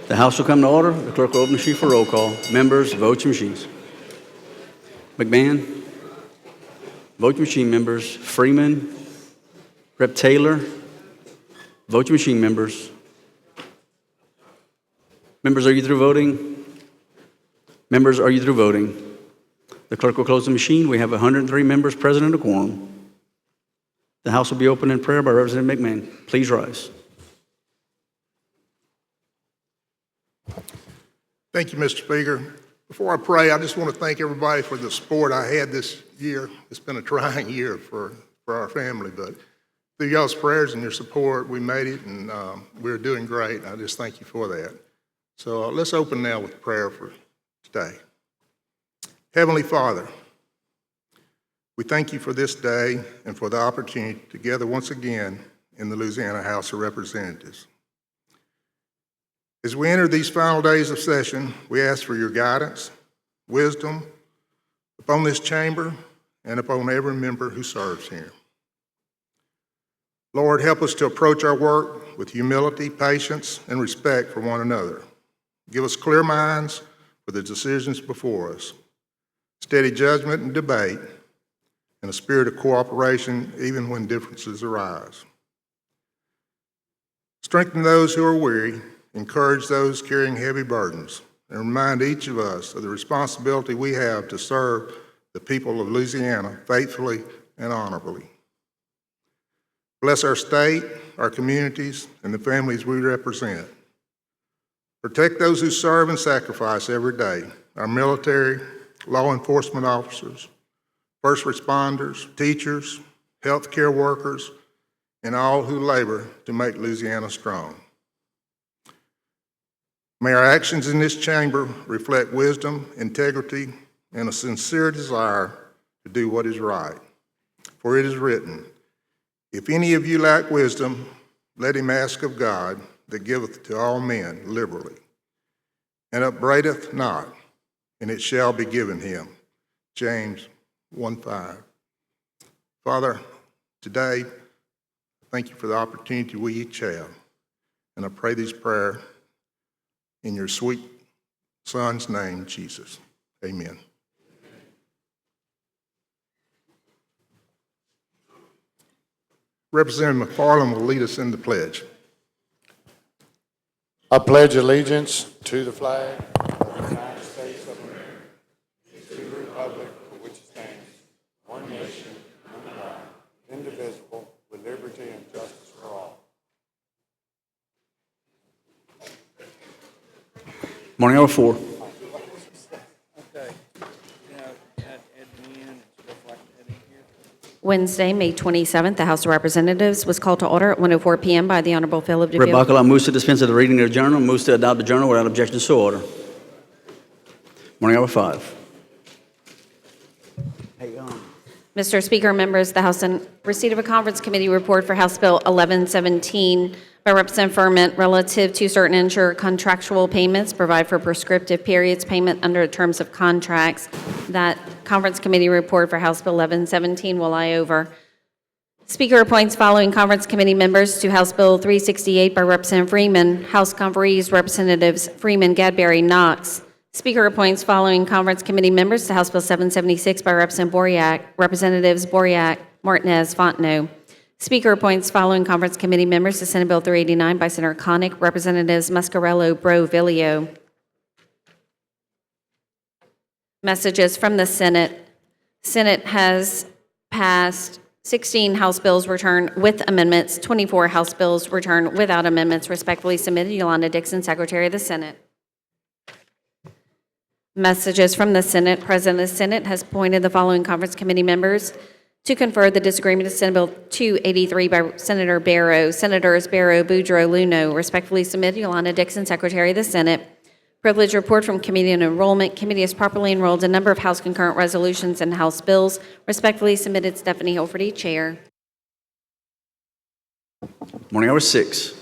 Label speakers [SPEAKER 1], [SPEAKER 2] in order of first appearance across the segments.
[SPEAKER 1] The House will come to order. The clerk will open the sheet for roll call. Members, vote your machines. McMahon, vote your machine members. Freeman, Rep. Taylor, vote your machine members. Members, are you through voting? Members, are you through voting? The clerk will close the machine. We have 103 members present in a quorum. The House will be opened in prayer by Representative McMahon. Please rise.
[SPEAKER 2] Thank you, Mr. Speaker. Before I pray, I just want to thank everybody for the support I had this year. It's been a trying year for our family, but through y'all's prayers and your support, we made it, and we're doing great. I just thank you for that. So let's open now with prayer for today. Heavenly Father, we thank you for this day and for the opportunity to gather once again in the Louisiana House of Representatives. As we enter these final days of session, we ask for your guidance, wisdom upon this chamber and upon every member who serves here. Lord, help us to approach our work with humility, patience, and respect for one another. Give us clear minds for the decisions before us, steady judgment and debate, and a spirit of cooperation even when differences arise. Strengthen those who are weary, encourage those carrying heavy burdens, and remind each of us of the responsibility we have to serve the people of Louisiana faithfully and honorably. Bless our state, our communities, and the families we represent. Protect those who serve and sacrifice every day, our military, law enforcement officers, first responders, teachers, healthcare workers, and all who labor to make Louisiana strong. May our actions in this chamber reflect wisdom, integrity, and a sincere desire to do what is right. For it is written, "If any of you lack wisdom, let him ask of God, that giveth to all men liberally, and upbraideth not, and it shall be given him." James 1:5. Father, today, thank you for the opportunity we each have, and I pray this prayer in your sweet Son's name, Jesus. Amen. Representative McFarland will lead us in the pledge.
[SPEAKER 3] I pledge allegiance to the flag of the United States of America, to the republic for which it stands, one nation, under God, indivisible, with liberty and justice for all.
[SPEAKER 1] Morning hour 4.
[SPEAKER 4] Wednesday, May 27th, the House of Representatives was called to order at 1:04 p.m. by the Honorable Philip DeVille.
[SPEAKER 1] Red Buckle, moves to dispense of the reading of the journal, moves to adopt the journal without objection, so order. Morning hour 5.
[SPEAKER 4] Mr. Speaker, members of the House, in receipt of a conference committee report for House Bill 1117 by Representative Furman relative to certain insurer contractual payments, provide for prescriptive periods payment under the terms of contracts. That conference committee report for House Bill 1117 will lie over. Speaker appoints following conference committee members to House Bill 368 by Representative Freeman, House Conferees Representatives Freeman, Gadberry, Knox. Speaker appoints following conference committee members to House Bill 776 by Representative Boriak, Representatives Boriak, Martinez, Fontenot. Speaker appoints following conference committee members to Senate Bill 389 by Senator Connick, Representatives Muscarello, Bro, Villio. Messages from the Senate. Senate has passed 16 House bills returned with amendments, 24 House bills returned without amendments. Respectfully submitted, Yolanda Dixon, Secretary of the Senate. Messages from the Senate. President of the Senate has appointed the following conference committee members to confer the disagreement of Senate Bill 283 by Senator Barrow. Senators Barrow, Boudreaux, Luneau. Respectfully submitted, Yolanda Dixon, Secretary of the Senate. Privilege report from Committee on Enrollment. Committee has properly enrolled a number of House concurrent resolutions and House bills. Respectfully submitted, Stephanie Hilferty, Chair.
[SPEAKER 1] Morning hour 6.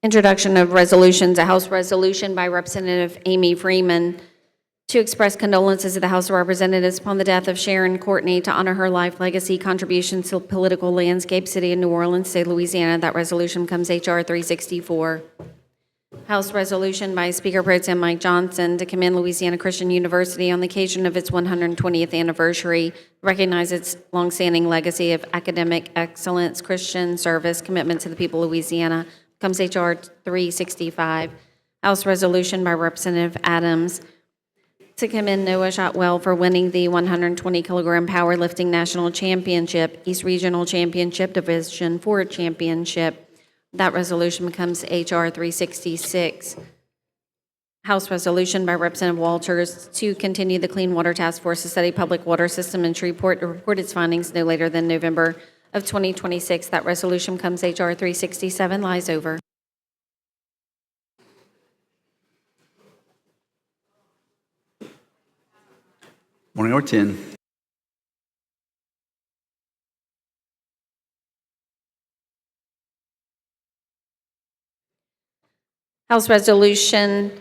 [SPEAKER 4] Introduction of resolutions. A House resolution by Representative Amy Freeman to express condolences of the House of Representatives upon the death of Sharon Courtney to honor her life, legacy, contributions to the political landscape, city of New Orleans, state of Louisiana. That resolution becomes H.R. 364. House resolution by Speaker Pro Tem Mike Johnson to commend Louisiana Christian University on the occasion of its 120th anniversary, recognize its longstanding legacy of academic excellence, Christian service, commitment to the people of Louisiana, becomes H.R. 365. House resolution by Representative Adams to commend Noah Shotwell for winning the 120-kilogram powerlifting national championship, East Regional Championship, Division IV Championship. That resolution becomes H.R. 366. House resolution by Representative Walters to continue the Clean Water Task Force to study public water system in Shreveport to report its findings no later than November of 2026. That resolution becomes H.R. 367, lies over.
[SPEAKER 1] Morning hour 10.
[SPEAKER 4] House resolutions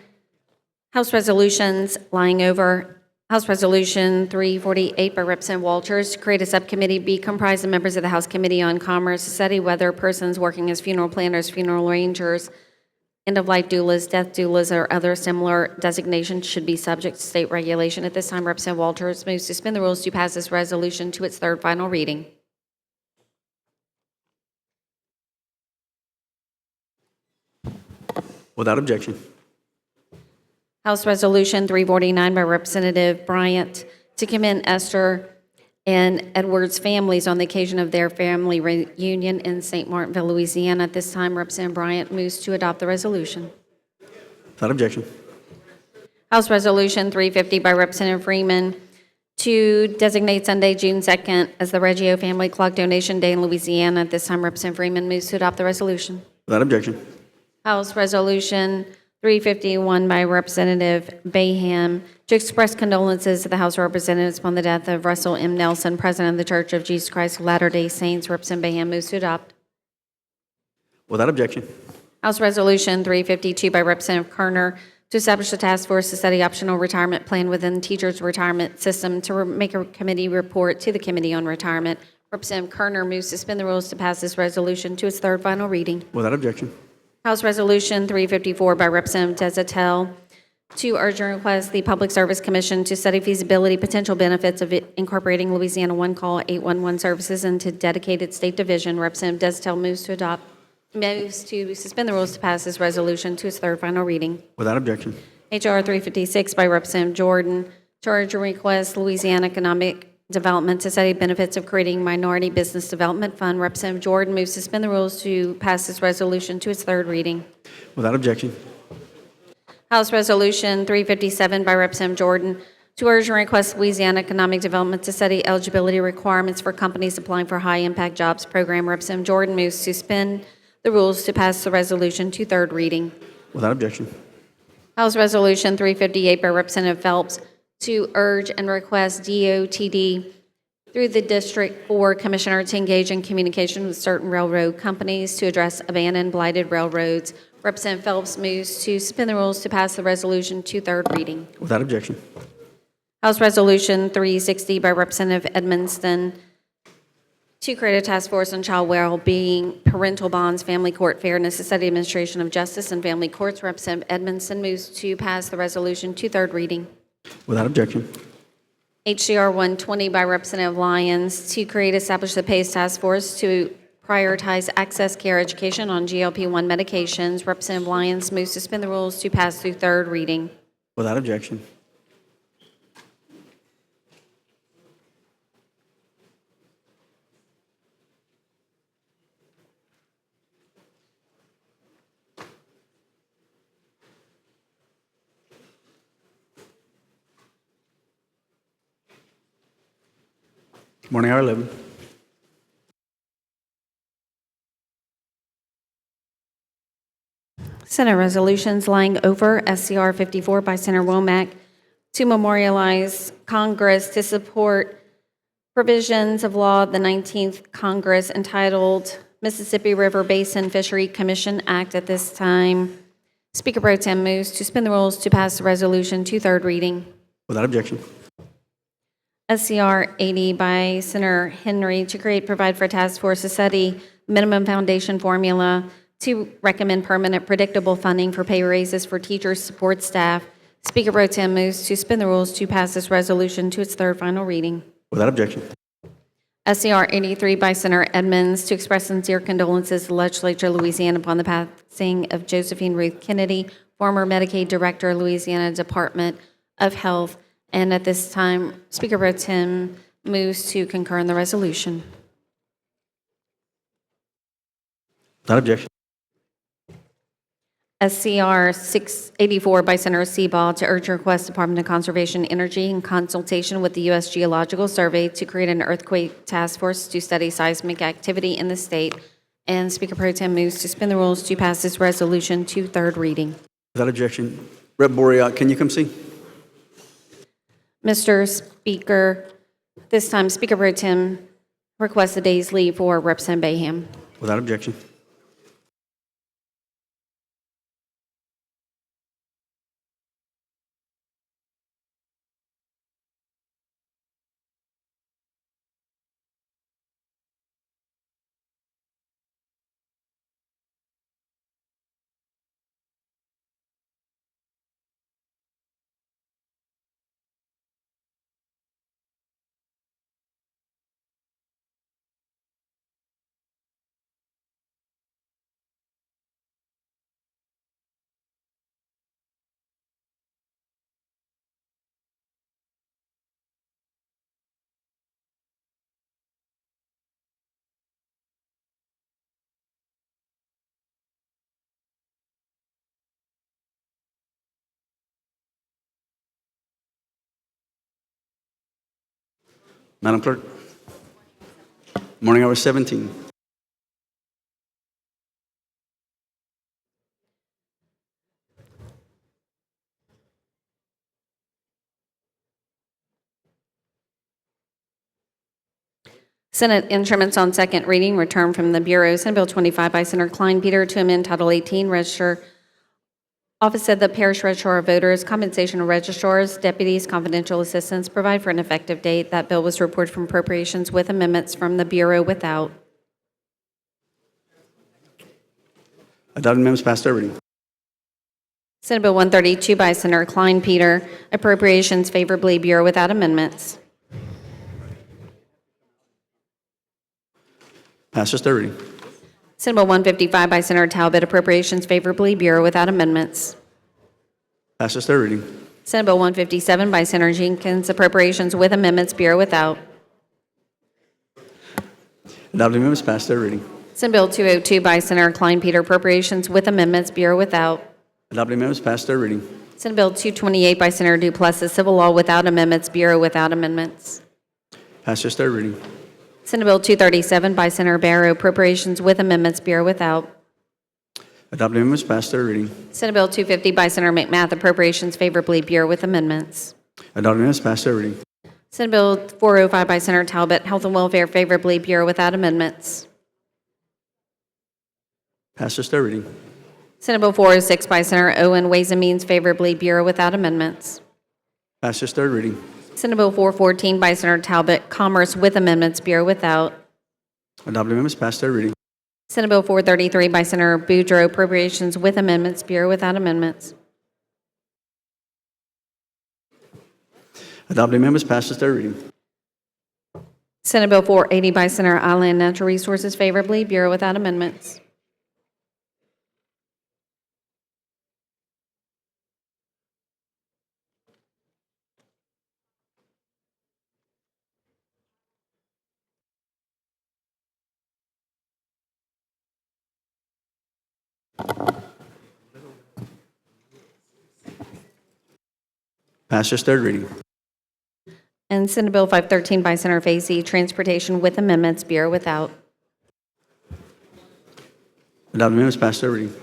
[SPEAKER 4] lying over. House Resolution 348 by Representative Walters to create a subcommittee be comprised of members of the House Committee on Commerce to study whether persons working as funeral planners, funeral arrangers, end-of-life doulas, death doulas, or other similar designations should be subject to state regulation. At this time, Representative Walters moves to suspend the rules to pass this resolution to its third final reading.
[SPEAKER 1] Without objection.
[SPEAKER 4] House Resolution 349 by Representative Bryant to commend Esther and Edward's families on the occasion of their family reunion in St. Martinville, Louisiana. At this time, Representative Bryant moves to adopt the resolution.
[SPEAKER 1] Without objection.
[SPEAKER 4] House Resolution 350 by Representative Freeman to designate Sunday, June 2nd as the Reggio Family Clock Donation Day in Louisiana. At this time, Representative Freeman moves to adopt the resolution.
[SPEAKER 1] Without objection.
[SPEAKER 4] House Resolution 351 by Representative Bayham to express condolences to the House of Representatives upon the death of Russell M. Nelson, President of the Church of Jesus Christ of Latter-day Saints. Representative Bayham moves to adopt.
[SPEAKER 1] Without objection.
[SPEAKER 4] House Resolution 352 by Representative Kerner to establish a task force to study optional retirement plan within the teachers' retirement system to make a committee report to the Committee on Retirement. Representative Kerner moves to suspend the rules to pass this resolution to its third final reading.
[SPEAKER 1] Without objection.
[SPEAKER 4] House Resolution 354 by Representative Desatel to urge and request the Public Service Commission to study feasibility, potential benefits of incorporating Louisiana One Call 811 services into dedicated state division. Representative Desatel moves to suspend the rules to pass this resolution to its third final reading.
[SPEAKER 1] Without objection.
[SPEAKER 4] H.R. 356 by Representative Jordan to urge and request Louisiana Economic Development to study benefits of creating Minority Business Development Fund. Representative Jordan moves to suspend the rules to pass this resolution to its third reading.
[SPEAKER 1] Without objection.
[SPEAKER 4] House Resolution 357 by Representative Jordan to urge and request Louisiana Economic Development to study eligibility requirements for companies applying for high-impact jobs program. Representative Jordan moves to suspend the rules to pass the resolution to third reading.
[SPEAKER 1] Without objection.
[SPEAKER 4] House Resolution 358 by Representative Phelps to urge and request DOTD through the District 4 Commissioner to engage in communication with certain railroad companies to address abandoned, blighted railroads. Representative Phelps moves to suspend the rules to pass the resolution to third reading.
[SPEAKER 1] Without objection.
[SPEAKER 4] House Resolution 360 by Representative Edmonston to create a task force on child well-being, parental bonds, family court fairness, the study administration of justice and family courts. Representative Edmonston moves to pass the resolution to third reading.
[SPEAKER 1] Without objection.
[SPEAKER 4] HCR 120 by Representative Lyons to establish the PACE Task Force to prioritize access care education on GLP-1 medications. Representative Lyons moves to suspend the rules to pass through third reading.
[SPEAKER 1] Without objection. Morning hour 11.
[SPEAKER 4] Senate resolutions lying over. SCR 54 by Senator Womack to memorialize Congress to support provisions of law of the 19th Congress entitled Mississippi River Basin Fishery Commission Act. At this time, Speaker Pro Tem moves to suspend the rules to pass the resolution to third reading.
[SPEAKER 1] Without objection.
[SPEAKER 4] SCR 80 by Senator Henry to create, provide for a task force to study minimum foundation formula to recommend permanent predictable funding for pay raises for teachers, support staff. Speaker Pro Tem moves to suspend the rules to pass this resolution to its third final reading.
[SPEAKER 1] Without objection.
[SPEAKER 4] SCR 83 by Senator Edmonds to express sincere condolences to the legislature of Louisiana upon the passing of Josephine Ruth Kennedy, former Medicaid Director, Louisiana Department of Health. And at this time, Speaker Pro Tem moves to concur in the resolution.
[SPEAKER 1] Without objection.
[SPEAKER 4] SCR 684 by Senator Seaball to urge and request Department of Conservation Energy in consultation with the U.S. Geological Survey to create an earthquake task force to study seismic activity in the state. And Speaker Pro Tem moves to suspend the rules to pass this resolution to third reading.
[SPEAKER 1] Without objection. Rep. Boreat, can you come see?
[SPEAKER 4] Mr. Speaker, this time Speaker Pro Tem requests a day's leave for Representative Bayham.
[SPEAKER 1] Without objection. Madam Clerk. Morning hour 17.
[SPEAKER 4] Senate instruments on second reading returned from the Bureau. Senate Bill 25 by Senator Klein Peter to amend Title 18 Register Office of the Parish Registrar of Voters, compensation of registrars, deputies, confidential assistants, provide for an effective date. That bill was reported from appropriations with amendments from the Bureau without.
[SPEAKER 1] Adopted amendments passed third reading.
[SPEAKER 4] Senate Bill 132 by Senator Klein Peter, appropriations favorably, Bureau without amendments.
[SPEAKER 1] Passes third reading.
[SPEAKER 4] Senate Bill 155 by Senator Talbot, appropriations favorably, Bureau without amendments.
[SPEAKER 1] Passes third reading.
[SPEAKER 4] Senate Bill 157 by Senator Jenkins, appropriations with amendments, Bureau without.
[SPEAKER 1] Adopted amendments passed third reading.
[SPEAKER 4] Senate Bill 202 by Senator Klein Peter, appropriations with amendments, Bureau without.
[SPEAKER 1] Adopted amendments passed third reading.
[SPEAKER 4] Senate Bill 228 by Senator Duplessis, civil law without amendments, Bureau without amendments.
[SPEAKER 1] Passes third reading.
[SPEAKER 4] Senate Bill 237 by Senator Barrow, appropriations with amendments, Bureau without.
[SPEAKER 1] Adopted amendments passed third reading.
[SPEAKER 4] Senate Bill 250 by Senator McMath, appropriations favorably, Bureau with amendments.
[SPEAKER 1] Adopted amendments passed third reading.
[SPEAKER 4] Senate Bill 405 by Senator Talbot, health and welfare favorably, Bureau without amendments.
[SPEAKER 1] Passes third reading.
[SPEAKER 4] Senate Bill 406 by Senator Owen, ways and means favorably, Bureau without amendments.
[SPEAKER 1] Passes third reading.
[SPEAKER 4] Senate Bill 414 by Senator Talbot, commerce with amendments, Bureau without.
[SPEAKER 1] Adopted amendments passed third reading.
[SPEAKER 4] Senate Bill 433 by Senator Boudreaux, appropriations with amendments, Bureau without amendments.
[SPEAKER 1] Adopted amendments passes third reading.
[SPEAKER 4] Senate Bill 480 by Senator Island, natural resources favorably, Bureau without amendments.
[SPEAKER 1] Passes third reading.
[SPEAKER 4] And Senate Bill 513 by Senator Fazy, transportation with amendments, Bureau without.
[SPEAKER 1] Adopted amendments passed third reading.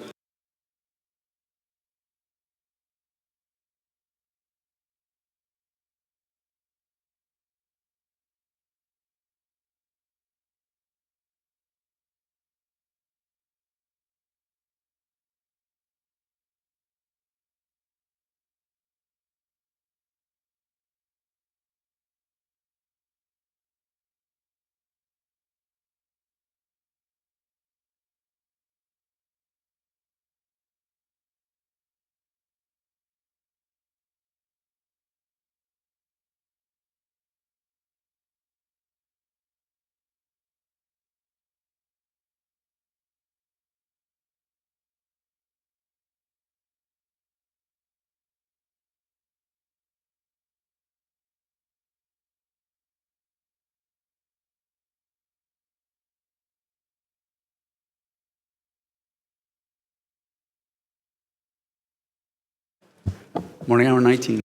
[SPEAKER 1] Morning hour 19.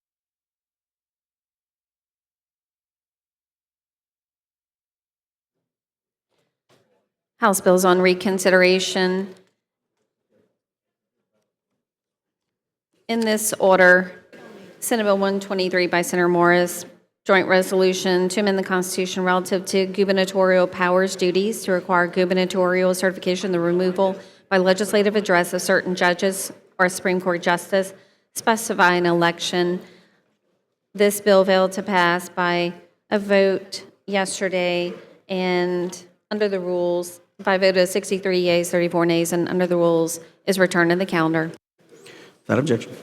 [SPEAKER 4] House bills on reconsideration. In this order, Senate Bill 123 by Senator Morris, joint resolution to amend the Constitution relative to gubernatorial powers, duties to require gubernatorial certification, the removal by legislative address of certain judges or Supreme Court justice, specify an election. This bill failed to pass by a vote yesterday, and under the rules, by a vote of 63 yeas, 34 nays, and under the rules, is returned to the calendar.
[SPEAKER 1] Without objection.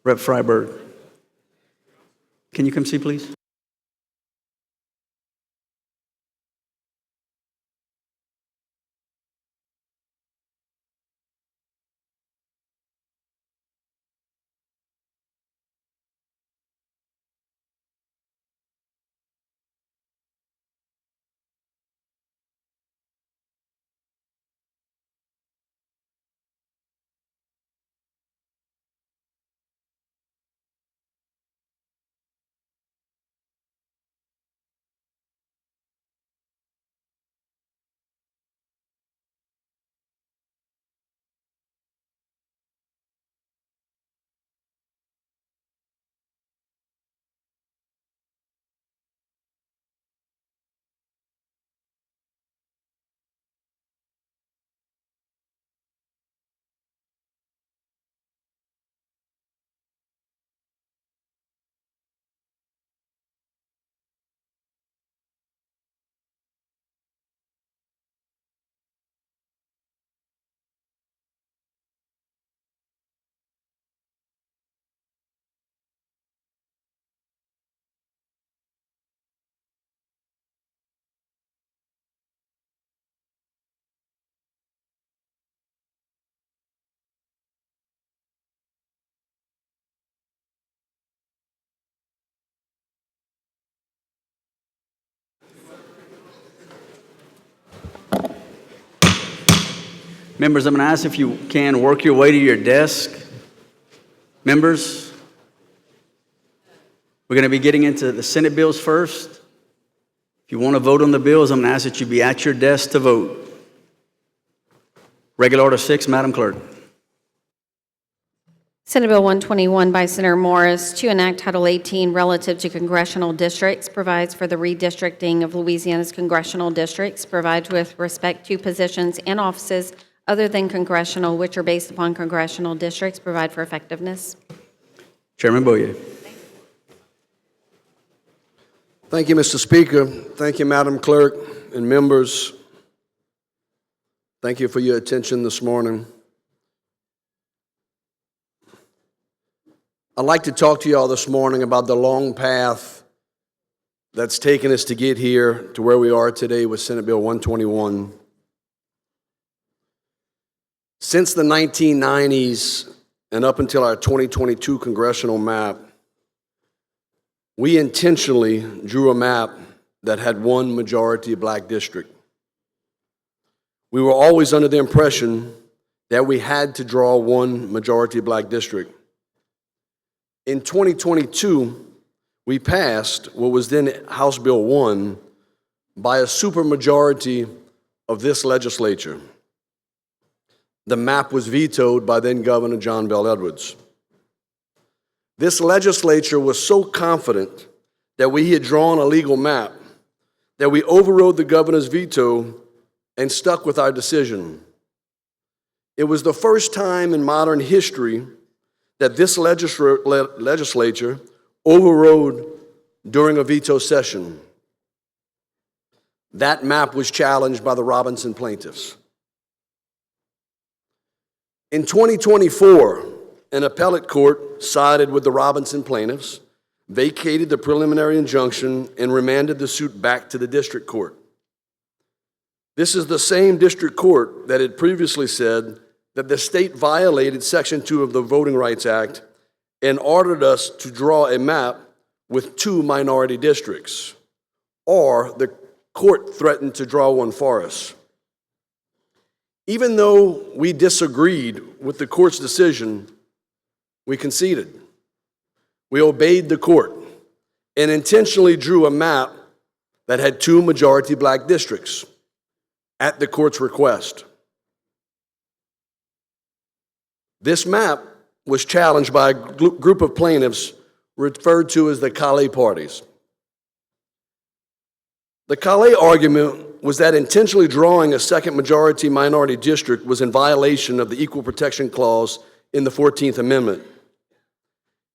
[SPEAKER 1] Rep. Freiberg, can you come see, please? Members, I'm going to ask if you can work your way to your desk. Members, we're going to be getting into the Senate bills first. If you want to vote on the bills, I'm going to ask that you be at your desk to vote. Regular Order 6, Madam Clerk.
[SPEAKER 4] Senate Bill 121 by Senator Morris to enact Title 18 relative to congressional districts, provides for the redistricting of Louisiana's congressional districts, provides with respect to positions and offices other than congressional, which are based upon congressional districts, provide for effectiveness.
[SPEAKER 1] Chairman Boyer.
[SPEAKER 5] Thank you, Mr. Speaker. Thank you, Madam Clerk and members. Thank you for your attention this morning. I'd like to talk to you all this morning about the long path that's taken us to get here to where we are today with Senate Bill 121. Since the 1990s and up until our 2022 congressional map, we intentionally drew a map that had one majority black district. we were always under the impression that we had to draw one majority black district. In 2022, we passed what was then House Bill 1 by a supermajority of this legislature. The map was vetoed by then Governor John Bel Edwards. This legislature was so confident that we had drawn a legal map that we overrode the governor's veto and stuck with our decision. It was the first time in modern history that this legislature overrode during a veto session. That map was challenged by the Robinson plaintiffs. In 2024, an appellate court sided with the Robinson plaintiffs, vacated the preliminary injunction, and remanded the suit back to the district court. This is the same district court that had previously said that the state violated Section 2 of the Voting Rights Act and ordered us to draw a map with 2 minority districts, or the court threatened to draw one for us. Even though we disagreed with the court's decision, we conceded. We obeyed the court and intentionally drew a map that had 2 majority black districts at the court's request. This map was challenged by a group of plaintiffs referred to as the Calais parties. The Calais argument was that intentionally drawing a second majority minority district was in violation of the Equal Protection Clause in the 14th Amendment.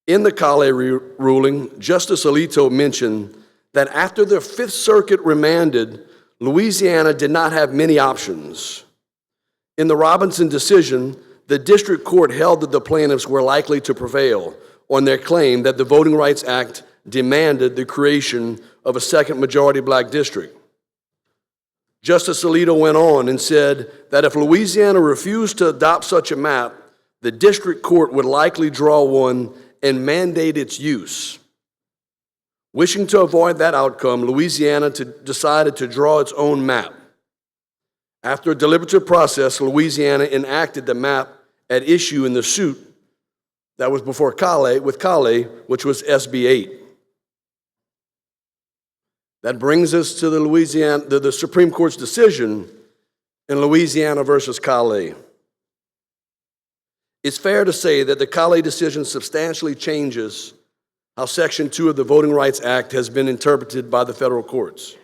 [SPEAKER 5] In the Calais ruling, Justice Alito mentioned that after the Fifth Circuit remanded, Louisiana did not have many options. In the Robinson decision, the district court held that the plaintiffs were likely to prevail on their claim that the Voting Rights Act demanded the creation of a second majority black district. Justice Alito went on and said that if Louisiana refused to adopt such a map, the district court would likely draw one and mandate its use. Wishing to avoid that outcome, Louisiana decided to draw its own map. After a deliberative process, Louisiana enacted the map at issue in the suit that was before Calais, which was SB 8. That brings us to the Supreme Court's decision in Louisiana versus Calais. It's fair to say that the Calais decision substantially changes how Section 2 of the Voting Rights Act has been interpreted by the federal courts.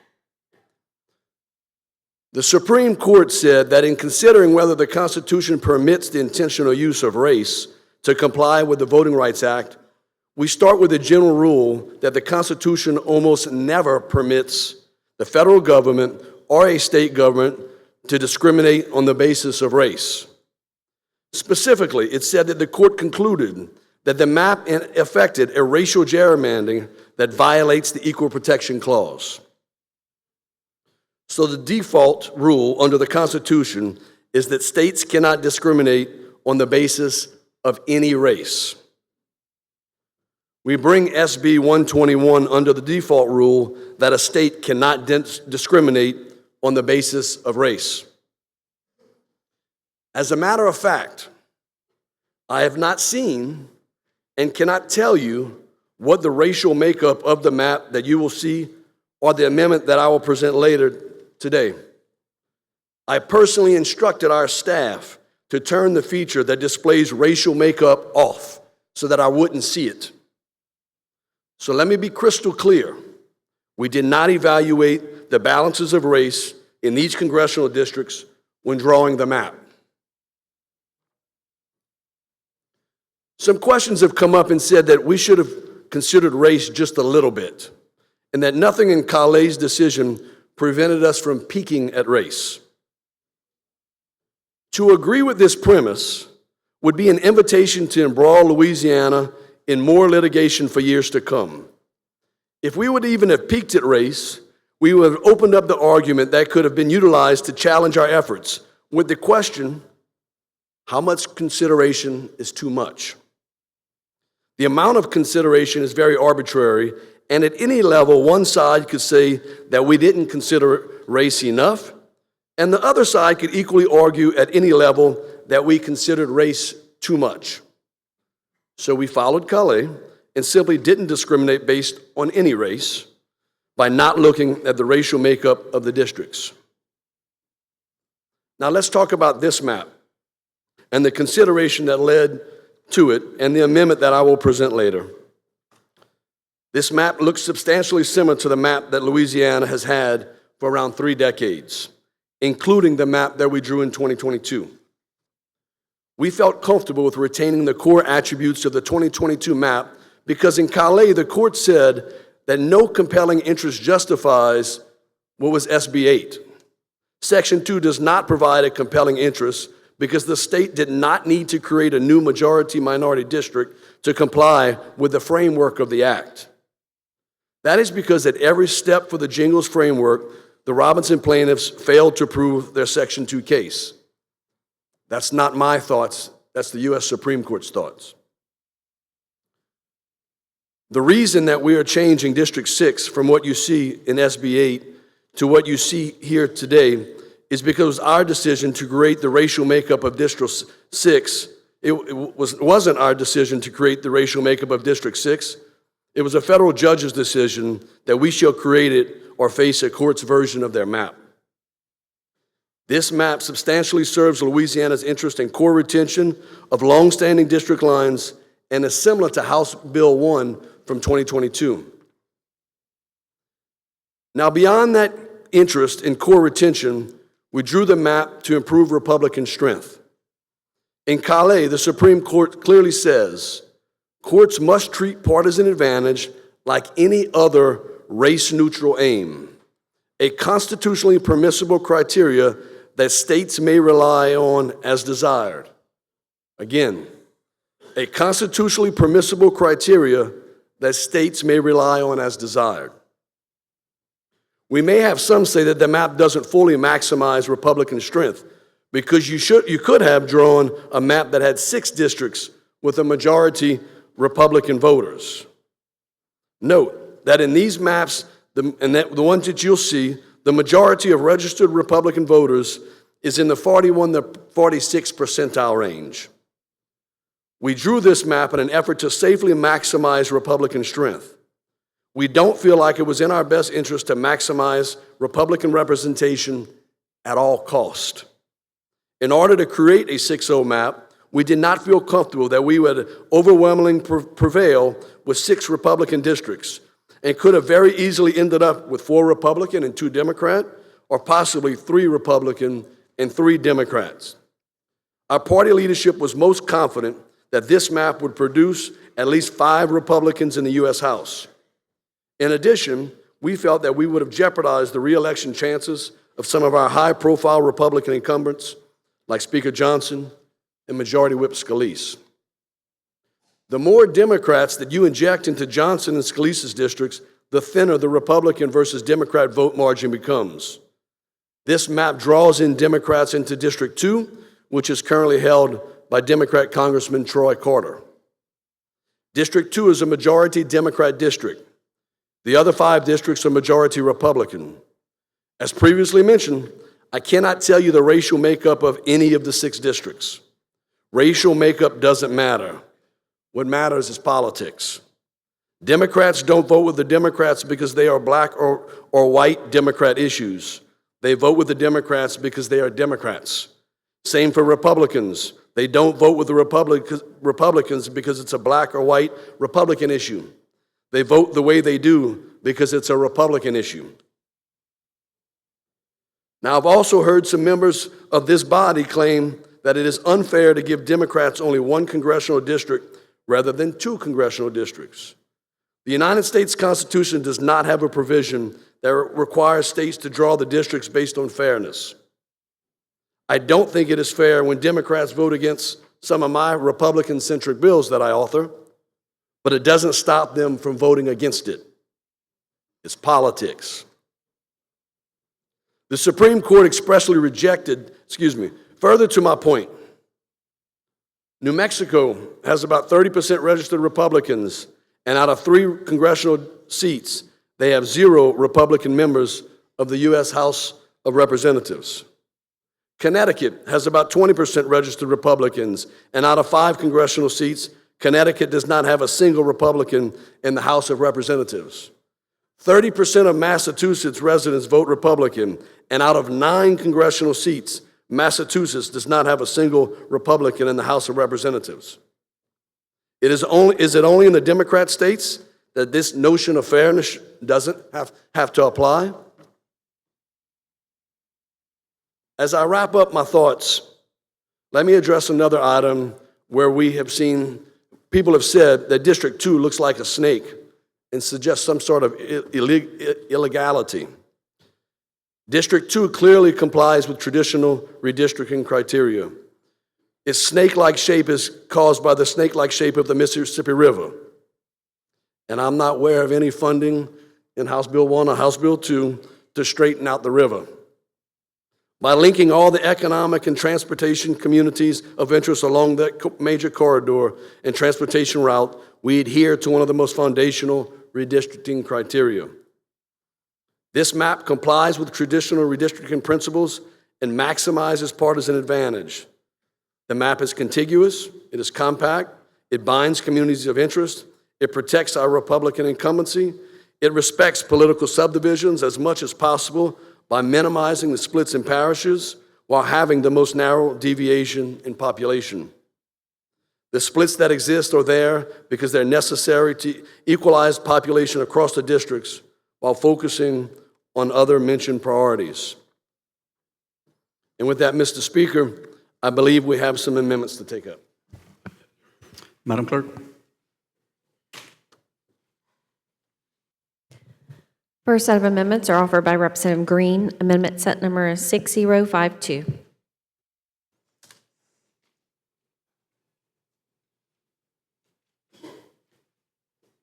[SPEAKER 5] The Supreme Court said that in considering whether the Constitution permits the intentional use of race to comply with the Voting Rights Act, we start with a general rule that the Constitution almost never permits the federal government or a state government to discriminate on the basis of race. Specifically, it said that the court concluded that the map affected a racial gerrymandering that violates the Equal Protection Clause. So the default rule under the Constitution is that states cannot discriminate on the basis of any race. We bring SB 121 under the default rule that a state cannot discriminate on the basis of race. As a matter of fact, I have not seen and cannot tell you what the racial makeup of the map that you will see or the amendment that I will present later today. I personally instructed our staff to turn the feature that displays racial makeup off so that I wouldn't see it. So let me be crystal clear. We did not evaluate the balances of race in these congressional districts when drawing the map. Some questions have come up and said that we should have considered race just a little bit, and that nothing in Calais' decision prevented us from peeking at race. To agree with this premise would be an invitation to embroil Louisiana in more litigation for years to come. If we would even have peeked at race, we would have opened up the argument that could have been utilized to challenge our efforts with the question, how much consideration is too much? The amount of consideration is very arbitrary, and at any level, one side could say that we didn't consider race enough, And the other side could equally argue at any level that we considered race too much. So we followed Calais and simply didn't discriminate based on any race by not looking at the racial makeup of the districts. Now let's talk about this map and the consideration that led to it and the amendment that I will present later. This map looks substantially similar to the map that Louisiana has had for around 3 decades, including the map that we drew in 2022. We felt comfortable with retaining the core attributes of the 2022 map because in Calais, the court said that no compelling interest justifies what was SB 8. Section 2 does not provide a compelling interest because the state did not need to create a new majority-minority district to comply with the framework of the act. That is because at every step for the Jingles framework, the Robinson plaintiffs failed to prove their Section 2 case. That's not my thoughts, that's the U.S. Supreme Court's thoughts. The reason that we are changing District 6 from what you see in SB 8 to what you see here today is because it was our decision to create the racial makeup of District 6. It wasn't our decision to create the racial makeup of District 6. It was a federal judge's decision that we shall create it or face a court's version of their map. This map substantially serves Louisiana's interest in core retention of longstanding district lines and is similar to House Bill 1 from 2022. Now, beyond that interest in core retention, we drew the map to improve Republican strength. In Calais, the Supreme Court clearly says, courts must treat partisan advantage like any other race-neutral aim, a constitutionally permissible criteria that states may rely on as desired. Again, a constitutionally permissible criteria that states may rely on as desired. We may have some say that the map doesn't fully maximize Republican strength because you could have drawn a map that had 6 districts with a majority Republican voters. Note that in these maps, the ones that you'll see, the majority of registered Republican voters is in the 41 to 46 percentile range. We drew this map in an effort to safely maximize Republican strength. We don't feel like it was in our best interest to maximize Republican representation at all cost. In order to create a 6-0 map, we did not feel comfortable that we would overwhelmingly prevail with 6 Republican districts and could have very easily ended up with 4 Republican and 2 Democrat, or possibly 3 Republican and 3 Democrats. Our party leadership was most confident that this map would produce at least 5 Republicans in the U.S. House. In addition, we felt that we would have jeopardized the re-election chances of some of our high-profile Republican incumbents, like Speaker Johnson and Majority Whip Scalise. The more Democrats that you inject into Johnson and Scalise's districts, the thinner the Republican versus Democrat vote margin becomes. This map draws in Democrats into District 2, which is currently held by Democrat Congressman Troy Carter. District 2 is a majority Democrat district. The other 5 districts are majority Republican. As previously mentioned, I cannot tell you the racial makeup of any of the 6 districts. Racial makeup doesn't matter. What matters is politics. Democrats don't vote with the Democrats because they are black or white Democrat issues. They vote with the Democrats because they are Democrats. Same for Republicans. They don't vote with the Republicans because it's a black or white Republican issue. They vote the way they do because it's a Republican issue. Now, I've also heard some members of this body claim that it is unfair to give Democrats only 1 congressional district rather than 2 congressional districts. The United States Constitution does not have a provision that requires states to draw the districts based on fairness. I don't think it is fair when Democrats vote against some of my Republican-centric bills that I author, but it doesn't stop them from voting against it. It's politics. The Supreme Court expressly rejected, further to my point, New Mexico has about 30% registered Republicans, and out of 3 congressional seats, they have 0 Republican members of the U.S. House of Representatives. Connecticut has about 20% registered Republicans, and out of 5 congressional seats, Connecticut does not have a single Republican in the House of Representatives. 30% of Massachusetts residents vote Republican, and out of 9 congressional seats, Massachusetts does not have a single Republican in the House of Representatives. Is it only in the Democrat states that this notion of fairness doesn't have to apply? As I wrap up my thoughts, let me address another item where we have seen, people have said that District 2 looks like a snake and suggests some sort of illegality. District 2 clearly complies with traditional redistricting criteria. Its snake-like shape is caused by the snake-like shape of the Mississippi River. And I'm not aware of any funding in House Bill 1 or House Bill 2 to straighten out the river. By linking all the economic and transportation communities of interest along that major corridor and transportation route, we adhere to one of the most foundational redistricting criteria. This map complies with traditional redistricting principles and maximizes partisan advantage. The map is contiguous, it is compact, it binds communities of interest, it protects our Republican incumbency, it respects political subdivisions as much as possible by minimizing the splits in parishes while having the most narrow deviation in population. The splits that exist are there because they're necessary to equalize population across the districts while focusing on other mentioned priorities. And with that, Mr. Speaker, I believe we have some amendments to take up.
[SPEAKER 1] Madam Clerk?
[SPEAKER 4] First set of amendments are offered by Representative Green. Amendment set number 6052.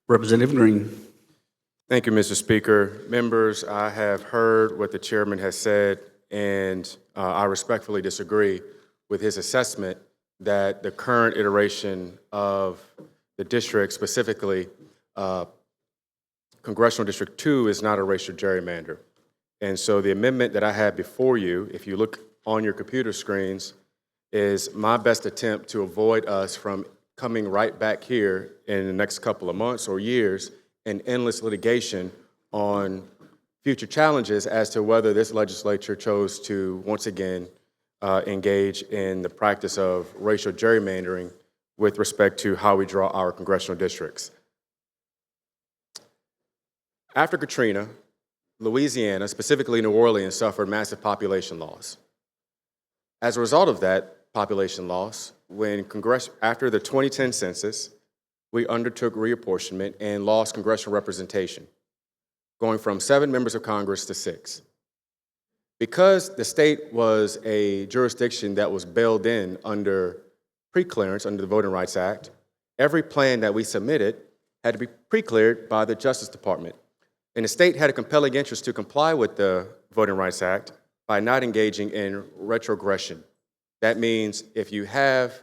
[SPEAKER 1] Representative Green.
[SPEAKER 3] Thank you, Mr. Speaker. Members, I have heard what the chairman has said, and I respectfully disagree with his assessment that the current iteration of the district, specifically Congressional District 2, is not a racial gerrymander. And so the amendment that I have before you, if you look on your computer screens, is my best attempt to avoid us from coming right back here in the next couple of months or years in endless litigation on future challenges as to whether this legislature chose to once again engage in the practice of racial gerrymandering with respect to how we draw our congressional districts. After Katrina, Louisiana, specifically New Orleans, suffered massive population loss. As a result of that population loss, after the 2010 census, we undertook reapportionment and lost congressional representation, going from 7 members of Congress to 6. Because the state was a jurisdiction that was bailed in under pre-clearance under the Voting Rights Act, every plan that we submitted had to be pre-cleared by the Justice Department. And the state had a compelling interest to comply with the Voting Rights Act by not engaging in retrogression. That means if you have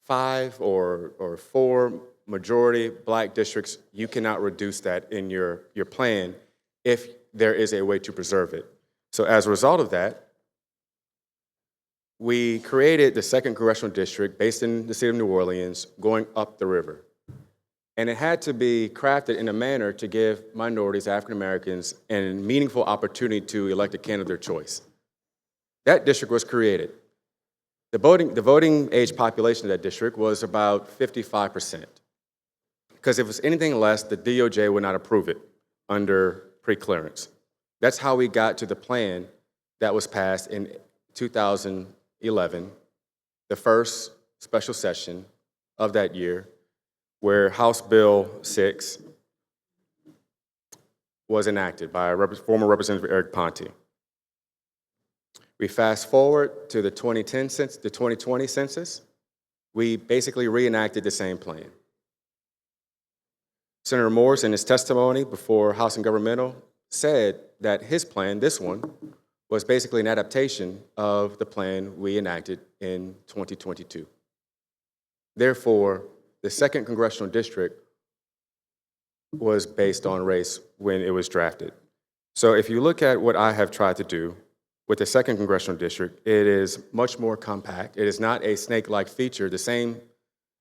[SPEAKER 3] 5 or 4 majority black districts, you cannot reduce that in your plan if there is a way to preserve it. So as a result of that, we created the 2nd Congressional District based in the city of New Orleans, going up the river. And it had to be crafted in a manner to give minorities, African Americans, a meaningful opportunity to elect a candidate of their choice. That district was created. The voting age population of that district was about 55%. Because if it was anything less, the DOJ would not approve it under pre-clearance. That's how we got to the plan that was passed in 2011, the first special session of that year, where House Bill 6 was enacted by former Representative Eric Ponte. We fast forward to the 2020 census, we basically reenacted the same plan. Senator Morse, in his testimony before House and Governmental, said that his plan, this one, was basically an adaptation of the plan we enacted in 2022. Therefore, the 2nd Congressional District was based on race when it was drafted. So if you look at what I have tried to do with the 2nd Congressional District, it is much more compact. It is not a snake-like feature, the same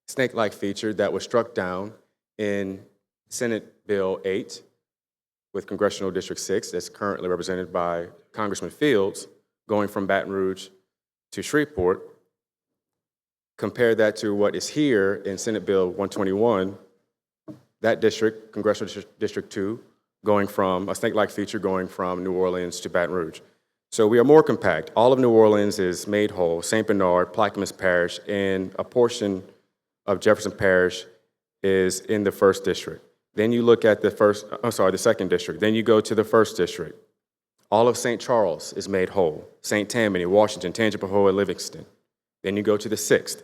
[SPEAKER 3] snake-like feature that was struck down in Senate Bill 8 with Congressional District 6, that's currently represented by Congressman Fields, going from Baton Rouge to Shreveport. Compare that to what is here in Senate Bill 121, that district, Congressional District 2, going from a snake-like feature going from New Orleans to Baton Rouge. So we are more compact. All of New Orleans is made whole, St. Bernard, Plaquemines Parish, and a portion of Jefferson Parish is in the 1st district. Then you look at the 2nd district. Then you go to the 1st district. All of St. Charles is made whole. St. Tammany, Washington, Tangipahoa, Livingston. Then you go to the 6th.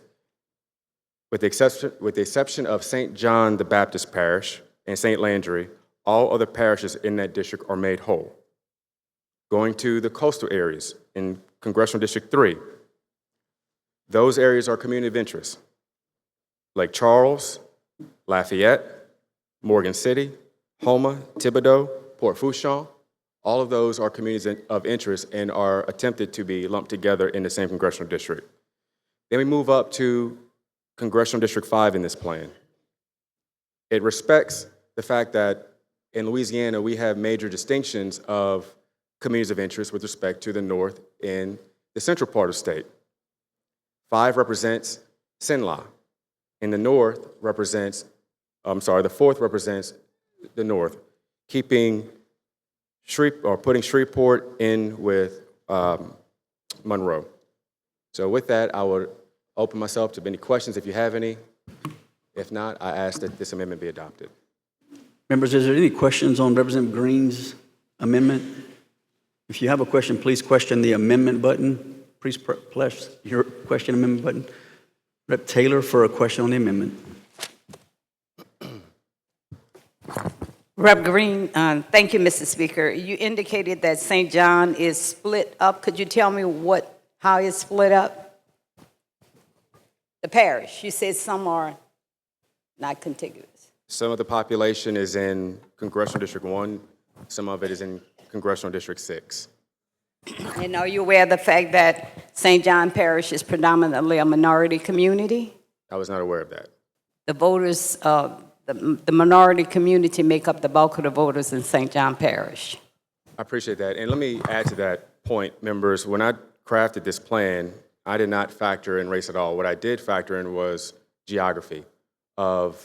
[SPEAKER 3] With the exception of St. John the Baptist Parish and St. Landry, all other parishes in that district are made whole. Going to the coastal areas in Congressional District 3, those areas are community of interest. Lake Charles, Lafayette, Morgan City, Houma, Thibodaux, Port Fourchon, all of those are communities of interest and are attempted to be lumped together in the same congressional district. Then we move up to Congressional District 5 in this plan. It respects the fact that in Louisiana, we have major distinctions of communities of interest with respect to the north and the central part of the state. 5 represents Sinlah. And the fourth represents the north, putting Shreveport in with Monroe. So with that, I would open myself to any questions if you have any. If not, I ask that this amendment be adopted.
[SPEAKER 1] Members, is there any questions on Representative Green's amendment? If you have a question, please question the amendment button. Please press your question amendment button. Rep. Taylor for a question on the amendment.
[SPEAKER 6] Rep. Green, thank you, Mr. Speaker. You indicated that St. John is split up. Could you tell me how it's split up? The parish. You said some are not contiguous.
[SPEAKER 3] Some of the population is in Congressional District 1. Some of it is in Congressional District 6.
[SPEAKER 6] And are you aware of the fact that St. John Parish is predominantly a minority community?
[SPEAKER 3] I was not aware of that.
[SPEAKER 6] The voters, the minority community make up the bulk of the voters in St. John Parish.
[SPEAKER 3] I appreciate that. And let me add to that point, members. When I crafted this plan, I did not factor in race at all. What I did factor in was geography of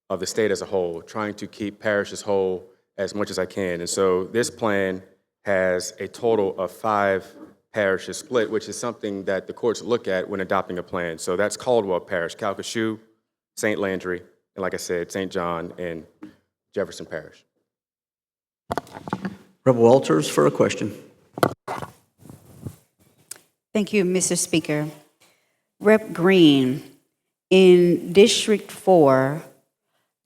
[SPEAKER 3] the state as a whole, trying to keep parishes whole as much as I can. And so this plan has a total of 5 parishes split, which is something that the courts look at when adopting a plan. So that's Caldwell Parish, Calcasieu, St. Landry, and like I said, St. John and Jefferson Parish.
[SPEAKER 1] Rep. Walters for a question.
[SPEAKER 7] Thank you, Mr. Speaker. Rep. Green, in District 4,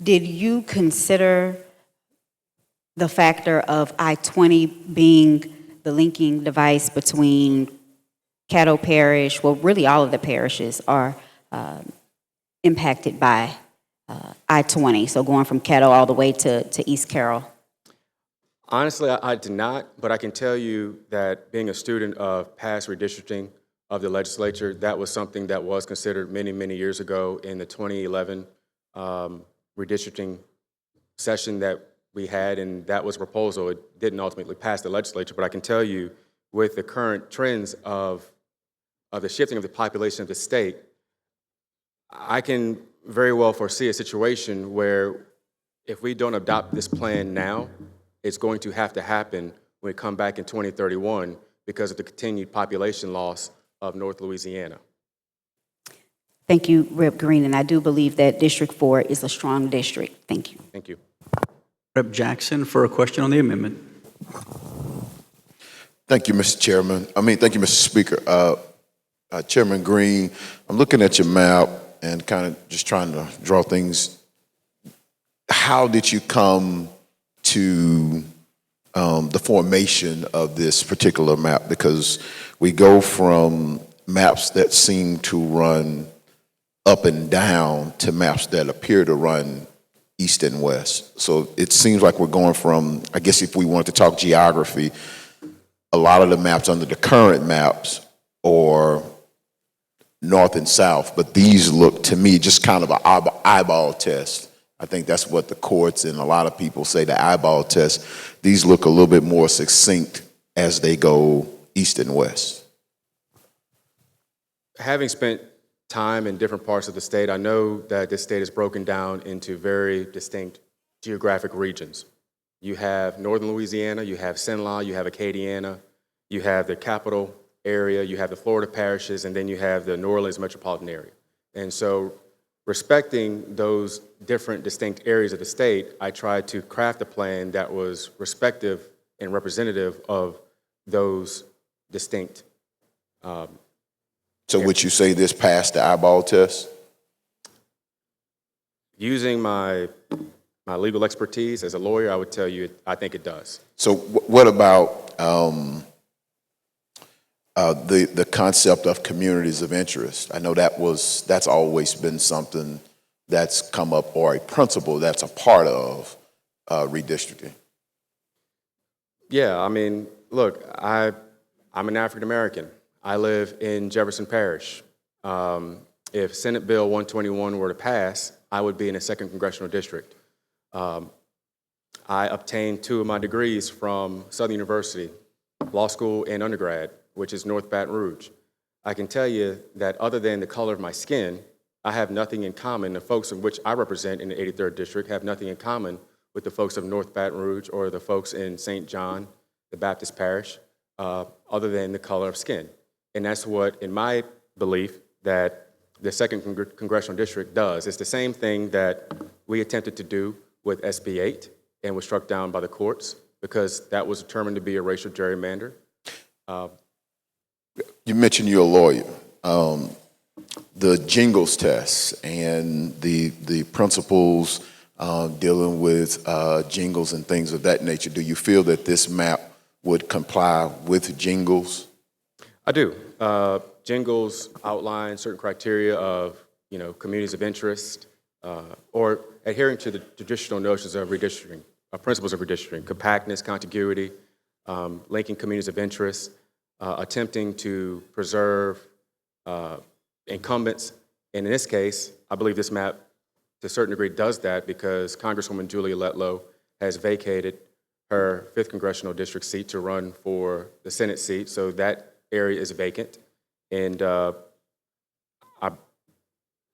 [SPEAKER 7] did you consider the factor of I-20 being the linking device between Caddo Parish, well, really all of the parishes are impacted by I-20, so going from Caddo all the way to East Carroll?
[SPEAKER 3] Honestly, I did not, but I can tell you that being a student of past redistricting of the legislature, that was something that was considered many, many years ago in the 2011 redistricting session that we had, and that was a proposal. It didn't ultimately pass the legislature, but I can tell you with the current trends of the shifting of the population of the state, I can very well foresee a situation where if we don't adopt this plan now, it's going to have to happen when we come back in 2031 because of the continued population loss of North Louisiana.
[SPEAKER 7] Thank you, Rep. Green, and I do believe that District 4 is a strong district. Thank you.
[SPEAKER 3] Thank you.
[SPEAKER 1] Rep. Jackson for a question on the amendment.
[SPEAKER 8] Thank you, Mr. Chairman. Thank you, Mr. Speaker. Chairman Green, I'm looking at your map and kind of just trying to draw things. How did you come to the formation of this particular map? Because we go from maps that seem to run up and down to maps that appear to run east and west. So it seems like we're going from, I guess if we wanted to talk geography, a lot of the maps under the current maps are north and south, but these look to me just kind of an eyeball test. I think that's what the courts and a lot of people say, the eyeball test. These look a little bit more succinct as they go east and west.
[SPEAKER 9] Having spent time in different parts of the state, I know that this state is broken down into very distinct geographic regions. You have northern Louisiana, you have Cenla, you have Acadiana, you have the capital area, you have the Florida parishes, and then you have the New Orleans metropolitan area. And so respecting those different distinct areas of the state, I tried to craft a plan that was respective and representative of those distinct.
[SPEAKER 8] So would you say this passed the eyeball test?
[SPEAKER 9] Using my legal expertise as a lawyer, I would tell you I think it does.
[SPEAKER 8] So what about the concept of communities of interest? I know that's always been something that's come up, or a principle that's a part of redistricting.
[SPEAKER 9] Yeah, I mean, look, I'm an African American. I live in Jefferson Parish. If Senate Bill 121 were to pass, I would be in a 2nd congressional district. I obtained 2 of my degrees from Southern University, law school and undergrad, which is North Baton Rouge. I can tell you that other than the color of my skin, I have nothing in common. The folks in which I represent in the 83rd District have nothing in common with the folks of North Baton Rouge or the folks in St. John, the Baptist Parish, other than the color of skin. And that's what, in my belief, that the 2nd Congressional District does. It's the same thing that we attempted to do with SB 8 and was struck down by the courts because that was determined to be a racial gerrymander.
[SPEAKER 8] You mentioned you're a lawyer. The jingles test and the principles dealing with jingles and things of that nature, do you feel that this map would comply with jingles?
[SPEAKER 9] I do. Jingles outline certain criteria of, communities of interest, or adhering to the traditional notions of redistricting, principles of redistricting, compactness, contiguity, linking communities of interest, attempting to preserve incumbents. And in this case, I believe this map, to a certain degree, does that because Congresswoman Julia Letlow has vacated her 5th congressional district seat to run for the Senate seat, so that area is vacant. And I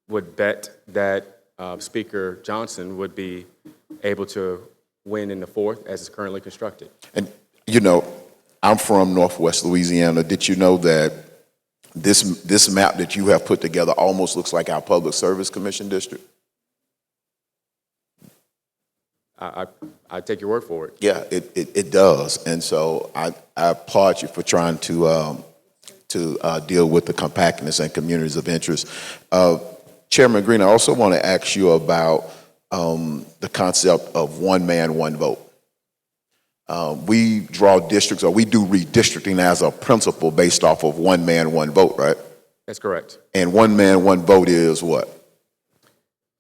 [SPEAKER 9] would bet that Speaker Johnson would be able to win in the 4th as it's currently constructed.
[SPEAKER 8] And, I'm from Northwest Louisiana. Did you know that this map that you have put together almost looks like our Public Service Commission district?
[SPEAKER 9] I take your word for it.
[SPEAKER 8] Yeah, it does. And so I applaud you for trying to deal with the compactness and communities of interest. Chairman Green, I also want to ask you about the concept of one man, one vote. We draw districts, or we do redistricting as a principle based off of one man, one vote, right?
[SPEAKER 9] That's correct.
[SPEAKER 8] And one man, one vote is what?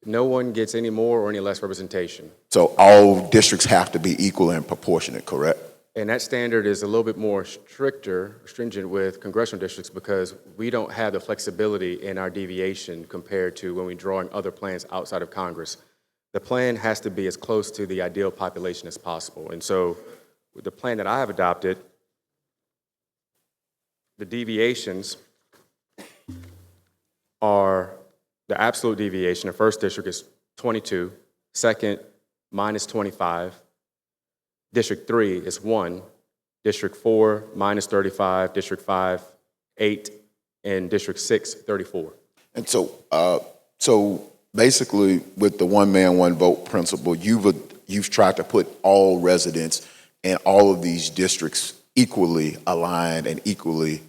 [SPEAKER 9] No one gets any more or any less representation.
[SPEAKER 8] So all districts have to be equal and proportionate, correct?
[SPEAKER 9] And that standard is a little bit more stringent with congressional districts because we don't have the flexibility in our deviation compared to when we're drawing other plans outside of Congress. The plan has to be as close to the ideal population as possible. And so with the plan that I have adopted, the deviations are the absolute deviation. The 1st district is 22, 2nd minus 25, District 3 is 1, District 4 minus 35, District 5, 8, and District 6, 34.
[SPEAKER 8] And so basically with the one man, one vote principle, you've tried to put all residents in all of these districts equally aligned and equally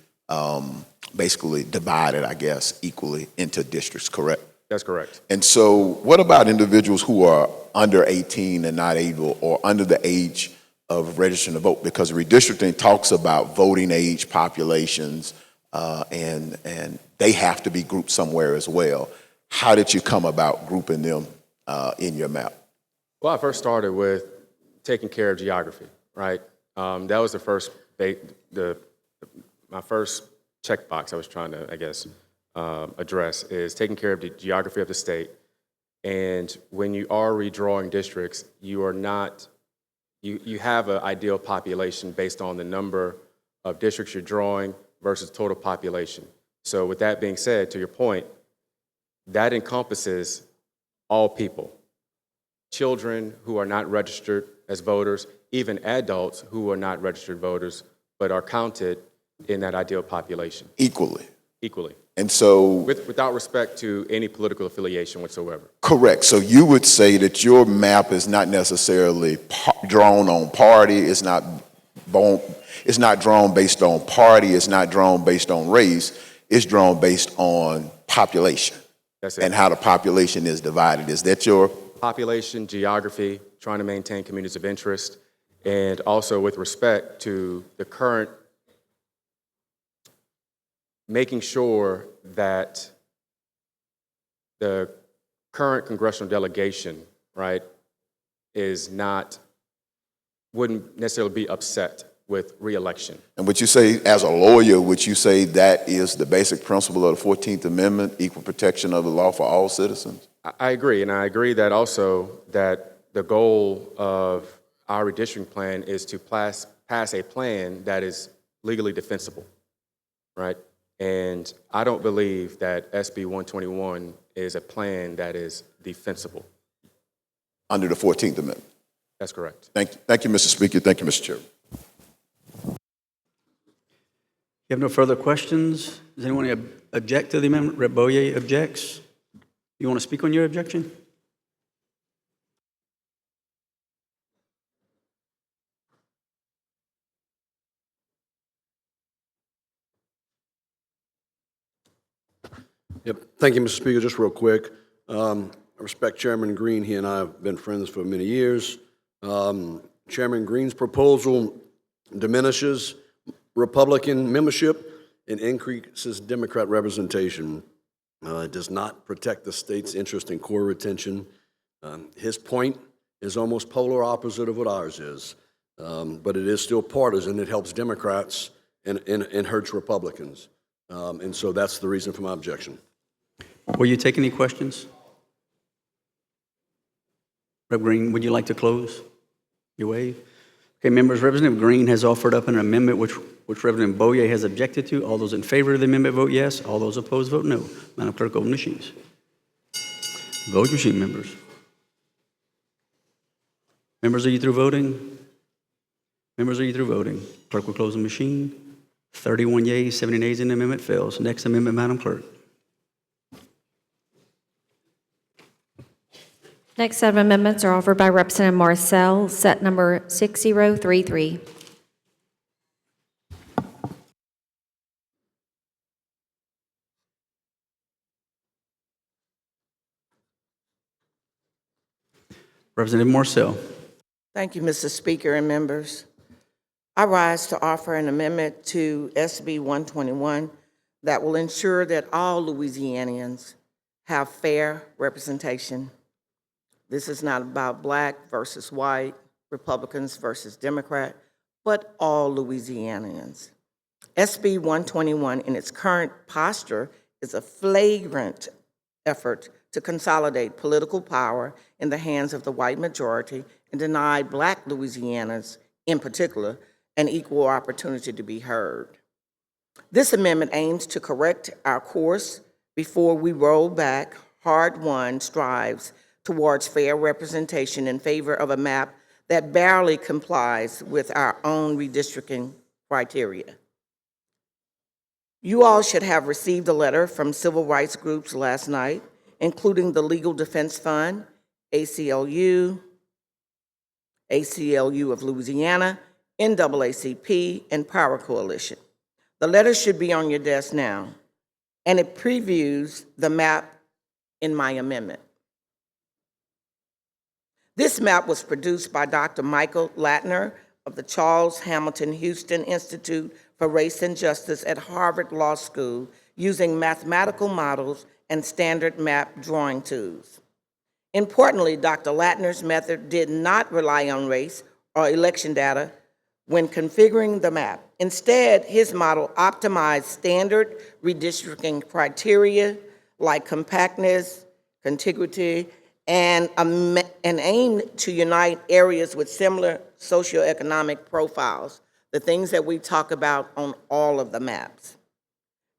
[SPEAKER 8] basically divided, I guess, equally into districts, correct?
[SPEAKER 9] That's correct.
[SPEAKER 8] And so what about individuals who are under 18 and not able, or under the age of registering to vote? Because redistricting talks about voting age populations, and they have to be grouped somewhere as well. How did you come about grouping them in your map? Well,
[SPEAKER 9] I first started with taking care of geography, right? That was the first my first checkbox I was trying to, I guess, address is taking care of the geography of the state. And when you are redrawing districts, you are not, you have an ideal population based on the number of districts you're drawing versus total population. So with that being said, to your point, that encompasses all people, children who are not registered as voters, even adults who are not registered voters, but are counted in that ideal population
[SPEAKER 8] Equally.
[SPEAKER 9] equally,
[SPEAKER 8] And so,
[SPEAKER 9] without respect to any political affiliation whatsoever.
[SPEAKER 8] correct. So you would say that your map is not necessarily drawn on party. It's not drawn based on party. It's not drawn based on race. It's drawn based on population.
[SPEAKER 9] That's it.
[SPEAKER 8] And how the population is divided. Is that your?
[SPEAKER 9] Population, geography, trying to maintain communities of interest, and also with respect to the current, making sure that the current congressional delegation, right, wouldn't necessarily be upset with reelection.
[SPEAKER 8] And would you say, as a lawyer, would you say that is the basic principle of the 14th Amendment, equal protection of the law for all citizens?
[SPEAKER 9] I agree, and I agree that also that the goal of our redistricting plan is to pass a plan that is legally defensible, right? And I don't believe that SB 121 is a plan that is defensible.
[SPEAKER 8] Under the 14th Amendment.
[SPEAKER 9] That's correct.
[SPEAKER 8] Thank you, Mr. Speaker. Thank you, Mr. Chairman.
[SPEAKER 1] You have no further questions? Does anyone object to the amendment? Rep. Boyer objects. You want to speak on your objection?
[SPEAKER 5] Yep. Thank you, Mr. Speaker. Just real quick. I respect Chairman Green. He and I have been friends for many years. Chairman Green's proposal diminishes Republican membership and increases Democrat representation. It does not protect the state's interest in core retention. His point is almost polar opposite of what ours is, but it is still partisan. It helps Democrats and hurts Republicans. And so that's the reason for my objection.
[SPEAKER 1] Will you take any questions? Rep. Green, would you like to close? You waive? Okay, members, Representative Green has offered up an amendment which Representative Boyer has objected to. All those in favor of the amendment vote yes. All those opposed vote no. Madam Clerk, open machines. Vote machine, members. Members, are you through voting? Members, are you through voting? Clerk will close the machine. 31 yeas, 70 nays, and the amendment fails. Next amendment, Madam Clerk.
[SPEAKER 4] Next set of amendments are offered by Representative Marcel, set number 6033.
[SPEAKER 1] Representative Marcel.
[SPEAKER 10] Thank you, Mr. Speaker and members. I rise to offer an amendment to SB 121 that will ensure that all Louisianians have fair representation. This is not about black versus white, Republicans versus Democrat, but all Louisianians. SB 121 in its current posture is a flagrant effort to consolidate political power in the hands of the white majority and deny black Louisianans, in particular, an equal opportunity to be heard. This amendment aims to correct our course before we roll back hard-won strives towards fair representation in favor of a map that barely complies with our own redistricting criteria. You all should have received a letter from civil rights groups last night, including the Legal Defense Fund, ACLU of Louisiana, NAACP, and Power Coalition. The letter should be on your desk now, and it previews the map in my amendment. This map was produced by Dr. Michael Latner of the Charles Hamilton Houston Institute for Race and Justice at Harvard Law School using mathematical models and standard map drawing tools. Importantly, Dr. Latner's method did not rely on race or election data when configuring the map. Instead, his model optimized standard redistricting criteria like compactness, contiguity, and aimed to unite areas with similar socioeconomic profiles, the things that we talk about on all of the maps.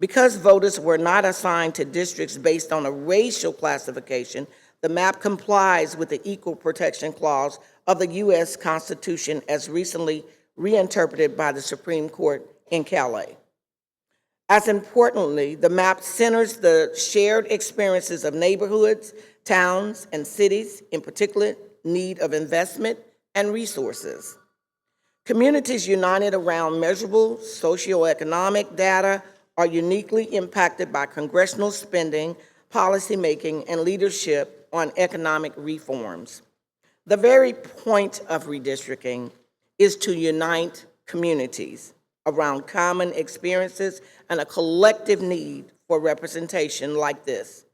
[SPEAKER 10] Because voters were not assigned to districts based on a racial classification, the map complies with the Equal Protection Clause of the U.S. Constitution as recently reinterpreted by the Supreme Court in Calais. As importantly, the map centers the shared experiences of neighborhoods, towns, and cities in particular need of investment and resources. Communities united around measurable socioeconomic data are uniquely impacted by congressional spending, policymaking, and leadership on economic reforms. The very point of redistricting is to unite communities around common experiences and a collective need for representation like this,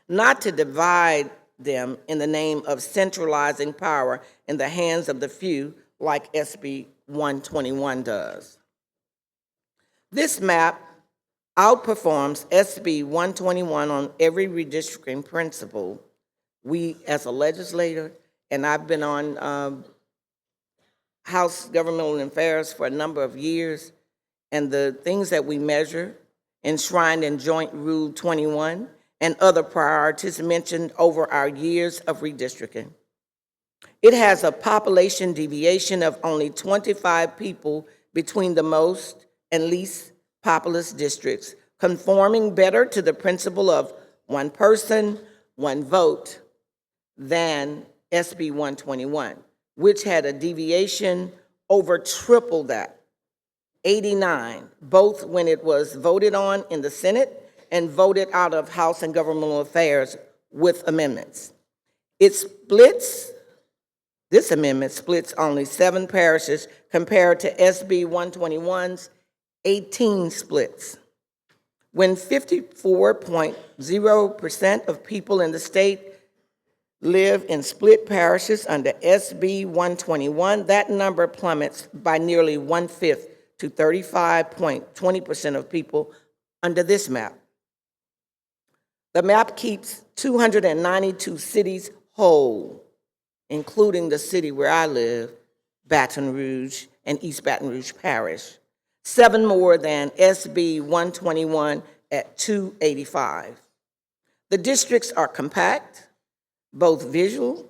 [SPEAKER 10] not to divide them in the name of centralizing power in the hands of the few like SB 121 does. This map outperforms SB 121 on every redistricting principle. We, as a legislator, and I've been on House Governmental Affairs for a number of years, and the things that we measure enshrined in Joint Rule 21 and other priorities mentioned over our years of redistricting. It has a population deviation of only 25 people between the most and least populous districts, conforming better to the principle of one person, one vote than SB 121, which had a deviation over triple that, 89, both when it was voted on in the Senate and voted out of House and Governmental Affairs with amendments. This amendment splits only 7 parishes compared to SB 121's 18 splits. When 54.0% of people in the state live in split parishes under SB 121, that number plummets by nearly 1/5 to 35.20% of people under this map. The map keeps 292 cities whole, including the city where I live, Baton Rouge and East Baton Rouge Parish, 7 more than SB 121 at 285. The districts are compact, both visual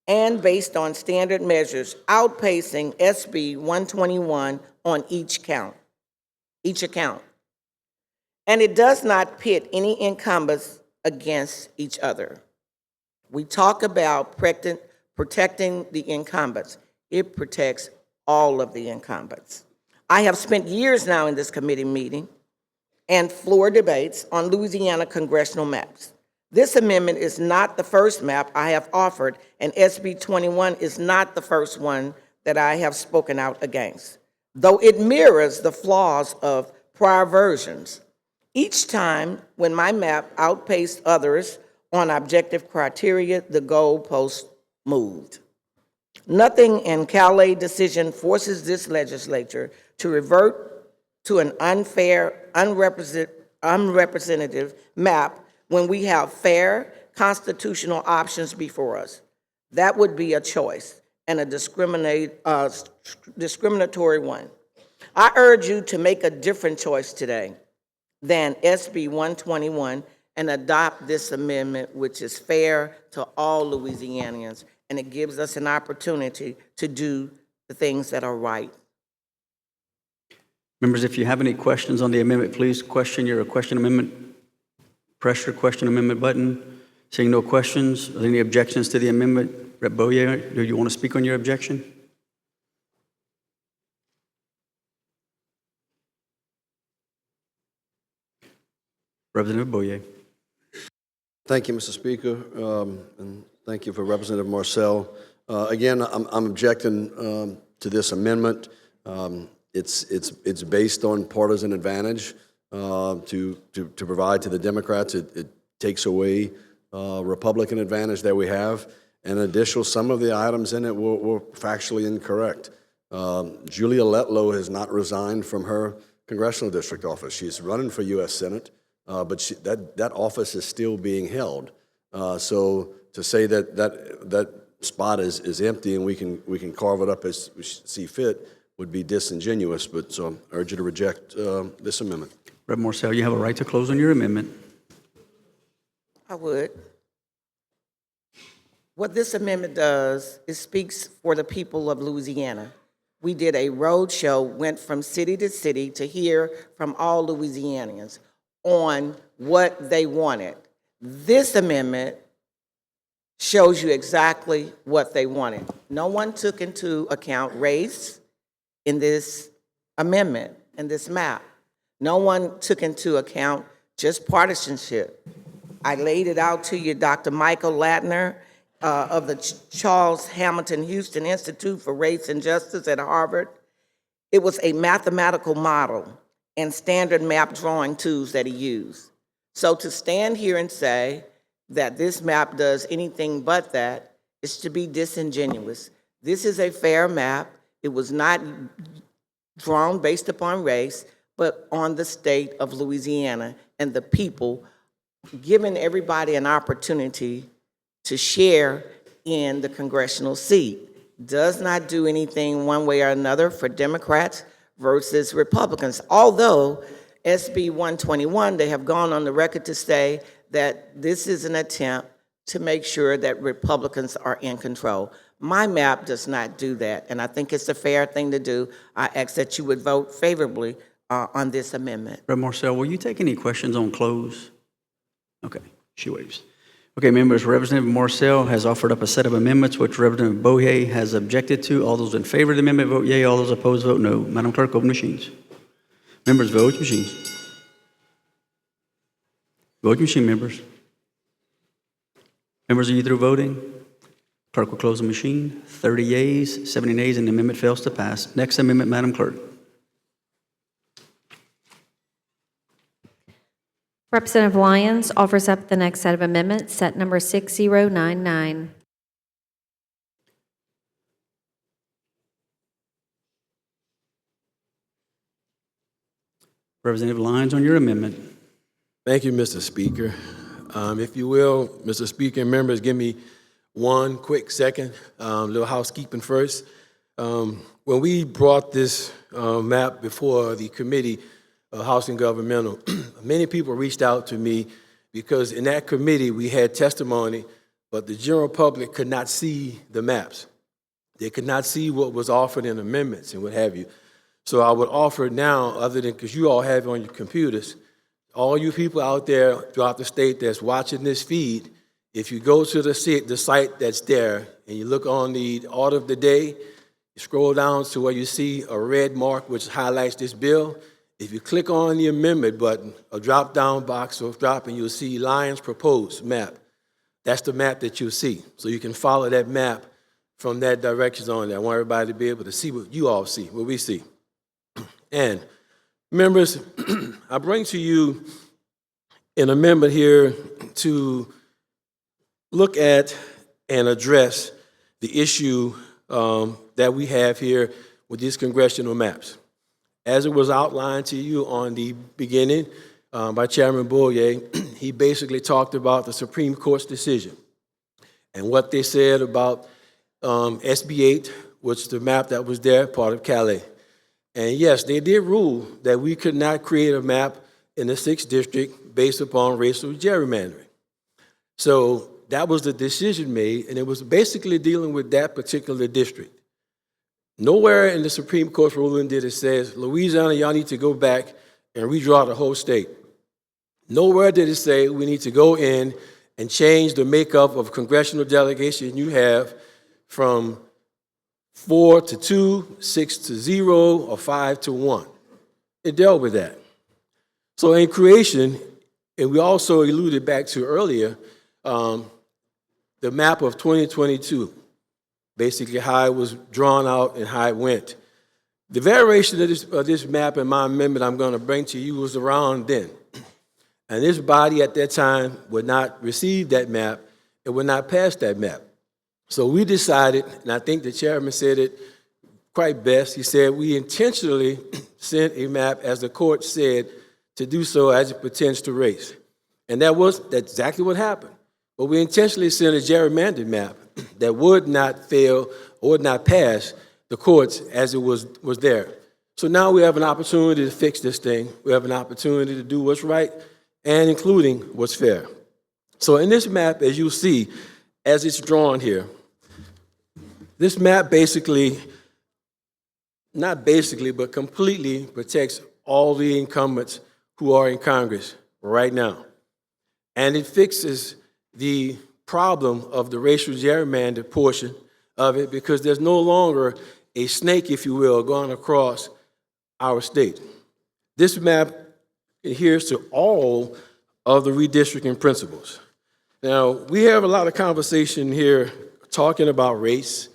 [SPEAKER 10] and based on standard measures, outpacing SB 121 on each account. And it does not pit any incumbents against each other. We talk about protecting the incumbents. It protects all of the incumbents. I have spent years now in this committee meeting and floor debates on Louisiana congressional maps. This amendment is not the first map I have offered, and SB 21 is not the first one that I have spoken out against, though it mirrors the flaws of prior versions. Each time when my map outpaced others on objective criteria, the goalpost moved. Nothing in Calais decision forces this legislature to revert to an unfair, unrepresentative map when we have fair constitutional options before us. That would be a choice and a discriminatory one. I urge you to make a different choice today than SB 121 and adopt this amendment, which is fair to all Louisianians, and it gives us an opportunity to do the things that are right.
[SPEAKER 1] Members, if you have any questions on the amendment, please question your question amendment. Press your question amendment button. Seeing no questions, are there any objections to the amendment? Rep. Boyer, do you want to speak on your objection? Representative Boyer.
[SPEAKER 5] Thank you, Mr. Speaker, and thank you for Representative Marcel. Again, I'm objecting to this amendment. It's based on partisan advantage to provide to the Democrats. It takes away Republican advantage that we have. And in addition, some of the items in it were factually incorrect. Julia Letlow has not resigned from her congressional district office. She's running for U.S. Senate, but that office is still being held. So to say that spot is empty and we can carve it up as we see fit would be disingenuous. But so I urge you to reject this amendment.
[SPEAKER 1] Rep. Morcell, you have a right to close on your amendment.
[SPEAKER 10] I would. What this amendment does is speaks for the people of Louisiana. We did a road show, went from city to city to hear from all Louisianians on what they wanted. This amendment shows you exactly what they wanted. No one took into account race in this amendment, in this map. No one took into account just partisanship. I laid it out to you, Dr. Michael Latner of the Charles Hamilton Houston Institute for Race and Justice at Harvard. It was a mathematical model and standard map drawing tools that he used. So to stand here and say that this map does anything but that is to be disingenuous. This is a fair map. It was not drawn based upon race, but on the state of Louisiana and the people, giving everybody an opportunity to share in the congressional seat. Does not do anything one way or another for Democrats versus Republicans. Although SB 121, they have gone on the record to say that this is an attempt to make sure that Republicans are in control. My map does not do that, and I think it's a fair thing to do. I ask that you would vote favorably on this amendment.
[SPEAKER 1] Rep. Morcell, will you take any questions on close? Okay, she waves. Okay, members, Representative Morcell has offered up a set of amendments which Representative Boyer has objected to. All those in favor of the amendment vote yea. All those opposed vote no. Madam Clerk, open machines. Members, vote your machines. Vote your machine, members. Members, are you through voting? Clerk will close the machine. 30 yeas, 70 nays, and the amendment fails to pass. Next amendment, Madam Clerk.
[SPEAKER 4] Representative Lyons offers up the next set of amendments, set number 6099.
[SPEAKER 1] Representative Lyons on your amendment.
[SPEAKER 5] Thank you, Mr. Speaker. If you will, Mr. Speaker and members, give me one quick second, little housekeeping first. When we brought this map before the Committee of House and Governmental, many people reached out to me because in that committee we had testimony, but the general public could not see the maps. They could not see what was offered in amendments and what have you. So I would offer now, other than because you all have it on your computers, all you people out there throughout the state that's watching this feed, if you go to the site that's there and you look on the order of the day, you scroll down to where you see a red mark which highlights this bill. If you click on the amendment button, a drop-down box will drop and you'll see Lyons proposed map. That's the map that you'll see. So you can follow that map from that direction on there. I want everybody to be able to see what you all see, what we see. And members, I bring to you an amendment here to look at and address the issue that we have here with these congressional maps. As it was outlined to you on the beginning by Chairman Boyer, he basically talked about the Supreme Court's decision and what they said about SB 8, which is the map that was there, part of Calais. And yes, they did rule that we could not create a map in the 6th district based upon racial gerrymandering. So that was the decision made, and it was basically dealing with that particular district. Nowhere in the Supreme Court's ruling did it say, Louisiana, y'all need to go back and redraw the whole state. Nowhere did it say we need to go in and change the makeup of congressional delegation you have from 4 to 2, 6 to 0, or 5 to 1. It dealt with that. So in creation, and we also alluded back to earlier, the map of 2022, basically how it was drawn out and how it went. The variation of this map in my amendment I'm going to bring to you was around then. And this body at that time would not receive that map. It would not pass that map. So we decided, and I think the chairman said it
[SPEAKER 11] quite best. He said, we intentionally sent a map, as the court said, to do so as it pertains to race. And that's exactly what happened. But we intentionally sent a gerrymandered map that would not fail or would not pass the courts as it was there. So now we have an opportunity to fix this thing. We have an opportunity to do what's right and including what's fair. So in this map, as you see, as it's drawn here, this map basically, not basically, but completely protects all the incumbents who are in Congress right now. And it fixes the problem of the racial gerrymander portion of it because there's no longer a snake, if you will, going across our state. This map adheres to all of the redistricting principles. Now, we have a lot of conversation here talking about race.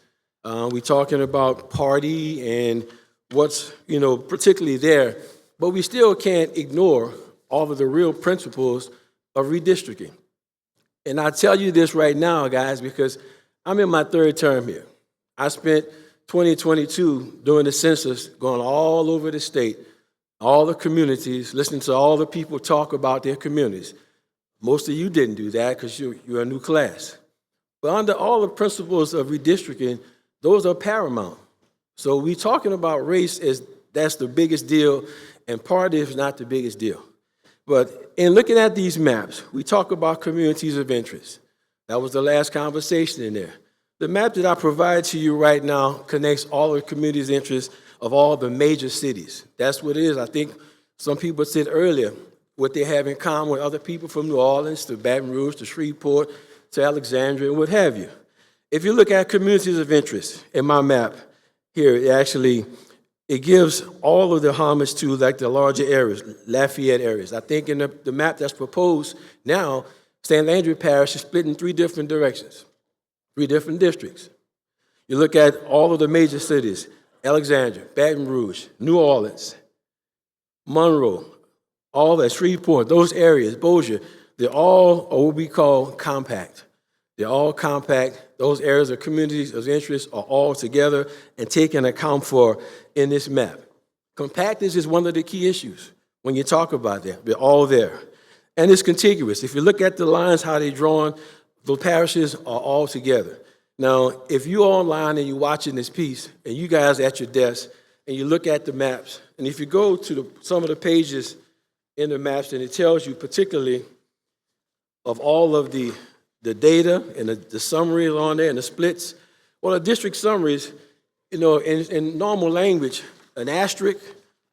[SPEAKER 11] We're talking about party and what's, particularly there, but we still can't ignore all of the real principles of redistricting. And I tell you this right now, guys, because I'm in my third term here. I spent 2022 doing the census, going all over the state, all the communities, listening to all the people talk about their communities. Most of you didn't do that because you're a new class. But under all the principles of redistricting, those are paramount. So we talking about race as that's the biggest deal, and party is not the biggest deal. But in looking at these maps, we talk about communities of interest. That was the last conversation in there. The map that I provide to you right now connects all the communities of interest of all the major cities. That's what it is. I think some people said earlier what they have in common with other people from New Orleans to Baton Rouge to Shreveport to Alexandria and what have you. If you look at communities of interest in my map here, it gives all of the homage to like the larger areas, Lafayette areas. I think in the map that's proposed now, St. Landry Parish is split in 3 different directions, 3 different districts. You look at all of the major cities, Alexandria, Baton Rouge, New Orleans, Monroe, all that, Shreveport, those areas, Bossier, they're all what we call compact. They're all compact. Those areas of communities of interest are all together and taken account for in this map. Compactness is one of the key issues when you talk about that. They're all there. And it's contiguous. If you look at the lines, how they're drawn, the parishes are all together. Now, if you're online and you're watching this piece, and you guys at your desk, and you look at the maps, and if you go to some of the pages in the maps, and it tells you particularly of all of the data and the summaries on there and the splits. Well, the district summaries, in normal language, an asterisk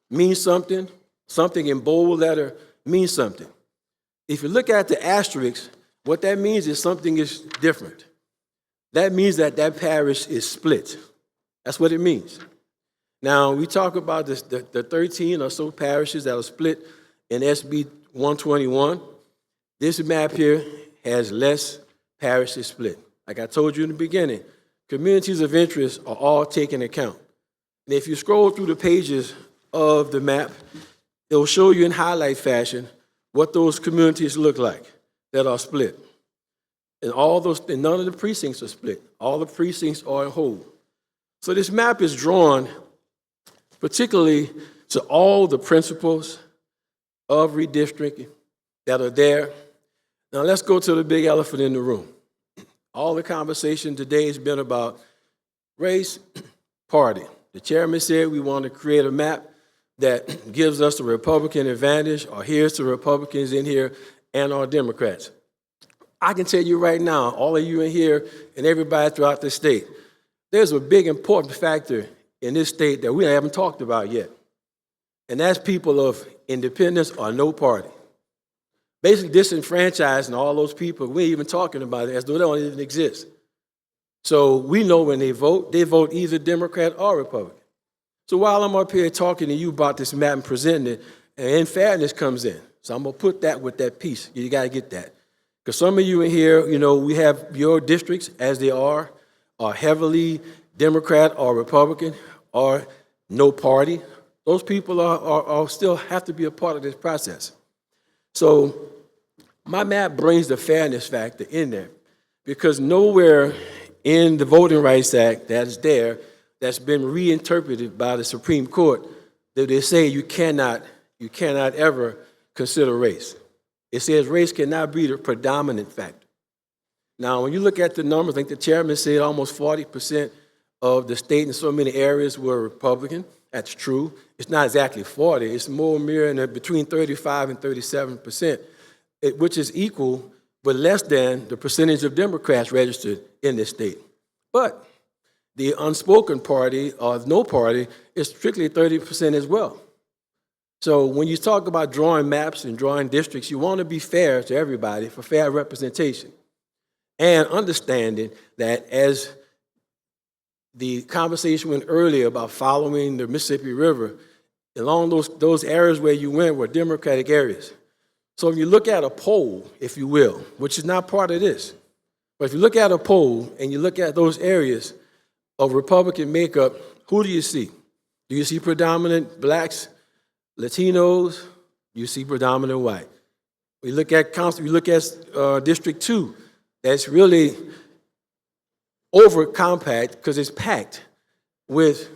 [SPEAKER 11] means something, something in bold letter means something. If you look at the asterisk, what that means is something is different. That means that parish is split. That's what it means. Now, we talk about the 13 or so parishes that are split in SB 121. This map here has less parishes split. Like I told you in the beginning, communities of interest are all taken account. And if you scroll through the pages of the map, it will show you in highlight fashion what those communities look like that are split. And none of the precincts are split. All the precincts are in whole. So this map is drawn particularly to all the principles of redistricting that are there. Now let's go to the big elephant in the room. All the conversation today has been about race, party. The chairman said we want to create a map that gives us the Republican advantage, or here's the Republicans in here and our Democrats. I can tell you right now, all of you in here and everybody throughout the state, there's a big important factor in this state that we haven't talked about yet. And that's people of independence or no party. Basically disenfranchising all those people, we ain't even talking about it as though they don't even exist. So we know when they vote either Democrat or Republican. So while I'm up here talking to you about this map and presenting it, and fairness comes in. So I'm going to put that with that piece. You got to get that. Because some of you in here, we have your districts as they are heavily Democrat or Republican or no party. Those people are still have to be a part of this process. So my map brings the fairness factor in there because nowhere in the Voting Rights Act that is there that's been reinterpreted by the Supreme Court that they say you cannot ever consider race. It says race cannot be the predominant factor. Now, when you look at the numbers, I think the chairman said almost 40% of the state in so many areas were Republican. That's true. It's not exactly 40. It's more mirroring between 35 and 37%, which is equal but less than the percentage of Democrats registered in this state. But the unspoken party, or no party, is strictly 30% as well. So when you talk about drawing maps and drawing districts, you want to be fair to everybody for fair representation. And understanding that as the conversation went earlier about following the Mississippi River, along those areas where you went were Democratic areas. So if you look at a poll, if you will, which is not part of this, but if you look at a poll and you look at those areas of Republican makeup, who do you see? Do you see predominant blacks, Latinos? You see predominant white. We look at District 2, that's really over compact because it's packed with,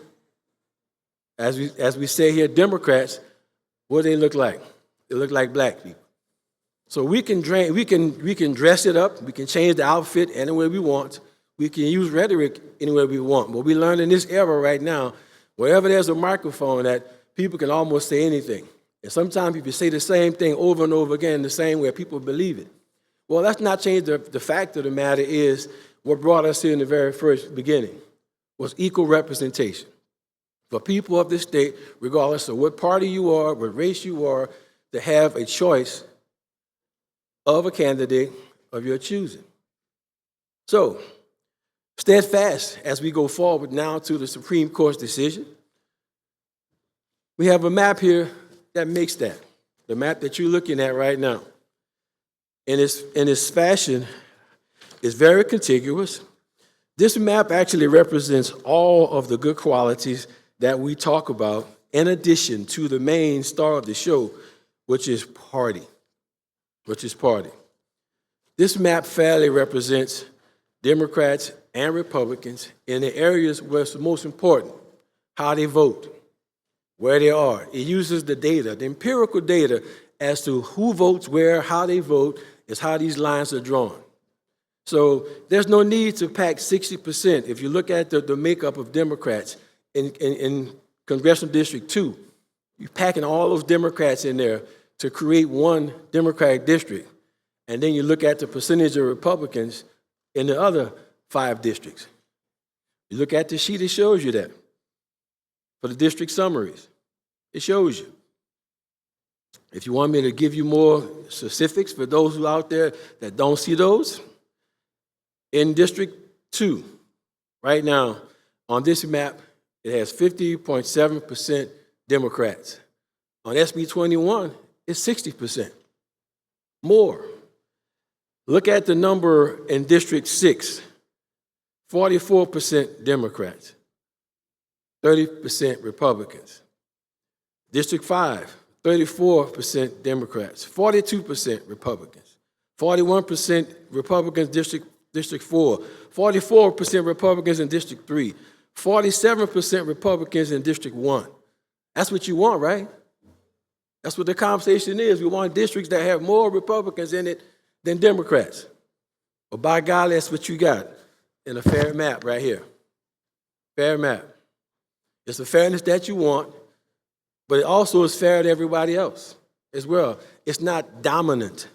[SPEAKER 11] as we say here, Democrats. What do they look like? They look like black people. So we can dress it up. We can change the outfit any way we want. We can use rhetoric any way we want. But we learn in this era right now, wherever there's a microphone, that people can almost say anything. And sometimes if you say the same thing over and over again, the same way, people believe it. Well, that's not change the fact of the matter is what brought us here in the very first beginning was equal representation for people of this state, regardless of what party you are, what race you are, to have a choice of a candidate of your choosing. So, steadfast as we go forward now to the Supreme Court's decision, we have a map here that makes that, the map that you're looking at right now. In its fashion is very contiguous. This map actually represents all of the good qualities that we talk about in addition to the main star of the show, which is party. This map fairly represents Democrats and Republicans in the areas where it's the most important, how they vote, where they are. It uses the data, the empirical data, as to who votes where, how they vote, is how these lines are drawn. So there's no need to pack 60%. If you look at the makeup of Democrats in Congressional District 2, you're packing all those Democrats in there to create one Democratic district. And then you look at the percentage of Republicans in the other 5 districts. You look at the sheet, it shows you that. For the district summaries, it shows you. If you want me to give you more specifics for those who out there that don't see those, in District 2, right now, on this map, it has 50.7% Democrats. On SB 21, it's 60%. More. Look at the number in District 6, 44% Democrats, 30% Republicans. District 5, 34% Democrats, 42% Republicans, 41% Republicans District 4, 44% Republicans in District 3, 47% Republicans in District 1. That's what you want, right? That's what the conversation is. We want districts that have more Republicans in it than Democrats. Well, by golly, that's what you got in a fair map right here. Fair map. It's the fairness that you want, but it also is fair to everybody else as well. It's not dominant.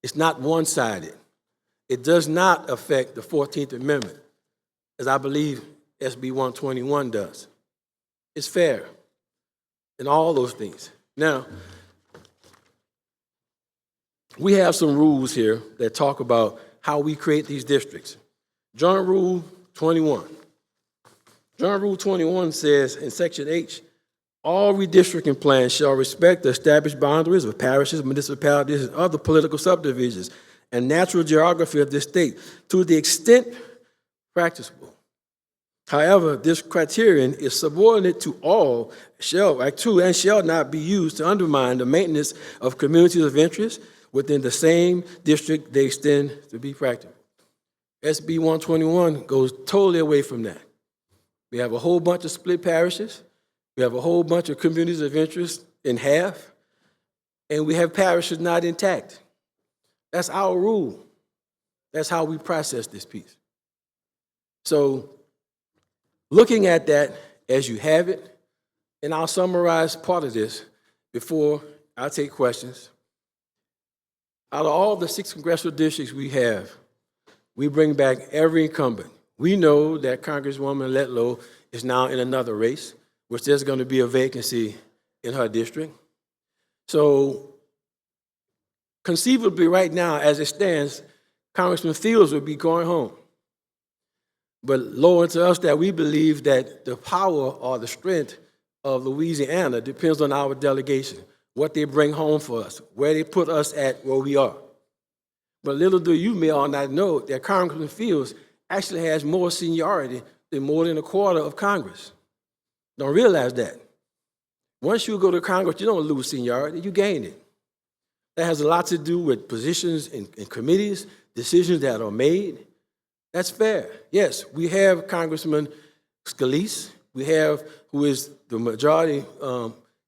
[SPEAKER 11] It's not one-sided. It does not affect the 14th Amendment, as I believe SB 121 does. It's fair in all those things. Now, we have some rules here that talk about how we create these districts. Joint Rule 21. Joint Rule 21 says in Section H, all redistricting plans shall respect the established boundaries of parishes, municipalities, and other political subdivisions and natural geography of this state to the extent practicable. However, this criterion is subordinate to all, shall not be used to undermine the maintenance of communities of interest within the same district they extend to be practicable. SB 121 goes totally away from that. We have a whole bunch of split parishes. We have a whole bunch of communities of interest in half. And we have parishes not intact. That's our rule. That's how we process this piece. So looking at that as you have it, and I'll summarize part of this before I take questions. Out of all the 6 congressional districts we have, we bring back every incumbent. We know that Congresswoman Letlow is now in another race, which there's going to be a vacancy in her district. So conceivably right now, as it stands, Congressman Fields would be going home. But low to us that we believe that the power or the strength of Louisiana depends on our delegation, what they bring home for us, where they put us at where we are. But little do you may or not know that Congressman Fields actually has more seniority than more than a quarter of Congress. Don't realize that. Once you go to Congress, you don't lose seniority, you gain it. That has a lot to do with positions in committees, decisions that are made. That's fair. Yes, we have Congressman Scalise, we have, who is the majority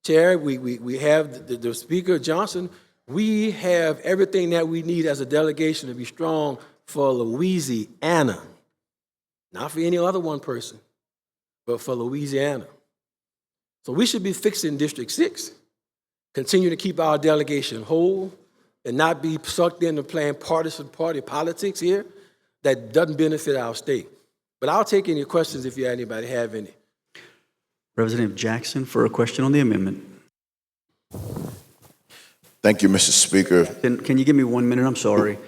[SPEAKER 11] chair, we have the Speaker Johnson. We have everything that we need as a delegation to be strong for Louisiana. Not for any other one person, but for Louisiana. So we should be fixing District 6, continue to keep our delegation whole, and not be sucked into playing partisan party politics here that doesn't benefit our state. But I'll take any questions if anybody have any.
[SPEAKER 1] Representative Jackson for a question on the amendment.
[SPEAKER 8] Thank you, Mr. Speaker.
[SPEAKER 1] Can you give me 1 minute? I'm sorry.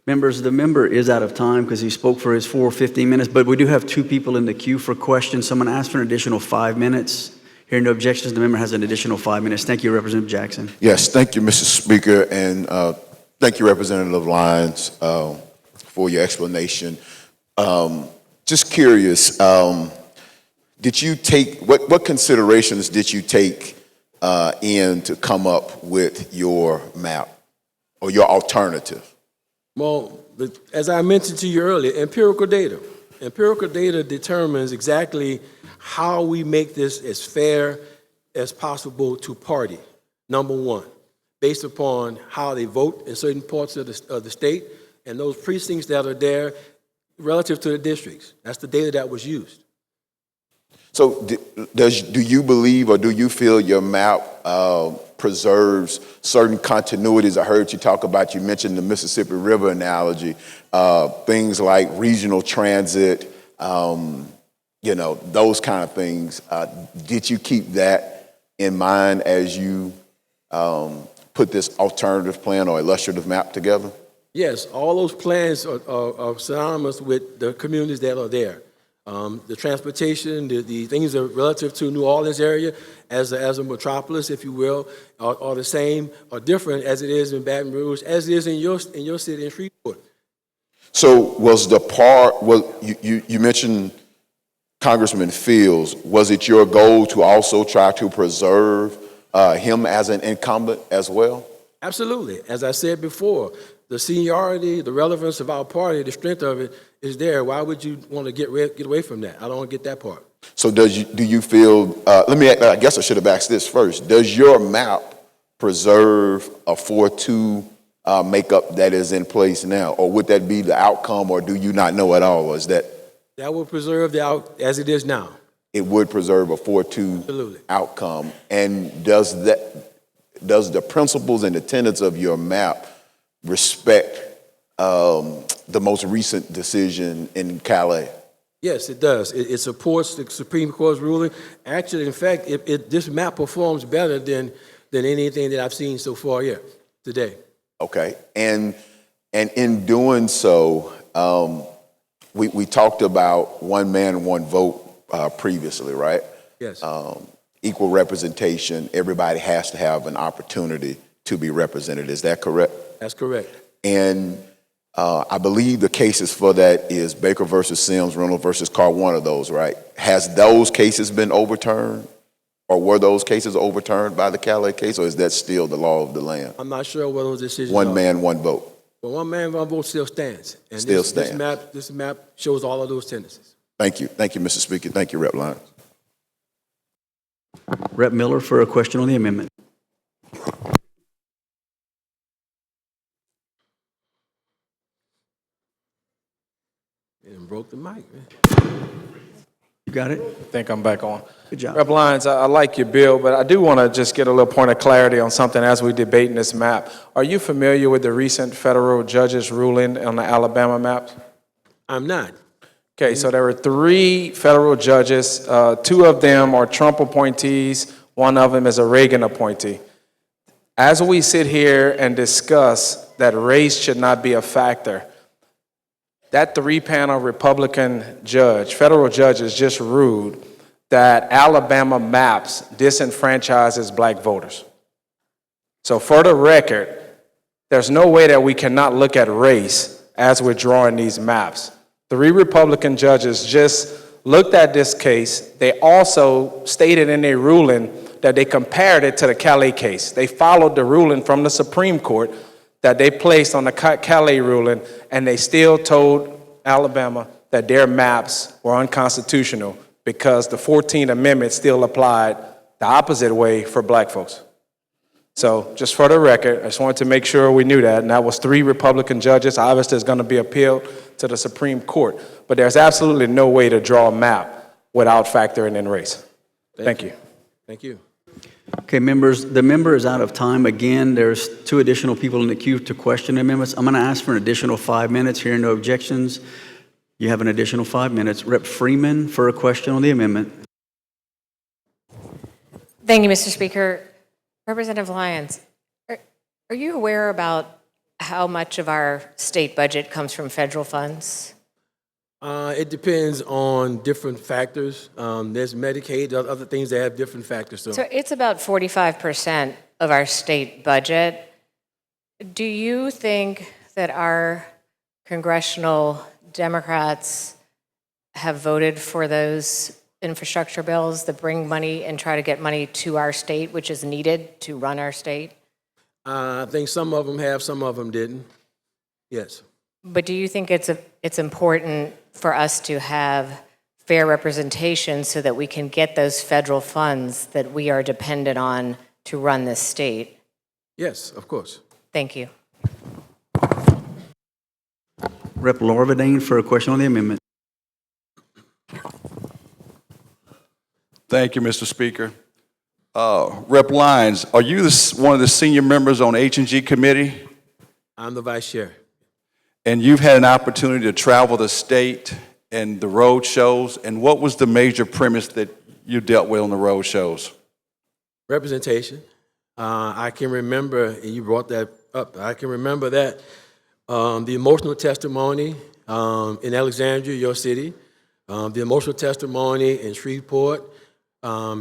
[SPEAKER 1] Members, the member is out of time because he spoke for his 15 minutes, but we do have 2 people in the queue for questions. Someone asked for an additional 5 minutes. Hearing no objections, the member has an additional 5 minutes. Thank you, Representative Jackson.
[SPEAKER 8] Yes, thank you, Mr. Speaker, and thank you, Representative Lyons, for your explanation. Just curious, did you take, what considerations did you take in to come up with your map or your alternative?
[SPEAKER 11] Well, as I mentioned to you earlier, empirical data. Empirical data determines exactly how we make this as fair as possible to party, number one, based upon how they vote in certain parts of the state and those precincts that are there relative to the districts. That's the data that was used.
[SPEAKER 8] So do you believe or do you feel your map preserves certain continuities? I heard you talk about, you mentioned the Mississippi River analogy, things like regional transit, those kind of things. Did you keep that in mind as you put this alternative plan or illustrative map together?
[SPEAKER 11] Yes, all those plans are synonymous with the communities that are there. The transportation, the things that are relative to New Orleans area as a metropolis, if you will, are the same or different as it is in Baton Rouge, as it is in your city in Shreveport.
[SPEAKER 8] So was the part, you mentioned Congressman Fields, was it your goal to also try to preserve him as an incumbent as well?
[SPEAKER 11] Absolutely. As I said before, the seniority, the relevance of our party, the strength of it is there. Why would you want to get away from that? I don't get that part.
[SPEAKER 8] So do you feel, I guess I should have asked this first. Does your map preserve a 4-2 makeup that is in place now? Or would that be the outcome, or do you not know at all? Or is that?
[SPEAKER 11] That will preserve as it is now.
[SPEAKER 8] It would preserve a 4-2
[SPEAKER 11] Absolutely.
[SPEAKER 8] Outcome. And does the principles and the tenets of your map respect the most recent decision in Calais?
[SPEAKER 11] Yes, it does. It supports the Supreme Court's ruling. Actually, in fact, this map performs better than anything that I've seen so far today. Okay.
[SPEAKER 8] And in doing so, we talked about one man, one vote previously, right?
[SPEAKER 11] Yes.
[SPEAKER 8] Equal representation. Everybody has to have an opportunity to be represented. Is that correct?
[SPEAKER 11] That's correct.
[SPEAKER 8] And I believe the cases for that is Baker versus Sims, Reynolds versus Carr, one of those, right? Has those cases been overturned? Or were those cases overturned by the Calais case, or is that still the law of the land?
[SPEAKER 11] I'm not sure what those decisions
[SPEAKER 8] One
[SPEAKER 11] are.
[SPEAKER 8] man, one vote.
[SPEAKER 11] Well, one man, one vote still stands. And
[SPEAKER 8] Still stands.
[SPEAKER 11] This map shows all of those tendencies.
[SPEAKER 8] Thank you. Thank you, Mr. Speaker. Thank you, Rep. Lyons.
[SPEAKER 1] Rep. Miller for a question on the amendment.
[SPEAKER 11] And broke the mic, man.
[SPEAKER 1] You got it?
[SPEAKER 12] I think I'm back on.
[SPEAKER 1] Good job.
[SPEAKER 12] Rep. Lyons, I like your bill, but I do want to just get a little point of clarity on something as we debate in this map. Are you familiar with the recent federal judge's ruling on the Alabama maps?
[SPEAKER 11] I'm not.
[SPEAKER 12] Okay, so there were 3 federal judges. 2 of them are Trump appointees. 1 of them is a Reagan appointee. As we sit here and discuss that race should not be a factor, that 3-panel Republican judge, federal judges, just ruled that Alabama maps disenfranchises black voters. So for the record, there's no way that we cannot look at race as we're drawing these maps. 3 Republican judges just looked at this case. They also stated in their ruling that they compared it to the Calais case. They followed the ruling from the Supreme Court that they placed on the Calais ruling, and they still told Alabama that their maps were unconstitutional because the 14th Amendment still applied the opposite way for black folks. So just for the record, I just wanted to make sure we knew that, and that was 3 Republican judges. Obviously, it's going to be appealed to the Supreme Court, but there's absolutely no way to draw a map without factoring in race. Thank you.
[SPEAKER 11] Thank you.
[SPEAKER 1] Okay, members, the member is out of time. Again, there's 2 additional people in the queue to question amendments. I'm going to ask for an additional 5 minutes. Hearing no objections, you have an additional 5 minutes. Rep. Freeman for a question on the amendment.
[SPEAKER 13] Thank you, Mr. Speaker. Representative Lyons, are you aware about how much of our state budget comes from federal funds?
[SPEAKER 11] It depends on different factors. There's Medicaid, other things that have different factors.
[SPEAKER 13] So it's about 45% of our state budget. Do you think that our congressional Democrats have voted for those infrastructure bills that bring money and try to get money to our state, which is needed to run our state?
[SPEAKER 11] I think some of them have, some of them didn't. Yes.
[SPEAKER 13] But do you think it's important for us to have fair representation so that we can get those federal funds that we are dependent on to run this state?
[SPEAKER 11] Yes, of course.
[SPEAKER 13] Thank you.
[SPEAKER 1] Rep. Lorvadane for a question on the amendment.
[SPEAKER 14] Thank you, Mr. Speaker. Rep. Lyons, are you one of the senior members on H&G Committee?
[SPEAKER 11] I'm the vice chair.
[SPEAKER 14] And you've had an opportunity to travel the state and the road shows. And what was the major premise that you dealt with on the road shows?
[SPEAKER 11] Representation. I can remember, and you brought that up, I can remember that the emotional testimony in Alexandria, your city, the emotional testimony in Shreveport,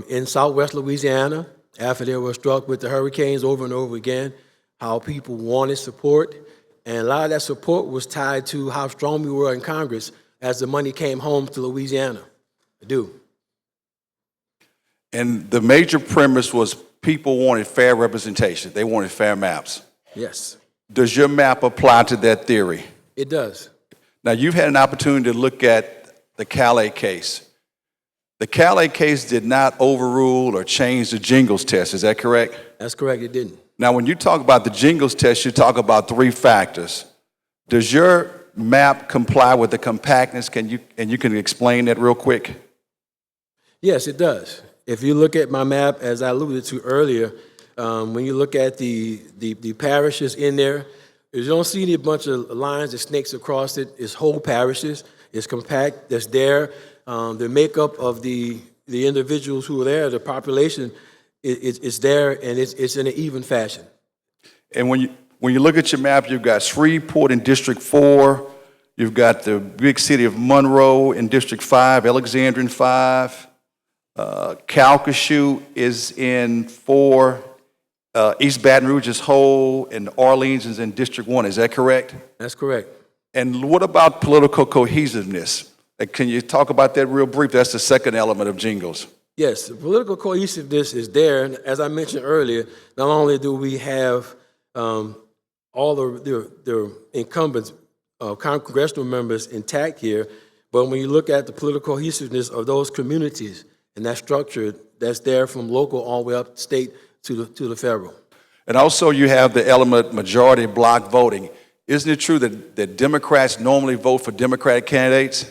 [SPEAKER 11] in Southwest Louisiana, after they were struck with the hurricanes over and over again, how people wanted support. And a lot of that support was tied to how strong we were in Congress as the money came home to Louisiana. I do.
[SPEAKER 14] And the major premise was people wanted fair representation. They wanted fair maps.
[SPEAKER 11] Yes.
[SPEAKER 14] Does your map apply to that theory?
[SPEAKER 11] It does.
[SPEAKER 14] Now, you've had an opportunity to look at the Calais case. The Calais case did not overrule or change the Jingles test. Is that correct?
[SPEAKER 11] That's correct. It didn't.
[SPEAKER 14] Now, when you talk about the Jingles test, you talk about 3 factors. Does your map comply with the compactness? Can you explain that real quick?
[SPEAKER 11] Yes, it does. If you look at my map, as I alluded to earlier, when you look at the parishes in there, you don't see any bunch of lines that snakes across it. It's whole parishes. It's compact. That's there. The makeup of the individuals who are there, the population, it's there, and it's in an even fashion.
[SPEAKER 14] And when you look at your map, you've got Shreveport in District 4. You've got the big city of Monroe in District 5, Alexandria in 5. Calcasieu is in 4. East Baton Rouge is whole, and Orleans is in District 1. Is that correct?
[SPEAKER 11] That's correct.
[SPEAKER 14] And what about political cohesiveness? Can you talk about that real brief? That's the second element of Jingles.
[SPEAKER 11] Yes, the political cohesiveness is there. And as I mentioned earlier, not only do we have all the incumbents, congressional members intact here, But when you look at the political cohesiveness of those communities and that structure that's there from local all the way up state to the federal.
[SPEAKER 14] And also you have the element majority block voting. Isn't it true that Democrats normally vote for Democratic candidates?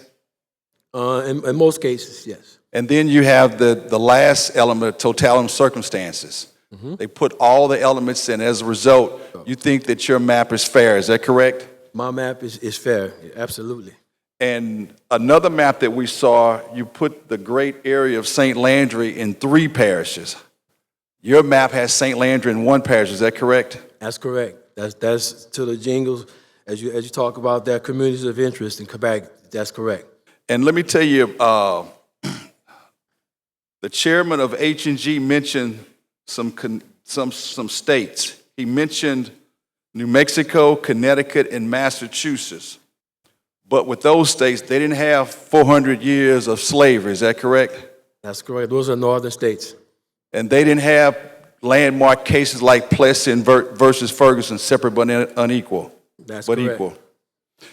[SPEAKER 11] In most cases, yes.
[SPEAKER 14] And then you have the last element, totality circumstances. They put all the elements in. As a result, you think that your map is fair. Is that correct?
[SPEAKER 11] My map is fair, absolutely.
[SPEAKER 14] And another map that we saw, you put the great area of St. Landry in 3 parishes. Your map has St. Landry in 1 parish. Is that correct?
[SPEAKER 11] That's correct. That's to the jingles as you talk about that communities of interest in Quebec. That's correct.
[SPEAKER 14] And let me tell you, the chairman of H&G mentioned some states. He mentioned New Mexico, Connecticut, and Massachusetts. But with those states, they didn't have 400 years of slavery. Is that correct?
[SPEAKER 11] That's correct. Those are northern states.
[SPEAKER 14] And they didn't have landmark cases like Plessy versus Ferguson, separate but unequal.
[SPEAKER 11] That's
[SPEAKER 14] but
[SPEAKER 11] correct.
[SPEAKER 14] equal.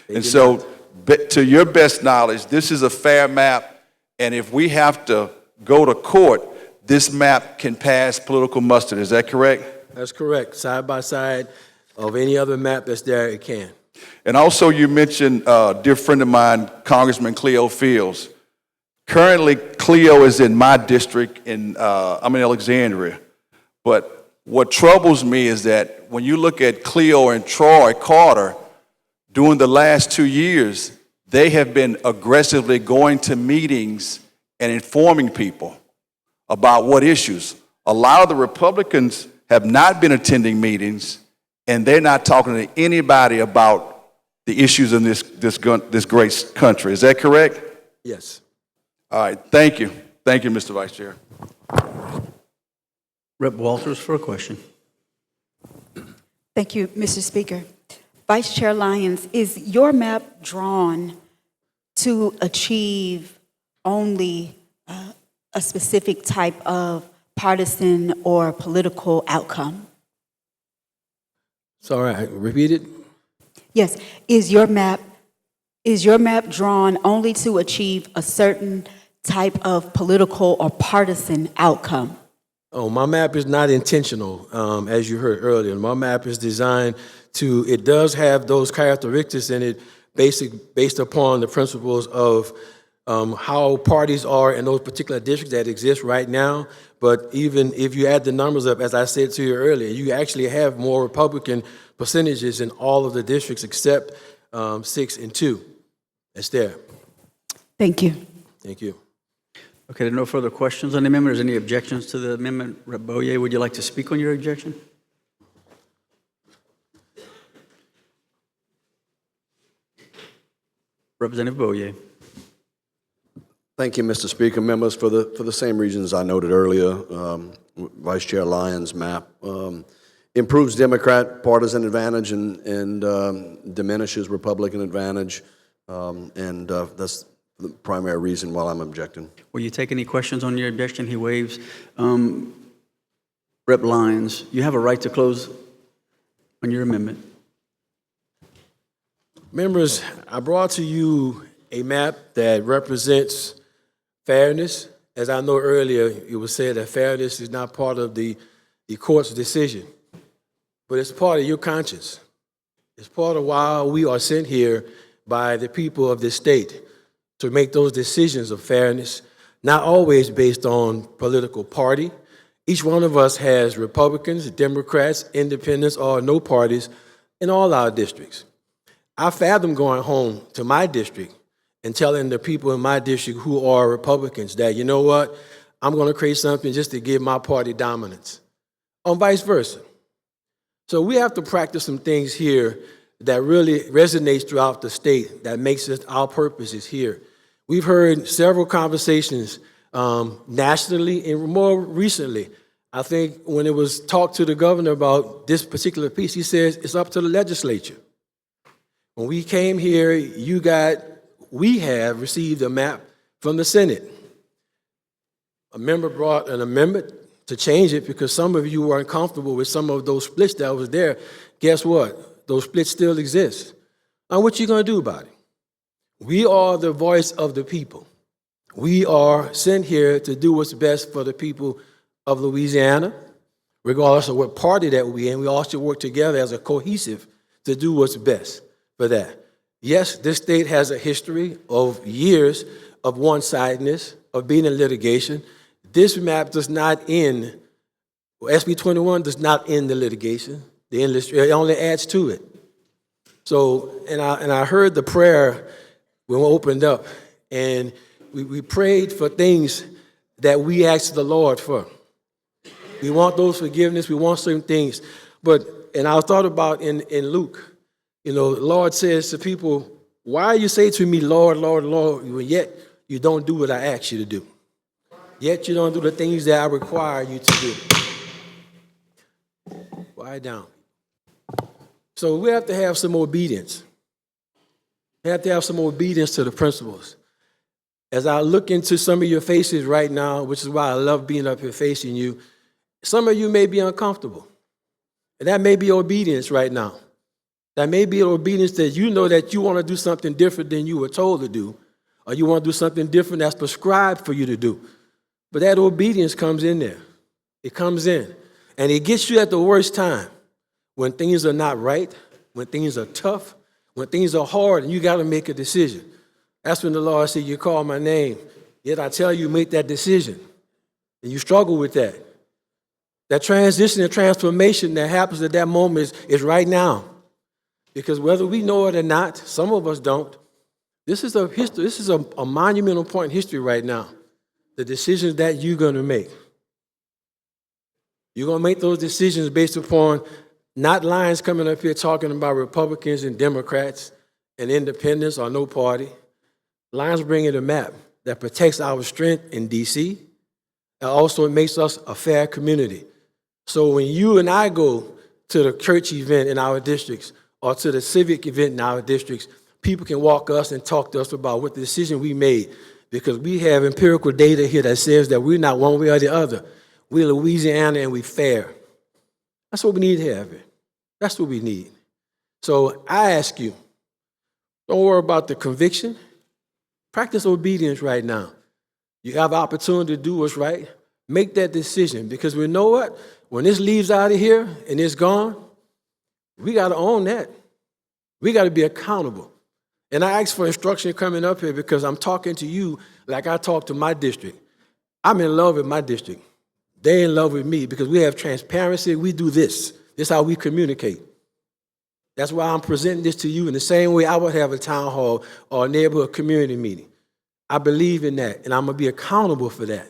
[SPEAKER 11] They
[SPEAKER 14] And
[SPEAKER 11] did
[SPEAKER 14] so,
[SPEAKER 11] not.
[SPEAKER 14] to your best knowledge, this is a fair map. And if we have to go to court, this map can pass political muster. Is that correct?
[SPEAKER 11] That's correct. Side by side of any other map that's there, it can.
[SPEAKER 14] And also you mentioned a dear friend of mine, Congressman Cleo Fields. Currently, Cleo is in my district, I'm in Alexandria. But what troubles me is that when you look at Cleo and Troy Carter, during the last 2 years, they have been aggressively going to meetings and informing people about what issues. A lot of the Republicans have not been attending meetings, and they're not talking to anybody about the issues in this great country. Is that correct?
[SPEAKER 11] Yes.
[SPEAKER 14] All right, thank you. Thank you, Mr. Vice Chair.
[SPEAKER 1] Rep. Walters for a question.
[SPEAKER 7] Thank you, Mr. Speaker. Vice Chair Lyons, is your map drawn to achieve only a specific type of partisan or political outcome?
[SPEAKER 11] Sorry, repeat it.
[SPEAKER 7] Yes. Is your map drawn only to achieve a certain type of political or partisan outcome?
[SPEAKER 11] Oh, my map is not intentional, as you heard earlier. My map is designed it does have those characteristics in it based upon the principles of how parties are in those particular districts that exist right now. But even if you add the numbers up, as I said to you earlier, you actually have more Republican percentages in all of the districts except 6 and 2. That's there.
[SPEAKER 7] Thank you.
[SPEAKER 11] Thank you.
[SPEAKER 1] Okay, there are no further questions on the amendment. Is there any objections to the amendment? Rep. Boyer, would you like to speak on your objection? Representative Boyer.
[SPEAKER 5] Thank you, Mr. Speaker. Members, for the same reasons I noted earlier, Vice Chair Lyons' map improves Democrat partisan advantage and diminishes Republican advantage, and that's the primary reason why I'm objecting.
[SPEAKER 1] Will you take any questions on your objection? He waives. Rep. Lyons, you have a right to close on your amendment.
[SPEAKER 11] Members, I brought to you a map that represents fairness. As I know earlier, it was said that fairness is not part of the court's decision, but it's part of your conscience. It's part of why we are sent here by the people of this state to make those decisions of fairness, not always based on political party. Each one of us has Republicans, Democrats, independents, or no parties in all our districts. I fathom going home to my district and telling the people in my district who are Republicans that, you know what, I'm going to create something just to give my party dominance, or vice versa. So we have to practice some things here that really resonates throughout the state, that makes it our purposes here. We've heard several conversations nationally and more recently. I think when it was talked to the governor about this particular piece, he says it's up to the legislature. When we came here, we have received a map from the Senate. A member brought an amendment to change it because some of you were uncomfortable with some of those splits that was there. Guess what? Those splits still exist. Now, what you going to do about it? We are the voice of the people. We are sent here to do what's best for the people of Louisiana, regardless of what party that we're in. We all should work together as a cohesive to do what's best for that. Yes, this state has a history of years of one-sidedness, of being in litigation. This map does not end, SB 21 does not end the litigation. The industry, it only adds to it. So, and I heard the prayer when we opened up, and we prayed for things that we asked the Lord for. We want those forgiveness, we want certain things. And I thought about in Luke, the Lord says to people, why you say to me, Lord, Lord, Lord, yet you don't do what I ask you to do. Yet you don't do the things that I require you to do. Quiet down. So we have to have some obedience. We have to have some obedience to the principles. As I look into some of your faces right now, which is why I love being up here facing you, some of you may be uncomfortable. And that may be obedience right now. That may be obedience that you know that you want to do something different than you were told to do, or you want to do something different that's prescribed for you to do. But that obedience comes in there. It comes in. And it gets you at the worst time, when things are not right, when things are tough, when things are hard, and you got to make a decision. That's when the Lord said, you call my name, yet I tell you, make that decision. And you struggle with that. That transition and transformation that happens at that moment is right now. Because whether we know it or not, some of us don't, this is a history. This is a monumental point in history right now. The decisions that you're going to make. You're going to make those decisions based upon not lions coming up here talking about Republicans and Democrats and independents or no party. Lions bringing a map that protects our strength in D.C. and also makes us a fair community. So when you and I go to the church event in our districts or to the civic event in our districts, people can walk us and talk to us about what the decision we made, because we have empirical data here that says that we're not one way or the other. We're Louisiana and we're fair. That's what we need to have here. That's what we need. So I ask you, don't worry about the conviction. Practice obedience right now. You have an opportunity to do what's right. Make that decision, because we know what? When this leaves out of here and it's gone, we got to own that. We got to be accountable. And I ask for instruction coming up here because I'm talking to you like I talk to my district. I'm in love with my district. They're in love with me because we have transparency. We do this. This is how we communicate. That's why I'm presenting this to you in the same way I would have a town hall or a neighborhood community meeting. I believe in that, and I'm going to be accountable for that,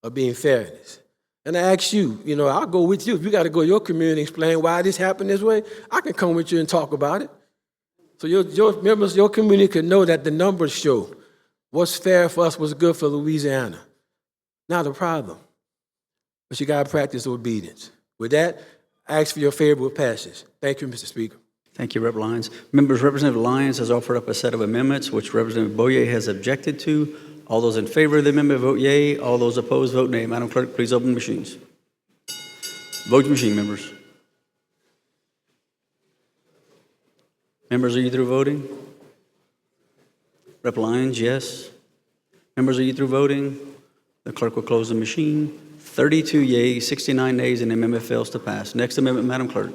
[SPEAKER 11] of being fairness. And I ask you, I'll go with you. If you got to go to your community and explain why this happened this way, I can come with you and talk about it. So your members, your community can know that the numbers show what's fair for us, what's good for Louisiana. Not a problem. But you got to practice obedience. With that, I ask for your favorable passage. Thank you, Mr. Speaker.
[SPEAKER 1] Thank you, Rep. Lyons. Members, Representative Lyons has offered up a set of amendments which Representative Boyer has objected to. All those in favor of the amendment vote yea. All those opposed vote nay. Madam Clerk, please open the machines. Vote machine, members. Members, are you through voting? Rep. Lyons, yes. Members, are you through voting? The clerk will close the machine. 32 yea, 69 nays, and the amendment fails to pass. Next amendment, Madam Clerk.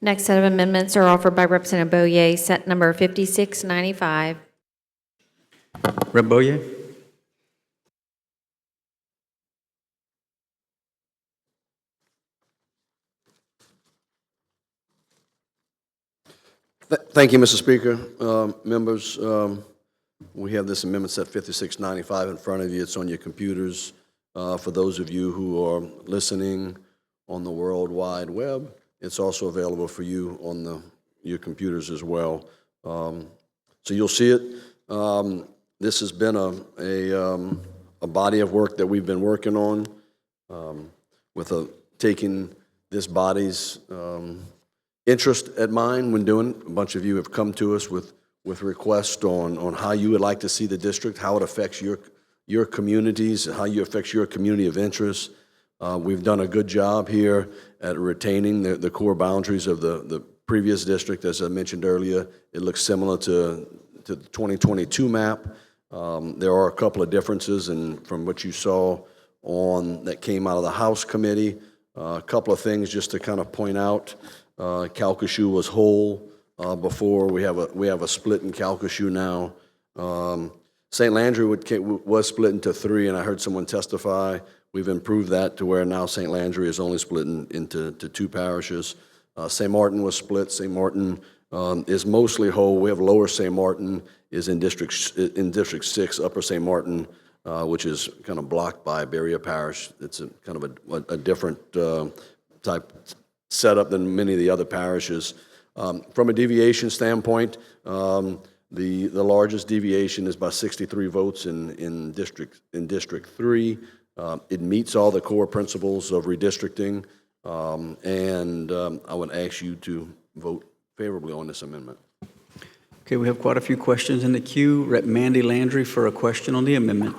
[SPEAKER 4] Next set of amendments are offered by Representative Boyer, set number 5695.
[SPEAKER 1] Rep. Boyer.
[SPEAKER 5] Thank you, Mr. Speaker. Members, we have this amendment set 5695 in front of you. It's on your computers. For those of you who are listening on the World Wide Web, it's also available for you on your computers as well. So you'll see it. This has been a body of work that we've been working on with taking this body's interest at mind when doing. A bunch of you have come to us with requests on how you would like to see the district, how it affects your communities, how it affects your community of interest. We've done a good job here at retaining the core boundaries of the previous district, as I mentioned earlier. It looks similar to the 2022 map. There are a couple of differences from what you saw that came out of the House committee. A couple of things just to kind of point out. Calcasieu was whole before. We have a split in Calcasieu now. St. Landry was split into 3, and I heard someone testify. We've improved that to where now St. Landry is only split into 2 parishes. St. Martin was split. St. Martin is mostly whole. We have Lower St. Martin is in District 6. Upper St. Martin, which is kind of blocked by Berea Parish. It's kind of a different type setup than many of the other parishes. From a deviation standpoint, the largest deviation is by 63 votes in District 3. It meets all the core principles of redistricting, and I would ask you to vote favorably on this amendment.
[SPEAKER 1] Okay, we have quite a few questions in the queue. Rep. Mandy Landry for a question on the amendment.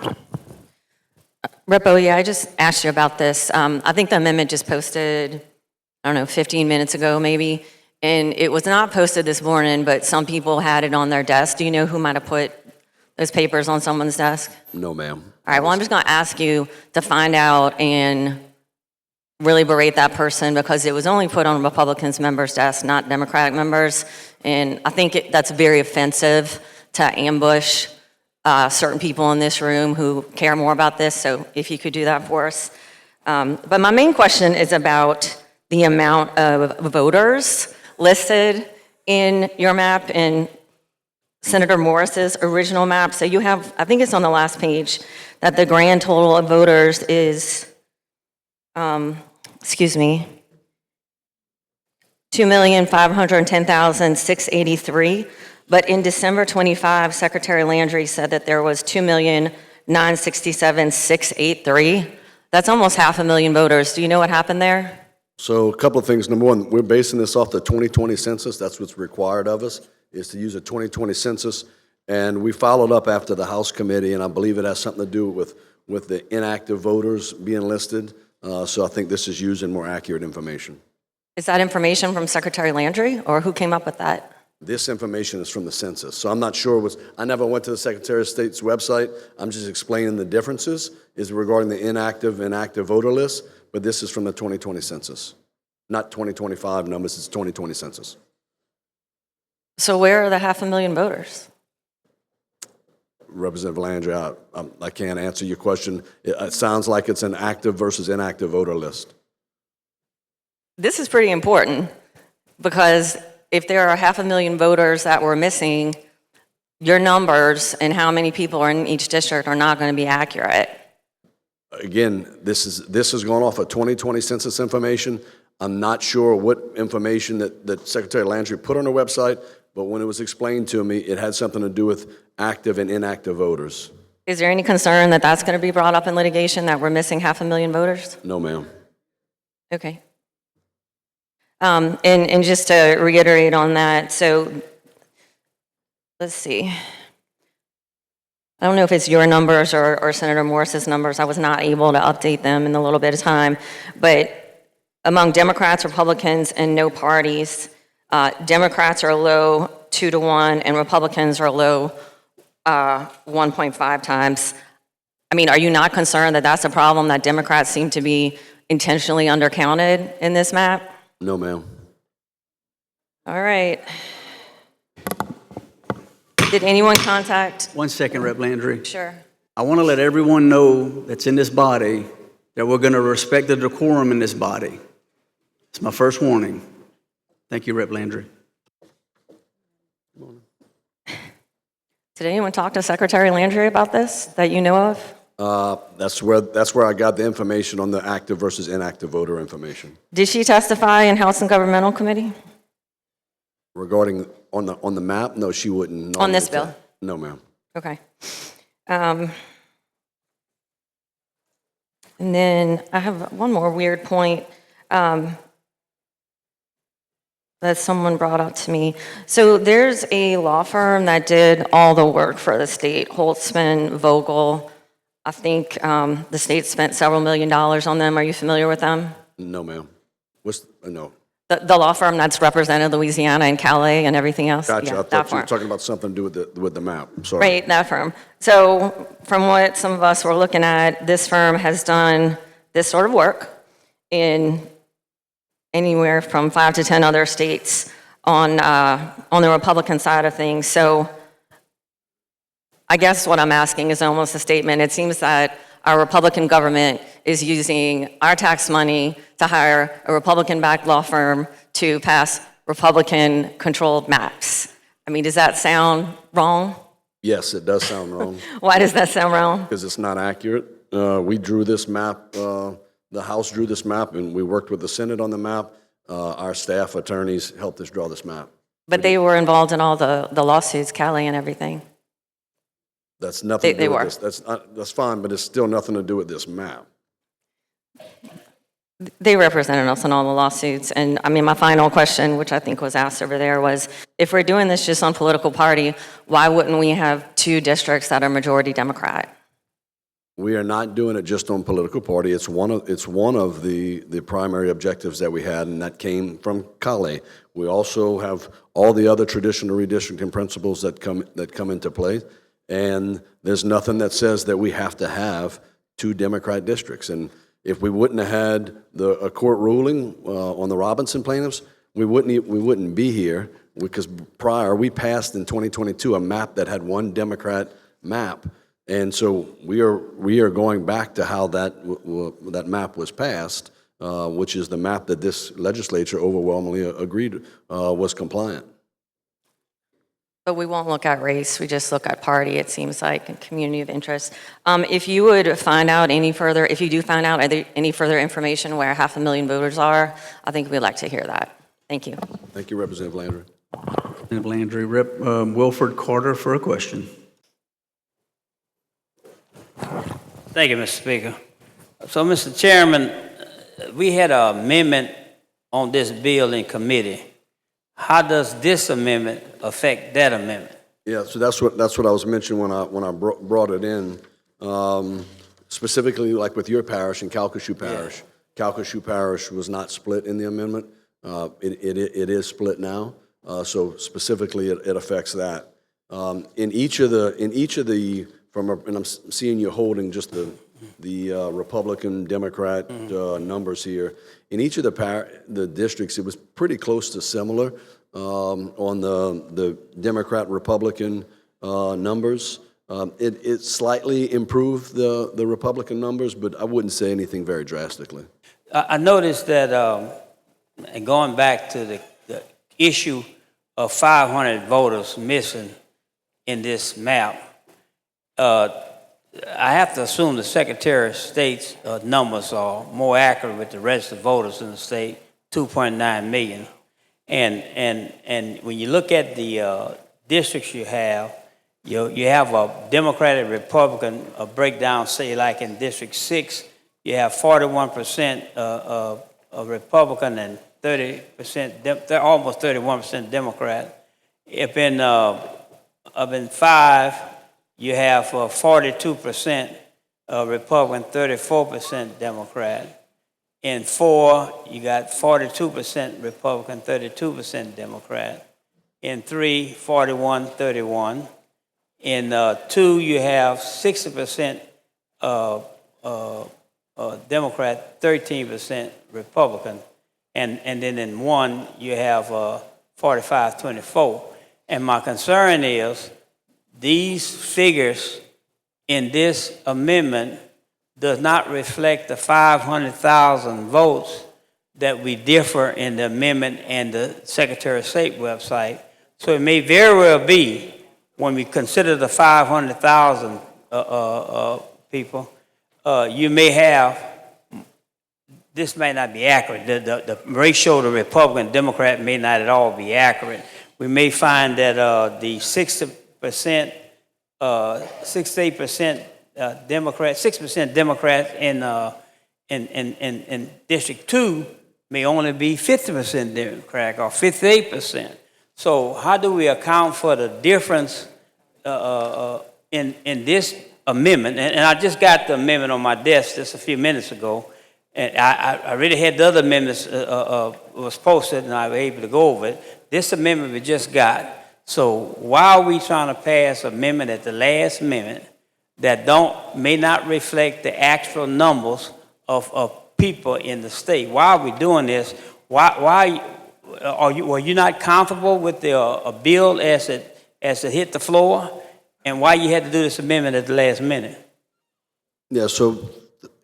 [SPEAKER 15] Rep. Oye, I just asked you about this. I think the amendment just posted, I don't know, 15 minutes ago maybe, and it was not posted this morning, but some people had it on their desk. Do you know who might have put those papers on someone's desk?
[SPEAKER 5] No, ma'am.
[SPEAKER 15] All right, well, I'm just going to ask you to find out and really berate that person because it was only put on Republicans' members' desks, not Democratic members. And I think that's very offensive to ambush certain people in this room who care more about this. So if you could do that for us. But my main question is about the amount of voters listed in your map in Senator Morris's original map. So you have, I think it's on the last page, that the grand total of voters is, 2,510,683. But in December 25, Secretary Landry said that there was 2,967,683. That's almost 500,000 voters. Do you know what happened there?
[SPEAKER 5] So a couple of things. Number one, we're basing this off the 2020 census. That's what's required of us, is to use a 2020 census. And we followed up after the House committee, and I believe it has something to do with the inactive voters being listed. So I think this is using more accurate information.
[SPEAKER 15] Is that information from Secretary Landry, or who came up with that?
[SPEAKER 5] This information is from the census. So I'm not sure I never went to the Secretary of State's website. I'm just explaining the differences is regarding the inactive and active voter list, but this is from the 2020 census. Not 2025 numbers, it's 2020 census.
[SPEAKER 15] So where are the 500,000 voters?
[SPEAKER 5] Representative Landry, I can't answer your question. It sounds like it's an active versus inactive voter list.
[SPEAKER 15] This is pretty important because if there are 500,000 voters that were missing, your numbers and how many people are in each district are not going to be accurate.
[SPEAKER 5] Again, this is going off of 2020 census information. I'm not sure what information that Secretary Landry put on her website, but when it was explained to me, it had something to do with active and inactive voters.
[SPEAKER 15] Is there any concern that that's going to be brought up in litigation, that we're missing 500,000 voters?
[SPEAKER 5] No, ma'am.
[SPEAKER 15] Okay. And just to reiterate on that, so let's see. I don't know if it's your numbers or Senator Morris's numbers. I was not able to update them in a little bit of time. But among Democrats, Republicans, and no parties, Democrats are low 2-to-1, and Republicans are low 1.5 times. I mean, are you not concerned that that's a problem, that Democrats seem to be intentionally undercounted in this map?
[SPEAKER 5] No, ma'am.
[SPEAKER 15] All right. Did anyone contact?
[SPEAKER 1] 1 second, Rep. Landry.
[SPEAKER 15] Sure.
[SPEAKER 1] I want to let everyone know that's in this body that we're going to respect the decorum in this body. It's my first warning. Thank you, Rep. Landry.
[SPEAKER 15] Did anyone talk to Secretary Landry about this that you know of?
[SPEAKER 5] That's where I got the information on the active versus inactive voter information.
[SPEAKER 15] Did she testify in House and Governmental Committee?
[SPEAKER 5] Regarding on the map, no, she wouldn't.
[SPEAKER 15] On this bill?
[SPEAKER 5] No, ma'am.
[SPEAKER 15] Okay. And then I have one more weird point that someone brought up to me. So there's a law firm that did all the work for the state, Holtzman, Vogel. I think the state spent several $1 million on them. Are you familiar with them?
[SPEAKER 5] No, ma'am. No.
[SPEAKER 15] The law firm that's represented Louisiana and Calais and everything else?
[SPEAKER 5] Gotcha.
[SPEAKER 15] Yeah,
[SPEAKER 5] I
[SPEAKER 15] that
[SPEAKER 5] thought you were
[SPEAKER 15] firm.
[SPEAKER 5] talking about something to do with the map. I'm sorry.
[SPEAKER 15] Right, that firm. So from what some of us were looking at, this firm has done this sort of work in anywhere from 5 to 10 other states on the Republican side of things. So I guess what I'm asking is almost a statement. It seems that our Republican government is using our tax money to hire a Republican-backed law firm to pass Republican-controlled maps. I mean, does that sound wrong?
[SPEAKER 5] Yes, it does sound wrong
[SPEAKER 15] Why does that sound wrong?
[SPEAKER 5] because it's not accurate. We drew this map, the House drew this map, and we worked with the Senate on the map. Our staff attorneys helped us draw this map.
[SPEAKER 15] But they were involved in all the lawsuits, Calais and everything.
[SPEAKER 5] That's nothing
[SPEAKER 15] They
[SPEAKER 5] to do
[SPEAKER 15] were.
[SPEAKER 5] with this. That's fine, but it's still nothing to do with this map.
[SPEAKER 15] They represented us in all the lawsuits. And I mean, my final question, which I think was asked over there, was if we're doing this just on political party, why wouldn't we have 2 districts that are majority Democrat?
[SPEAKER 5] We are not doing it just on political party. It's one of the primary objectives that we had, and that came from Calais. We also have all the other traditional redistricting principles that come into play, and there's nothing that says that we have to have 2 Democrat districts. And if we wouldn't have had a court ruling on the Robinson plaintiffs, we wouldn't be here, because prior we passed in 2022 a map that had 1 Democrat map. And so we are going back to how that map was passed, which is the map that this legislature overwhelmingly agreed was compliant.
[SPEAKER 15] But we won't look at race, we just look at party, it seems like, and community of interest. If you would find out if you do find out any further information where 500,000 voters are, I think we'd like to hear that. Thank you.
[SPEAKER 5] Thank you, Representative Landry.
[SPEAKER 1] Representative Landry. Rep. Wilford Carter for a question.
[SPEAKER 16] Thank you, Mr. Speaker. So, Mr. Chairman, we had an amendment on this bill in committee. How does this amendment affect that amendment?
[SPEAKER 5] Yeah, so that's what I was mentioning when I brought it in. Specifically, like with your parish and Calcasieu Parish. Yeah. Calcasieu Parish was not split in the amendment. It is split now. So specifically, it affects that. In each of the and I'm seeing you holding just the Republican Democrat numbers here. In each of the districts, it was pretty close to similar on the Democrat Republican numbers. It slightly improved the Republican numbers, but I wouldn't say anything very drastically.
[SPEAKER 16] I noticed that, and going back to the issue of 500 voters missing in this map, I have to assume the Secretary of State's numbers are more accurate with the registered voters in the state, 2.9 million. And when you look at the districts you have a Democratic Republican breakdown, say like in District 6, you have 41% of Republican and 30%, they're almost 31% Democrat. Up in 5, you have 42% Republican, 34% Democrat. In 4, you got 42% Republican, 32% Democrat. In 3, 41, 31. In 2, you have 60% Democrat, 13% Republican. And then in 1, you have 45, 24. And my concern is these figures in this amendment does not reflect the 500,000 votes that we differ in the amendment and the Secretary of State website. So it may very well be, when we consider the 500,000 people, you may have, this may not be accurate. The ratio of the Republican Democrat may not at all be accurate. We may find that the 68% Democrat, 6% Democrat in District 2 may only be 50% Democrat or 58%. So how do we account for the difference in this amendment? And I just got the amendment on my desk just a few minutes ago, and I really had the other amendments was posted, and I was able to go over it. This amendment we just got. So why are we trying to pass an amendment at the last minute that may not reflect the actual numbers of people in the state? Why are we doing this? Why were you not comfortable with the bill as it hit the floor, and why you had to do this amendment at the last minute?
[SPEAKER 5] Yeah, so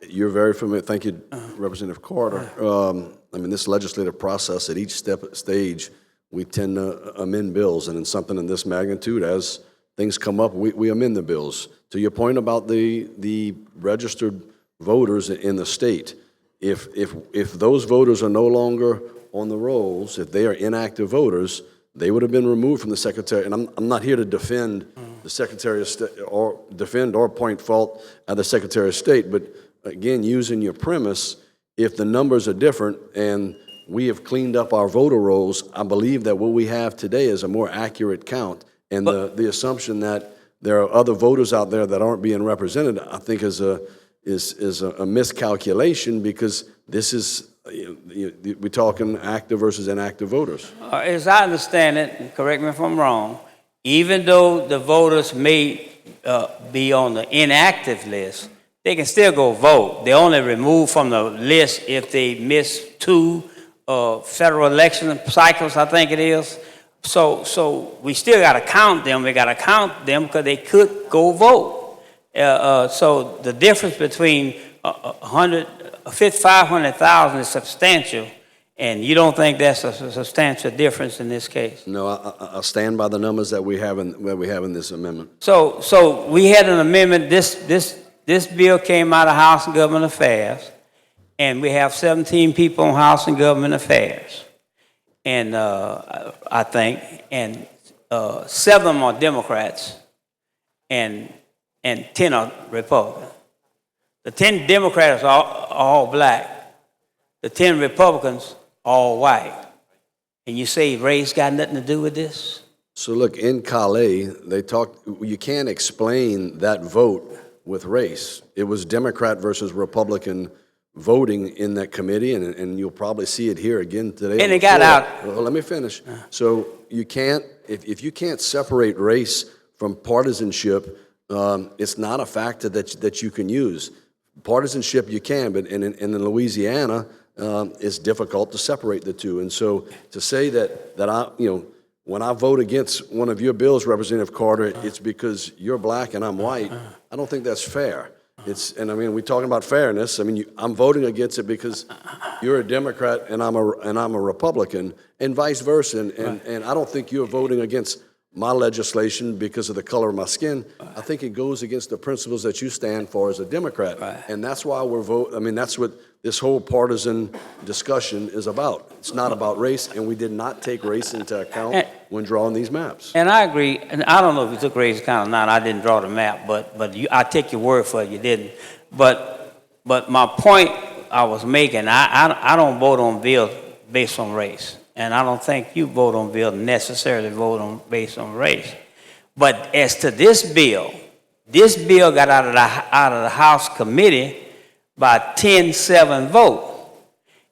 [SPEAKER 5] you're very familiar. Thank you, Representative Carter. I mean, this legislative process, at each stage, we tend to amend bills, and in something in this magnitude, as things come up, we amend the bills. To your point about the registered voters in the state, if those voters are no longer on the rolls, if they are inactive voters, they would have been removed from the Secretary. And I'm not here to defend the Secretary of State or point fault at the Secretary of State, but again, using your premise, if the numbers are different and we have cleaned up our voter rolls, I believe that what we have today is a more accurate count. And the assumption that there are other voters out there that aren't being represented, I think is a miscalculation, because this is, we're talking active versus inactive voters.
[SPEAKER 16] As I understand it, and correct me if I'm wrong, even though the voters may be on the inactive list, they can still go vote. They're only removed from the list if they miss 2 federal election cycles, I think it is. So we still got to count them. We got to count them because they could go vote. So the difference between 500,000 is substantial, and you don't think that's a substantial difference in this case?
[SPEAKER 5] No, I stand by the numbers that we have in this amendment.
[SPEAKER 16] So we had an amendment. This bill came out of House and Government Affairs, and we have 17 people on House and Government Affairs, and I think, and 7 of them are Democrats, and 10 are Republicans. The 10 Democrats are all black. The 10 Republicans are all white. And you say race got nothing to do with this?
[SPEAKER 5] So look, in Calais, they talked, you can't explain that vote with race. It was Democrat versus Republican voting in that committee, and you'll probably see it here again today.
[SPEAKER 16] And it got out.
[SPEAKER 5] Well, let me finish. So you can't, if you can't separate race from partisanship, it's not a factor that you can use. Partisanship you can, but in Louisiana, it's difficult to separate the two. And so to say that I, when I vote against one of your bills, Representative Carter, it's because you're black and I'm white, I don't think that's fair. And I mean, we're talking about fairness. I mean, I'm voting against it because you're a Democrat and I'm a Republican, and vice versa. And I don't think you're voting against my legislation because of the color of my skin. I think it goes against the principles that you stand for as a Democrat. And that's why that's what this whole partisan discussion is about. It's not about race, and we did not take race into account when drawing these maps.
[SPEAKER 16] And I agree, and I don't know if you took race account or not. I didn't draw the map, but I take your word for it, you didn't. But my point I was making, I don't vote on bills based on race. And I don't think you vote on bill necessarily based on race. But as to this bill got out of the House committee by 10-7 vote.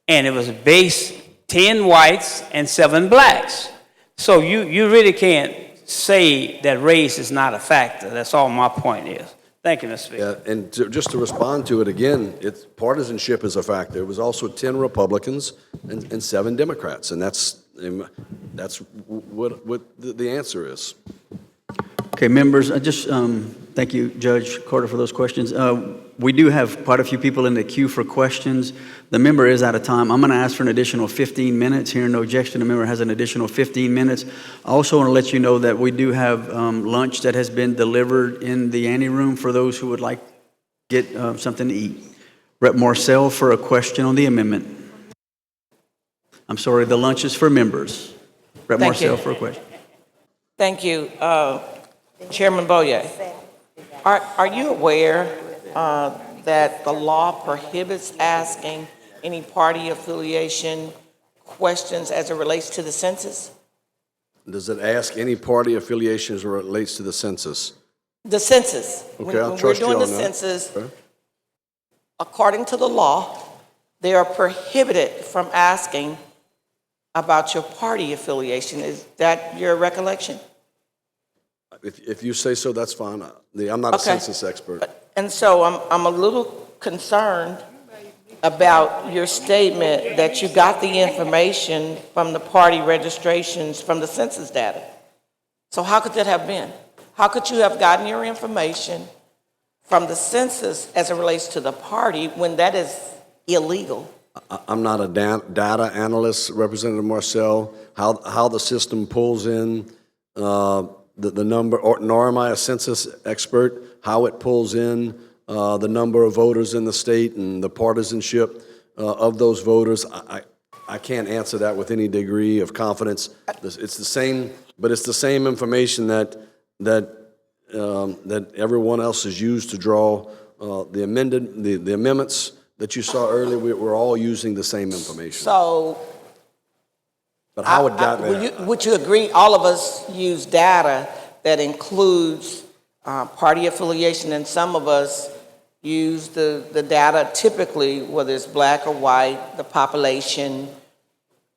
[SPEAKER 16] And it was based 10 whites and 7 blacks. So you really can't say that race is not a factor. That's all my point is. Thank you, Mr. Speaker.
[SPEAKER 5] Yeah, and just to respond to it again, partisanship is a factor. It was also 10 Republicans and 7 Democrats, and that's what the answer is.
[SPEAKER 1] Okay, members, thank you, Judge Carter, for those questions. We do have quite a few people in the queue for questions. The member is out of time. I'm going to ask for an additional 15 minutes. Hearing no objection, the member has an additional 15 minutes. I also want to let you know that we do have lunch that has been delivered in the anteroom for those who would like to get something to eat. Rep. Marcel for a question on the amendment. I'm sorry, the lunch is for members. Rep. Marcel for a question.
[SPEAKER 10] Thank you. Chairman Boye, are you aware that the law prohibits asking any party affiliation questions as it relates to the census?
[SPEAKER 5] Does it ask any party affiliation as it relates to the census?
[SPEAKER 10] The census.
[SPEAKER 5] Okay, I'll
[SPEAKER 10] when
[SPEAKER 5] trust
[SPEAKER 10] we're
[SPEAKER 5] you
[SPEAKER 10] doing
[SPEAKER 5] on
[SPEAKER 10] the
[SPEAKER 5] that.
[SPEAKER 10] census,
[SPEAKER 5] Okay.
[SPEAKER 10] according to the law, they are prohibited from asking about your party affiliation. Is that your recollection?
[SPEAKER 5] If you say so, that's fine. I'm not a
[SPEAKER 10] Okay.
[SPEAKER 5] census expert.
[SPEAKER 10] And so I'm a little concerned about your statement that you got the information from the party registrations from the census data. So how could that have been? How could you have gotten your information from the census as it relates to the party when that is illegal?
[SPEAKER 5] I'm not a data analyst, Representative Marcel. How the system pulls in the number, nor am I a census expert, how it pulls in the number of voters in the state and the partisanship of those voters, I can't answer that with any degree of confidence. It's the same, but it's the same information that everyone else has used to draw the amendments that you saw earlier. We're all using the same information.
[SPEAKER 10] So
[SPEAKER 5] But how it got there?
[SPEAKER 10] would you agree all of us use data that includes party affiliation, and some of us use the data typically, whether it's black or white, the population,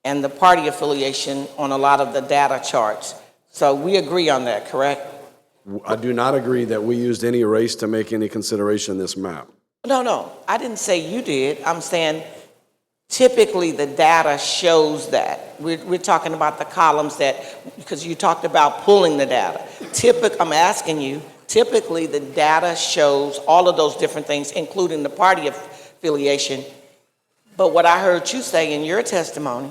[SPEAKER 10] and the party affiliation on a lot of the data charts. So we agree on that, correct?
[SPEAKER 5] I do not agree that we used any race to make any consideration in this map.
[SPEAKER 10] No, I didn't say you did. I'm saying typically the data shows that. We're talking about the columns that, because you talked about pulling the data. I'm asking you, typically the data shows all of those different things, including the party affiliation. But what I heard you say in your testimony,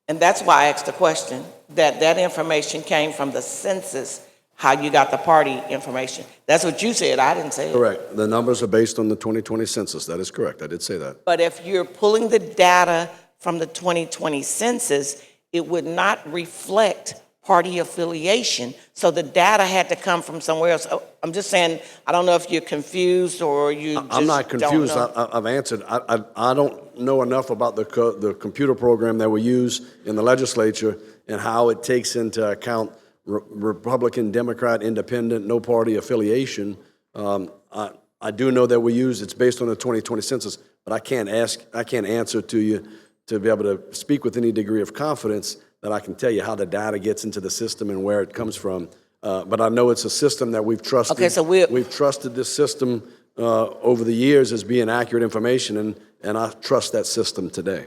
[SPEAKER 10] and that's why I asked the question, that information came from the census, how you got the party information. That's what you said. I didn't say it.
[SPEAKER 5] Correct. The numbers are based on the 2020 census. That is correct. I did say that.
[SPEAKER 10] But if you're pulling the data from the 2020 census, it would not reflect party affiliation. So the data had to come from somewhere else. I'm just saying, I don't know if you're confused or you just
[SPEAKER 5] I'm not confused.
[SPEAKER 10] don't know.
[SPEAKER 5] I've answered. I don't know enough about the computer program that we use in the legislature and how it takes into account Republican, Democrat, Independent, no party affiliation. I do know that it's based on the 2020 census, but I can't answer to you to be able to speak with any degree of confidence that I can tell you how the data gets into the system and where it comes from. But I know it's a system that we've trusted.
[SPEAKER 10] Okay, so
[SPEAKER 5] we've trusted this system over the years as being accurate information, and I trust that system today.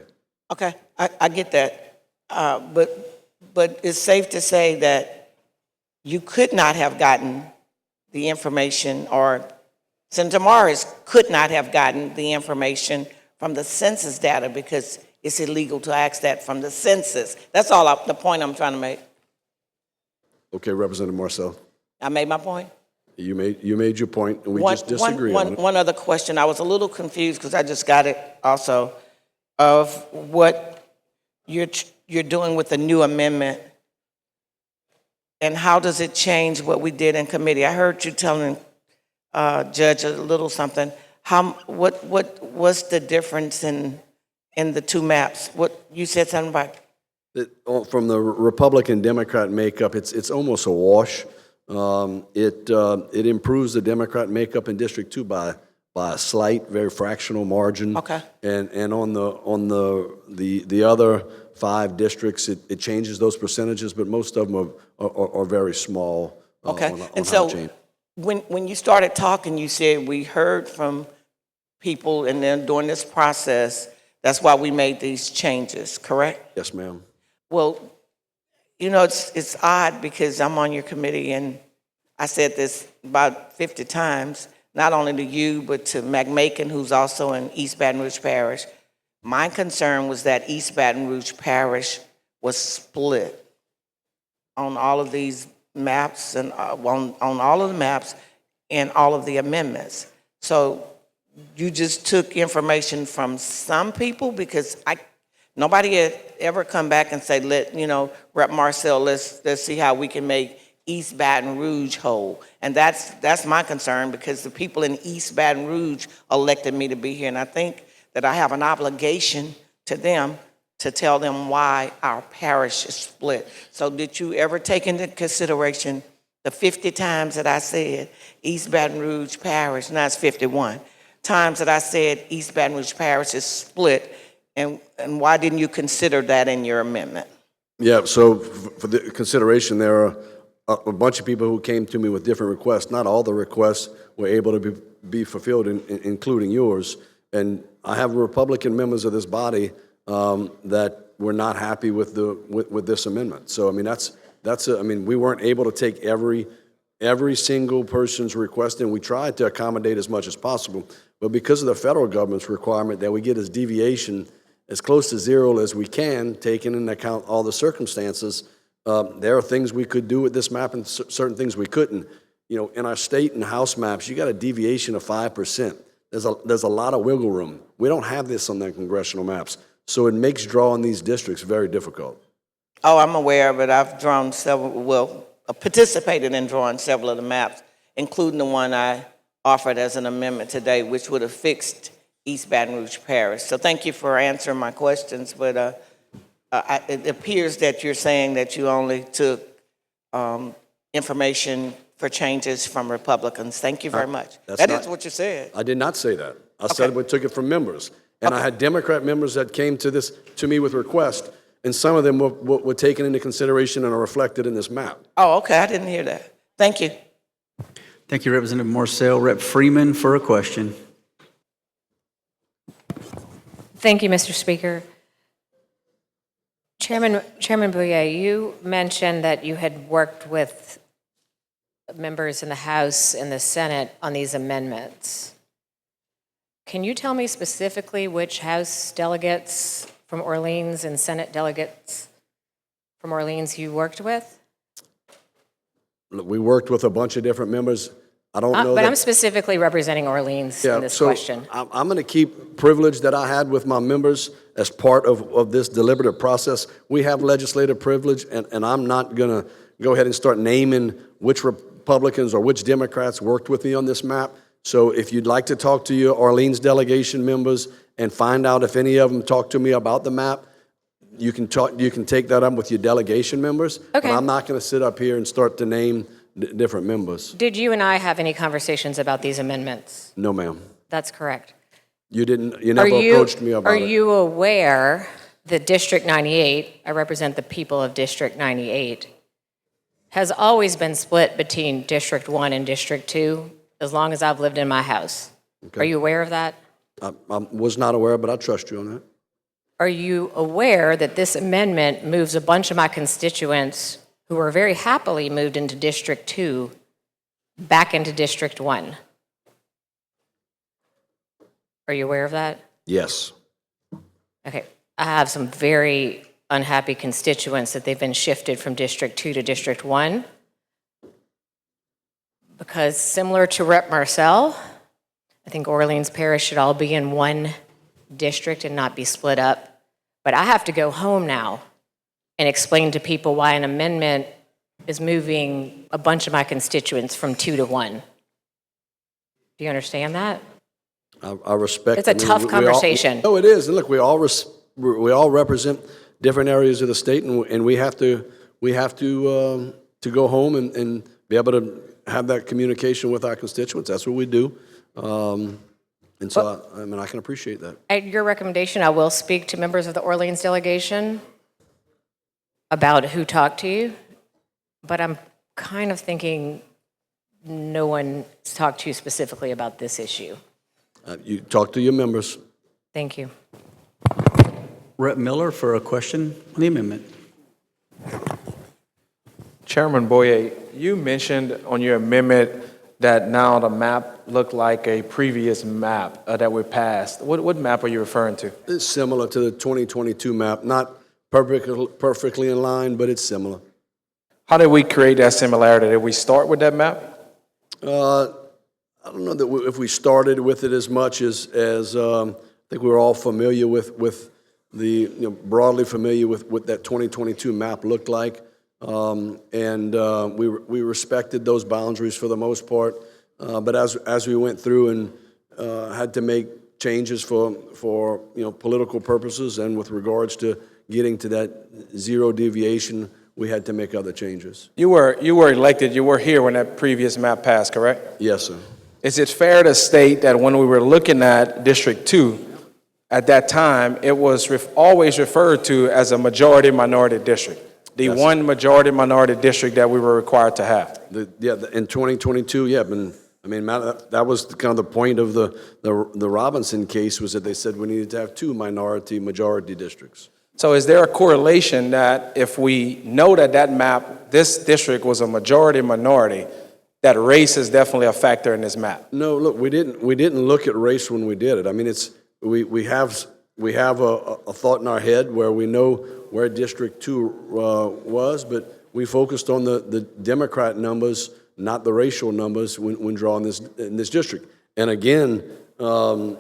[SPEAKER 10] Okay, I get that. But it's safe to say that you could not have gotten the information, or Senator Morris could not have gotten the information from the census data because it's illegal to ask that from the census. That's all the point I'm trying to make.
[SPEAKER 5] Okay, Representative Marcel.
[SPEAKER 10] I made my point.
[SPEAKER 5] You made your point, and we just disagree on it.
[SPEAKER 10] One other question. I was a little confused because I just got it also of what you're doing with the new amendment. And how does it change what we did in committee? I heard you telling Judge a little something. What's the difference in the two maps? What you said something about?
[SPEAKER 5] From the Republican Democrat makeup, it's almost a wash. It improves the Democrat makeup in District 2 by a slight, very fractional margin.
[SPEAKER 10] Okay.
[SPEAKER 5] And on the other 5 districts, it changes those percentages, but most of them are very small.
[SPEAKER 10] Okay.
[SPEAKER 5] On
[SPEAKER 10] And
[SPEAKER 5] how it
[SPEAKER 10] so
[SPEAKER 5] changes.
[SPEAKER 10] when you started talking, you said we heard from people, and then during this process, that's why we made these changes, correct?
[SPEAKER 5] Yes, ma'am.
[SPEAKER 10] Well, you know, it's odd because I'm on your committee, and I said this about 50 times, not only to you, but to Mac Macon, who's also in East Baton Rouge Parish. My concern was that East Baton Rouge Parish was split on all of these maps and on all of the maps and all of the amendments. So you just took information from some people, because nobody had ever come back and say, Rep. Marcel, let's see how we can make East Baton Rouge whole. And that's my concern, because the people in East Baton Rouge elected me to be here, and I think that I have an obligation to them to tell them why our parish is split. So did you ever take into consideration the 50 times that I said East Baton Rouge Parish, now it's 51, times that I said East Baton Rouge Parish is split, and why didn't you consider that in your amendment?
[SPEAKER 5] Yeah, so for the consideration, there are a bunch of people who came to me with different requests. Not all the requests were able to be fulfilled, including yours. And I have Republican members of this body that were not happy with this amendment. So I mean, I mean, we weren't able to take every single person's request, and we tried to accommodate as much as possible. But because of the federal government's requirement that we get as deviation as close to zero as we can, taking into account all the circumstances, there are things we could do with this map and certain things we couldn't. You know, in our state and House maps, you got a deviation of 5%. There's a lot of wiggle room. We don't have this on the congressional maps, so it makes drawing these districts very difficult.
[SPEAKER 10] Oh, I'm aware of it. I've drawn participated in drawing several of the maps, including the one I offered as an amendment today, which would have fixed East Baton Rouge Parish. So thank you for answering my questions, but it appears that you're saying that you only took information for changes from Republicans. Thank you very much. That is what you said.
[SPEAKER 5] I did not say that. I said we took it from members. And I had Democrat members that came to me with requests, and some of them were taken into consideration and are reflected in this map.
[SPEAKER 10] Oh, okay. I didn't hear that. Thank you.
[SPEAKER 1] Thank you, Representative Marcel. Rep. Freeman for a question.
[SPEAKER 13] Thank you, Mr. Speaker. Chairman Bouye, you mentioned that you had worked with members in the House and the Senate on these amendments. Can you tell me specifically which House delegates from Orleans and Senate delegates from Orleans you worked with?
[SPEAKER 5] We worked with a bunch of different members. I don't know.
[SPEAKER 13] But I'm specifically representing Orleans in this question.
[SPEAKER 5] I'm going to keep privilege that I had with my members as part of this deliberative process. We have legislative privilege, and I'm not going to go ahead and start naming which Republicans or which Democrats worked with me on this map. So if you'd like to talk to your Orleans delegation members and find out if any of them talked to me about the map, you can take that up with your delegation members.
[SPEAKER 13] Okay.
[SPEAKER 5] But I'm not going to sit up here and start to name different members.
[SPEAKER 13] Did you and I have any conversations about these amendments?
[SPEAKER 5] No, ma'am.
[SPEAKER 13] That's correct.
[SPEAKER 5] You never approached me about it.
[SPEAKER 13] Are you aware that District 98, I represent the people of District 98, has always been split between District 1 and District 2 as long as I've lived in my house? Okay. Are you aware of that?
[SPEAKER 5] I was not aware, but I trust you on that.
[SPEAKER 13] Are you aware that this amendment moves a bunch of my constituents who were very happily moved into District 2 back into District 1? Are you aware of that?
[SPEAKER 5] Yes.
[SPEAKER 13] Okay. I have some very unhappy constituents that they've been shifted from District 2 to District 1 because, similar to Rep. Marcel, I think Orleans Parish should all be in one district and not be split up. But I have to go home now and explain to people why an amendment is moving a bunch of my constituents from 2 to 1. Do you understand that?
[SPEAKER 5] I respect.
[SPEAKER 13] It's a tough conversation.
[SPEAKER 5] No, it is. And look, we all represent different areas of the state, and we have to go home and be able to have that communication with our constituents. That's what we do. And so, I can appreciate that.
[SPEAKER 13] At your recommendation, I will speak to members of the Orleans delegation about who talked to you, but I'm kind of thinking no one talked to you specifically about this issue.
[SPEAKER 5] You talk to your members.
[SPEAKER 13] Thank you.
[SPEAKER 1] Rep. Miller for a question on the amendment.
[SPEAKER 12] Chairman Boye, you mentioned on your amendment that now the map looked like a previous map that we passed. What map are you referring to?
[SPEAKER 5] It's similar to the 2022 map, not perfectly in line, but it's similar.
[SPEAKER 12] How did we create that similarity? Did we start with that map?
[SPEAKER 5] I don't know that if we started with it as much as I think we were all familiar with the, broadly familiar with what that 2022 map looked like. We respected those boundaries for the most part. But as we went through and had to make changes for political purposes and with regards to getting to that zero deviation, we had to make other changes.
[SPEAKER 12] You were elected. You were here when that previous map passed, correct?
[SPEAKER 5] Yes, sir.
[SPEAKER 12] is it fair to state that when we were looking at District 2, at that time, it was always referred to as a majority-minority district, the one majority-minority district that we were required to have?
[SPEAKER 5] In 2022, that was kind of the point of the Robinson case, was that they said we needed to have two minority-majority districts.
[SPEAKER 12] So is there a correlation that if we know that map, this district was a majority-minority, that race is definitely a factor in this map?
[SPEAKER 5] No, look, we didn't look at race when we did it. I mean, we have a thought in our head where we know where District 2 was, but we focused on the Democrat numbers, not the racial numbers, when drawing in this district. And again, I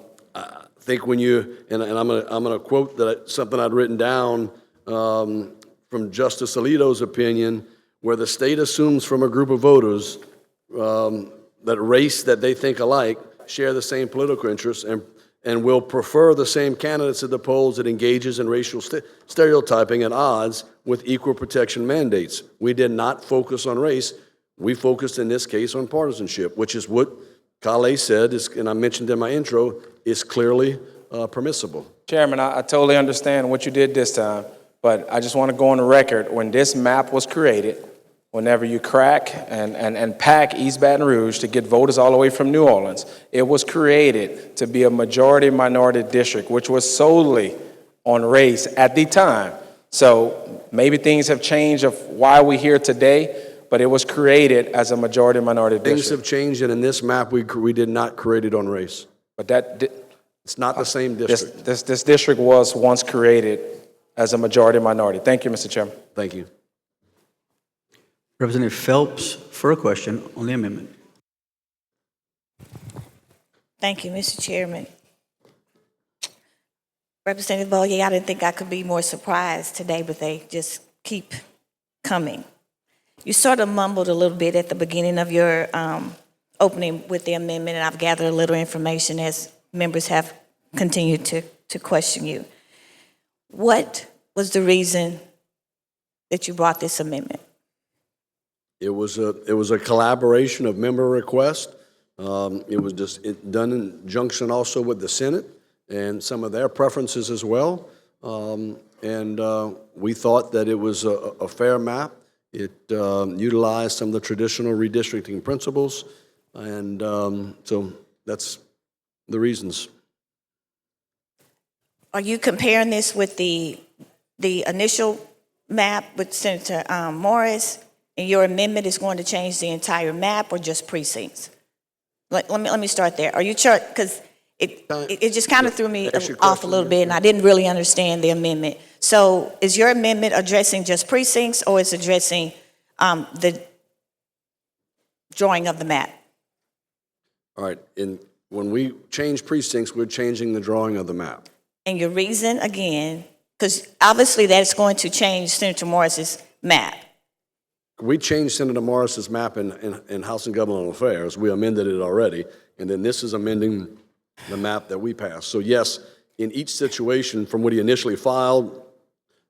[SPEAKER 5] think when and I'm gonna quote something I'd written down from Justice Alito's opinion, where the state assumes from a group of voters that race that they think alike share the same political interests and will prefer the same candidates at the polls that engages in racial stereotyping at odds with equal protection mandates. We did not focus on race. We focused in this case on partisanship, which is what Kale said, and I mentioned in my intro, is clearly permissible.
[SPEAKER 12] Chairman, I totally understand what you did this time, but I just want to go on the record. When this map was created, whenever you crack and pack East Baton Rouge to get voters all the way from New Orleans, it was created to be a majority-minority district, which was solely on race at the time. So maybe things have changed of why we're here today, but it was created as a majority-minority district.
[SPEAKER 5] Things have changed, and in this map, we did not create it on race.
[SPEAKER 12] But
[SPEAKER 5] it's not the same district.
[SPEAKER 12] This district was once created as a majority-minority. Thank you, Mr. Chairman.
[SPEAKER 5] Thank you.
[SPEAKER 1] Representative Phelps for a question on the amendment.
[SPEAKER 17] Thank you, Mr. Chairman. Representative Bollier, I didn't think I could be more surprised today, but they just keep coming. You sort of mumbled a little bit at the beginning of your opening with the amendment, and I've gathered a little information as members have continued to question you. What was the reason that you brought this amendment?
[SPEAKER 5] It was a collaboration of member requests. It was done in conjunction also with the Senate and some of their preferences as well. We thought that it was a fair map. It utilized some of the traditional redistricting principles, and so that's the reasons.
[SPEAKER 17] Are you comparing this with the initial map with Senator Morris, and your amendment is going to change the entire map or just precincts? Let me start there. Are you sure? Because it just kind of threw me off a little bit, and I didn't really understand the amendment. So is your amendment addressing just precincts, or is it addressing the drawing of the map?
[SPEAKER 5] All right. When we change precincts, we're changing the drawing of the map.
[SPEAKER 17] And your reason, again, because obviously that's going to change Senator Morris's map.
[SPEAKER 5] We changed Senator Morris's map in House and Governmental Affairs. We amended it already, and then this is amending the map that we passed. So yes, in each situation, from what he initially filed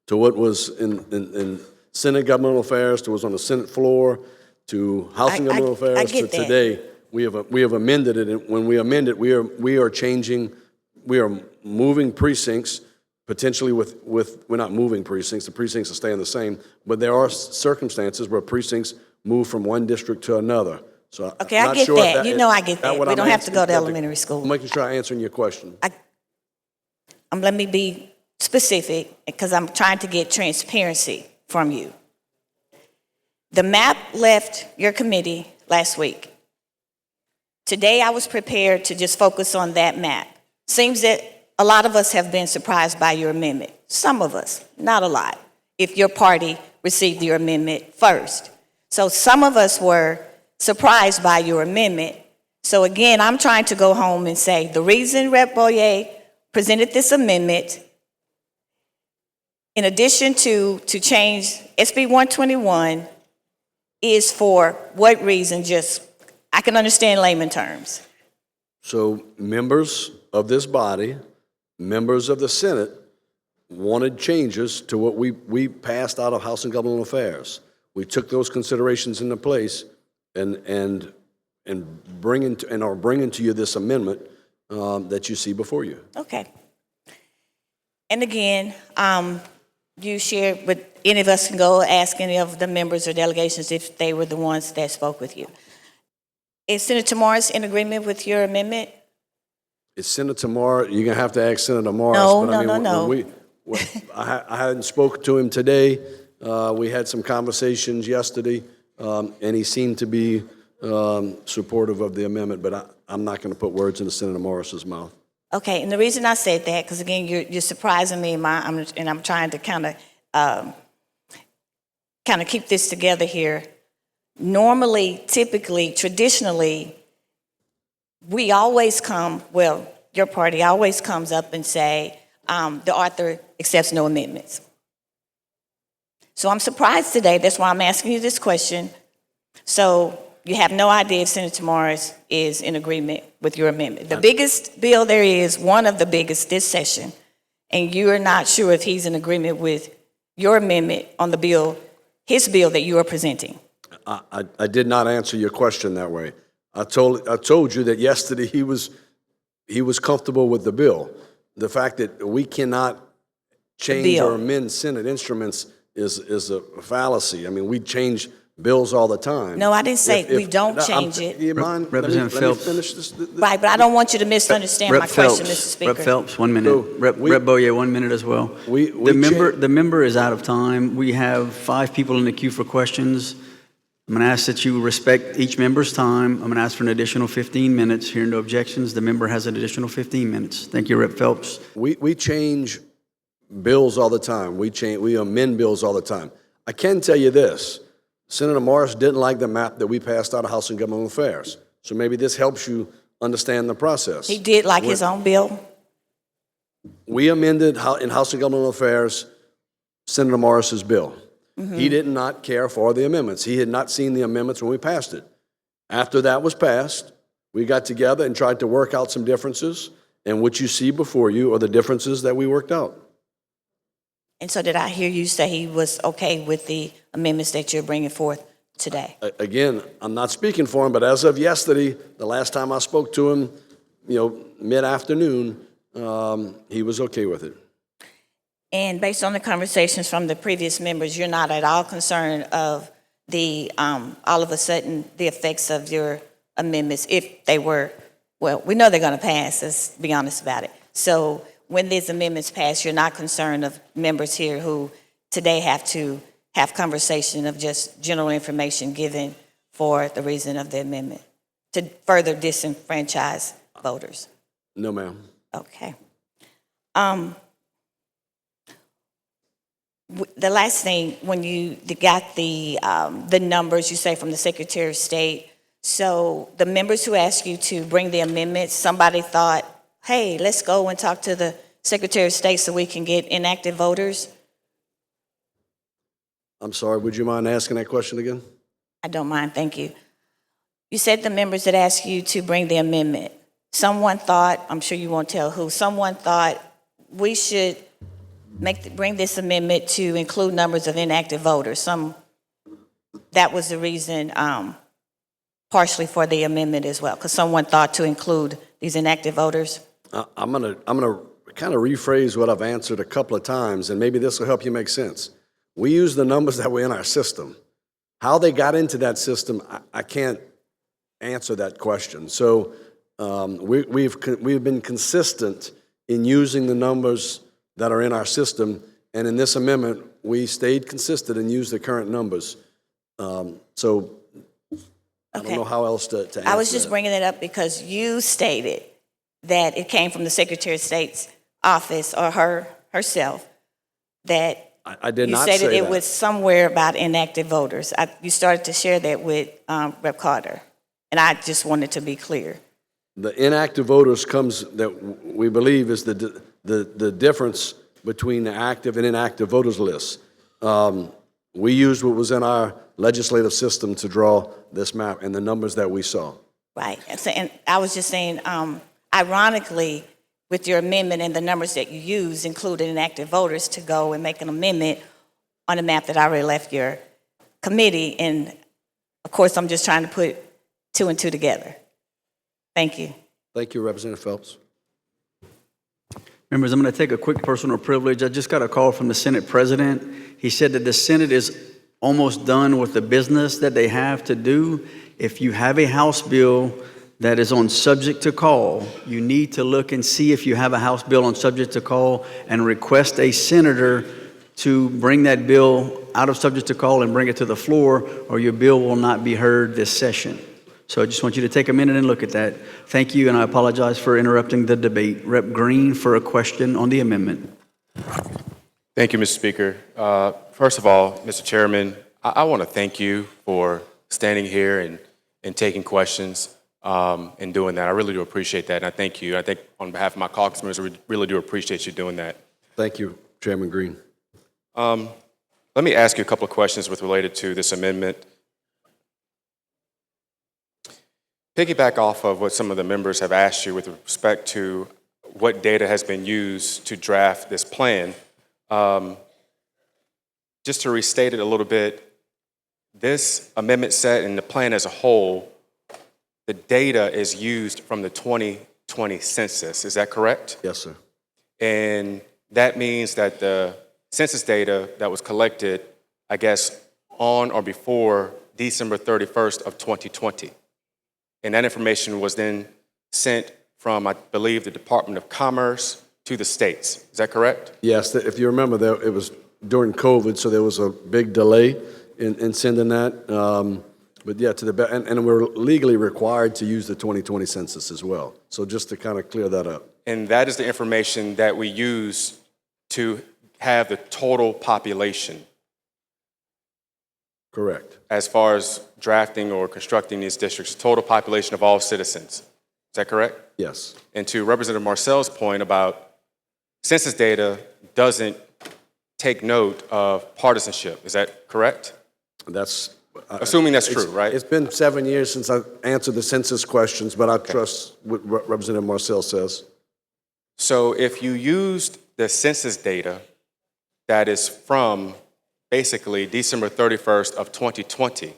[SPEAKER 5] to what was in Senate Governmental Affairs, to what was on the Senate floor, to House and Governmental Affairs, to today, we have amended it. And when we amend it, we are moving precincts, potentially with we're not moving precincts, the precincts are staying the same, but there are circumstances where precincts move from one district to another. So
[SPEAKER 17] okay, I get that. You know I get that. We don't have to go to elementary school.
[SPEAKER 5] I'm making sure I'm answering your question.
[SPEAKER 17] Let me be specific, because I'm trying to get transparency from you. The map left your committee last week. Today I was prepared to just focus on that map. Seems that a lot of us have been surprised by your amendment. Some of us, not a lot, if your party received your amendment first. So some of us were surprised by your amendment. So again, I'm trying to go home and say the reason Rep. Boyer presented this amendment, in addition to change SB 121, is for what reason? Just, I can understand layman terms.
[SPEAKER 5] So members of this body, members of the Senate, wanted changes to what we passed out of House and Governmental Affairs. We took those considerations into place, and bringing to you this amendment that you see before you.
[SPEAKER 17] Okay. And again, you share with, any of us can go ask any of the members or delegations if they were the ones that spoke with you. Is Senator Morris in agreement with your amendment?
[SPEAKER 5] It's Senator Morris. You're going to have to ask Senator Morris.
[SPEAKER 17] No,
[SPEAKER 5] but
[SPEAKER 17] no.
[SPEAKER 5] I hadn't spoken to him today. We had some conversations yesterday, and he seemed to be supportive of the amendment, but I'm not going to put words into Senator Morris's mouth.
[SPEAKER 17] Okay, and the reason I said that, because again, you're surprising me, and I'm trying to kind of keep this together here. Normally, typically, traditionally, we always come, well, your party always comes up and say, the author accepts no amendments. So I'm surprised today, that's why I'm asking you this question. So you have no idea if Senator Morris is in agreement with your amendment. The biggest bill there is, one of the biggest this session, and you're not sure if he's in agreement with your amendment on the bill, his bill that you are presenting.
[SPEAKER 5] I did not answer your question that way. I told you that yesterday he was comfortable with the bill. The fact that we cannot change or amend Senate instruments is a fallacy. I mean, we change bills all the time.
[SPEAKER 17] No, I didn't say we don't change it.
[SPEAKER 5] You mind?
[SPEAKER 1] Representative Phelps.
[SPEAKER 5] Let me finish this.
[SPEAKER 17] Right, but I don't want you to misunderstand my question, Mr. Speaker.
[SPEAKER 1] Rep. Phelps, 1 minute. Rep. Boyer, 1 minute as well. The member is out of time. We have 5 people in the queue for questions. I'm going to ask that you respect each member's time. I'm going to ask for an additional 15 minutes. Hearing no objections, the member has an additional 15 minutes. Thank you, Rep. Phelps.
[SPEAKER 5] We change bills all the time. We amend bills all the time. I can tell you this. Senator Morris didn't like the map that we passed out of House and Government Affairs. So maybe this helps you understand the process.
[SPEAKER 17] He did like his own bill?
[SPEAKER 5] We amended in House and Government Affairs Senator Morris's bill.
[SPEAKER 17] Mm-hmm.
[SPEAKER 5] He did not care for the amendments. He had not seen the amendments when we passed it. After that was passed, we got together and tried to work out some differences, and what you see before you are the differences that we worked out.
[SPEAKER 17] And so did I hear you say he was okay with the amendments that you're bringing forth today?
[SPEAKER 5] Again, I'm not speaking for him, but as of yesterday, the last time I spoke to him, mid-afternoon, he was okay with it.
[SPEAKER 17] And based on the conversations from the previous members, you're not at all concerned of the, all of a sudden, the effects of your amendments, if they were, well, we know they're going to pass, let's be honest about it. So when these amendments pass, you're not concerned of members here who today have to have conversation of just general information given for the reason of the amendment to further disenfranchise voters?
[SPEAKER 5] No, ma'am.
[SPEAKER 17] Okay. The last thing, when you got the numbers, you say from the Secretary of State, so the members who asked you to bring the amendments, somebody thought, hey, let's go and talk to the Secretary of State so we can get inactive voters?
[SPEAKER 5] I'm sorry, would you mind asking that question again?
[SPEAKER 17] I don't mind, thank you. You said the members that asked you to bring the amendment. Someone thought, I'm sure you won't tell who, someone thought we should bring this amendment to include numbers of inactive voters. That was the reason partially for the amendment as well, because someone thought to include these inactive voters.
[SPEAKER 5] I'm gonna kind of rephrase what I've answered a couple of times, and maybe this will help you make sense. We use the numbers that were in our system. How they got into that system, I can't answer that question. So we've been consistent in using the numbers that are in our system, and in this amendment, we stayed consistent and used the current numbers. So I don't know how else to answer
[SPEAKER 17] I was just
[SPEAKER 5] that.
[SPEAKER 17] bringing it up because you stated that it came from the Secretary of State's office or herself, that
[SPEAKER 5] I did not
[SPEAKER 17] you
[SPEAKER 5] say
[SPEAKER 17] stated it
[SPEAKER 5] that.
[SPEAKER 17] was somewhere about inactive voters. You started to share that with Rep. Carter, and I just wanted to be clear.
[SPEAKER 5] The inactive voters comes, that we believe is the difference between the active and inactive voters lists. We used what was in our legislative system to draw this map and the numbers that we saw.
[SPEAKER 17] Right, and I was just saying, ironically, with your amendment and the numbers that you use, including inactive voters, to go and make an amendment on a map that already left your committee. And of course, I'm just trying to put two and two together. Thank you.
[SPEAKER 5] Thank you, Representative Phelps.
[SPEAKER 1] Members, I'm going to take a quick personal privilege. I just got a call from the Senate President. He said that the Senate is almost done with the business that they have to do. If you have a House bill that is on subject to call, you need to look and see if you have a House bill on subject to call and request a senator to bring that bill out of subject to call and bring it to the floor, or your bill will not be heard this session. So I just want you to take a minute and look at that. Thank you, and I apologize for interrupting the debate. Rep. Green for a question on the amendment.
[SPEAKER 9] Thank you, Mr. Speaker. First of all, Mr. Chairman, I want to thank you for standing here and taking questions and doing that. I really do appreciate that, and I thank you. I think on behalf of my caucus members, I really do appreciate you doing that.
[SPEAKER 5] Thank you, Chairman Green.
[SPEAKER 9] Let me ask you a couple of questions related to this amendment. Piggyback off of what some of the members have asked you with respect to what data has been used to draft this plan. Just to restate it a little bit, this amendment set and the plan as a whole, the data is used from the 2020 census. Is that correct?
[SPEAKER 5] Yes, sir.
[SPEAKER 9] And that means that the census data that was collected, I guess, on or before December 31st of 2020. And that information was then sent from, I believe, the Department of Commerce to the states. Is that correct?
[SPEAKER 5] Yes, if you remember, it was during COVID, so there was a big delay in sending that. But yeah, and we're legally required to use the 2020 census as well. So just to kind of clear that up.
[SPEAKER 9] And that is the information that we use to have the total population.
[SPEAKER 5] Correct.
[SPEAKER 9] As far as drafting or constructing these districts, total population of all citizens. Is that correct?
[SPEAKER 5] Yes.
[SPEAKER 9] And to Representative Marcel's point about census data doesn't take note of partisanship. Is that correct?
[SPEAKER 5] That's
[SPEAKER 9] assuming that's true, right?
[SPEAKER 5] It's been 7 years since I answered the census questions, but I trust what Representative Marcel says.
[SPEAKER 9] So if you used the census data that is from basically December 31st of 2020,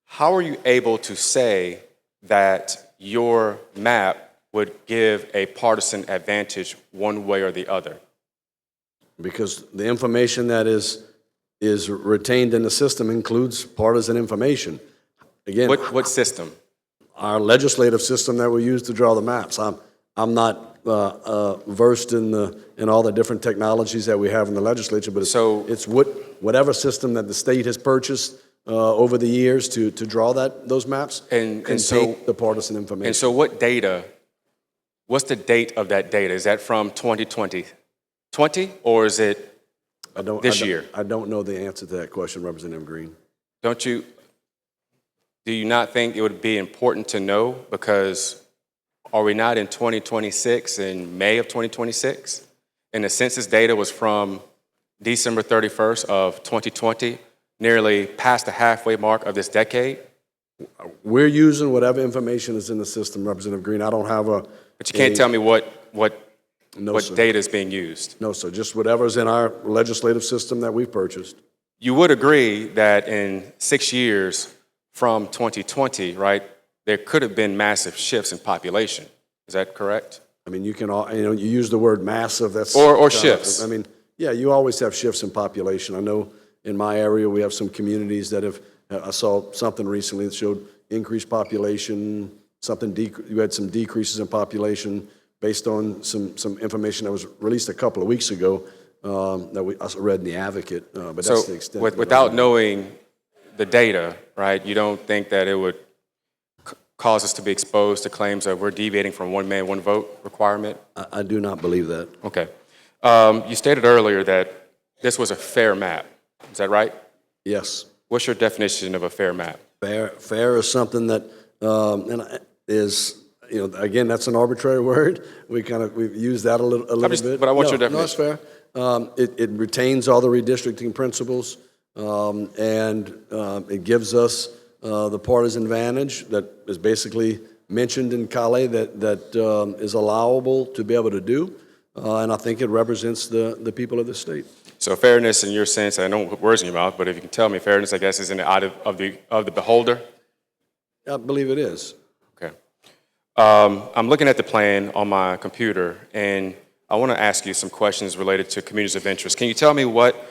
[SPEAKER 9] how are you able to say that your map would give a partisan advantage one way or the other?
[SPEAKER 5] Because the information that is retained in the system includes partisan information. Again,
[SPEAKER 9] what system?
[SPEAKER 5] Our legislative system that we use to draw the maps. I'm not versed in all the different technologies that we have in the legislature, but it's whatever system that the state has purchased over the years to draw those maps and contain the partisan information.
[SPEAKER 9] And so what data? What's the date of that data? Is that from 2020, or is it this year?
[SPEAKER 5] I don't know the answer to that question, Representative Green.
[SPEAKER 9] Do you not think it would be important to know? Because are we not in 2026, in May of 2026? And the census data was from December 31st of 2020, nearly past the halfway mark of this decade?
[SPEAKER 5] We're using whatever information is in the system, Representative Green. I don't have a...
[SPEAKER 9] But you can't tell me what
[SPEAKER 5] No, sir.
[SPEAKER 9] data is being used.
[SPEAKER 5] No, sir. Just whatever's in our legislative system that we've purchased.
[SPEAKER 9] You would agree that in 6 years from 2020, right, there could have been massive shifts in population. Is that correct?
[SPEAKER 5] I mean, you use the word massive. That's
[SPEAKER 9] or shifts.
[SPEAKER 5] I mean, yeah, you always have shifts in population. I know in my area we have some communities that have. I saw something recently that showed increased population. You had some decreases in population based on some information that was released a couple of weeks ago that I read in the Advocate. But that's the extent.
[SPEAKER 9] Without knowing the data, right, you don't think that it would cause us to be exposed to claims that we're deviating from one man, one vote requirement?
[SPEAKER 5] I do not believe that.
[SPEAKER 9] Okay. You stated earlier that this was a fair map. Is that right?
[SPEAKER 5] Yes.
[SPEAKER 9] What's your definition of a fair map?
[SPEAKER 5] Fair is something that is, again, that's an arbitrary word. We've used that a little bit.
[SPEAKER 9] But I want your definition.
[SPEAKER 5] No, it's fair. It retains all the redistricting principles, and it gives us the partisan advantage that is basically mentioned in Calais that is allowable to be able to do, and I think it represents the people of the state.
[SPEAKER 9] So fairness, in your sense, I don't put words in your mouth, but if you can tell me, fairness, I guess, is in the eye of the beholder.
[SPEAKER 5] I believe it is.
[SPEAKER 9] Okay. I'm looking at the plan on my computer, and I want to ask you some questions related to communities of interest. Can you tell me what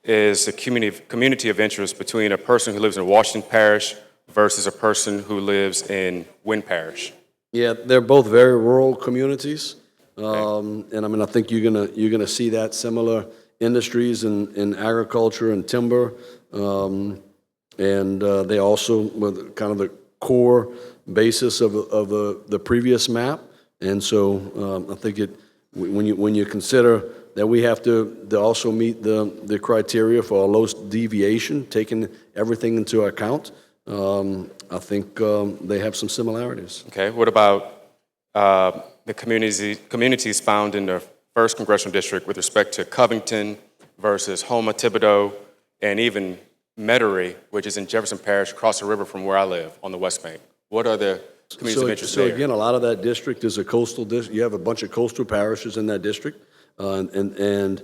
[SPEAKER 9] is the community of interest between a person who lives in Washington Parish versus a person who lives in Wynn Parish?
[SPEAKER 5] Yeah, they're both very rural communities, and I mean I think you're gonna see that similar industries in agriculture and timber, and they also were kind of the core basis of the previous map, and so I think when you consider that we have to also meet the criteria for a lowest deviation, taking everything into account. I think they have some similarities.
[SPEAKER 9] Okay. What about the communities found in the 1st Congressional District with respect to Covington versus Houma, Thibodaux, and even Metairie, which is in Jefferson Parish across the river from where I live on the West Bank? What are the communities of interest
[SPEAKER 5] so
[SPEAKER 9] there?
[SPEAKER 5] again, a lot of that district is a coastal district. You have a bunch of coastal parishes in that district, and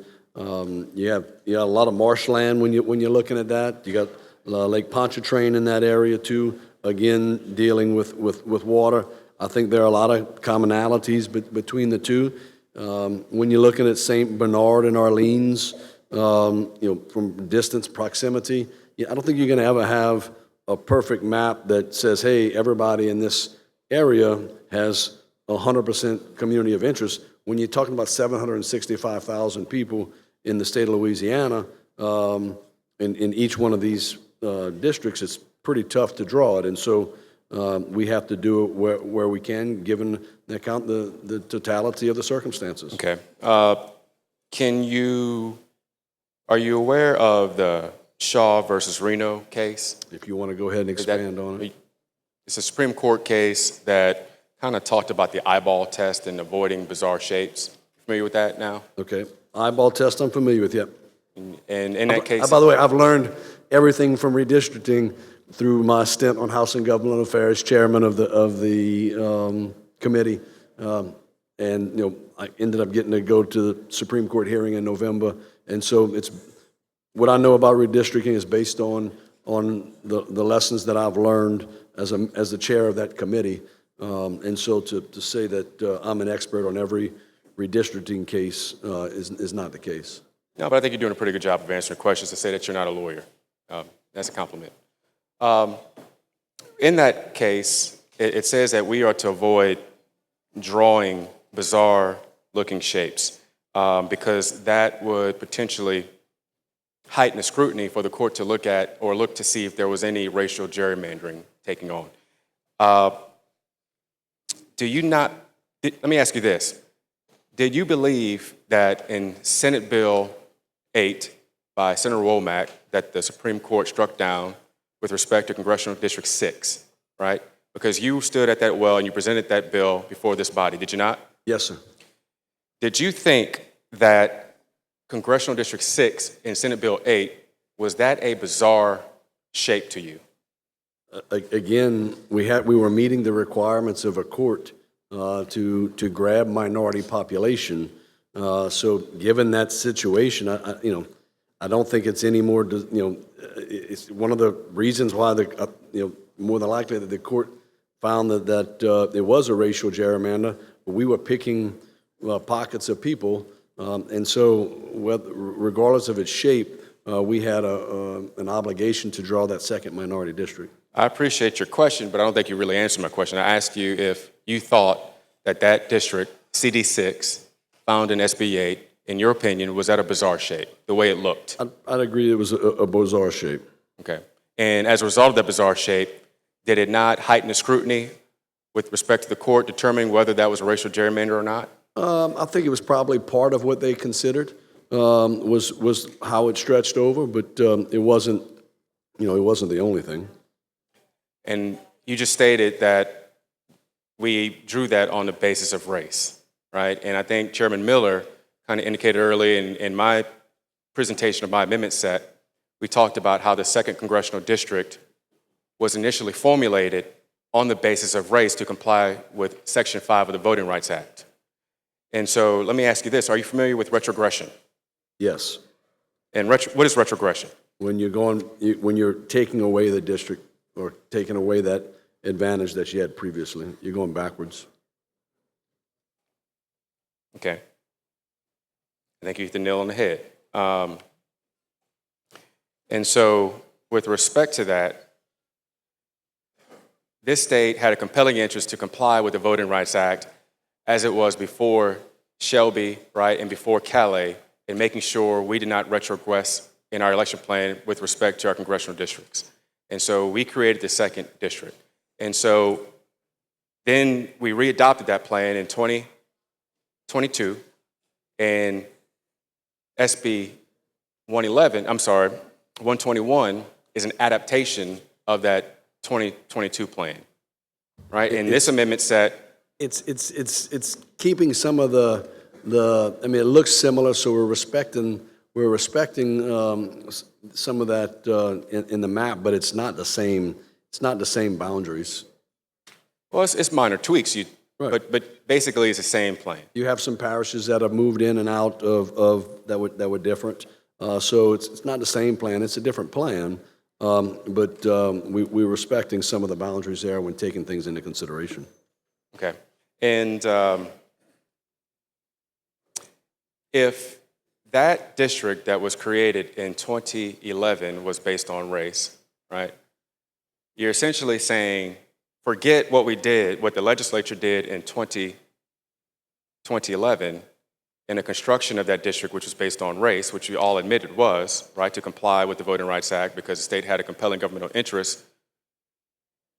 [SPEAKER 5] you have a lot of marshland when you're looking at that. You got Lake Pontchartrain in that area too. Again, dealing with water. I think there are a lot of commonalities between the two. When you're looking at St. Bernard and Orleans, from distance, proximity, I don't think you're going to ever have a perfect map that says, hey, everybody in this area has 100% community of interest. When you're talking about 765,000 people in the state of Louisiana, in each one of these districts, it's pretty tough to draw it. And so we have to do it where we can, given the account the totality of the circumstances.
[SPEAKER 9] Okay. Are you aware of the Shaw versus Reno case?
[SPEAKER 5] If you want to go ahead and expand on it.
[SPEAKER 9] It's a Supreme Court case that kind of talked about the eyeball test and avoiding bizarre shapes. Familiar with that now?
[SPEAKER 5] Okay. Eyeball test, I'm familiar with, yep.
[SPEAKER 9] And in that case...
[SPEAKER 5] By the way, I've learned everything from redistricting through my stint on House and Government Affairs, chairman of the committee. And I ended up getting to go to the Supreme Court hearing in November. And so it's what I know about redistricting is based on the lessons that I've learned as the chair of that committee. And so to say that I'm an expert on every redistricting case is not the case.
[SPEAKER 9] No, but I think you're doing a pretty good job of answering questions to say that you're not a lawyer. That's a compliment. In that case, it says that we are to avoid drawing bizarre-looking shapes because that would potentially heighten the scrutiny for the court to look at or look to see if there was any racial gerrymandering taking on. Let me ask you this. Did you believe that in Senate Bill 8 by Senator Womack that the Supreme Court struck down with respect to Congressional District 6, right? Because you stood at that well and you presented that bill before this body, did you not?
[SPEAKER 5] Yes, sir.
[SPEAKER 9] Did you think that Congressional District 6 in Senate Bill 8, was that a bizarre shape to you?
[SPEAKER 5] Again, we were meeting the requirements of a court to grab minority population. So given that situation, I don't think it's any more, it's one of the reasons why more than likely that the court found that there was a racial gerrymander, but we were picking pockets of people, and so regardless of its shape, we had an obligation to draw that second minority district.
[SPEAKER 9] I appreciate your question, but I don't think you really answered my question. I asked you if you thought that district, CD6, found in SB 8, in your opinion, was that a bizarre shape, the way it looked?
[SPEAKER 5] I'd agree it was a bizarre shape.
[SPEAKER 9] Okay. And as a result of that bizarre shape, did it not heighten the scrutiny with respect to the court determining whether that was a racial gerrymander or not?
[SPEAKER 5] I think it was probably part of what they considered was how it stretched over, but it wasn't the only thing.
[SPEAKER 9] And you just stated that we drew that on the basis of race, right? And I think Chairman Miller kind of indicated early in my presentation of my amendment set, we talked about how the 2nd Congressional District was initially formulated on the basis of race to comply with Section 5 of the Voting Rights Act. And so let me ask you this. Are you familiar with retrogression?
[SPEAKER 5] Yes.
[SPEAKER 9] And what is retrogression?
[SPEAKER 5] When you're taking away the district or taking away that advantage that you had previously. You're going backwards.
[SPEAKER 9] Okay. I think you hit the nail on the head. And so, with respect to that, this state had a compelling interest to comply with the Voting Rights Act as it was before Shelby, right, and before Calais, in making sure we did not retrogress in our election plan with respect to our congressional districts. And so we created the second district. And so then we readopted that plan in 2022, and SB 121 is an adaptation of that 2022 plan, right? And this amendment set.
[SPEAKER 5] It's keeping some of the I mean, it looks similar, so we're respecting some of that in the map, but it's not the same. It's not the same boundaries.
[SPEAKER 9] Well, it's minor tweaks,
[SPEAKER 5] Right.
[SPEAKER 9] but basically it's the same plan.
[SPEAKER 5] You have some parishes that have moved in and out of that were different. So it's not the same plan. It's a different plan. But we're respecting some of the boundaries there when taking things into consideration.
[SPEAKER 9] Okay. And if that district that was created in 2011 was based on race, right? You're essentially saying, forget what we did, what the legislature did in 2011 in the construction of that district, which was based on race, which you all admitted was, right, to comply with the Voting Rights Act because the state had a compelling governmental interest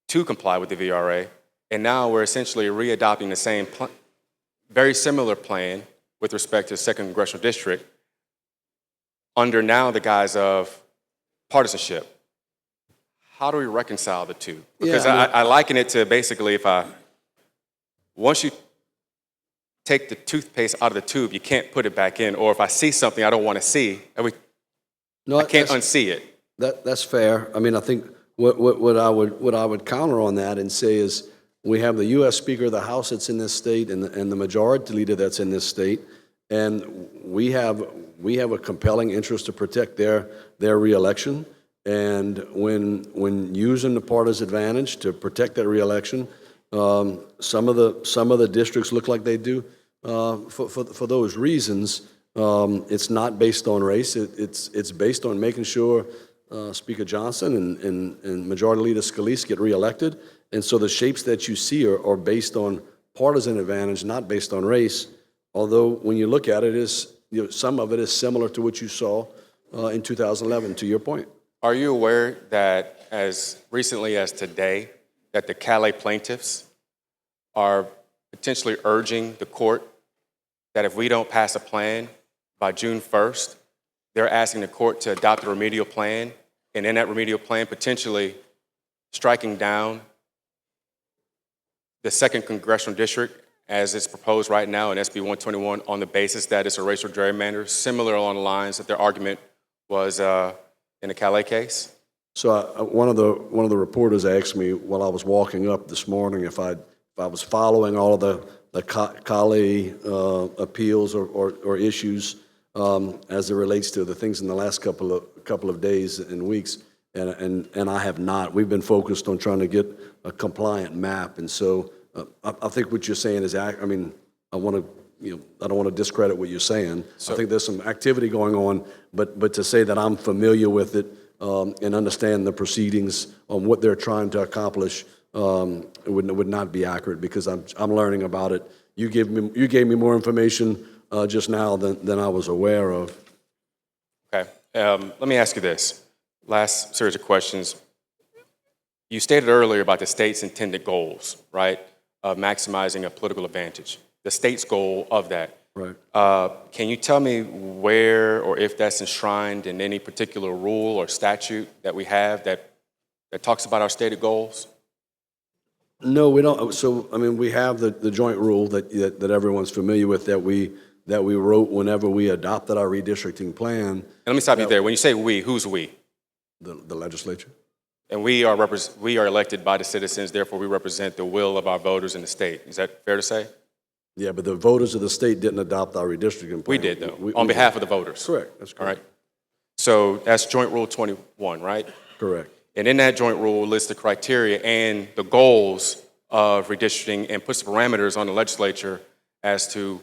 [SPEAKER 9] to comply with the VRA. And now we're essentially readopting the same, very similar plan with respect to the second congressional district under now the guise of partisanship. How do we reconcile the two? Because I liken it to basically once you take the toothpaste out of the tube, you can't put it back in. Or if I see something I don't want to see, I can't unsee it.
[SPEAKER 5] That's fair. I mean, I think what I would counter on that and say is we have the U.S. Speaker of the House that's in this state and the majority leader that's in this state, and we have a compelling interest to protect their reelection. And when using the partisan advantage to protect that reelection, some of the districts look like they do for those reasons. It's not based on race. It's based on making sure Speaker Johnson and Majority Leader Scalise get reelected. And so the shapes that you see are based on partisan advantage, not based on race. Although when you look at it, some of it is similar to what you saw in 2011. To your point.
[SPEAKER 9] Are you aware that as recently as today, that the Calais plaintiffs are potentially urging the court that if we don't pass a plan by June 1st, they're asking the court to adopt a remedial plan, and in that remedial plan, potentially striking down the second congressional district as it's proposed right now in SB 121 on the basis that it's a racial gerrymander, similar along the lines that their argument was in the Calais case?
[SPEAKER 5] So one of the reporters asked me while I was walking up this morning if I was following all of the Calais appeals or issues as it relates to the things in the last couple of days and weeks, and I have not. We've been focused on trying to get a compliant map, and so I think what you're saying is, I don't want to discredit what you're saying. I think there's some activity going on, but to say that I'm familiar with it and understand the proceedings on what they're trying to accomplish would not be accurate because I'm learning about it. You gave me more information just now than I was aware of.
[SPEAKER 9] Okay. Let me ask you this. Last series of questions. You stated earlier about the state's intended goals, right, of maximizing a political advantage. The state's goal of that.
[SPEAKER 5] Right.
[SPEAKER 9] Can you tell me where or if that's enshrined in any particular rule or statute that we have that talks about our stated goals?
[SPEAKER 5] No, we don't. So, I mean, we have the joint rule that everyone's familiar with that we wrote whenever we adopted our redistricting plan.
[SPEAKER 9] And let me stop you there. When you say we, who's we?
[SPEAKER 5] The legislature.
[SPEAKER 9] And we are elected by the citizens, therefore we represent the will of our voters in the state. Is that fair to say?
[SPEAKER 5] Yeah, but the voters of the state didn't adopt our redistricting plan.
[SPEAKER 9] We did, though, on behalf of the voters.
[SPEAKER 5] Correct. That's correct.
[SPEAKER 9] All right. So that's Joint Rule 21, right?
[SPEAKER 5] Correct.
[SPEAKER 9] And in that joint rule lists the criteria and the goals of redistricting and puts the parameters on the legislature as to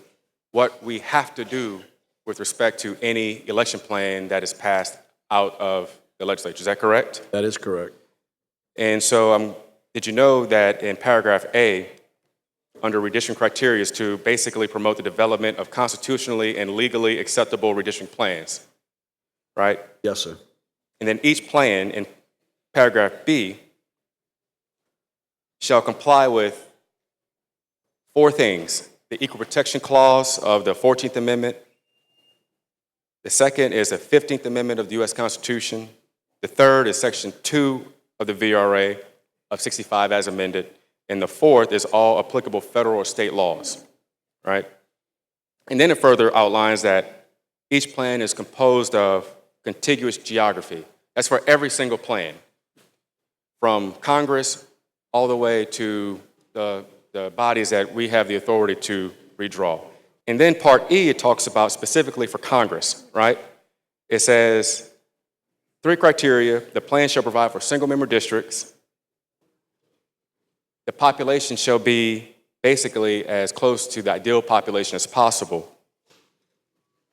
[SPEAKER 9] what we have to do with respect to any election plan that is passed out of the legislature. Is that correct?
[SPEAKER 5] That is correct.
[SPEAKER 9] And so did you know that in paragraph A, under redistricting criteria, is to basically promote the development of constitutionally and legally acceptable redistricting plans, right?
[SPEAKER 5] Yes, sir.
[SPEAKER 9] And then each plan in paragraph B shall comply with 4 things: the Equal Protection Clause of the 14th Amendment. The second is the 15th Amendment of the U.S. Constitution. The third is Section 2 of the VRA of 65 as amended. And the fourth is all applicable federal or state laws, right? And then it further outlines that each plan is composed of contiguous geography. That's for every single plan, from Congress all the way to the bodies that we have the authority to redraw. And then Part E, it talks about specifically for Congress, right? It says 3 criteria: the plan shall provide for single-member districts, the population shall be basically as close to the ideal population as possible,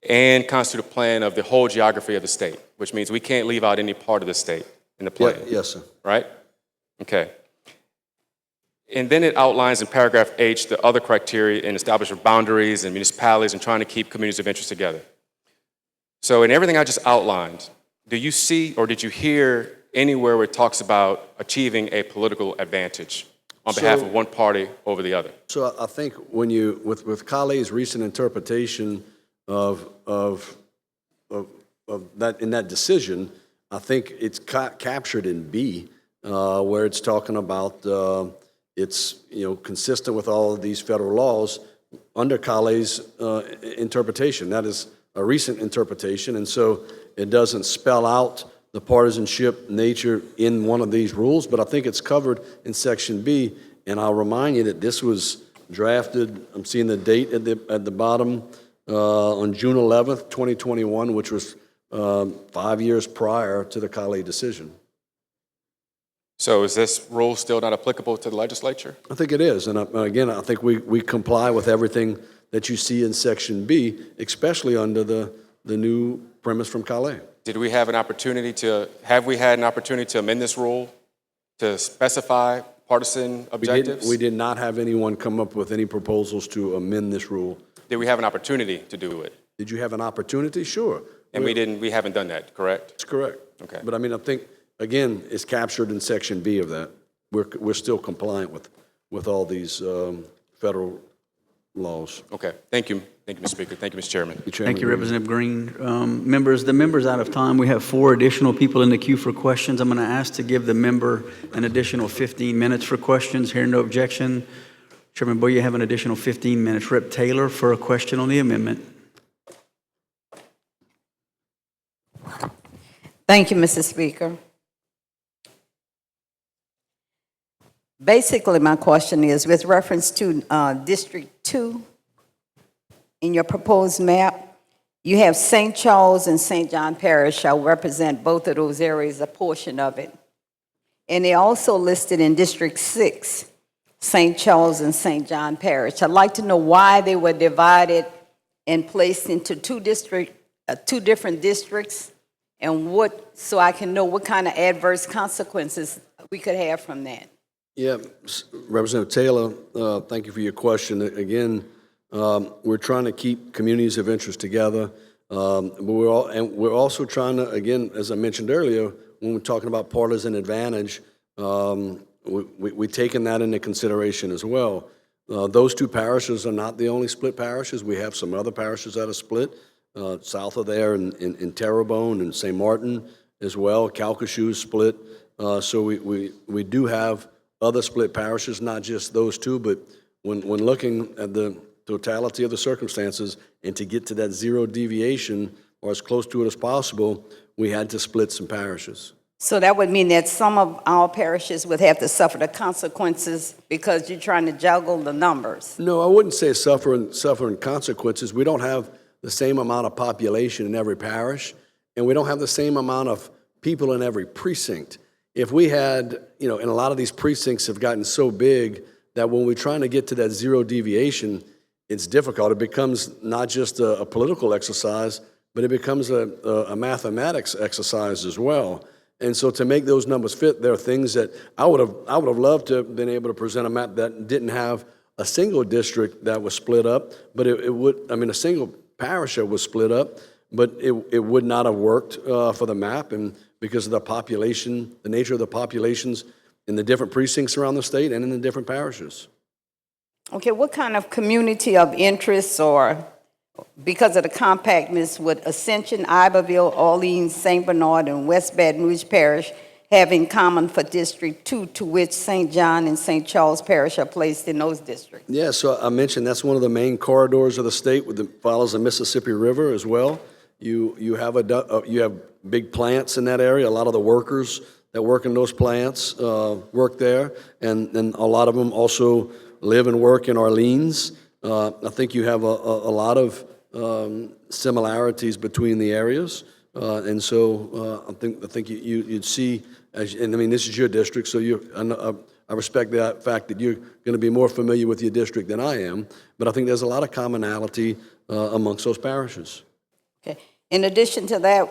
[SPEAKER 9] and constitute a plan of the whole geography of the state, which means we can't leave out any part of the state in the plan.
[SPEAKER 5] Yes, sir.
[SPEAKER 9] Right? Okay. And then it outlines in paragraph H the other criteria in establishing boundaries and municipalities and trying to keep communities of interest together. So in everything I just outlined, do you see or did you hear anywhere where it talks about achieving a political advantage on behalf of one party over the other?
[SPEAKER 5] So I think when you, with Kale's recent interpretation of that, in that decision, I think it's captured in B, where it's talking about it's, consistent with all of these federal laws under Kale's interpretation. That is a recent interpretation, and so it doesn't spell out the partisanship nature in one of these rules, but I think it's covered in Section B. And I'll remind you that this was drafted, I'm seeing the date at the bottom, on June 11th, 2021, which was 5 years prior to the Kale decision.
[SPEAKER 9] So is this rule still not applicable to the legislature?
[SPEAKER 5] I think it is. And again, I think we comply with everything that you see in Section B, especially under the new premise from Kale.
[SPEAKER 9] Did we have an opportunity have we had an opportunity to amend this rule to specify partisan objectives?
[SPEAKER 5] We did not have anyone come up with any proposals to amend this rule.
[SPEAKER 9] Did we have an opportunity to do it?
[SPEAKER 5] Did you have an opportunity? Sure.
[SPEAKER 9] And we haven't done that, correct?
[SPEAKER 5] That's correct.
[SPEAKER 9] Okay.
[SPEAKER 5] But I mean, I think, again, it's captured in Section B of that. We're still compliant with all these federal laws.
[SPEAKER 9] Okay. Thank you. Thank you, Mr. Speaker. Thank you, Mr. Chairman.
[SPEAKER 1] Thank you, Representative Green. The member's out of time. We have 4 additional people in the queue for questions. I'm going to ask to give the member an additional 15 minutes for questions. Hearing no objection, Chairman Boyle, you have an additional 15 minutes. Rep. Taylor for a question on the amendment.
[SPEAKER 6] Thank you, Mr. Speaker. Basically, my question is with reference to District 2, in your proposed map, you have St. Charles and St. John Parish shall represent both of those areas, a portion of it. And they also listed in District 6, St. Charles and St. John Parish. I'd like to know why they were divided and placed into two different districts, and so I can know what kind of adverse consequences we could have from that.
[SPEAKER 5] Yeah, Representative Taylor, thank you for your question. Again, we're trying to keep communities of interest together, but we're also trying to, again, as I mentioned earlier, when we're talking about partisan advantage, we've taken that into consideration as well. Those 2 parishes are not the only split parishes. We have some other parishes that are split, south of there in Terrebonne and St. Martin as well. Calcasieu is split. So we do have other split parishes, not just those 2, but when looking at the totality of the circumstances and to get to that 0 deviation or as close to it as possible, we had to split some parishes.
[SPEAKER 6] So that would mean that some of our parishes would have to suffer the consequences because you're trying to juggle the numbers.
[SPEAKER 5] No, I wouldn't say suffering consequences. We don't have the same amount of population in every parish, and we don't have the same amount of people in every precinct. if we had, and a lot of these precincts have gotten so big that when we're trying to get to that zero deviation, it's difficult. It becomes not just a political exercise, but it becomes a mathematics exercise as well. And so to make those numbers fit, there are things that I would have loved to have been able to present a map that didn't have a single district that was split up, but a single parish that was split up, but it would not have worked for the map, and because of the population, the nature of the populations in the different precincts around the state and in the different parishes.
[SPEAKER 6] Okay, what kind of community of interest, or because of the compactness, would Ascension, Iberville, Orleans, St. Bernard, and West Baton Rouge Parish have in common for District 2, to which St. John and St. Charles Parish are placed in those districts?
[SPEAKER 5] Yeah, so I mentioned that's one of the main corridors of the state that follows the Mississippi River as well. You have big plants in that area. A lot of the workers that work in those plants work there, and a lot of them also live and work in Orleans. I think you have a lot of similarities between the areas, and so I think you'd see, and I mean, this is your district, so I respect that fact that you're going to be more familiar with your district than I am, but I think there's a lot of commonality amongst those parishes.
[SPEAKER 6] Okay. In addition to that,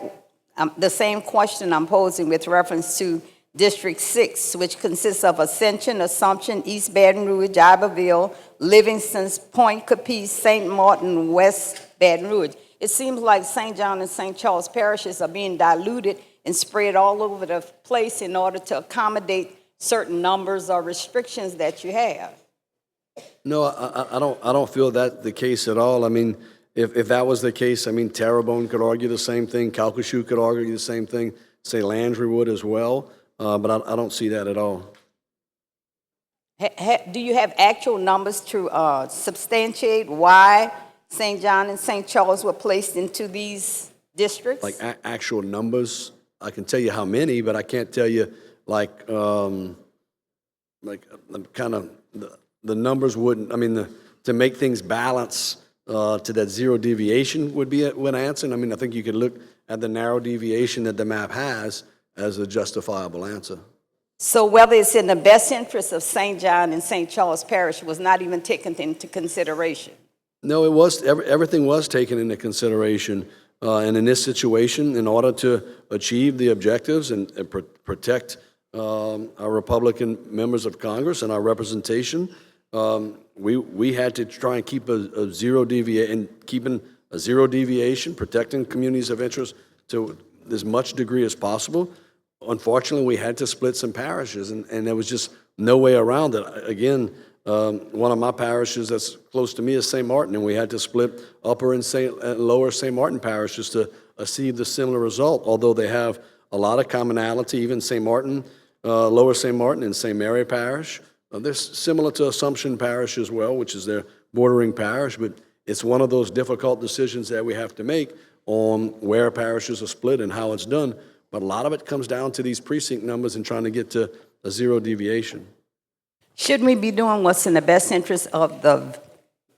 [SPEAKER 6] the same question I'm posing with reference to District 6, which consists of Ascension, Assumption, East Baton Rouge, Iberville, Livingston, Point Capiz, St. Martin, West Baton Rouge. It seems like St. John and St. Charles parishes are being diluted and spread all over the place in order to accommodate certain numbers or restrictions that you have.
[SPEAKER 5] No, I don't feel that the case at all. I mean, if that was the case, I mean, Terrebonne could argue the same thing, Calcasieu could argue the same thing, say Landry would as well, but I don't see that at all.
[SPEAKER 6] Do you have actual numbers to substantiate why St. John and St. Charles were placed into these districts?
[SPEAKER 5] Like actual numbers, I can tell you how many, but I can't tell you kind of the numbers wouldn't. I mean, to make things balance to that zero deviation would be an answer. I mean, I think you could look at the narrow deviation that the map has as a justifiable answer.
[SPEAKER 6] So whether it's in the best interest of St. John and St. Charles Parish was not even taken into consideration?
[SPEAKER 5] No, it was. Everything was taken into consideration. And in this situation, in order to achieve the objectives and protect our Republican members of Congress and our representation, we had to try and keep a zero deviation, protecting communities of interest to as much degree as possible. Unfortunately, we had to split some parishes, and there was just no way around it. Again, one of my parishes that's close to me is St. Martin, and we had to split upper and lower St. Martin parishes to achieve the similar result, although they have a lot of commonality. Even St. Martin, lower St. Martin and St. Mary Parish, they're similar to Assumption Parish as well, which is their bordering parish, but it's one of those difficult decisions that we have to make on where parishes are split and how it's done. But a lot of it comes down to these precinct numbers and trying to get to a zero deviation.
[SPEAKER 6] Shouldn't we be doing what's in the best interest of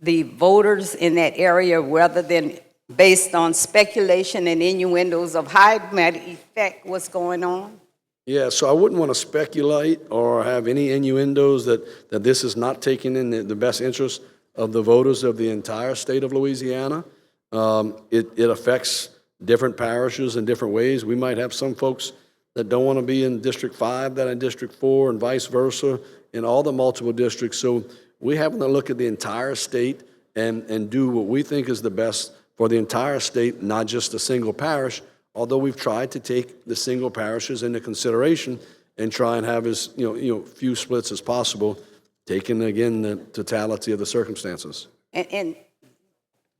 [SPEAKER 6] the voters in that area rather than based on speculation and innuendos of how it might affect what's going on?
[SPEAKER 5] Yeah, so I wouldn't want to speculate or have any innuendos that this is not taken in the best interest of the voters of the entire state of Louisiana. It affects different parishes in different ways. We might have some folks that don't want to be in District 5 that are in District 4 and vice versa in all the multiple districts. So we have to look at the entire state and do what we think is the best for the entire state, not just a single parish, although we've tried to take the single parishes into consideration and try and have as few splits as possible, taking, again, the totality of the circumstances.
[SPEAKER 6] And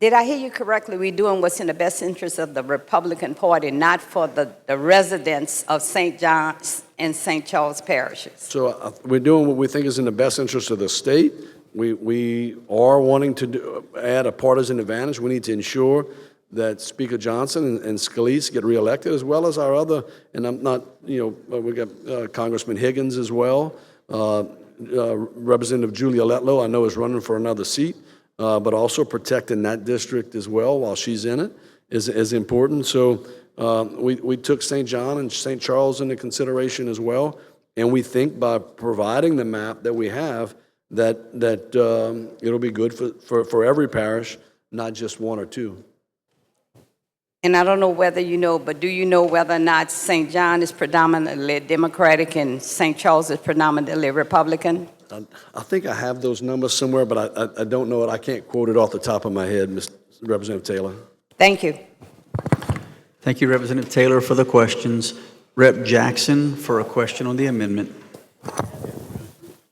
[SPEAKER 6] did I hear you correctly? We're doing what's in the best interest of the Republican Party, not for the residents of St. John's and St. Charles parishes.
[SPEAKER 5] So we're doing what we think is in the best interest of the state. We are wanting to add a partisan advantage. We need to ensure that Speaker Johnson and Scalise get reelected, as well as our other, and I'm not, we got Congressman Higgins as well. Representative Julia Letlow, I know, is running for another seat. But also protecting that district as well while she's in it is important. So We took St. John and St. Charles into consideration as well, and we think by providing the map that we have, that it'll be good for every parish, not just one or two.
[SPEAKER 6] And I don't know whether you know, but do you know whether or not St. John is predominantly Democratic and St. Charles is predominantly Republican?
[SPEAKER 5] I think I have those numbers somewhere, but I don't know it. I can't quote it off the top of my head, Mr. Representative Taylor.
[SPEAKER 6] Thank you.
[SPEAKER 1] Thank you, Representative Taylor, for the questions. Rep. Jackson for a question on the amendment.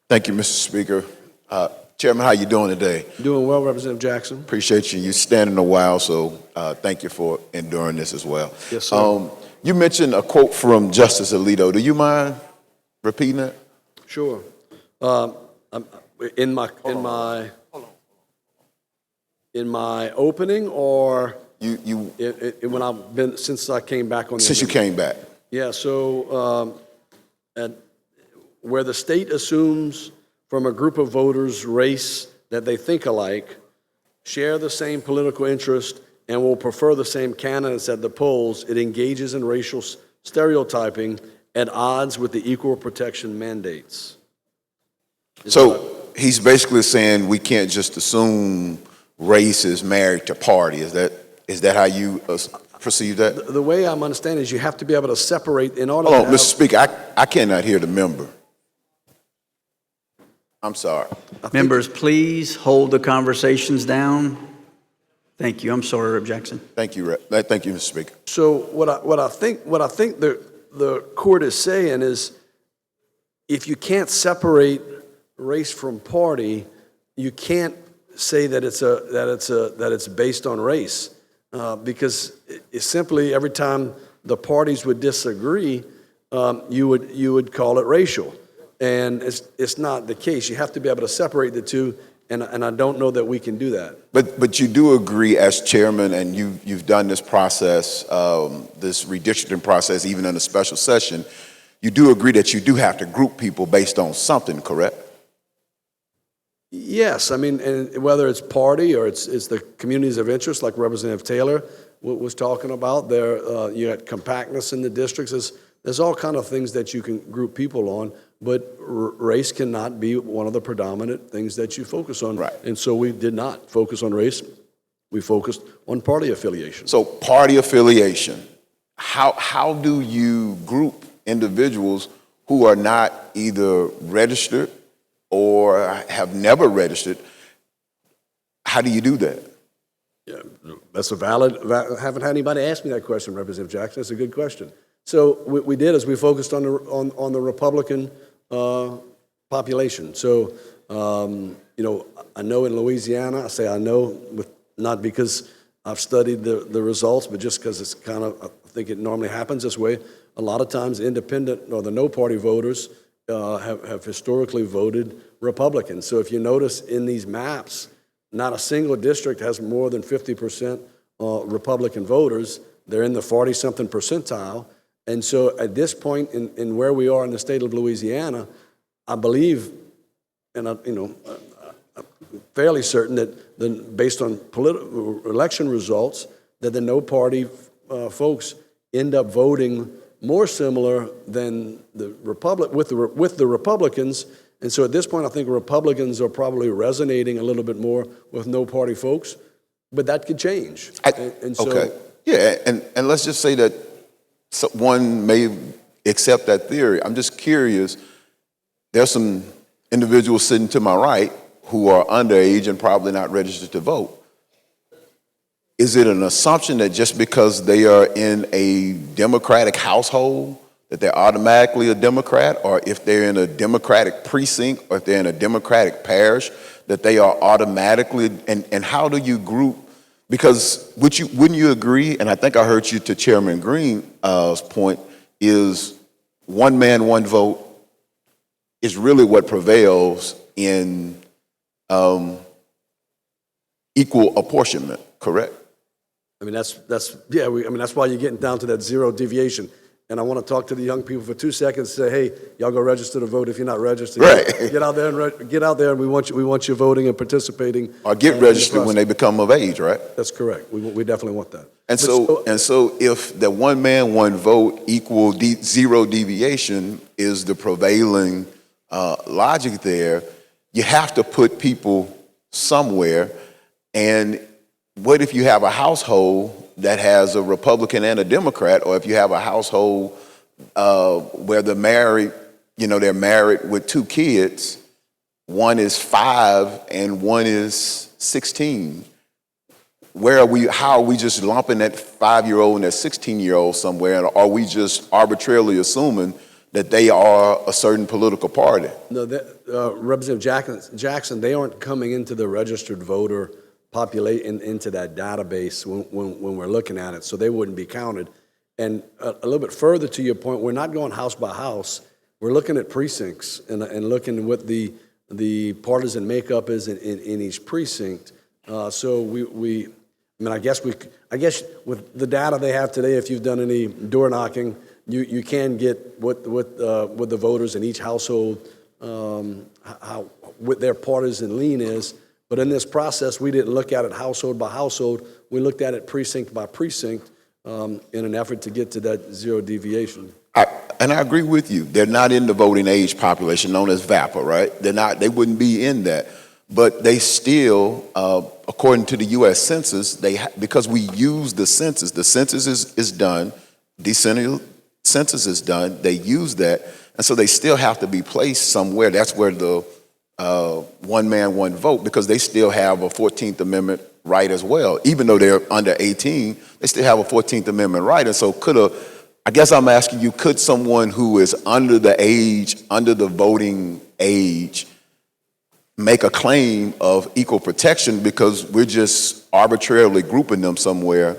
[SPEAKER 8] Thank you, Mr. Speaker. Chairman, how you doing today?
[SPEAKER 5] Doing well, Representative Jackson.
[SPEAKER 8] Appreciate you. You're standing a while, so thank you for enduring this as well.
[SPEAKER 5] Yes, sir.
[SPEAKER 8] You mentioned a quote from Justice Alito. Do you mind repeating that?
[SPEAKER 5] Sure. In my opening, or when I've been since I came back on the
[SPEAKER 8] Since you
[SPEAKER 5] amendment?
[SPEAKER 8] came back.
[SPEAKER 5] Yeah. So where the state assumes from a group of voters race that they think alike, share the same political interest, and will prefer the same candidates at the polls, it engages in racial stereotyping at odds with the equal protection mandates.
[SPEAKER 8] So he's basically saying we can't just assume race is married to party. Is that how you perceive that?
[SPEAKER 5] The way I'm understanding is you have to be able to separate in order
[SPEAKER 8] Hold on,
[SPEAKER 5] to
[SPEAKER 8] Mr. Speaker, I cannot hear the member. I'm sorry.
[SPEAKER 1] Members, please hold the conversations down. Thank you. I'm sorry, Rep. Jackson.
[SPEAKER 8] Thank you, Rep. Thank you, Mr. Speaker.
[SPEAKER 5] So what I think the court is saying is, if you can't separate race from party, you can't say that it's based on race, because it's simply every time the parties would disagree, you would call it racial. And it's not the case. You have to be able to separate the two, and I don't know that we can do that.
[SPEAKER 8] But you do agree as chairman, and you've done this process, this redistricting process, even in a special session, you do agree that you do have to group people based on something, correct?
[SPEAKER 5] Yes, I mean, and whether it's party or it's the communities of interest, like Representative Taylor was talking about, there you had compactness in the districts. There's all kind of things that you can group people on, but race cannot be one of the predominant things that you focus on.
[SPEAKER 8] Right.
[SPEAKER 5] And so we did not focus on race. We focused on party affiliation.
[SPEAKER 8] So party affiliation, how do you group individuals who are not either registered or have never registered? How do you do that?
[SPEAKER 5] Yeah, that's a valid. I haven't had anybody ask me that question, Representative Jackson. That's a good question. So what we did is we focused on the Republican population. So I know in Louisiana, I say I know, not because I've studied the results, but just because it's kind of, I think it normally happens this way. A lot of times independent or the no party voters have historically voted Republican. So if you notice in these maps, not a single district has more than 50% Republican voters. They're in the 40-something percentile. And so at this point in where we are in the state of Louisiana, I believe, and I'm fairly certain that based on election results, that the no party folks end up voting more similar than the with the Republicans. And so at this point, I think Republicans are probably resonating a little bit more with no party folks, but that could change.
[SPEAKER 8] Okay. Yeah, and let's just say that one may accept that theory. I'm just curious. There's some individuals sitting to my right who are underage and probably not registered to vote. Is it an assumption that just because they are in a Democratic household that they're automatically a Democrat, or if they're in a Democratic precinct, or if they're in a Democratic parish, that they are automatically, and how do you group? Because wouldn't you agree, and I think I heard you to Chairman Green's point, is one man, one vote is really what prevails in equal apportionment, correct?
[SPEAKER 5] I mean, that's why you're getting down to that zero deviation. And I want to talk to the young people for 2 seconds and say, hey, y'all go register to vote if you're not registered.
[SPEAKER 8] Right.
[SPEAKER 5] Get out there and we want you voting and participating.
[SPEAKER 8] Or get registered when they become of age, right?
[SPEAKER 5] That's correct. We definitely want that.
[SPEAKER 8] And so if the one man, one vote equal zero deviation is the prevailing logic there, you have to put people somewhere. And what if you have a household that has a Republican and a Democrat, or if you have a household where they're married with 2 kids, one is 5 and one is 16. How are we just lumping that 5-year-old and that 16-year-old somewhere, and are we just arbitrarily assuming that they are a certain political party?
[SPEAKER 5] No, Representative Jackson, they aren't coming into the registered voter population into that database when we're looking at it, so they wouldn't be counted. And a little bit further to your point, we're not going house by house. We're looking at precincts and looking at what the partisan makeup is in each precinct. So I guess with the data they have today, if you've done any door knocking, you can get what the voters in each household, what their partisan lean is. But in this process, we didn't look at it household by household. We looked at it precinct by precinct in an effort to get to that zero deviation.
[SPEAKER 8] And I agree with you. They're not in the voting age population known as VAPA, right? They wouldn't be in that. But they still, according to the U.S. Census, because we use the census is done, decennial census is done, they use that, and so they still have to be placed somewhere. That's where the one man, one vote, because they still have a 14th Amendment right as well. Even though they're under 18, they still have a 14th Amendment right. And so I guess I'm asking you, could someone who is under the voting age, make a claim of equal protection because we're just arbitrarily grouping them somewhere?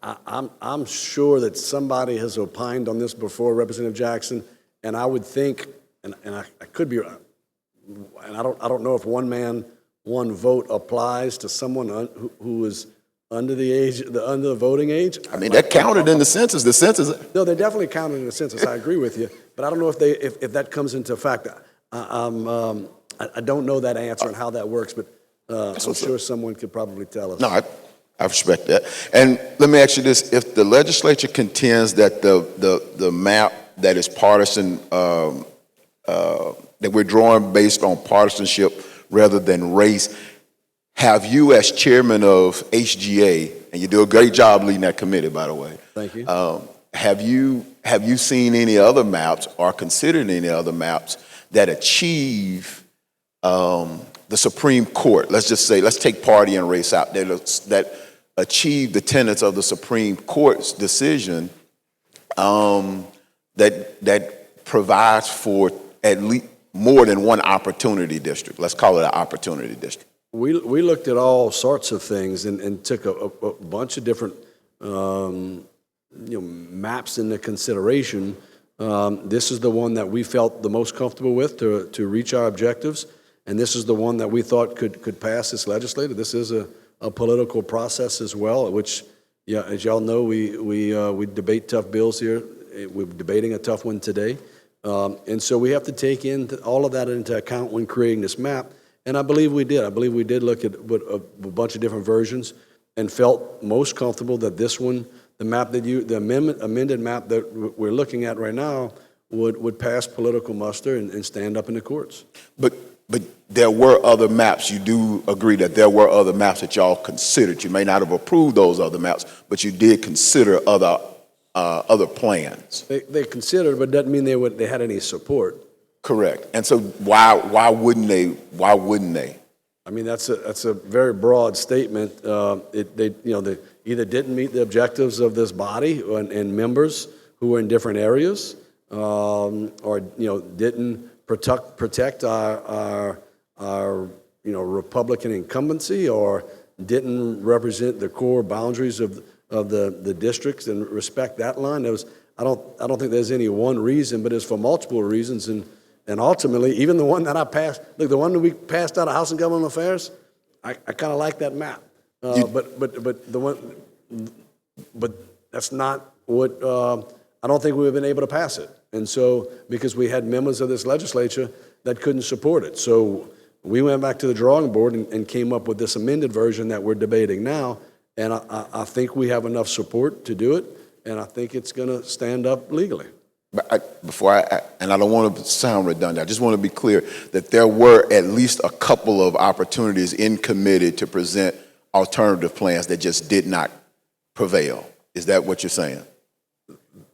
[SPEAKER 5] I'm sure that somebody has opined on this before, Representative Jackson, and I would think, and I could be, and I don't know if one man, one vote applies to someone who is under the voting age.
[SPEAKER 8] I mean, that counted in the census. The census.
[SPEAKER 5] No, they definitely counted in the census. I agree with you, but I don't know if that comes into effect. I don't know that answer and how that works, but I'm sure someone could probably tell us.
[SPEAKER 8] No, I respect that. And let me ask you this: if the legislature contends that the map that is partisan, that we're drawing based on partisanship rather than race, have you, as chairman of HGA, and you do a great job leading that committee, by the way.
[SPEAKER 5] Thank you.
[SPEAKER 8] Have you seen any other maps or considered any other maps that achieve the Supreme Court? Let's take party and race out, that achieve the tenets of the Supreme Court's decision, that provides for at least more than one opportunity district. Let's call it an opportunity district.
[SPEAKER 5] We looked at all sorts of things and took a bunch of different maps into consideration. This is the one that we felt the most comfortable with to reach our objectives, and this is the one that we thought could pass this legislature. This is a political process as well, which, as y'all know, we debate tough bills here. We're debating a tough one today, and so we have to take all of that into account when creating this map. And I believe we did. I believe we did look at a bunch of different versions and felt most comfortable that this one, the map the amended map that we're looking at right now, would pass political muster and stand up in the courts.
[SPEAKER 8] But there were other maps. You do agree that there were other maps that y'all considered. You may not have approved those other maps, but you did consider other plans.
[SPEAKER 5] They considered, but doesn't mean they had any support.
[SPEAKER 8] Correct. And so why wouldn't they? Why wouldn't they?
[SPEAKER 5] I mean, that's a very broad statement. They either didn't meet the objectives of this body and members who were in different areas, or didn't protect our Republican incumbency, or didn't represent the core boundaries of the districts and respect that line. I don't think there's any one reason, but it's for multiple reasons. And ultimately, even the one that I passed, the one that we passed out of House and Government Affairs, I kind of like that map. But that's not what, I don't think we would have been able to pass it. And so, because we had members of this legislature that couldn't support it. So we went back to the drawing board and came up with this amended version that we're debating now. And I think we have enough support to do it, and I think it's going to stand up legally.
[SPEAKER 8] But and I don't want to sound redundant, I just want to be clear that there were at least a couple of opportunities in committee to present alternative plans that just did not prevail. Is that what you're saying?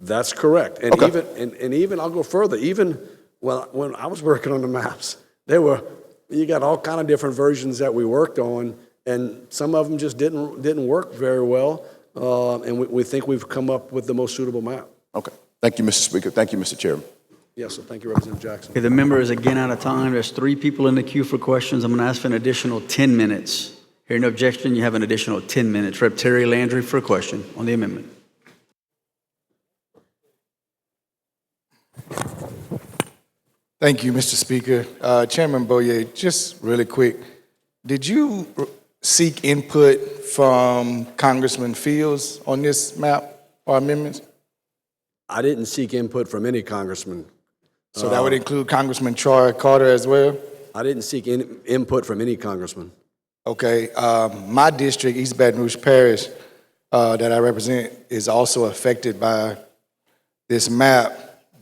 [SPEAKER 5] That's correct. And
[SPEAKER 8] Okay.
[SPEAKER 5] even I'll go further. Even when I was working on the maps, you got all kind of different versions that we worked on, and some of them just didn't work very well. And we think we've come up with the most suitable map.
[SPEAKER 8] Okay. Thank you, Mr. Speaker. Thank you, Mr. Chairman.
[SPEAKER 5] Yes, sir. Thank you, Representative Jackson.
[SPEAKER 1] Okay, the member is again out of time. There's 3 people in the queue for questions. I'm going to ask for an additional 10 minutes. Hearing no objection, you have an additional 10 minutes. Rep. Terry Landry for a question on the amendment.
[SPEAKER 3] Thank you, Mr. Speaker. Chairman Boyer, just really quick, did you seek input from Congressman Fields on this map or amendments?
[SPEAKER 5] I didn't seek input from any congressman.
[SPEAKER 3] So that would include Congressman Troy Carter as well?
[SPEAKER 5] I didn't seek input from any congressman.
[SPEAKER 3] Okay. My district, East Baton Rouge Parish, that I represent, is also affected by this map.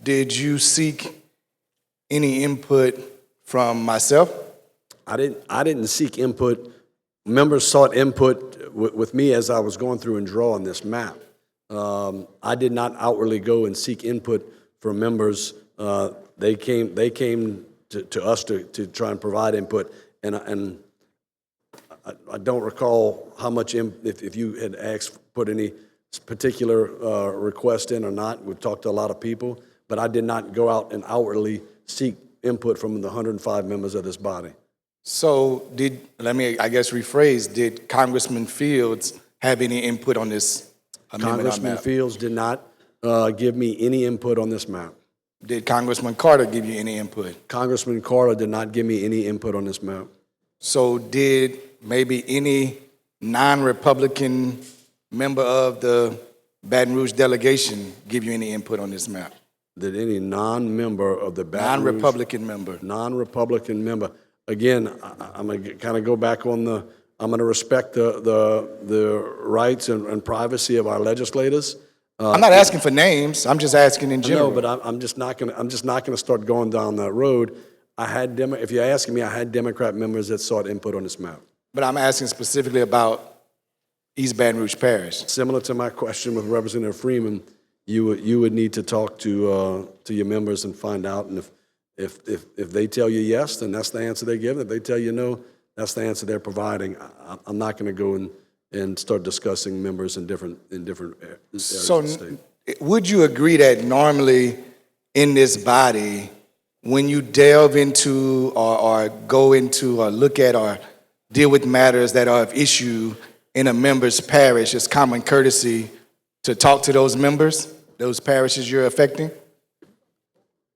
[SPEAKER 3] Did you seek any input from myself?
[SPEAKER 5] I didn't seek input. Members sought input with me as I was going through and drawing this map. I did not outwardly go and seek input from members. They came to us to try and provide input, and I don't recall how much if you had put any particular request in or not. We've talked to a lot of people, but I did not go out and outwardly seek input from the 105 members of this body.
[SPEAKER 3] So let me rephrase, did Congressman Fields have any input on this amendment on
[SPEAKER 5] Congressman
[SPEAKER 3] map?
[SPEAKER 5] Fields did not give me any input on this map.
[SPEAKER 3] Did Congressman Carter give you any input?
[SPEAKER 5] Congressman Carter did not give me any input on this map.
[SPEAKER 3] So did maybe any non-Republican member of the Baton Rouge delegation give you any input on this map?
[SPEAKER 5] Did any non-member of the Baton Rouge...
[SPEAKER 3] Non-Republican member.
[SPEAKER 5] Non-Republican member. Again, I'm going to kind of go back on I'm going to respect the rights and privacy of our legislators.
[SPEAKER 3] I'm not asking for names. I'm just asking in general.
[SPEAKER 5] No, but I'm just not going to start going down that road. If you're asking me, I had Democrat members that sought input on this map.
[SPEAKER 3] But I'm asking specifically about East Baton Rouge Parish.
[SPEAKER 5] Similar to my question with Representative Freeman, you would need to talk to your members and find out, and if they tell you yes, then that's the answer they give. If they tell you no, that's the answer they're providing. I'm not going to go and start discussing members in different areas
[SPEAKER 3] So
[SPEAKER 5] of the state.
[SPEAKER 3] would you agree that normally in this body, when you delve into or go into or look at or deal with matters that are of issue in a member's parish, it's common courtesy to talk to those members, those parishes you're affecting?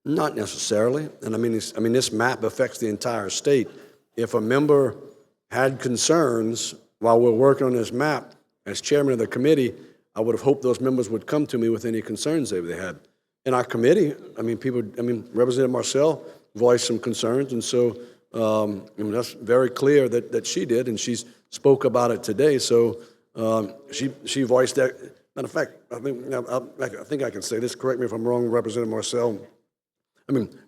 [SPEAKER 5] Not necessarily. And I mean, this map affects the entire state. If a member had concerns while we're working on this map, as chairman of the committee, I would have hoped those members would come to me with any concerns they had. In our committee, Representative Marcel voiced some concerns, and so that's very clear that she did, and she spoke about it today. So she voiced that. Matter of fact, I think I can say this. Correct me if I'm wrong, Representative Marcel.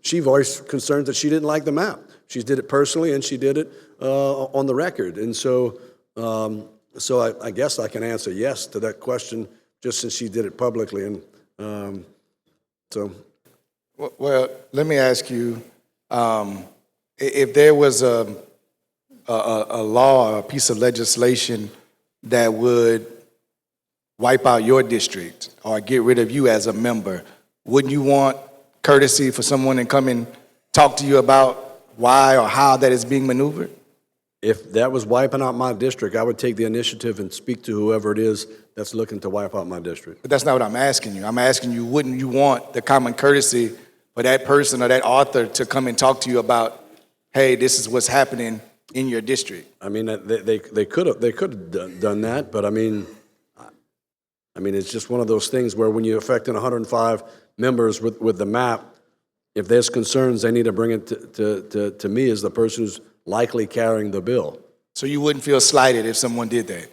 [SPEAKER 5] She voiced concerns that she didn't like the map. She did it personally, and she did it on the record. And so I guess I can answer yes to that question, just since she did it publicly. And
[SPEAKER 3] Well, let me ask you, if there was a law or a piece of legislation that would wipe out your district or get rid of you as a member, wouldn't you want courtesy for someone to come and talk to you about why or how that is being maneuvered?
[SPEAKER 5] if that was wiping out my district, I would take the initiative and speak to whoever it is that's looking to wipe out my district.
[SPEAKER 3] But that's not what I'm asking you. I'm asking you, wouldn't you want the common courtesy for that person or that author to come and talk to you about, hey, this is what's happening in your district?
[SPEAKER 5] I mean, they could have done that, but I mean, it's just one of those things where when you're affecting 105 members with the map, if there's concerns, they need to bring it to me as the person who's likely carrying the bill.
[SPEAKER 3] So you wouldn't feel slighted if someone did that?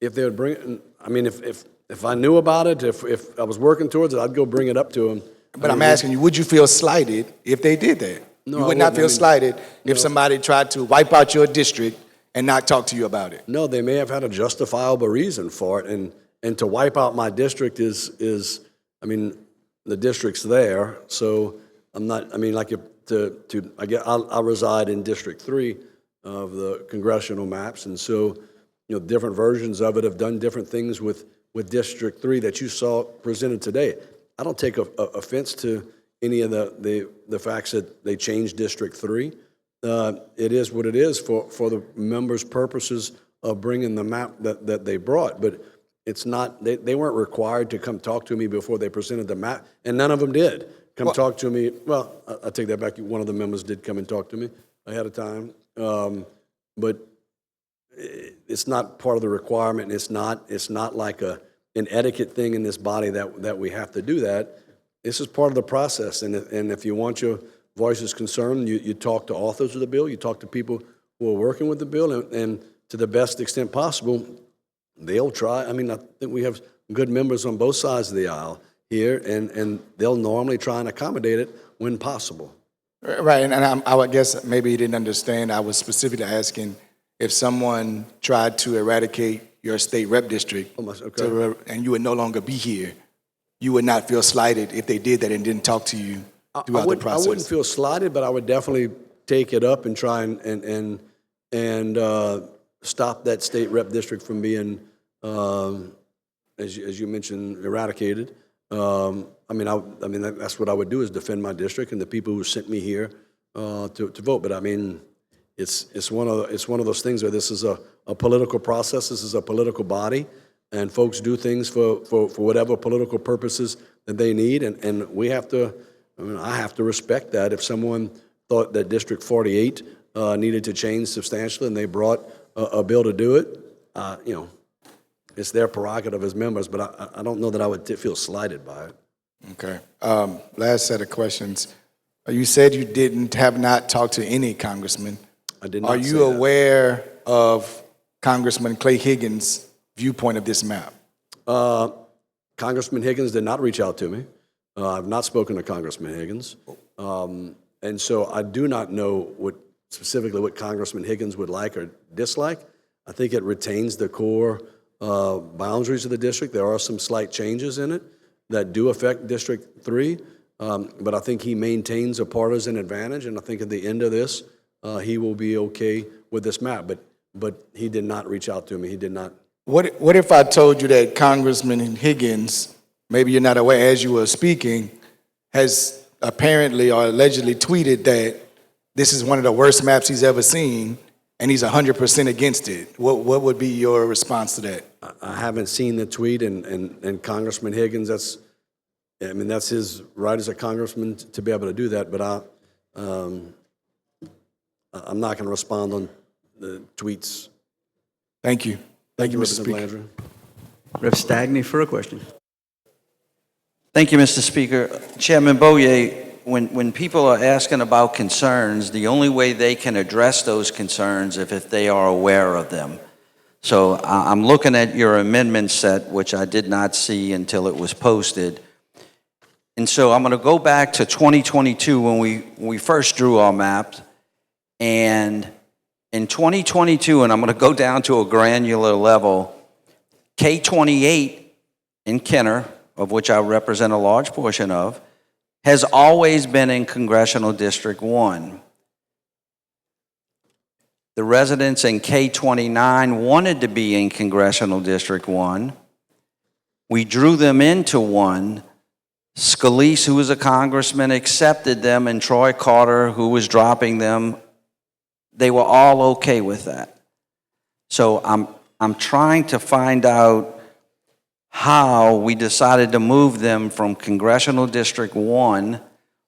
[SPEAKER 5] if they would bring, I mean, if I knew about it, if I was working towards it, I'd go bring it up to them.
[SPEAKER 18] But I'm asking you, would you feel slighted if they did that?
[SPEAKER 5] No,
[SPEAKER 18] You
[SPEAKER 5] I
[SPEAKER 18] would not
[SPEAKER 5] wouldn't.
[SPEAKER 18] feel
[SPEAKER 5] I mean,
[SPEAKER 18] slighted if
[SPEAKER 5] no.
[SPEAKER 18] somebody tried to wipe out your district and not talk to you about it?
[SPEAKER 5] No, they may have had a justifiable reason for it, and to wipe out my district is, I mean, the district's there, so I'm not, I mean, like, I reside in District 3 of the congressional maps, and so, different versions of it have done different things with District 3 that you saw presented today. I don't take offense to any of the facts that they changed District 3. It is what it is for the members' purposes of bringing the map that they brought, but it's not, they weren't required to come talk to me before they presented the map, and none of them did come talk to me. Well, I take that back. One of the members did come and talk to me ahead of time, but it's not part of the requirement. It's not like an etiquette thing in this body that we have to do that. This is part of the process, and if you want your voices concerned, you talk to authors of the bill, you talk to people who are working with the bill, and to the best extent possible, they'll try. I mean, I think we have good members on both sides of the aisle here, and they'll normally try and accommodate it when possible.
[SPEAKER 18] Right, and I would guess maybe you didn't understand. I was specifically asking if someone tried to eradicate your state rep district, and you would no longer be here, you would not feel slighted if they did that and didn't talk to you throughout the process.
[SPEAKER 5] I wouldn't feel slighted, but I would definitely take it up and try and stop that state rep district from being, as you mentioned, eradicated. I mean, that's what I would do, is defend my district and the people who sent me here to vote. But I mean, it's one of those things where this is a political process. This is a political body, and folks do things for whatever political purposes that they need, and we have to. I mean, I have to respect that. If someone thought that District 48 needed to change substantially, and they brought a bill to do it, it's their prerogative as members. But I don't know that I would feel slighted by it.
[SPEAKER 18] Okay. Last set of questions. You said you have not talked to any congressman.
[SPEAKER 5] I did not.
[SPEAKER 18] Are you aware of Congressman Clay Higgins' viewpoint of this map?
[SPEAKER 5] Congressman Higgins did not reach out to me. I've not spoken to Congressman Higgins. And so I do not know specifically what Congressman Higgins would like or dislike. I think it retains the core boundaries of the district. There are some slight changes in it that do affect District 3, but I think he maintains a partisan advantage, and I think at the end of this, he will be okay with this map. But he did not reach out to me. He did not.
[SPEAKER 18] What if I told you that Congressman Higgins, maybe you're not aware as you were speaking, has apparently or allegedly tweeted that this is one of the worst maps he's ever seen, and he's 100% against it? What would be your response to that?
[SPEAKER 5] I haven't seen the tweet, and Congressman Higgins, that's his right as a congressman to be able to do that, but I'm not going to respond on the tweets.
[SPEAKER 18] Thank you.
[SPEAKER 5] Thank you,
[SPEAKER 18] Mr.
[SPEAKER 5] Representative
[SPEAKER 18] Speaker.
[SPEAKER 5] Landry.
[SPEAKER 1] Rep. Stagney for a question.
[SPEAKER 19] Thank you, Mr. Speaker. Chairman Boyer, when people are asking about concerns, the only way they can address those concerns is if they are aware of them. So I'm looking at your amendment set, which I did not see until it was posted. And so I'm going to go back to 2022 when we first drew our map. And in 2022, and I'm going to go down to a granular level, K28 in Kenner, of which I represent a large portion of, has always been in Congressional District 1. The residents in K29 wanted to be in Congressional District 1. We drew them into 1. Scalise, who was a congressman, accepted them, and Troy Carter, who was dropping them, they were all okay with that. So I'm trying to find out how we decided to move them from Congressional District 1,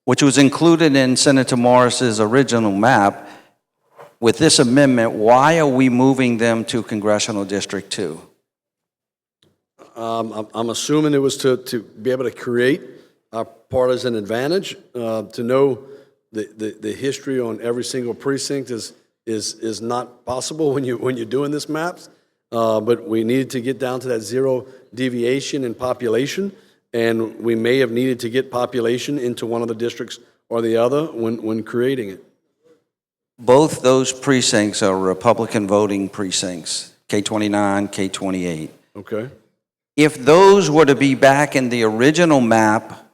[SPEAKER 19] which was included in Senator Morris's original map. With this amendment, why are we moving them to Congressional District 2?
[SPEAKER 5] I'm assuming it was to be able to create a partisan advantage. To know the history on every single precinct is not possible when you're doing this maps. but we needed to get down to that zero deviation in population, and we may have needed to get population into one of the districts or the other when creating it.
[SPEAKER 19] Both those precincts are Republican voting precincts, K-29, K-28.
[SPEAKER 5] Okay.
[SPEAKER 19] If those were to be back in the original map,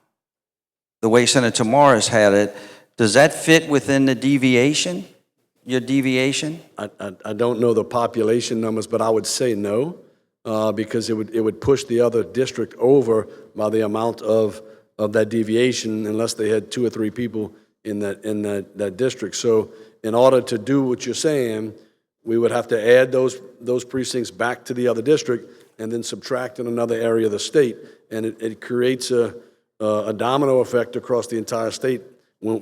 [SPEAKER 19] the way Senator Morris had it, does that fit within the deviation, your deviation?
[SPEAKER 5] I don't know the population numbers, but I would say no, because it would push the other district over by the amount of that deviation unless they had 2 or 3 people in that district. So in order to do what you're saying, we would have to add those precincts back to the other district and then subtract in another area of the state. And it creates a domino effect across the entire state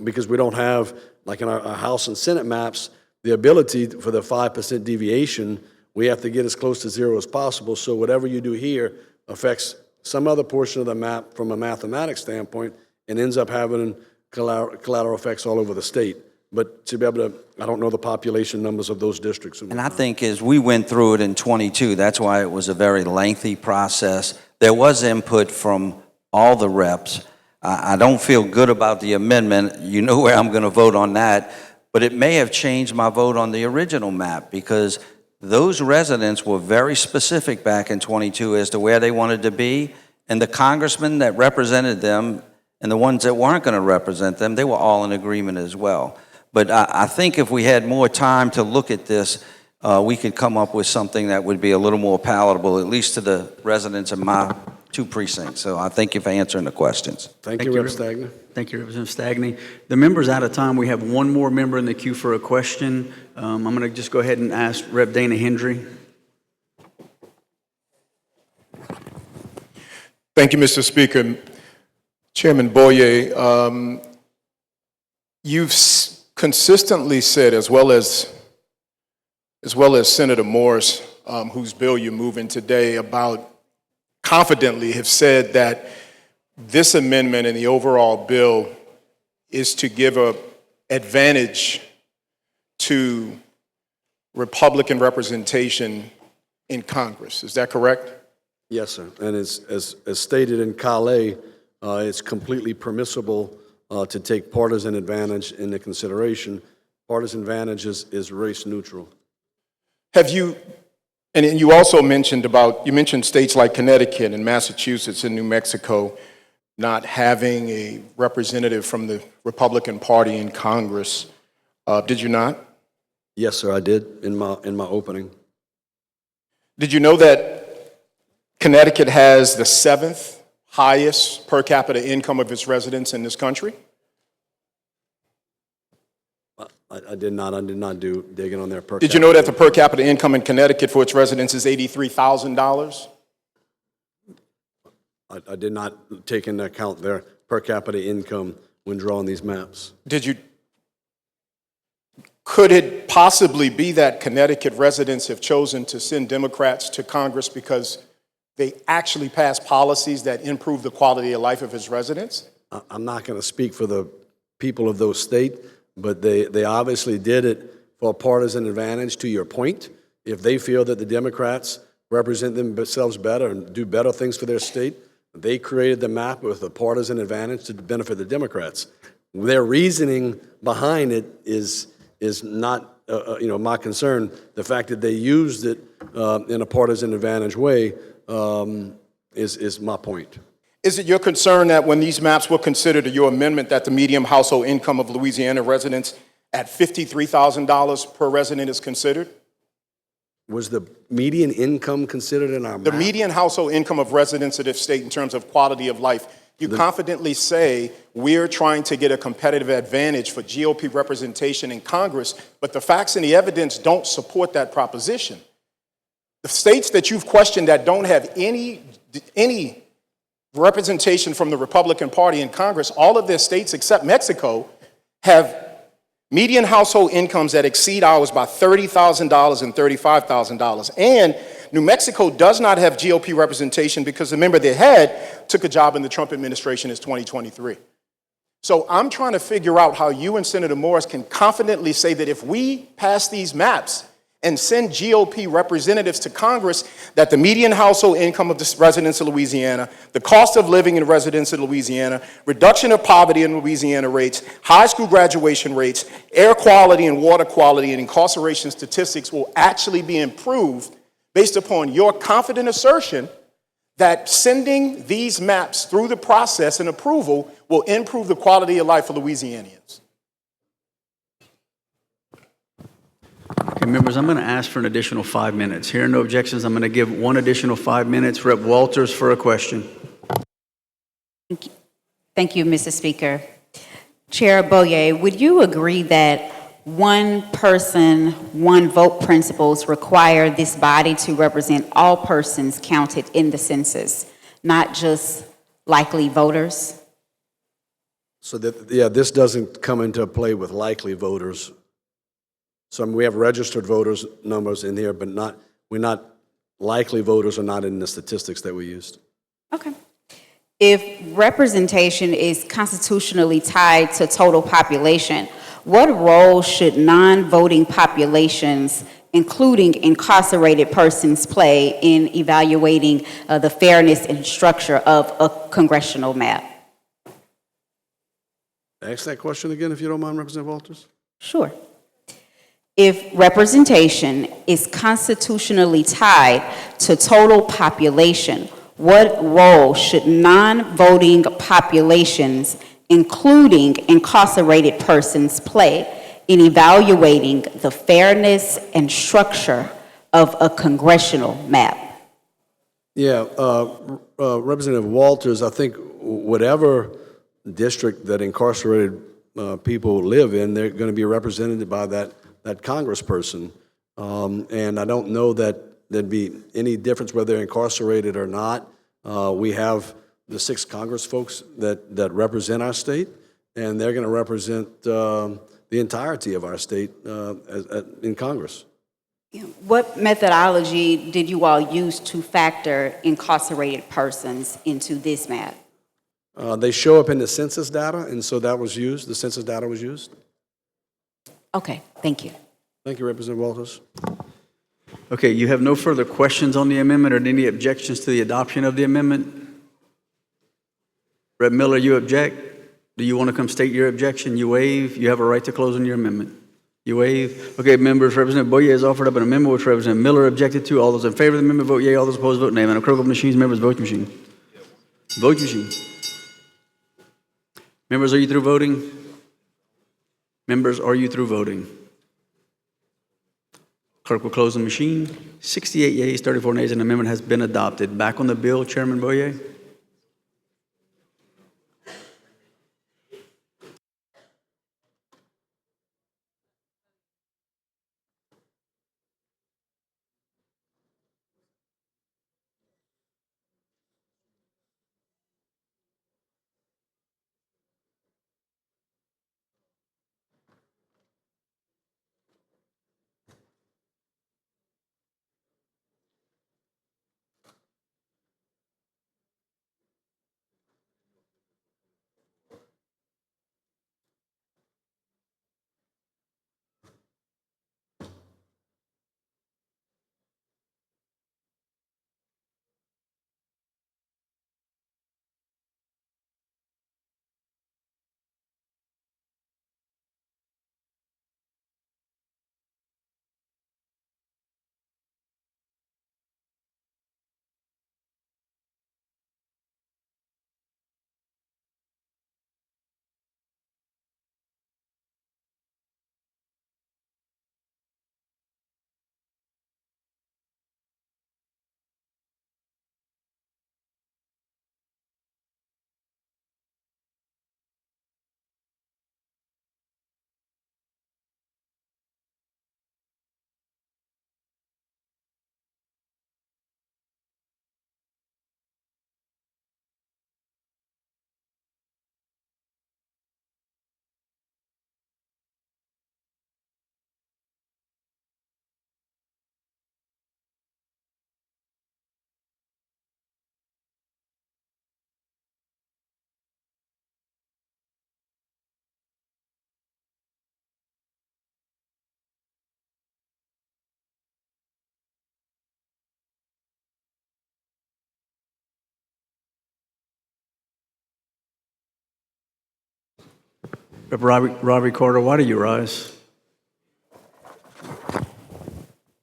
[SPEAKER 5] because we don't have, like in our House and Senate maps, the ability for the 5% deviation. We have to get as close to zero as possible. So whatever you do here affects some other portion of the map from a mathematics standpoint and ends up having collateral effects all over the state. But to be able to, I don't know the population numbers of those districts.
[SPEAKER 19] And I think as we went through it in 22, that's why it was a very lengthy process. There was input from all the reps. I don't feel good about the amendment. You know where I'm going to vote on that. But it may have changed my vote on the original map because those residents were very specific back in 22 as to where they wanted to be. And the congressmen that represented them and the ones that weren't going to represent them, they were all in agreement as well. But I think if we had more time to look at this, we could come up with something that would be a little more palatable, at least to the residents of my 2 precincts. So I thank you for answering the questions.
[SPEAKER 5] Thank you, Rep. Stagney.
[SPEAKER 1] Thank you, Representative Stagney. The member's out of time. We have one more member in the queue for a question. I'm going to just go ahead and ask Rep. Dana Hendry.
[SPEAKER 3] Thank you, Mr. Speaker. Chairman Boyer, you've consistently said, as well as Senator Morris, whose bill you're moving today, confidently have said that this amendment and the overall bill is to give an advantage to Republican representation in Congress. Is that correct?
[SPEAKER 5] Yes, sir. And as stated in Calais, it's completely permissible to take partisan advantage into consideration. Partisan advantage is race neutral.
[SPEAKER 3] Have you, and you also mentioned states like Connecticut and Massachusetts and New Mexico not having a representative from the Republican Party in Congress. Did you not?
[SPEAKER 5] Yes, sir, I did in my opening.
[SPEAKER 3] Did you know that Connecticut has the 7th highest per capita income of its residents in this country?
[SPEAKER 5] I did not do digging on their per capita.
[SPEAKER 3] Did you know that the per capita income in Connecticut for its residents is $83,000?
[SPEAKER 5] I did not take into account their per capita income when drawing these maps.
[SPEAKER 3] Could it possibly be that Connecticut residents have chosen to send Democrats to Congress because they actually pass policies that improve the quality of life of its residents?
[SPEAKER 5] I'm not going to speak for the people of those states, but they obviously did it for a partisan advantage, to your point. If they feel that the Democrats represent themselves better and do better things for their state, they created the map with a partisan advantage to benefit the Democrats. Their reasoning behind it is not my concern. The fact that they used it in a partisan advantage way is my point.
[SPEAKER 3] Is it your concern that when these maps were considered, your amendment, that the median household income of Louisiana residents at $53,000 per resident is considered?
[SPEAKER 5] Was the median income considered in our map?
[SPEAKER 3] The median household income of residents of this state in terms of quality of life. You confidently say we're trying to get a competitive advantage for GOP representation in Congress, but the facts and the evidence don't support that proposition. The states that you've questioned that don't have any representation from the Republican Party in Congress, all of their states except Mexico have median household incomes that exceed ours by $30,000 and $35,000. And New Mexico does not have GOP representation because the member they had took a job in the Trump administration in 2023. So I'm trying to figure out how you and Senator Morris can confidently say that if we pass these maps
[SPEAKER 20] and send GOP representatives to Congress that the median household income of the residents of Louisiana, the cost of living in residents of Louisiana, reduction of poverty in Louisiana rates, high school graduation rates, air quality and water quality, and incarceration statistics will actually be improved based upon your confident assertion that sending these maps through the process and approval will improve the quality of life for Louisianians.
[SPEAKER 1] Okay, members, I'm going to ask for an additional 5 minutes. Hearing no objections, I'm going to give one additional 5 minutes. Rep. Walters for a question.
[SPEAKER 7] Thank you, Mr. Speaker. Chair Boyer, would you agree that one person, one vote principles require this body to represent all persons counted in the census, not just likely voters?
[SPEAKER 5] So that, yeah, this doesn't come into play with likely voters. So I mean, we have registered voters numbers in here, but likely voters are not in the statistics that we used.
[SPEAKER 7] Okay. If representation is constitutionally tied to total population, what role should non-voting populations, including incarcerated persons, play in evaluating the fairness and structure of a congressional map?
[SPEAKER 5] Ask that question again, if you don't mind, Representative Walters.
[SPEAKER 7] Sure. If representation is constitutionally tied to total population, what role should non-voting populations, including incarcerated persons, play in evaluating the fairness and structure of a congressional map?
[SPEAKER 5] Yeah, Representative Walters, I think whatever district that incarcerated people live in, they're going to be represented by that congressperson. And I don't know that there'd be any difference whether they're incarcerated or not. We have the 6 Congress folks that represent our state, and they're going to represent the entirety of our state in Congress.
[SPEAKER 7] What methodology did you all use to factor incarcerated persons into this map?
[SPEAKER 5] They show up in the census data, and so that was used. The census data was used.
[SPEAKER 7] Okay, thank you.
[SPEAKER 5] Thank you, Representative Walters.
[SPEAKER 1] Okay, you have no further questions on the amendment or any objections to the adoption of the amendment? Rep. Miller, you object? Do you want to come state your objection? You waive. You have a right to close on your amendment. You waive. Okay, members, Representative Boyer has offered up an amendment which Representative Miller objected to. All those in favor of the amendment vote yea. All those opposed vote nay. Madam Clerk, open machines. Members, vote machine. Vote machine. Members, are you through voting? Members, are you through voting? Clerk will close the machine. 68 yeas, 34 nays, and the amendment has been adopted. Back on the bill, Chairman Boyer. Rep. Robbie Carter, why do you rise?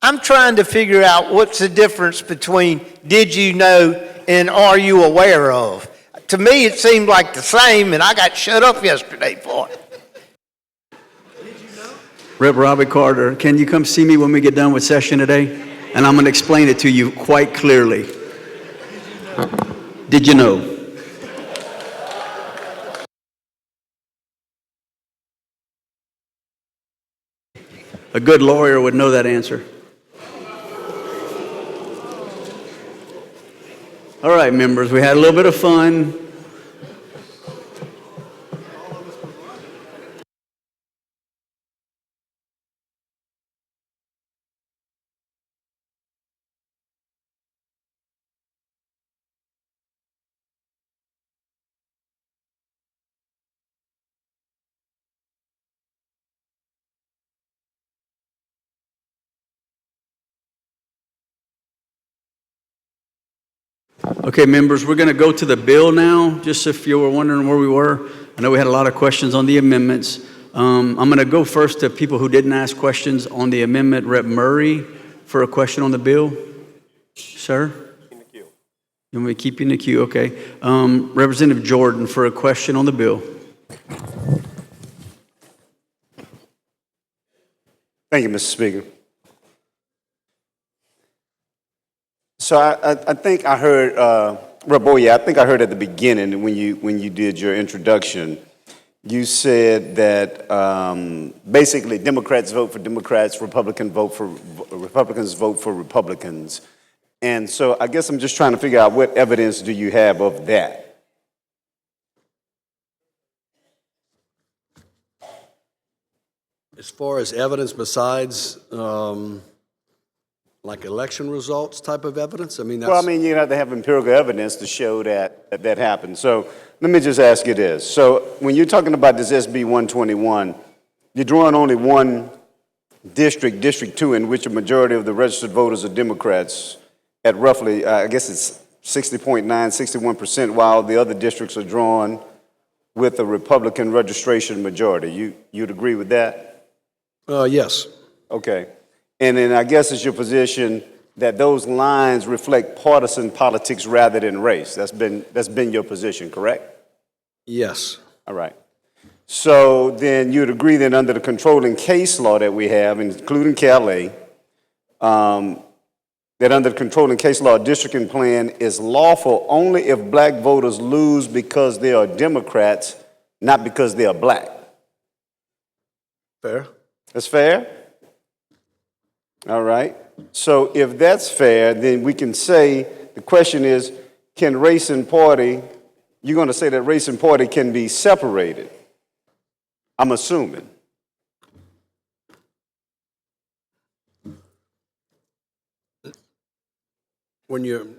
[SPEAKER 21] I'm trying to figure out what's the difference between did you know and are you aware of. To me, it seemed like the same, and I got shut up yesterday for it.
[SPEAKER 1] Rep. Robbie Carter, can you come see me when we get done with session today? And I'm going to explain it to you quite clearly. Did you know? A good lawyer would know that answer. All right, members, we had a little bit of fun. Okay, members, we're going to go to the bill now, just if you were wondering where we were. I know we had a lot of questions on the amendments. I'm going to go first to people who didn't ask questions on the amendment. Rep. Murray for a question on the bill. Sir? You want me to keep you in the queue? Okay. Representative Jordan for a question on the bill.
[SPEAKER 22] Thank you, Mr. Speaker. So I think I heard, Rep. Boye, I think I heard at the beginning when you did your introduction, you said that basically Democrats vote for Democrats, Republicans vote for Republicans. And so I guess I'm just trying to figure out what evidence do you have of that?
[SPEAKER 5] As far as evidence besides like election results type of evidence? I mean, that's...
[SPEAKER 22] Well, I mean, you have to have empirical evidence to show that happened. So let me just ask you this. So when you're talking about this SB 121, you're drawing only one district, District 2, in which a majority of the registered voters are Democrats at roughly, I guess it's 60.9, 61%, while the other districts are drawn with a Republican registration majority. You'd agree with that?
[SPEAKER 5] Yes.
[SPEAKER 22] Okay. And then I guess it's your position that those lines reflect partisan politics rather than race. That's been your position, correct?
[SPEAKER 5] Yes.
[SPEAKER 22] All right. So then you'd agree that under the controlling case law that we have, including CalA, that under the controlling case law, districting plan is lawful only if black voters lose because they are Democrats, not because they are black.
[SPEAKER 5] Fair.
[SPEAKER 22] That's fair? All right. So if that's fair, then we can say, the question is, can race and party, you're going to say that race and party can be separated, I'm assuming.
[SPEAKER 5] When you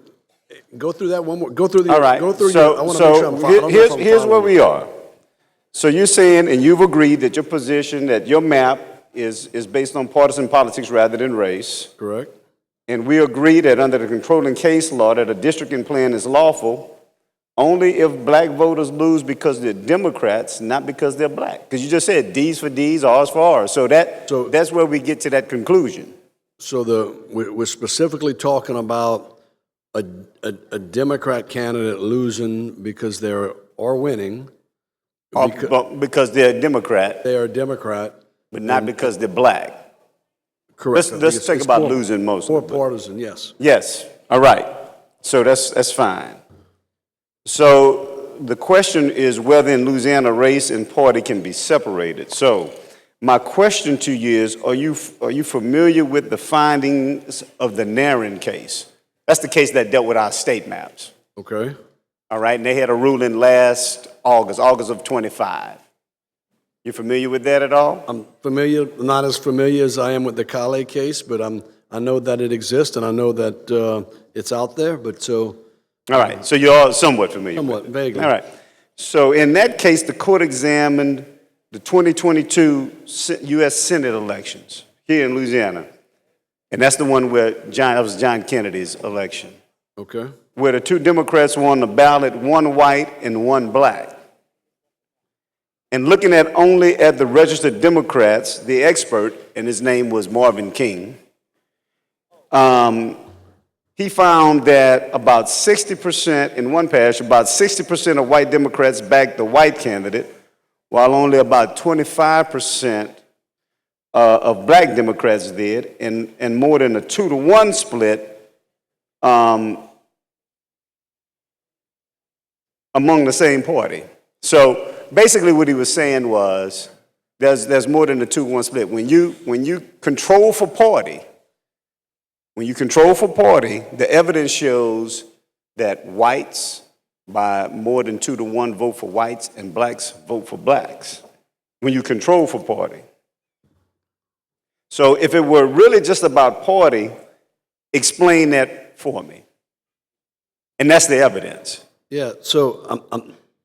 [SPEAKER 5] go through that one more, go through the.
[SPEAKER 22] All right.
[SPEAKER 5] Go through
[SPEAKER 22] so
[SPEAKER 5] I want to make sure I'm following.
[SPEAKER 22] here's where we are. So you're saying, and you've agreed that your position, that your map is based on partisan politics rather than race.
[SPEAKER 5] Correct.
[SPEAKER 22] And we agree that under the controlling case law that a districting plan is lawful only if black voters lose because they're Democrats, not because they're black. Because you just said D's for D's, R's for R's. So that's where we get to that conclusion.
[SPEAKER 5] So we're specifically talking about a Democrat candidate losing because they're or winning.
[SPEAKER 22] Because they're a Democrat.
[SPEAKER 5] They are a Democrat.
[SPEAKER 22] But not because they're black.
[SPEAKER 5] Correct.
[SPEAKER 22] Let's think about losing most.
[SPEAKER 5] More partisan, yes.
[SPEAKER 22] Yes. All right. So that's fine. So the question is whether in Louisiana race and party can be separated. So my question to you is, are you familiar with the findings of the Nairn case? That's the case that dealt with our state maps.
[SPEAKER 5] Okay.
[SPEAKER 22] All right. And they had a ruling last August of 25. You familiar with that at all?
[SPEAKER 5] I'm familiar, not as familiar as I am with the CalA case, but I know that it exists and I know that it's out there. But so.
[SPEAKER 22] All right. So you're somewhat familiar.
[SPEAKER 5] Somewhat,
[SPEAKER 22] with it.
[SPEAKER 5] vaguely.
[SPEAKER 22] All right. So in that case, the court examined the 2022 U.S. Senate elections here in Louisiana, and that's the one where that was John Kennedy's election.
[SPEAKER 5] Okay.
[SPEAKER 22] Where the two Democrats were on the ballot, one white and one black. and looking at only at the registered Democrats, the expert, and his name was Marvin King, he found that about 60%, in one parish, about 60% of white Democrats backed the white candidate, while only about 25% of black Democrats did, and more than a 2-to-1 split among the same party. So basically what he was saying was there's more than a 2-1 split. When you control for party, the evidence shows that whites by more than 2-to-1 vote for whites and blacks vote for blacks when you control for party. So if it were really just about party, explain that for me. And that's the evidence.
[SPEAKER 5] Yeah, so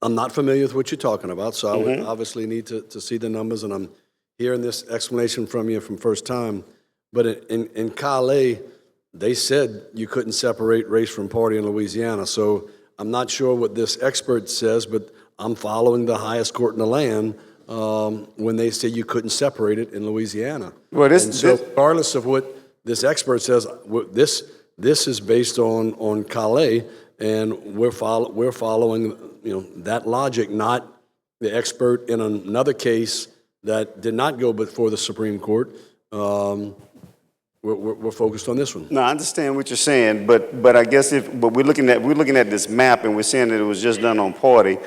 [SPEAKER 5] I'm not familiar with what you're talking about, so I would obviously need to see the numbers, and I'm hearing this explanation from you from first time. But in Calais, they said you couldn't separate race from party in Louisiana. So I'm not sure what this expert says, but I'm following the highest court in the land when they say you couldn't separate it in Louisiana.
[SPEAKER 22] Well,
[SPEAKER 5] regardless of what this expert says, this is based on Calais, and we're following that logic, not the expert in another case that did not go before the Supreme Court. We're focused on this one.
[SPEAKER 22] No, I understand what you're saying, but I guess we're looking at this map and we're saying that it was just done on party,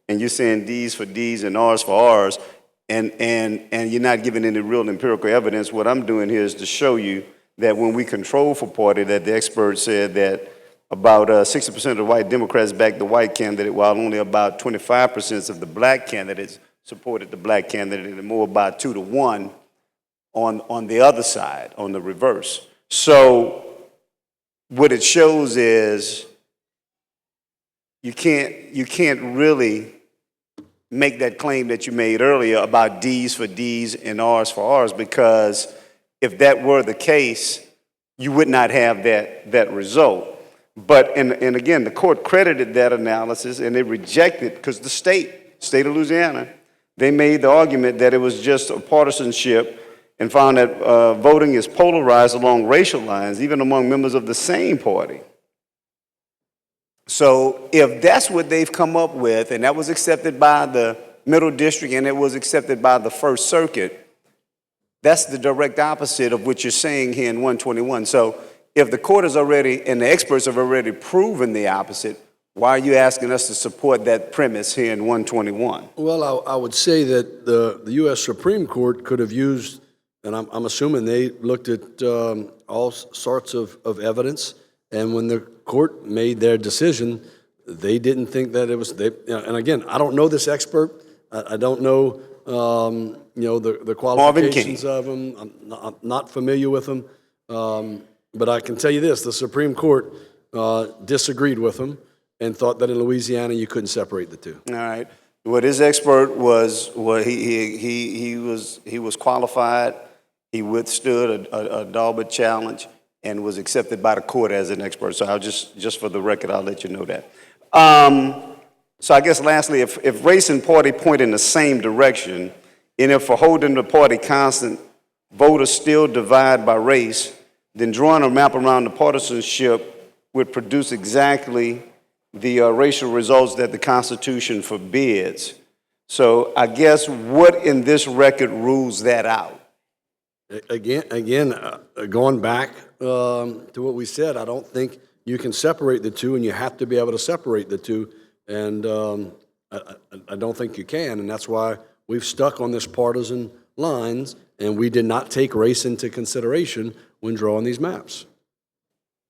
[SPEAKER 22] and you're saying D's for D's and R's for R's, and you're not giving any real empirical evidence. What I'm doing here is to show you that when we control for party, that the expert said that about 60% of the white Democrats backed the white candidate, while only about 25% of the black candidates supported the black candidate, and more about 2-to-1 on the other side, on the reverse. So what it shows is you can't really make that claim that you made earlier about D's for D's and R's for R's, because if that were the case, you would not have that result. But, and again, the court credited that analysis and they rejected, because the state of Louisiana, they made the argument that it was just a partisanship and found that voting is polarized along racial lines, even among members of the same party. So if that's what they've come up with, and that was accepted by the Middle District and it was accepted by the First Circuit, that's the direct opposite of what you're saying here in 121. So if the court has already, and the experts have already proven the opposite, why are you asking us to support that premise here in 121?
[SPEAKER 5] Well, I would say that the U.S. Supreme Court could have used, and I'm assuming they looked at all sorts of evidence, and when the court made their decision, they didn't think that it was, and again, I don't know this expert, I don't know, the qualifications of him, I'm not familiar with him, but I can tell you this, the Supreme Court disagreed with him and thought that in Louisiana you couldn't separate the two.
[SPEAKER 22] All right. Well, this expert was he was qualified. He withstood a Daubert challenge and was accepted by the court as an expert. So I'll just for the record, I'll let you know that. So I guess lastly, if race and party point in the same direction, and if for holding the party constant, voters still divide by race, then drawing a map around the partisanship would produce exactly the racial results that the Constitution forbids. So I guess what in this record rules that out?
[SPEAKER 5] Again, going back to what we said, I don't think you can separate the two, and you have to be able to separate the two, and I don't think you can, and that's why we've stuck on this partisan lines, and we did not take race into consideration when drawing these maps.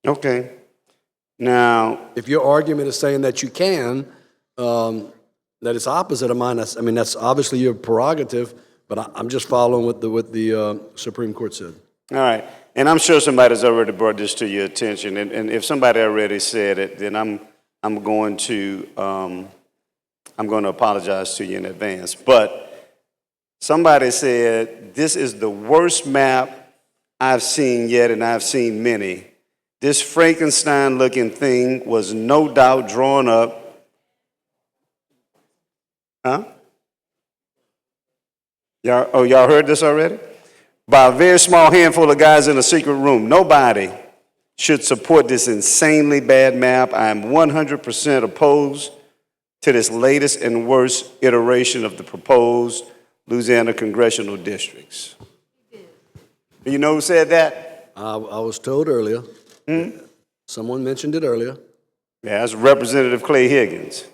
[SPEAKER 22] Okay. Now,
[SPEAKER 5] if your argument is saying that you can, that it's opposite of mine, that's obviously your prerogative, but I'm just following what the Supreme Court said.
[SPEAKER 22] All right. And I'm sure somebody's already brought this to your attention. And if somebody already said it, then I'm going to apologize to you in advance. But somebody said, this is the worst map I've seen yet, and I've seen many. This Frankenstein-looking thing was no doubt drawn up. Huh? Y'all heard this already? By a very small handful of guys in a secret room. Nobody should support this insanely bad map. I am 100% opposed to this latest and worst iteration of the proposed Louisiana congressional districts. You know who said that?
[SPEAKER 5] I was told earlier. Someone mentioned it earlier.
[SPEAKER 22] Yeah, that's Representative Clay Higgins.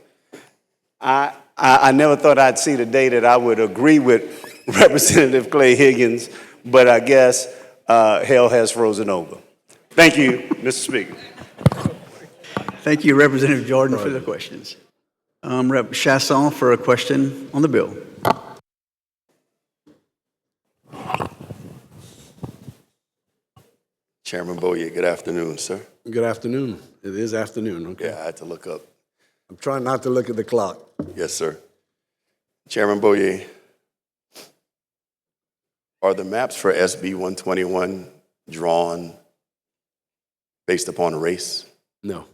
[SPEAKER 22] I never thought I'd see the day that I would agree with Representative Clay Higgins, but I guess hell has frozen over. Thank you, Mr. Speaker.
[SPEAKER 1] Thank you, Representative Jordan, for the questions. Rep. Chasson for a question on the bill.
[SPEAKER 2] Chairman Boyer, good afternoon, sir.
[SPEAKER 5] Good afternoon. It is afternoon, okay.
[SPEAKER 2] Yeah, I had to look up.
[SPEAKER 5] I'm trying not to look at the clock.
[SPEAKER 2] Yes, sir. Chairman Boyer, are the maps for SB 121 drawn based upon race?
[SPEAKER 5] No.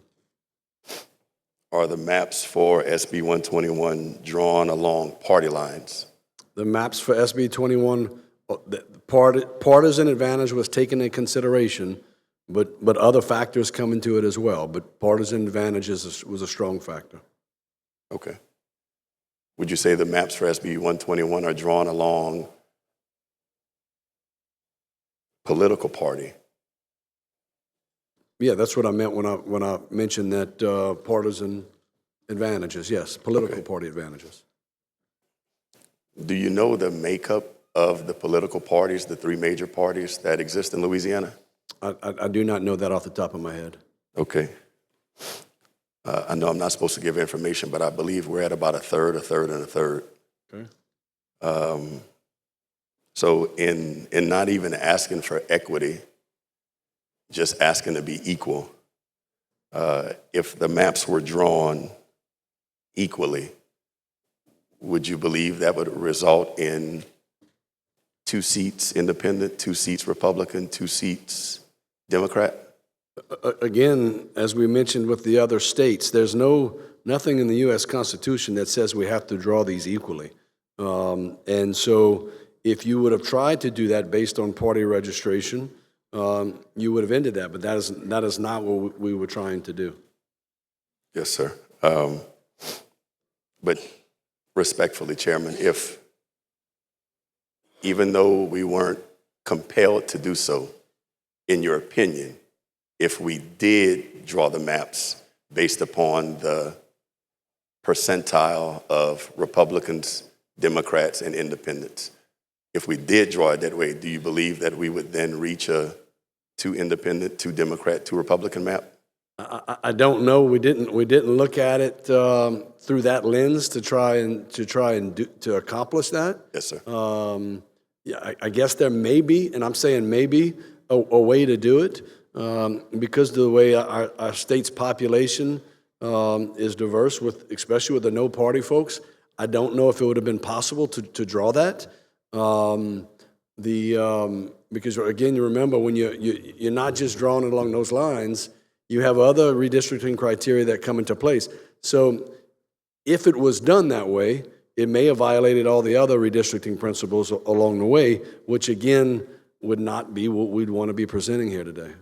[SPEAKER 2] Are the maps for SB 121 drawn along party lines?
[SPEAKER 5] The maps for SB 21, the partisan advantage was taken into consideration, but other factors come into it as well. But partisan advantage was a strong factor.
[SPEAKER 2] Okay. Would you say the maps for SB 121 are drawn along political party?
[SPEAKER 5] Yeah, that's what I meant when I mentioned that partisan advantages. Yes, political party advantages.
[SPEAKER 2] Do you know the makeup of the political parties, the three major parties that exist in Louisiana?
[SPEAKER 5] I do not know that off the top of my head.
[SPEAKER 2] Okay. I know I'm not supposed to give information, but I believe we're at about a third, and a third.
[SPEAKER 5] Okay.
[SPEAKER 2] So in not even asking for equity, just asking to be equal, if the maps were drawn equally, would you believe that would result in 2 seats independent, 2 seats Republican, 2 seats Democrat?
[SPEAKER 5] Again, as we mentioned with the other states, there's nothing in the U.S. Constitution that says we have to draw these equally. And so if you would have tried to do that based on party registration, you would have ended that, but that is not what we were trying to do.
[SPEAKER 2] Yes, sir. But respectfully, Chairman, if even though we weren't compelled to do so, in your opinion, if we did draw the maps based upon the percentile of Republicans, Democrats, and independents, if we did draw it that way, do you believe that we would then reach a 2 independent, 2 Democrat, 2 Republican map?
[SPEAKER 5] I don't know. We didn't look at it through that lens to try and accomplish that.
[SPEAKER 2] Yes, sir.
[SPEAKER 5] Yeah, I guess there may be, and I'm saying maybe, a way to do it because of the way our state's population is diverse, especially with the no party folks. I don't know if it would have been possible to draw that. Because again, you remember when you're not just drawing it along those lines, you have other redistricting criteria that come into place. So if it was done that way, it may have violated all the other redistricting principles along the way, which again would not be what we'd want to be presenting here today.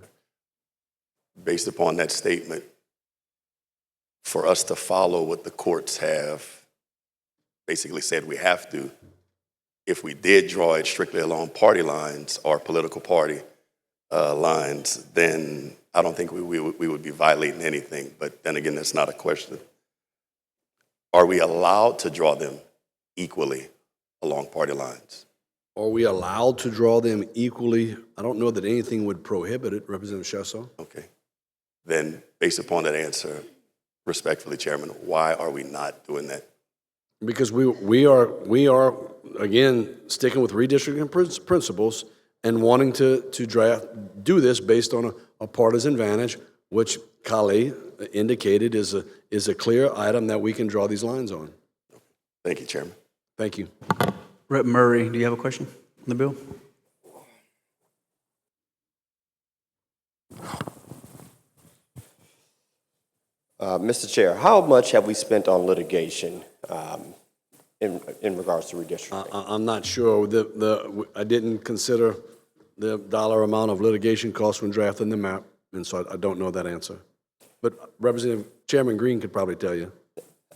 [SPEAKER 2] Based upon that statement, for us to follow what the courts have basically said we have to, if we did draw it strictly along party lines or political party lines, then I don't think we would be violating anything. But then again, that's not a question. Are we allowed to draw them equally along party lines?
[SPEAKER 5] Are we allowed to draw them equally? I don't know that anything would prohibit it, Representative Chasson.
[SPEAKER 2] Okay. Then, based upon that answer, respectfully, Chairman, why are we not doing that?
[SPEAKER 5] Because we are again sticking with redistricting principles and wanting to do this based on a partisan advantage, which Kale indicated is a clear item that we can draw these lines on.
[SPEAKER 2] Thank you, Chairman.
[SPEAKER 5] Thank you.
[SPEAKER 1] Rep. Murray, do you have a question on the bill?
[SPEAKER 14] Mr. Chair, how much have we spent on litigation
[SPEAKER 11] in regards to redistricting?
[SPEAKER 5] I'm not sure. I didn't consider the dollar amount of litigation costs when drafting the map, and so I don't know that answer. But Representative Chairman Green could probably tell you.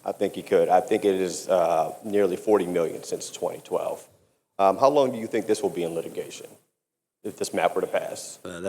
[SPEAKER 11] I think he could. I think it is nearly $40 million since 2012. How long do you think this will be in litigation if this map were to pass?
[SPEAKER 5] I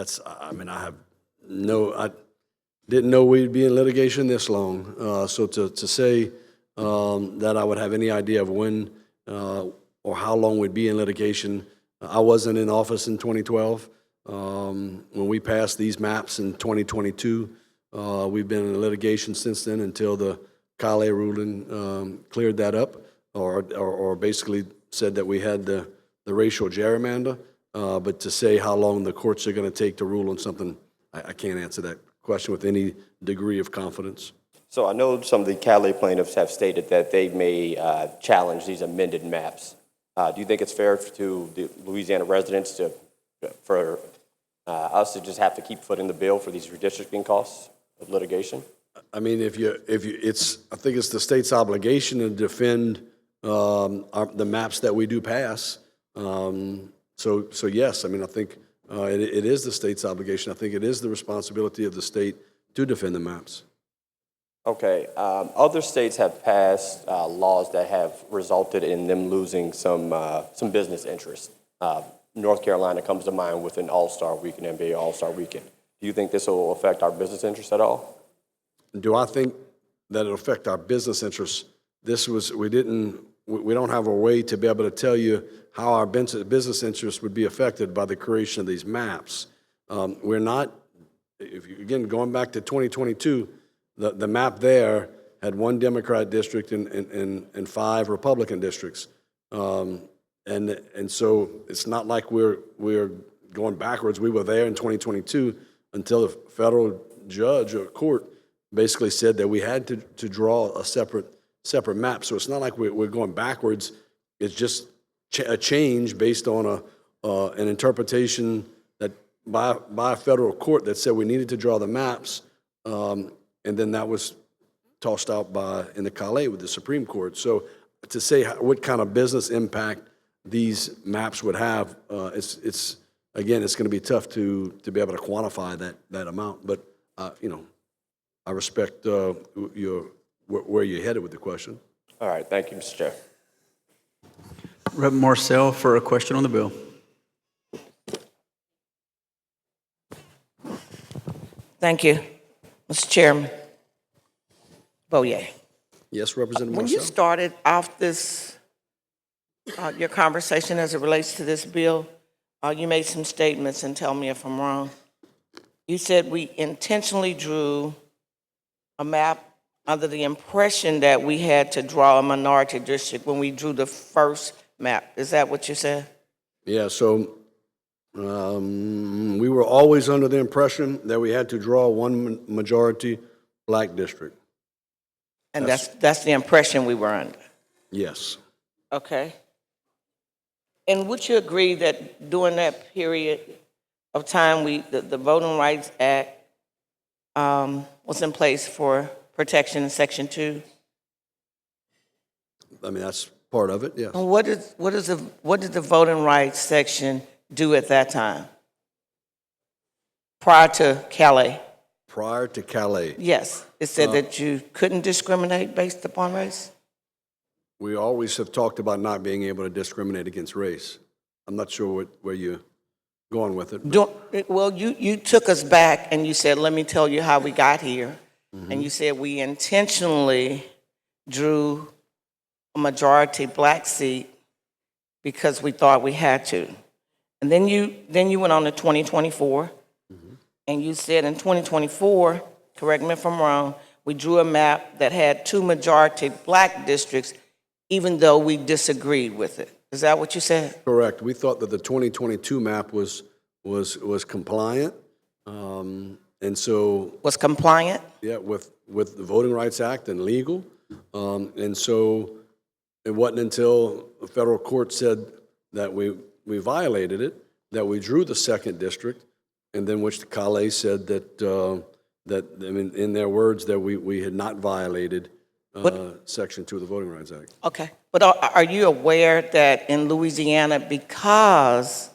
[SPEAKER 5] didn't know we'd be in litigation this long. So to say that I would have any idea of when or how long we'd be in litigation, I wasn't in office in 2012. When we passed these maps in 2022, we've been in litigation since then until the Calais ruling cleared that up, or basically said that we had the racial gerrymander. But to say how long the courts are going to take to rule on something, I can't answer that question with any degree of confidence.
[SPEAKER 11] So I know some of the Calais plaintiffs have stated that they may challenge these amended maps. Do you think it's fair to the Louisiana residents for us to just have to keep footing the bill for these redistricting costs of litigation?
[SPEAKER 5] I mean, I think it's the state's obligation to defend the maps that we do pass. So yes, I mean, I think it is the state's obligation. I think it is the responsibility of the state to defend the maps.
[SPEAKER 11] Okay. Other states have passed laws that have resulted in them losing some business interests. North Carolina comes to mind with an All-Star Weekend, NBA All-Star Weekend. Do you think this will affect our business interests at all?
[SPEAKER 5] Do I think that it'll affect our business interests? We don't have a way to be able to tell you how our business interests would be affected by the creation of these maps. We're not, again, going back to 2022, the map there had one Democrat district and 5 Republican districts. And so it's not like we're going backwards. We were there in 2022 until the federal judge or court basically said that we had to draw a separate map. So it's not like we're going backwards. It's just a change based on an interpretation that by a federal court that said we needed to draw the maps, and then that was tossed out in the Calais with the Supreme Court. So to say what kind of business impact these maps would have, it's going to be tough to be able to quantify that amount. But I respect where you're headed with the question.
[SPEAKER 11] All right. Thank you, Mr. Chair.
[SPEAKER 1] Rep. Marcel for a question on the bill.
[SPEAKER 10] Thank you, Mr. Chairman. Boye.
[SPEAKER 5] Yes, Representative
[SPEAKER 10] When you started off this, your conversation as it relates to this bill, you made some statements, and tell me if I'm wrong. You said we intentionally drew a map under the impression that we had to draw a minority district when we drew the first map. Is that what you said?
[SPEAKER 5] Yeah, so we were always under the impression that we had to draw one majority black district.
[SPEAKER 10] And that's the impression we were under?
[SPEAKER 5] Yes.
[SPEAKER 10] Okay. And would you agree that during that period of time, the Voting Rights Act was in place for protection in Section 2?
[SPEAKER 5] I mean, that's part of it, yes.
[SPEAKER 10] And what did the Voting Rights section do at that time? Prior to Calais?
[SPEAKER 5] Prior to Calais.
[SPEAKER 10] Yes. It said that you couldn't discriminate based upon race?
[SPEAKER 5] We always have talked about not being able to discriminate against race. I'm not sure where you're going with it.
[SPEAKER 10] Well, you took us back and you said, let me tell you how we got here. Mm-hmm. And you said we intentionally drew a majority black seat because we thought we had to. And then you went on to 2024, mm-hmm. and you said in 2024, correct me if I'm wrong, we drew a map that had 2 majority black districts, even though we disagreed with it. Is that what you said?
[SPEAKER 5] Correct. We thought that the 2022 map was compliant, and so
[SPEAKER 10] was compliant.
[SPEAKER 5] Yeah, with the Voting Rights Act and legal, and so it wasn't until the federal court said that we violated it that we drew the 2nd district, and then which the Calais said that I mean, in their words, that we had not violated Section 2 of the Voting Rights Act.
[SPEAKER 10] Okay, but are you aware that in Louisiana, because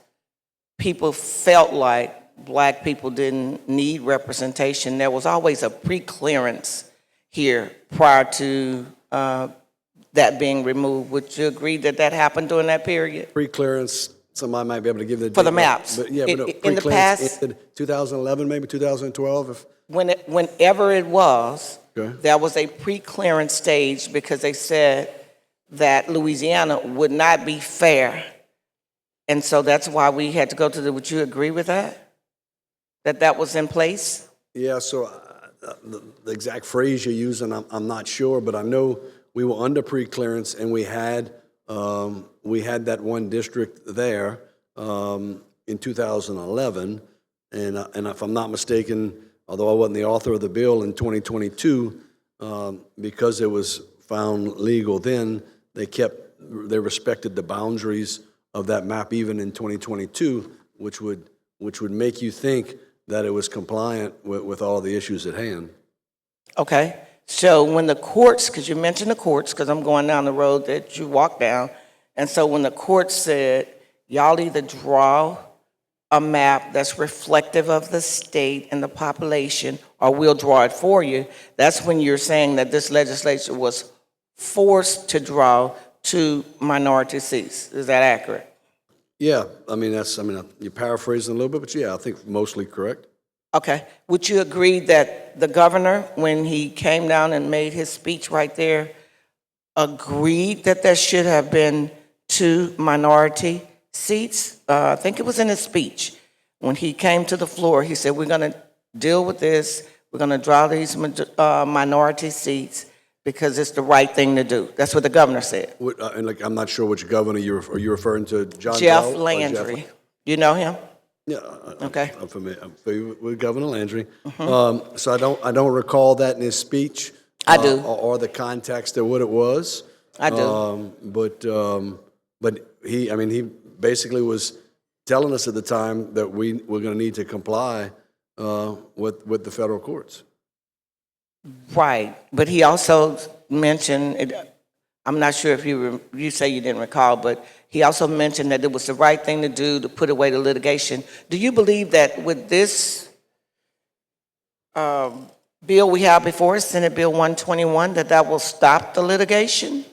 [SPEAKER 10] people felt like black people didn't need representation, there was always a pre-clearance here prior to that being removed? Would you agree that that happened during that period?
[SPEAKER 5] Pre-clearance, somebody might be able to give the
[SPEAKER 10] For the
[SPEAKER 5] date,
[SPEAKER 10] maps.
[SPEAKER 5] But yeah, but no,
[SPEAKER 10] In the
[SPEAKER 5] pre-clearance
[SPEAKER 10] past-
[SPEAKER 5] ended 2011, maybe 2012. If
[SPEAKER 10] Whenever it was,
[SPEAKER 5] Okay.
[SPEAKER 10] there was a pre-clearance stage because they said that Louisiana would not be fair. And so that's why we had to go to the, would you agree with that? That was in place?
[SPEAKER 5] Yeah, so the exact phrase you're using, I'm not sure, but I know we were under pre-clearance and we had that one district there in 2011, and if I'm not mistaken, although I wasn't the author of the bill in 2022, because it was found legal then, they respected the boundaries of that map even in 2022, which would make you think that it was compliant with all the issues at hand.
[SPEAKER 10] Okay, so when the courts, because you mentioned the courts, because I'm going down the road that you walked down, and so when the court said, y'all either draw a map that's reflective of the state and the population, or we'll draw it for you, that's when you're saying that this legislature was forced to draw 2 minority seats. Is that accurate?
[SPEAKER 5] Yeah, you're paraphrasing a little bit, but yeah, I think mostly correct.
[SPEAKER 10] Okay. Would you agree that the governor, when he came down and made his speech right there, agreed that there should have been 2 minority seats? I think it was in his speech. When he came to the floor, he said, we're going to deal with this. We're going to draw these minority seats because it's the right thing to do. That's what the governor said.
[SPEAKER 5] I'm not sure which governor are you referring to? John
[SPEAKER 10] Jeff
[SPEAKER 5] Bell or
[SPEAKER 10] Landry. You know him?
[SPEAKER 5] Yeah.
[SPEAKER 10] Okay.
[SPEAKER 5] I'm familiar with Governor Landry. So I don't recall that in his speech.
[SPEAKER 10] I do.
[SPEAKER 5] Or the context of what it was.
[SPEAKER 10] I do.
[SPEAKER 5] But he basically was telling us at the time that we were going to need to comply with the federal courts.
[SPEAKER 10] Right, but he also mentioned, I'm not sure if you say you didn't recall, but he also mentioned that it was the right thing to do to put away the litigation. Do you believe that with this bill we have before us, Senate Bill 121, that will stop the litigation?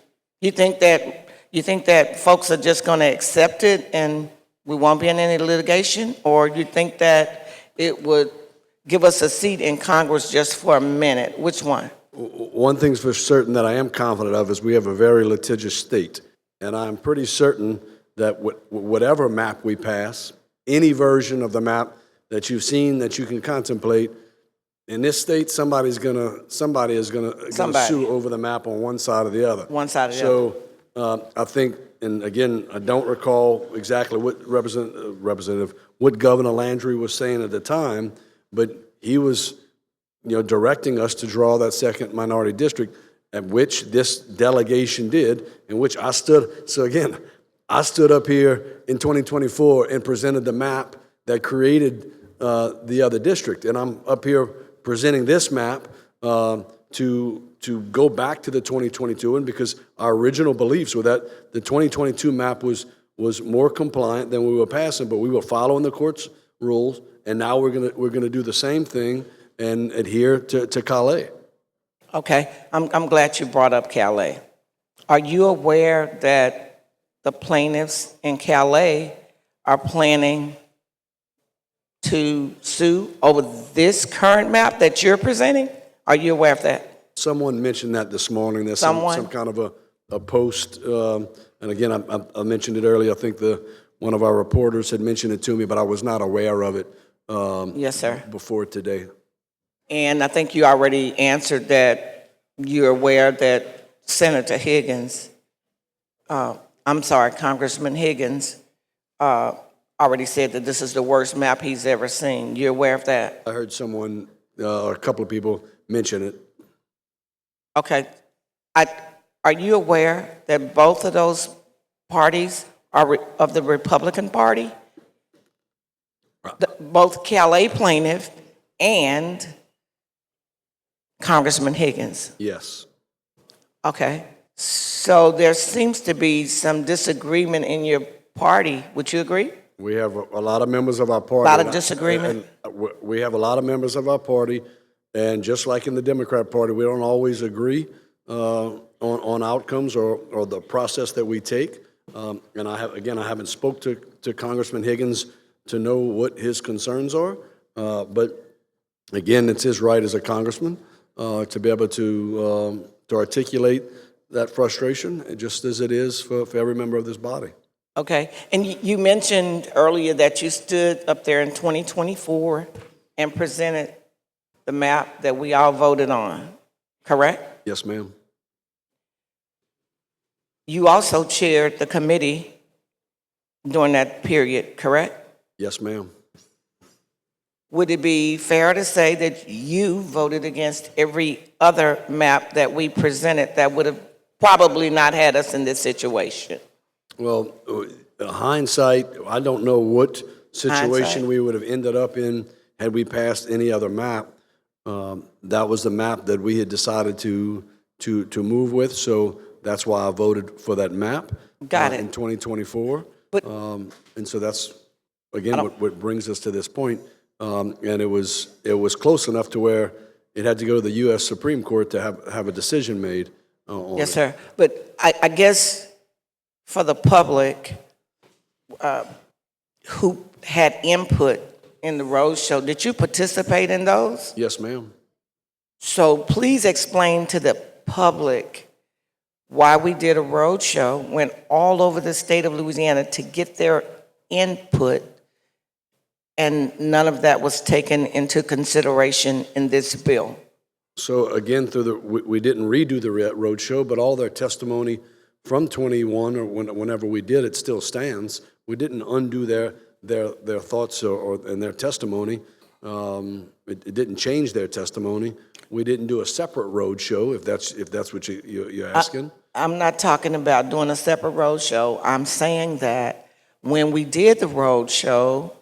[SPEAKER 10] You think that folks are just going to accept it and we won't be in any litigation, or you think that it would give us a seat in Congress just for a minute? Which one?
[SPEAKER 5] One thing's for certain that I am confident of is we have a very litigious state. And I'm pretty certain that whatever map we pass, any version of the map that you've seen that you can contemplate, in this state, somebody is gonna sue over the map on one side or the other.
[SPEAKER 10] One side or the other.
[SPEAKER 5] So I think, and again, I don't recall exactly what what Governor Landry was saying at the time, but he was, directing us to draw that second minority district, at which this delegation did, in which I stood. So again, I stood up here in 2024 and presented the map that created the other district, and I'm up here presenting this map to go back to the 2022 one, because our original beliefs were that the 2022 map was more compliant than we were passing, but we were following the court's rules, and now we're gonna do the same thing and adhere to Calais.
[SPEAKER 10] Okay, I'm glad you brought up Calais. Are you aware that the plaintiffs in Calais are planning to sue over this current map that you're presenting? Are you aware of that?
[SPEAKER 5] Someone mentioned that this morning. There's some kind of a post, and again, I mentioned it earlier. I think one of our reporters had mentioned it to me, but I was not aware of it.
[SPEAKER 10] Yes, sir.
[SPEAKER 5] Before today.
[SPEAKER 10] And I think you already answered that you're aware that Senator Higgins, Congressman Higgins, already said that this is the worst map he's ever seen. You're aware of that?
[SPEAKER 5] I heard someone, or a couple of people mention it.
[SPEAKER 10] Okay. Are you aware that both of those parties are of the Republican Party? Both Calais plaintiff and Congressman Higgins.
[SPEAKER 5] Yes.
[SPEAKER 10] Okay. So there seems to be some disagreement in your party. Would you agree?
[SPEAKER 5] We have a lot of members of our party.
[SPEAKER 10] Lot of disagreement?
[SPEAKER 5] We have a lot of members of our party, and just like in the Democrat Party, we don't always agree on outcomes or the process that we take. And I haven't spoke to Congressman Higgins to know what his concerns are. But again, it's his right as a congressman to be able to articulate that frustration, just as it is for every member of this body.
[SPEAKER 10] Okay. And you mentioned earlier that you stood up there in 2024 and presented the map that we all voted on, correct?
[SPEAKER 5] Yes, ma'am.
[SPEAKER 10] You also chaired the committee during that period, correct?
[SPEAKER 5] Yes, ma'am.
[SPEAKER 10] Would it be fair to say that you voted against every other map that we presented that would have probably not had us in this situation?
[SPEAKER 5] Well, hindsight, I don't know what situation
[SPEAKER 10] Hindsight.
[SPEAKER 5] we would have ended up in had we passed any other map. That was the map that we had decided to move with, so that's why I voted for that map.
[SPEAKER 10] Got it.
[SPEAKER 5] In 2024.
[SPEAKER 10] But-
[SPEAKER 5] and so that's, again, what brings us to this point. And it was close enough to where it had to go to the U.S. Supreme Court to have a decision made on
[SPEAKER 10] Yes,
[SPEAKER 5] it.
[SPEAKER 10] sir. But I guess for the public who had input in the roadshow, did you participate in those?
[SPEAKER 5] Yes, ma'am.
[SPEAKER 10] So please explain to the public why we did a roadshow, went all over the state of Louisiana to get their input, and none of that was taken into consideration in this bill.
[SPEAKER 5] So again, we didn't redo the road show, but all their testimony from 21 or whenever we did it still stands. We didn't undo their thoughts and their testimony. It didn't change their testimony. We didn't do a separate road show, if that's what you're asking.
[SPEAKER 10] I'm not talking about doing a separate road show. I'm saying that when we did the road show,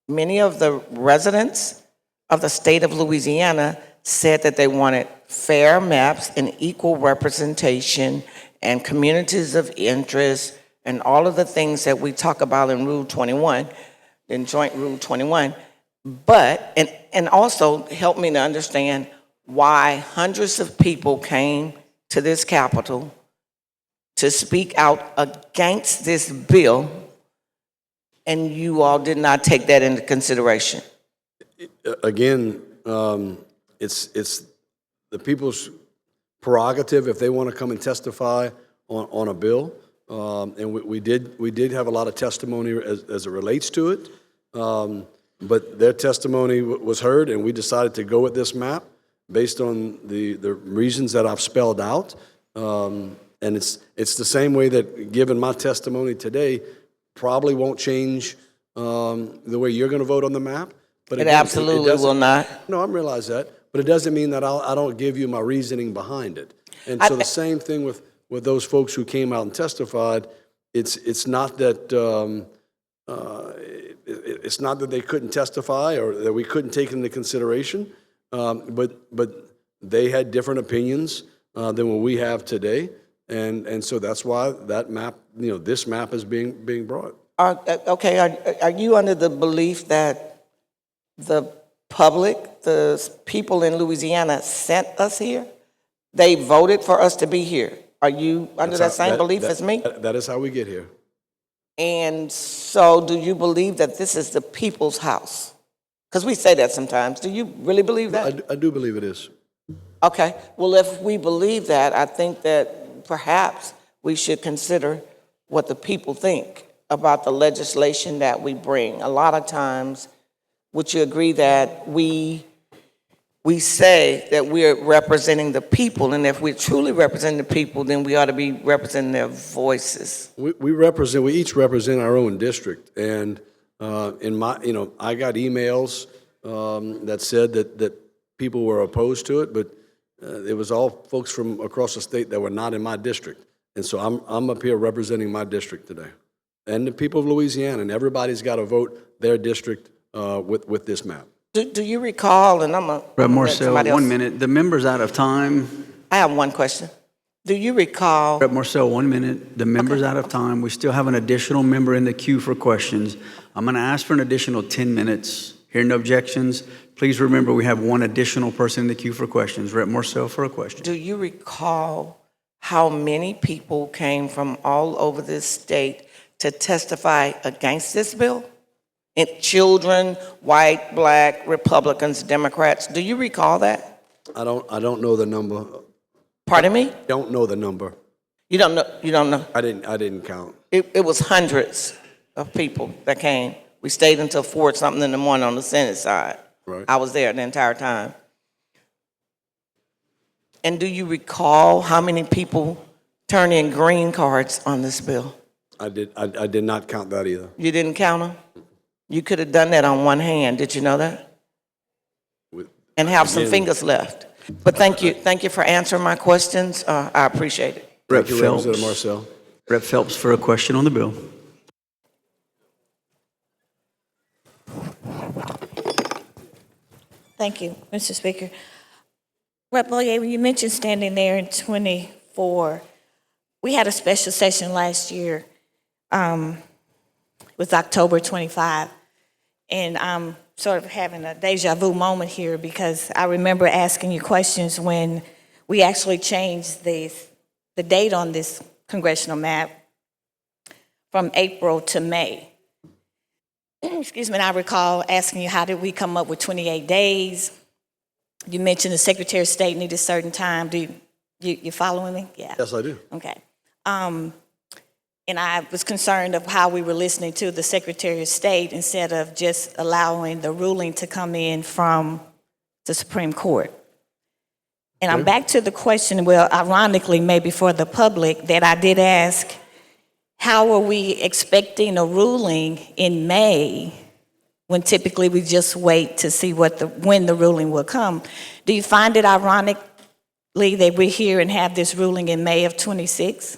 [SPEAKER 10] many of the residents of the state of Louisiana said that they wanted fair maps and equal representation and communities of interest and all of the things that we talk about in Rule 21, in Joint Rule 21. But, and also help me to understand why hundreds of people came to this Capitol to speak out against this bill, and you all did not take that into consideration.
[SPEAKER 5] Again, it's the people's prerogative if they want to come and testify on a bill, and we did have a lot of testimony as it relates to it, but their testimony was heard, and we decided to go with this map based on the reasons that I've spelled out, and it's the same way that, given my testimony today, probably won't change the way you're going to vote on the map. But
[SPEAKER 10] It absolutely will not.
[SPEAKER 5] No, I realize that, but it doesn't mean that I don't give you my reasoning behind it. And so the same thing with those folks who came out and testified. It's not that it's not that they couldn't testify or that we couldn't take it into consideration, but they had different opinions than what we have today, and so that's why that map, this map is being brought.
[SPEAKER 10] Are you under the belief that the public, the people in Louisiana sent us here? They voted for us to be here. Are you under that same belief as me?
[SPEAKER 5] That is how we get here.
[SPEAKER 10] And so do you believe that this is the people's house? Because we say that sometimes. Do you really believe that?
[SPEAKER 5] I do believe it is.
[SPEAKER 10] Okay. Well, if we believe that, I think that perhaps we should consider what the people think about the legislation that we bring. A lot of times, would you agree that we say that we're representing the people, and if we're truly representing the people, then we ought to be representing their voices?
[SPEAKER 5] We each represent our own district, and I got emails that said that people were opposed to it, but it was all folks from across the state that were not in my district, and so I'm up here representing my district today, and the people of Louisiana, and everybody's got to vote their district with this map.
[SPEAKER 10] Do you recall, and I'm a...
[SPEAKER 1] Rev. Marcel, 1 minute. The member's out of time.
[SPEAKER 10] I have one question. Do you recall?
[SPEAKER 1] Rep. Marcel, 1 minute. The member's out of time. We still have an additional member in the queue for questions. I'm going to ask for an additional 10 minutes. Hearing no objections, please remember we have one additional person in the queue for questions. Rep. Marcel for a question.
[SPEAKER 10] Do you recall how many people came from all over this state to testify against this bill? And children, white, black, Republicans, Democrats. Do you recall that?
[SPEAKER 5] I don't know the number.
[SPEAKER 10] Pardon me?
[SPEAKER 5] Don't know the number.
[SPEAKER 10] You don't know? You don't know?
[SPEAKER 5] I didn't count.
[SPEAKER 10] It was hundreds of people that came. We stayed until 4-something in the morning on the Senate side.
[SPEAKER 5] Right.
[SPEAKER 10] I was there the entire time. And do you recall how many people turned in green cards on this bill?
[SPEAKER 5] I did not count that either.
[SPEAKER 10] You didn't count them? You could have done that on one hand. Did you know that? And have some fingers left. But thank you for answering my questions. I appreciate it.
[SPEAKER 1] Rep.
[SPEAKER 5] Thank you,
[SPEAKER 1] Phelps.
[SPEAKER 5] Representative Marcel.
[SPEAKER 1] Rep. Phelps for a question on the bill.
[SPEAKER 17] Thank you, Mr. Speaker. Rep. Boyer, when you mentioned standing there in 24, we had a special session last year. It was October 25. And I'm sort of having a deja vu moment here because I remember asking you questions when we actually changed the date on this congressional map from April to May. Excuse me, and I recall asking you, how did we come up with 28 days? You mentioned the Secretary of State needed a certain time. You following me? Yeah.
[SPEAKER 5] Yes, I do.
[SPEAKER 17] Okay. And I was concerned of how we were listening to the Secretary of State instead of just allowing the ruling to come in from the Supreme Court. And I'm back to the question, well, ironically, maybe for the public, that I did ask, how are we expecting a ruling in May when typically we just wait to see when the ruling will come? Do you find it ironically that we're here and have this ruling in May of 26?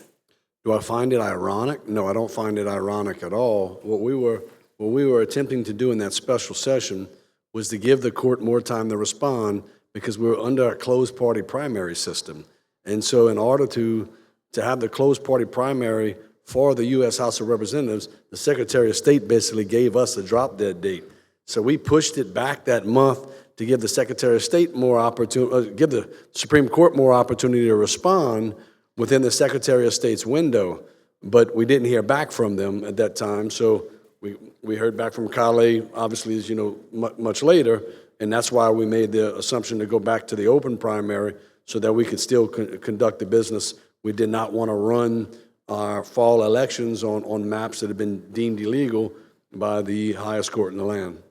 [SPEAKER 5] Do I find it ironic? No, I don't find it ironic at all. What we were attempting to do in that special session was to give the court more time to respond because we were under a closed party primary system. And so in order to have the closed party primary for the U.S. House of Representatives, the Secretary of State basically gave us a drop dead date. So we pushed it back that month to give the Secretary of State more opportunity, give the Supreme Court more opportunity to respond within the Secretary of State's window. But we didn't hear back from them at that time. So we heard back from Kale, obviously, as you know, much later. And that's why we made the assumption to go back to the open primary so that we could still conduct the business. We did not want to run our fall elections on maps that have been deemed illegal by the highest court in the land.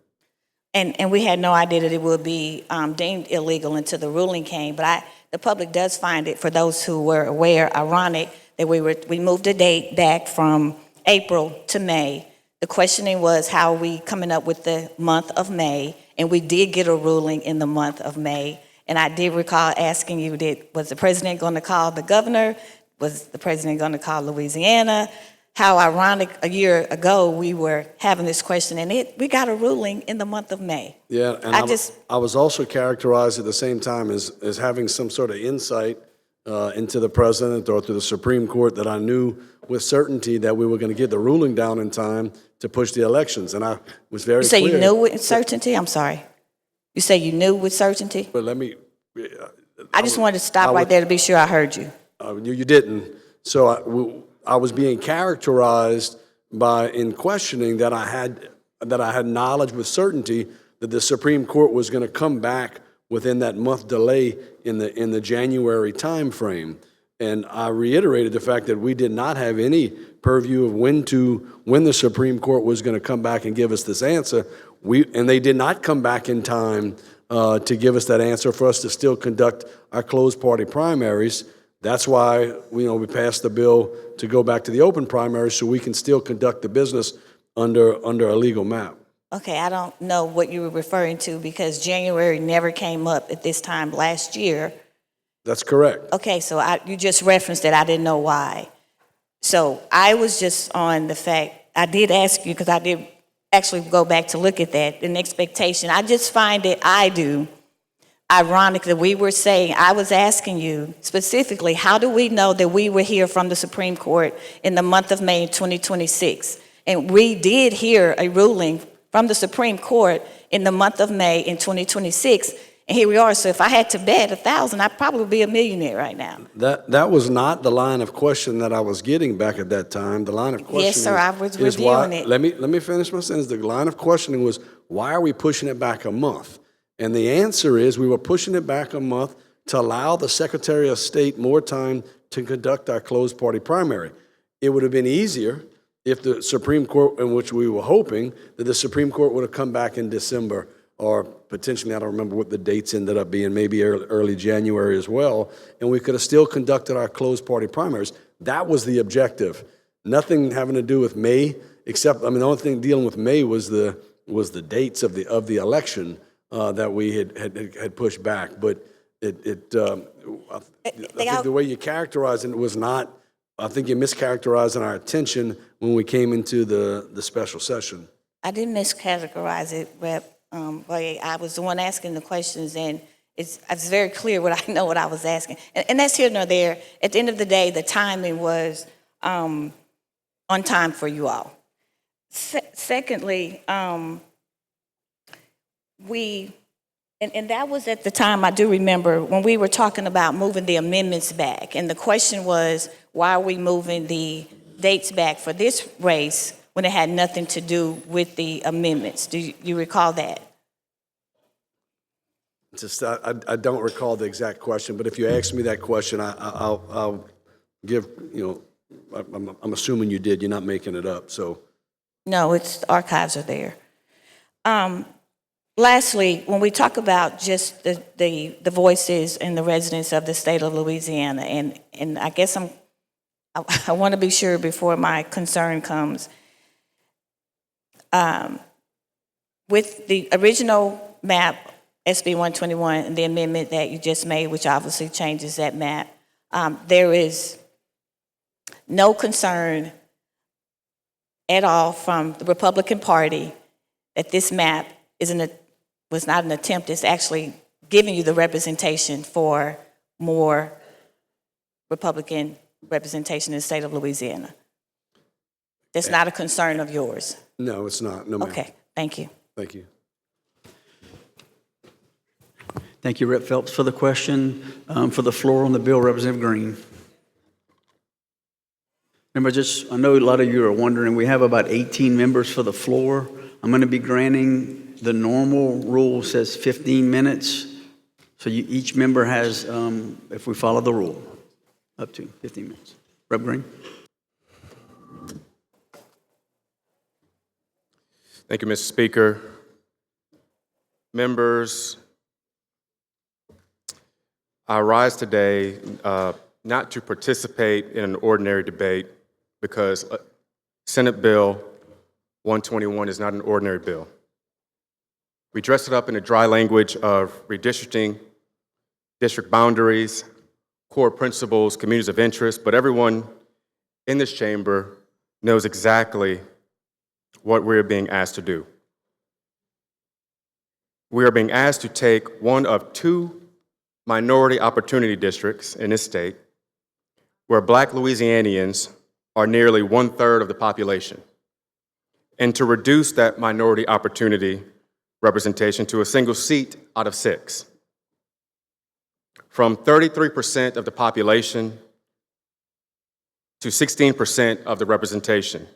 [SPEAKER 17] And we had no idea that it would be deemed illegal until the ruling came. But the public does find it, for those who were aware, ironic that we moved the date back from April to May. The questioning was, how are we coming up with the month of May? And we did get a ruling in the month of May. And I did recall asking you, was the president going to call the governor? Was the president going to call Louisiana? How ironic, a year ago we were having this question, and we got a ruling in the month of May.
[SPEAKER 5] Yeah, and I was also characterized at the same time as having some sort of insight into the president or to the Supreme Court that I knew with certainty that we were going to get the ruling down in time to push the elections, and I was very clear.
[SPEAKER 17] You say you knew with certainty? I'm sorry. You say you knew with certainty?
[SPEAKER 5] But let me...
[SPEAKER 17] I just wanted to stop right there to be sure I heard you.
[SPEAKER 5] You didn't. So I was being characterized in questioning that I had knowledge with certainty that the Supreme Court was going to come back within that month delay in the January time frame. And I reiterated the fact that we did not have any purview of when the Supreme Court was going to come back and give us this answer. And they did not come back in time to give us that answer for us to still conduct our closed party primaries. That's why we passed the bill to go back to the open primary so we can still conduct the business under a legal map.
[SPEAKER 17] Okay, I don't know what you were referring to because January never came up at this time last year.
[SPEAKER 5] That's correct.
[SPEAKER 17] Okay, so you just referenced it. I didn't know why. So I was just on the fact, I did ask you because I did actually go back to look at that, an expectation. I just find it, ironically, I was asking you specifically, how do we know that we were here from the Supreme Court in the month of May 2026? And we did hear a ruling from the Supreme Court in the month of May in 2026. And here we are. So if I had to bet 1,000, I'd probably be a millionaire right now.
[SPEAKER 5] That was not the line of question that I was getting back at that time. The line of questioning
[SPEAKER 17] Yes, sir, I was
[SPEAKER 5] is why,
[SPEAKER 17] reviewing it.
[SPEAKER 5] let me finish my sentence. The line of questioning was, why are we pushing it back a month? And the answer is, we were pushing it back a month to allow the Secretary of State more time to conduct our closed party primary. It would have been easier if the Supreme Court, in which we were hoping that the Supreme Court would have come back in December, or potentially, I don't remember what the dates ended up being, maybe early January as well, and we could have still conducted our closed party primaries. That was the objective. Nothing having to do with May, except, the only thing dealing with May was the dates of the election that we had pushed back. But I think the way you characterized it was not, I think you're mischaracterizing our attention when we came into the special session.
[SPEAKER 17] I didn't miscategorize it, Rep. I was the one asking the questions, and it's very clear what I know what I was asking. And that's here nor there. At the end of the day, the timing was on time for you all. Secondly, and that was at the time, I do remember, when we were talking about moving the amendments back. And the question was, why are we moving the dates back for this race when it had nothing to do with the amendments? Do you recall that?
[SPEAKER 5] Just, I don't recall the exact question, but if you ask me that question, I'll give, I'm assuming you did, you're not making it up, so.
[SPEAKER 17] No, the archives are there. Lastly, when we talk about just the voices and the residents of the state of Louisiana, and I guess I want to be sure before my concern comes, with the original map, SB 121, and the amendment that you just made, which obviously changes that map, there is no concern at all from the Republican Party that this map was not an attempt, it's actually giving you the representation for more Republican representation in the state of Louisiana. That's not a concern of yours?
[SPEAKER 5] No, it's not. No, ma'am.
[SPEAKER 17] Okay, thank you.
[SPEAKER 5] Thank you.
[SPEAKER 1] Thank you, Rep. Phelps, for the question. For the floor on the bill, Representative Green. Remember, I know a lot of you are wondering, we have about 18 members for the floor. I'm going to be granting, the normal rule says 15 minutes. So each member has, if we follow the rule, up to 15 minutes. Rep. Green.
[SPEAKER 9] Thank you, Mr. Speaker. Members, I rise today not to participate in an ordinary debate because Senate Bill 121 is not an ordinary bill. We dress it up in the dry language of redistricting, district boundaries, core principles, communities of interest, but everyone in this chamber knows exactly what we're being asked to do. We are being asked to take one of two minority opportunity districts in this state where Black Louisianians are nearly 1/3 of the population, and to reduce that minority opportunity representation to a single seat out of 6. From 33% of the population to 16% of the representation.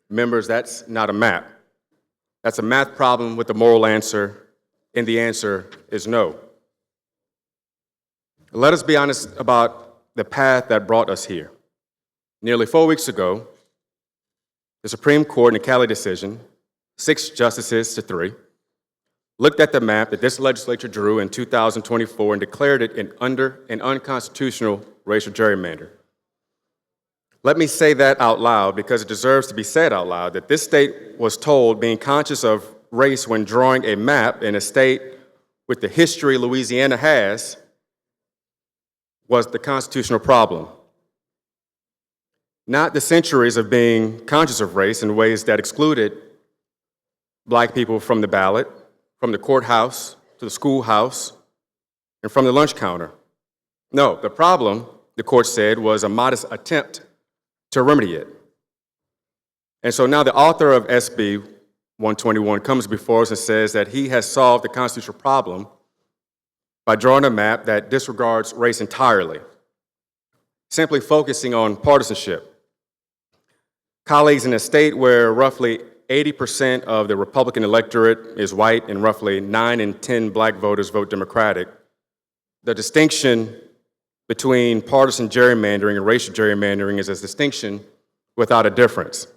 [SPEAKER 9] Members, that's not a map. That's a math problem with a moral answer, and the answer is no. Let us be honest about the path that brought us here. Nearly 4 weeks ago, the Supreme Court in a Cali decision, 6 justices to 3, looked at the map that this legislature drew in 2024 and declared it an unconstitutional racial gerrymander. Let me say that out loud because it deserves to be said out loud, that this state was told, being conscious of race when drawing a map in a state with the history Louisiana has, was the constitutional problem. Not the centuries of being conscious of race in ways that excluded Black people from the ballot, from the courthouse to the schoolhouse, and from the lunch counter. No, the problem, the court said, was a modest attempt to remedy it. And so now the author of SB 121 comes before us and says that he has solved the constitutional problem by drawing a map that disregards race entirely, simply focusing on partisanship. Colleagues, in a state where roughly 80% of the Republican electorate is white and roughly 9 in 10 black voters vote Democratic, the distinction between partisan gerrymandering and racial gerrymandering is a distinction without a difference.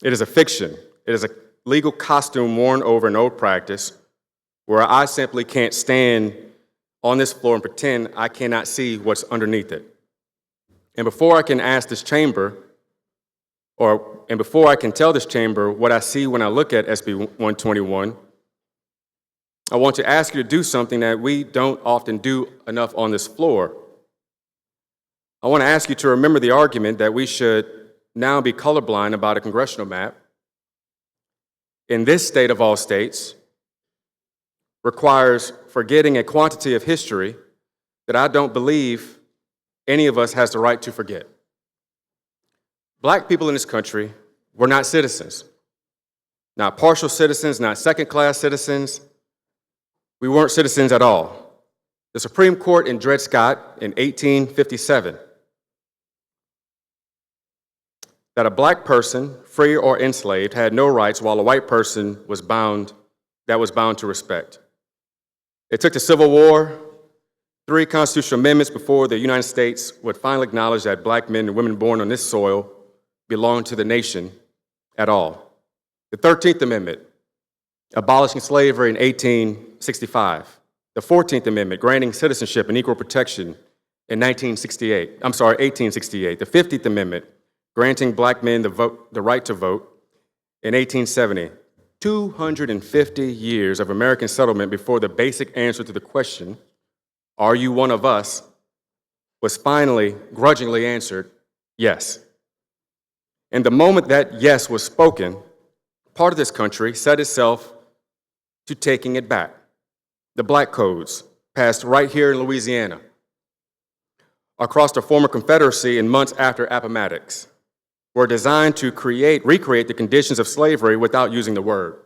[SPEAKER 9] It is a fiction. It is a legal costume worn over an old practice where I simply can't stand on this floor and pretend I cannot see what's underneath it. And before I can ask this chamber, and before I can tell this chamber what I see when I look at SB 121, I want to ask you to do something that we don't often do enough on this floor. I want to ask you to remember the argument that we should now be colorblind about a congressional map. In this state of all states, requires forgetting a quantity of history that I don't believe any of us has the right to forget. Black people in this country were not citizens, not partial citizens, not second-class citizens. We weren't citizens at all. The Supreme Court in Dred Scott in 1857 that a black person, free or enslaved, had no rights while a white person was bound to respect. It took the Civil War, 3 constitutional amendments before the United States would finally acknowledge that black men and women born on this soil belonged to the nation at all. The 13th Amendment, abolishing slavery in 1865. The 14th Amendment, granting citizenship and equal protection in 1868. The 15th Amendment, granting black men the right to vote in 1870. 250 years of American settlement before the basic answer to the question, are you one of us, was finally grudgingly answered, yes. And the moment that yes was spoken, part of this country set itself to taking it back. The black codes, passed right here in Louisiana, across the former Confederacy and months after Appomattox, were designed to recreate the conditions of slavery without using the word.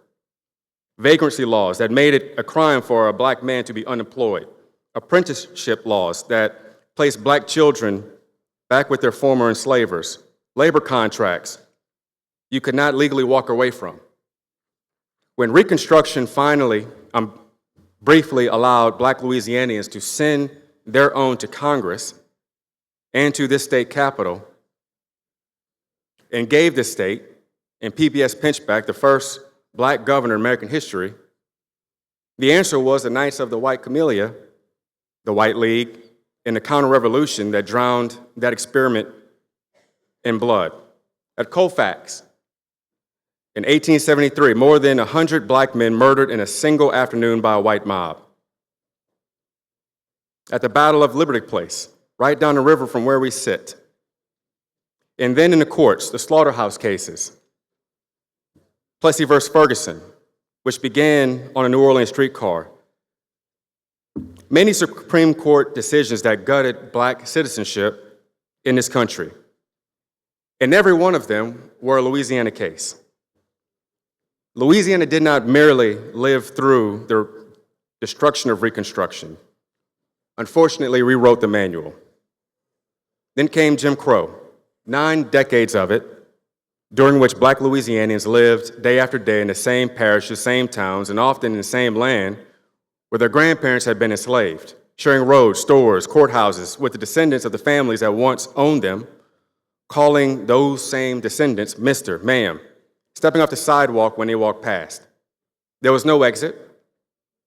[SPEAKER 9] Vagrancy laws that made it a crime for a black man to be unemployed. Apprenticeship laws that placed black children back with their former enslavers. Labor contracts you could not legally walk away from. When Reconstruction finally, briefly allowed black Louisianians to send their own to Congress and to this state capitol, and gave this state, and PBS Pinchback, the first black governor in American history, the answer was the Knights of the White Camellia, the White League, and the counter-revolution that drowned that experiment in blood. At Colfax, in 1873, more than 100 black men murdered in a single afternoon by a white mob. At the Battle of Liberty Place, right down the river from where we sit. And then in the courts, the slaughterhouse cases. Plessy versus Ferguson, which began on a New Orleans streetcar. Many Supreme Court decisions that gutted black citizenship in this country. And every one of them were a Louisiana case. Louisiana did not merely live through the destruction of Reconstruction. Unfortunately, rewrote the manual. Then came Jim Crow, 9 decades of it, during which black Louisianians lived day after day in the same parishes, same towns, and often in the same land where their grandparents had been enslaved, sharing roads, stores, courthouses with the descendants of the families that once owned them, calling those same descendants Mr., ma'am, stepping off the sidewalk when they walked past. There was no exit.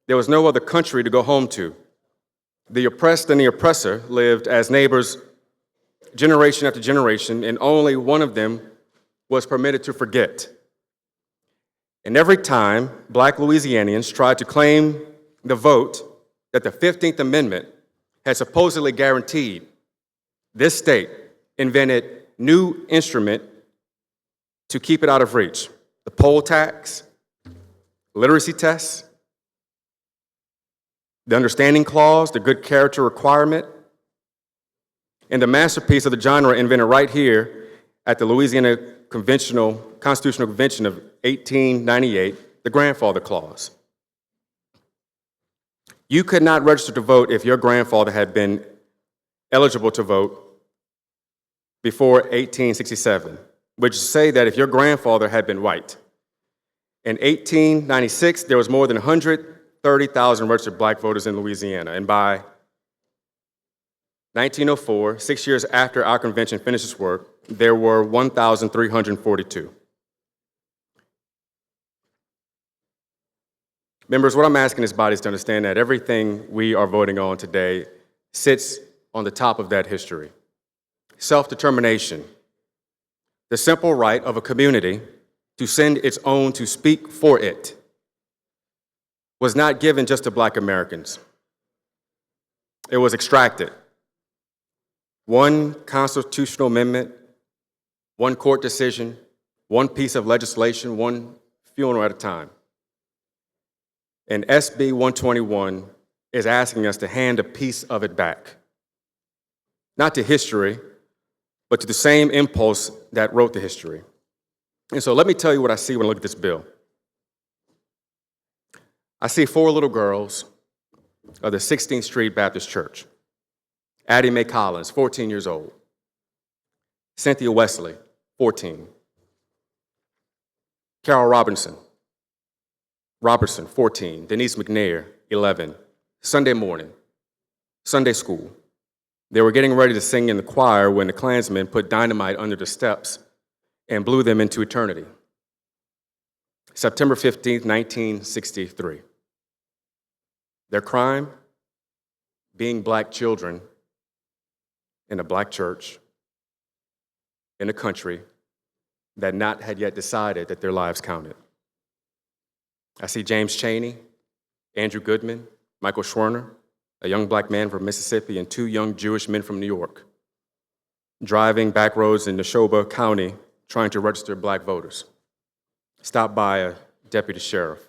[SPEAKER 9] There was no other country to go home to. The oppressed and the oppressor lived as neighbors generation after generation, and only one of them was permitted to forget. And every time black Louisianians tried to claim the vote that the 15th Amendment had supposedly guaranteed, this state invented new instrument to keep it out of reach. The poll tax, literacy tests, the understanding clause, the good character requirement, and the masterpiece of the genre invented right here at the Louisiana Constitutional Convention of 1898, the grandfather clause. You could not register to vote if your grandfather had been eligible to vote before 1867, which is to say that if your grandfather had been white. In 1896, there was more than 130,000 registered black voters in Louisiana, and by 1904, 6 years after our convention finished its work, there were 1,342. Members, what I'm asking this body is to understand that everything we are voting on today sits on the top of that history. Self-determination, the simple right of a community to send its own to speak for it, was not given just to Black Americans. It was extracted. One constitutional amendment, one court decision, one piece of legislation, one funeral at a time. And SB 121 is asking us to hand a piece of it back. Not to history, but to the same impulse that wrote the history. And so let me tell you what I see when I look at this bill. I see 4 little girls of the 16th Street Baptist Church. Addie Mae Collins, 14 years old. Cynthia Wesley, 14. Carol Robertson, 14. Denise McNair, 11. Sunday morning, Sunday school. They were getting ready to sing in the choir when the Klansmen put dynamite under the steps and blew them into eternity. September 15th, 1963. Their crime? Being black children in a black church in a country that not had yet decided that their lives counted. I see James Chaney, Andrew Goodman, Michael Schwerner, a young black man from Mississippi, and 2 young Jewish men from New York, driving back roads in Neshoba County trying to register black voters. Stopped by a deputy sheriff,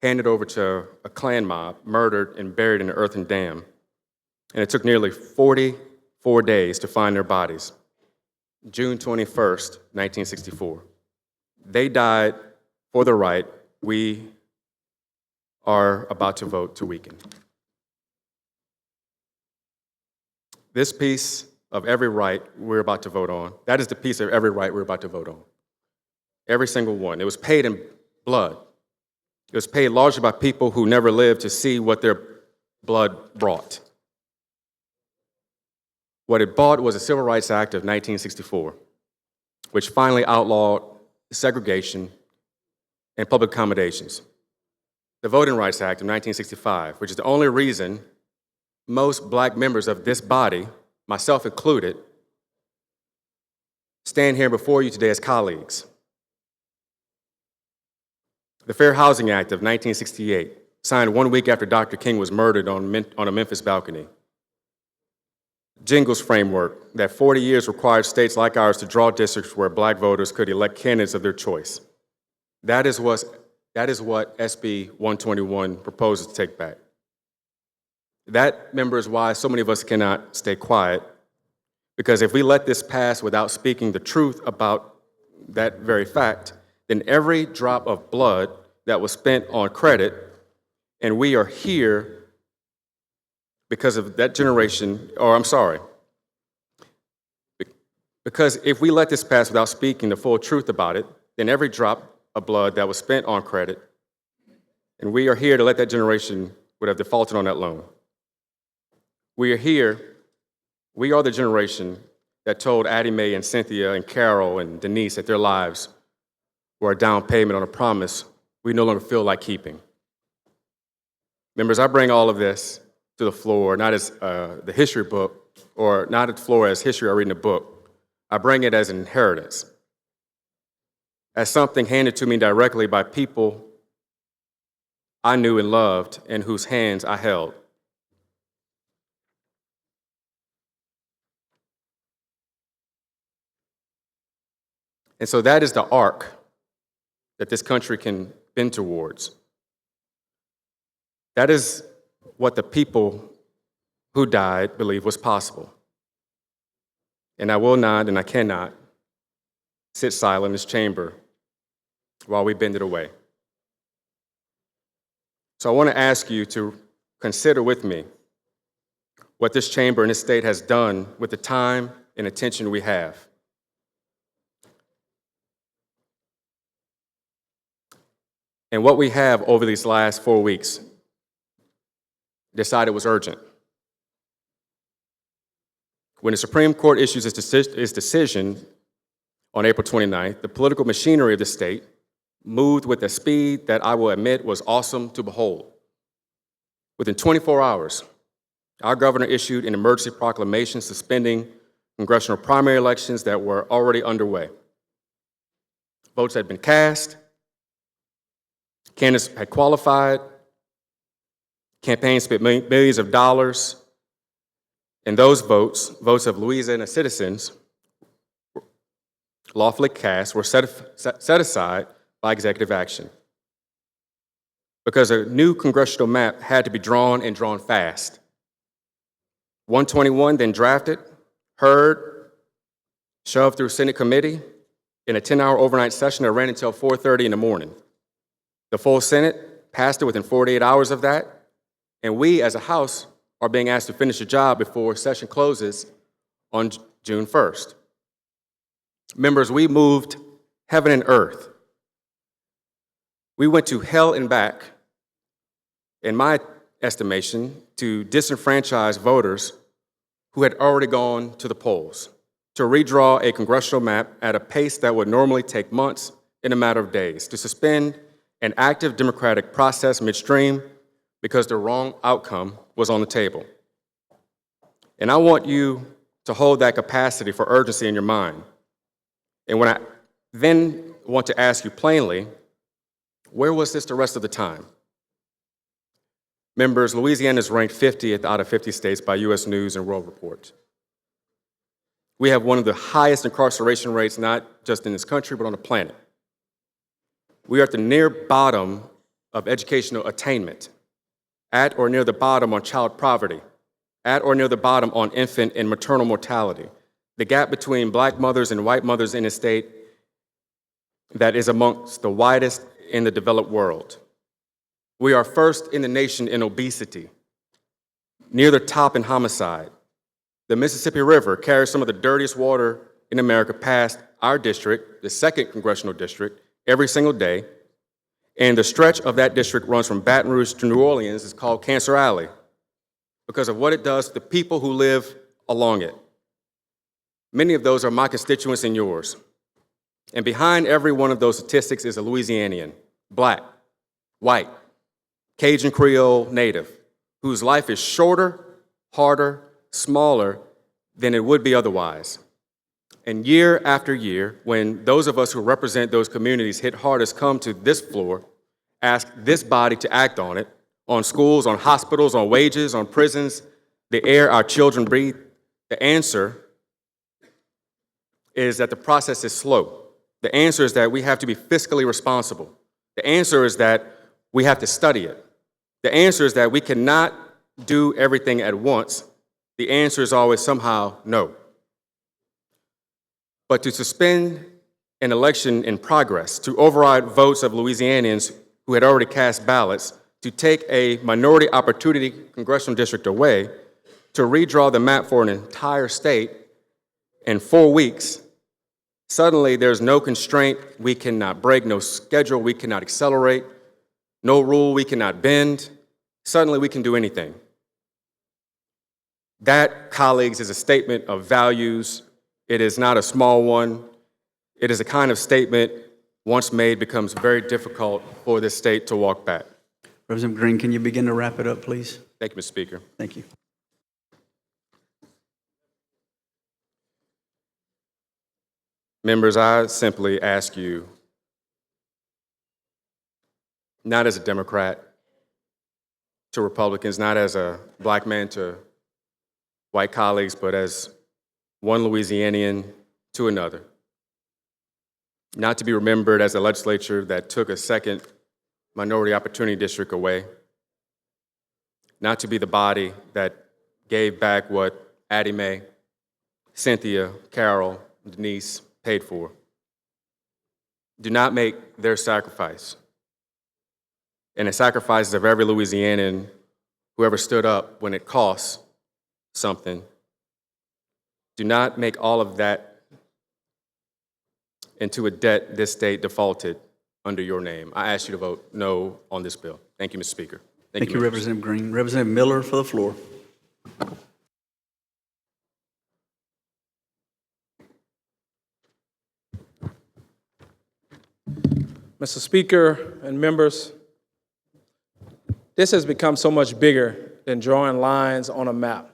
[SPEAKER 9] handed over to a Klan mob, murdered and buried in an earthen dam. And it took nearly 44 days to find their bodies. June 21st, 1964. They died for the right we are about to vote to weaken. This piece of every right we're about to vote on, that is the piece of every right we're about to vote on. Every single one. It was paid in blood. It was paid largely by people who never lived to see what their blood brought. What it bought was the Civil Rights Act of 1964, which finally outlawed segregation and public accommodations. The Voting Rights Act of 1965, which is the only reason most black members of this body, myself included, stand here before you today as colleagues. The Fair Housing Act of 1968, signed 1 week after Dr. King was murdered on a Memphis balcony. Jingles framework that 40 years required states like ours to draw districts where black voters could elect candidates of their choice. That is what SB 121 proposes to take back. That, member, is why so many of us cannot stay quiet, because if we let this pass without speaking the truth about that very fact, then every drop of blood that was spent on credit, and we are here because of that generation, because if we let this pass without speaking the full truth about it, then every drop of blood that was spent on credit, and we are here to let that generation would have defaulted on that loan. We are here, we are the generation that told Addie Mae and Cynthia and Carol and Denise that their lives were a down payment on a promise we no longer feel like keeping. Members, I bring all of this to the floor, not as the history book, or not at the floor as history I read in a book. I bring it as an inheritance, as something handed to me directly by people I knew and loved and whose hands I held. And so that is the arc that this country can bend towards. That is what the people who died believed was possible. And I will not and I cannot sit silent in this chamber while we bend it away. So I want to ask you to consider with me what this chamber and this state has done with the time and attention we have. And what we have over these last 4 weeks decided was urgent. When the Supreme Court issues its decision on April 29th, the political machinery of the state moved with a speed that I will admit was awesome to behold. Within 24 hours, our governor issued an emergency proclamation suspending congressional primary elections that were already underway. Votes had been cast, candidates had qualified, campaigns spent millions of dollars, and those votes of Louisiana citizens lawfully cast, were set aside by executive action. Because a new congressional map had to be drawn and drawn fast. 121 then drafted, heard, shoved through Senate committee in a 10-hour overnight session that ran until 4:30 in the morning. The full Senate passed it within 48 hours of that, and we as a House are being asked to finish the job before session closes on June 1st. Members, we moved heaven and earth. We went to hell and back, in my estimation, to disenfranchise voters who had already gone to the polls, to redraw a congressional map at a pace that would normally take months in a matter of days, to suspend an active democratic process midstream because the wrong outcome was on the table. And I want you to hold that capacity for urgency in your mind. And when I then want to ask you plainly, where was this the rest of the time? Members, Louisiana is ranked 50th out of 50 states by U.S. News and World Report. We have one of the highest incarceration rates, not just in this country, but on the planet. We are at the near bottom of educational attainment, at or near the bottom on child poverty, at or near the bottom on infant and maternal mortality. The gap between black mothers and white mothers in a state that is amongst the widest in the developed world. We are first in the nation in obesity, near the top in homicide. The Mississippi River carries some of the dirtiest water in America past our district, the 2nd congressional district, every single day. And the stretch of that district runs from Baton Rouge to New Orleans. It's called Cancer Alley because of what it does to the people who live along it. Many of those are my constituents and yours. And behind every one of those statistics is a Louisianian, black, white, Cajun Creole native, whose life is shorter, harder, smaller than it would be otherwise. And year after year, when those of us who represent those communities hit hardest come to this floor, ask this body to act on it, on schools, on hospitals, on wages, on prisons, the air our children breathe, the answer is that the process is slow. The answer is that we have to be fiscally responsible. The answer is that we have to study it. The answer is that we cannot do everything at once. The answer is always somehow no. But to suspend an election in progress, to override votes of Louisianians who had already cast ballots, to take a minority opportunity congressional district away, to redraw the map for an entire state in 4 weeks, suddenly there's no constraint we cannot break, no schedule we cannot accelerate, no rule we cannot bend. Suddenly we can do anything. That, colleagues, is a statement of values. It is not a small one. It is a kind of statement, once made, becomes very difficult for this state to walk back.
[SPEAKER 1] Representative Green, can you begin to wrap it up, please?
[SPEAKER 9] Thank you, Mr. Speaker.
[SPEAKER 1] Thank you.
[SPEAKER 9] Members, I simply ask you, not as a Democrat to Republicans, not as a black man to white colleagues, but as one Louisianian to another. Not to be remembered as a legislature that took a 2nd minority opportunity district away. not to be the body that gave back what Addie Mae, Cynthia, Carol, Denise paid for. Do not make their sacrifice and the sacrifices of every Louisianan who ever stood up when it costs something. Do not make all of that into a debt this state defaulted under your name. I ask you to vote no on this bill. Thank you, Mr. Speaker.
[SPEAKER 1] Thank you,
[SPEAKER 9] members.
[SPEAKER 1] Representative Green. Representative Miller for the floor.
[SPEAKER 12] Mr. Speaker and members, this has become so much bigger than drawing lines on a map.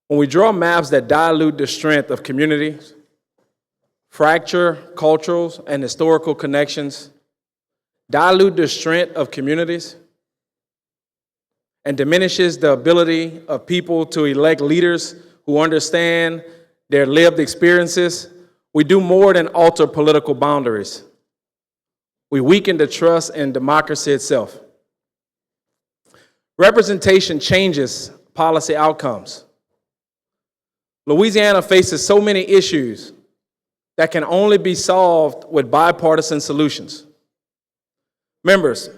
[SPEAKER 12] When we draw maps that dilute the strength of communities, fracture cultural and historical connections, dilute the strength of communities, and diminishes the ability of people to elect leaders who understand their lived experiences, we do more than alter political boundaries. We weaken the trust in democracy itself. Representation changes policy outcomes. Louisiana faces so many issues that can only be solved with bipartisan solutions. Members,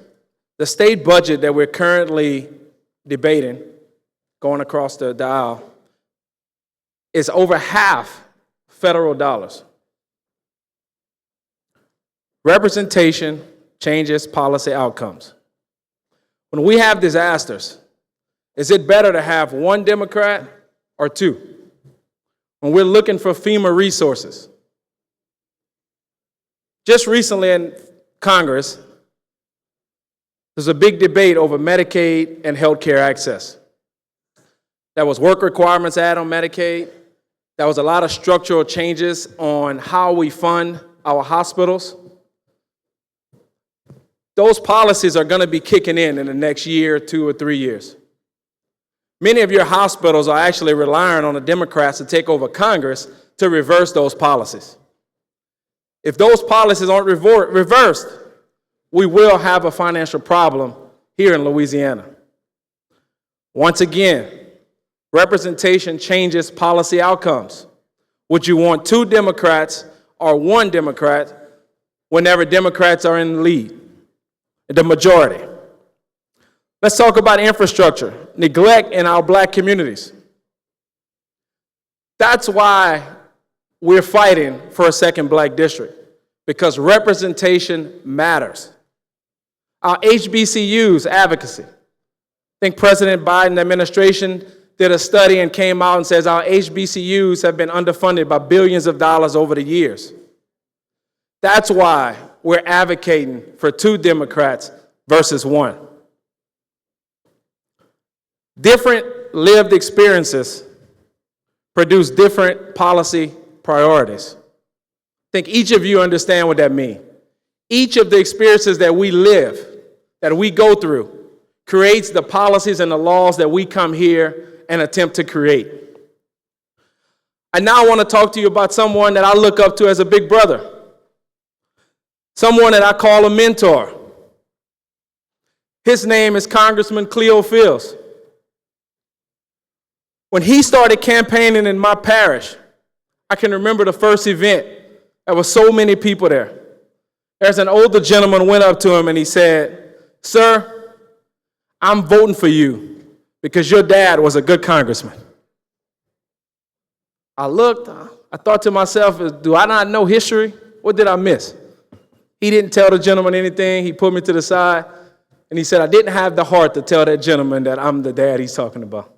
[SPEAKER 12] the state budget that we're currently debating, going across the aisle, is over half federal dollars. Representation changes policy outcomes. When we have disasters, is it better to have one Democrat or two? When we're looking for FEMA resources. Just recently in Congress, there's a big debate over Medicaid and health care access. There was work requirements added on Medicaid. There was a lot of structural changes on how we fund our hospitals. Those policies are going to be kicking in the next year, 2 or 3 years. Many of your hospitals are actually relying on the Democrats to take over Congress to reverse those policies. If those policies aren't reversed, we will have a financial problem here in Louisiana. Once again, representation changes policy outcomes. Would you want 2 Democrats or 1 Democrat whenever Democrats are in the lead, the majority? Let's talk about infrastructure, neglect in our black communities. That's why we're fighting for a second black district, because representation matters. Our HBCUs advocacy. I think President Biden administration did a study and came out and says our HBCUs have been underfunded by billions of dollars over the years. That's why we're advocating for 2 Democrats versus 1. Different lived experiences produce different policy priorities. I think each of you understand what that means. Each of the experiences that we live, that we go through, creates the policies and the laws that we come here and attempt to create. I now want to talk to you about someone that I look up to as a big brother, someone that I call a mentor. His name is Congressman Cleo Fields. When he started campaigning in my parish, I can remember the first event. There were so many people there. There's an older gentleman went up to him and he said, "Sir, I'm voting for you because your dad was a good congressman." I looked, I thought to myself, do I not know history? What did I miss? He didn't tell the gentleman anything. He put me to the side and he said, I didn't have the heart to tell that gentleman that I'm the dad he's talking about.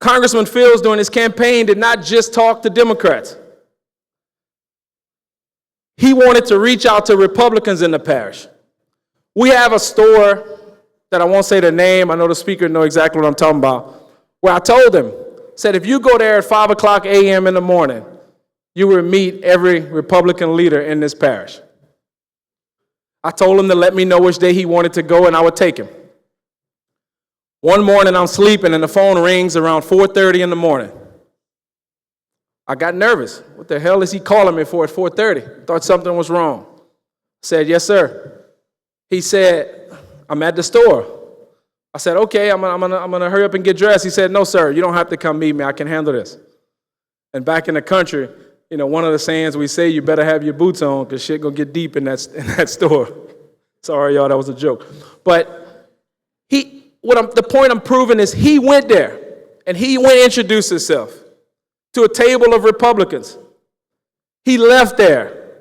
[SPEAKER 12] Congressman Fields during his campaign did not just talk to Democrats. He wanted to reach out to Republicans in the parish. We have a store that I won't say the name, I know the speaker knows exactly what I'm talking about, where I told him, said if you go there at 5 o'clock a.m. in the morning, you will meet every Republican leader in this parish. I told him to let me know which day he wanted to go and I would take him. One morning I'm sleeping and the phone rings around 4:30 in the morning. I got nervous. What the hell is he calling me for at 4:30? Thought something was wrong. Said, yes, sir. He said, I'm at the store. I said, okay, I'm gonna hurry up and get dressed. He said, no, sir, you don't have to come meet me. I can handle this. And back in the country, one of the sayings we say, you better have your boots on because shit gonna get deep in that store. Sorry, y'all, that was a joke. But the point I'm proving is he went there and he went and introduced himself to a table of Republicans. He left there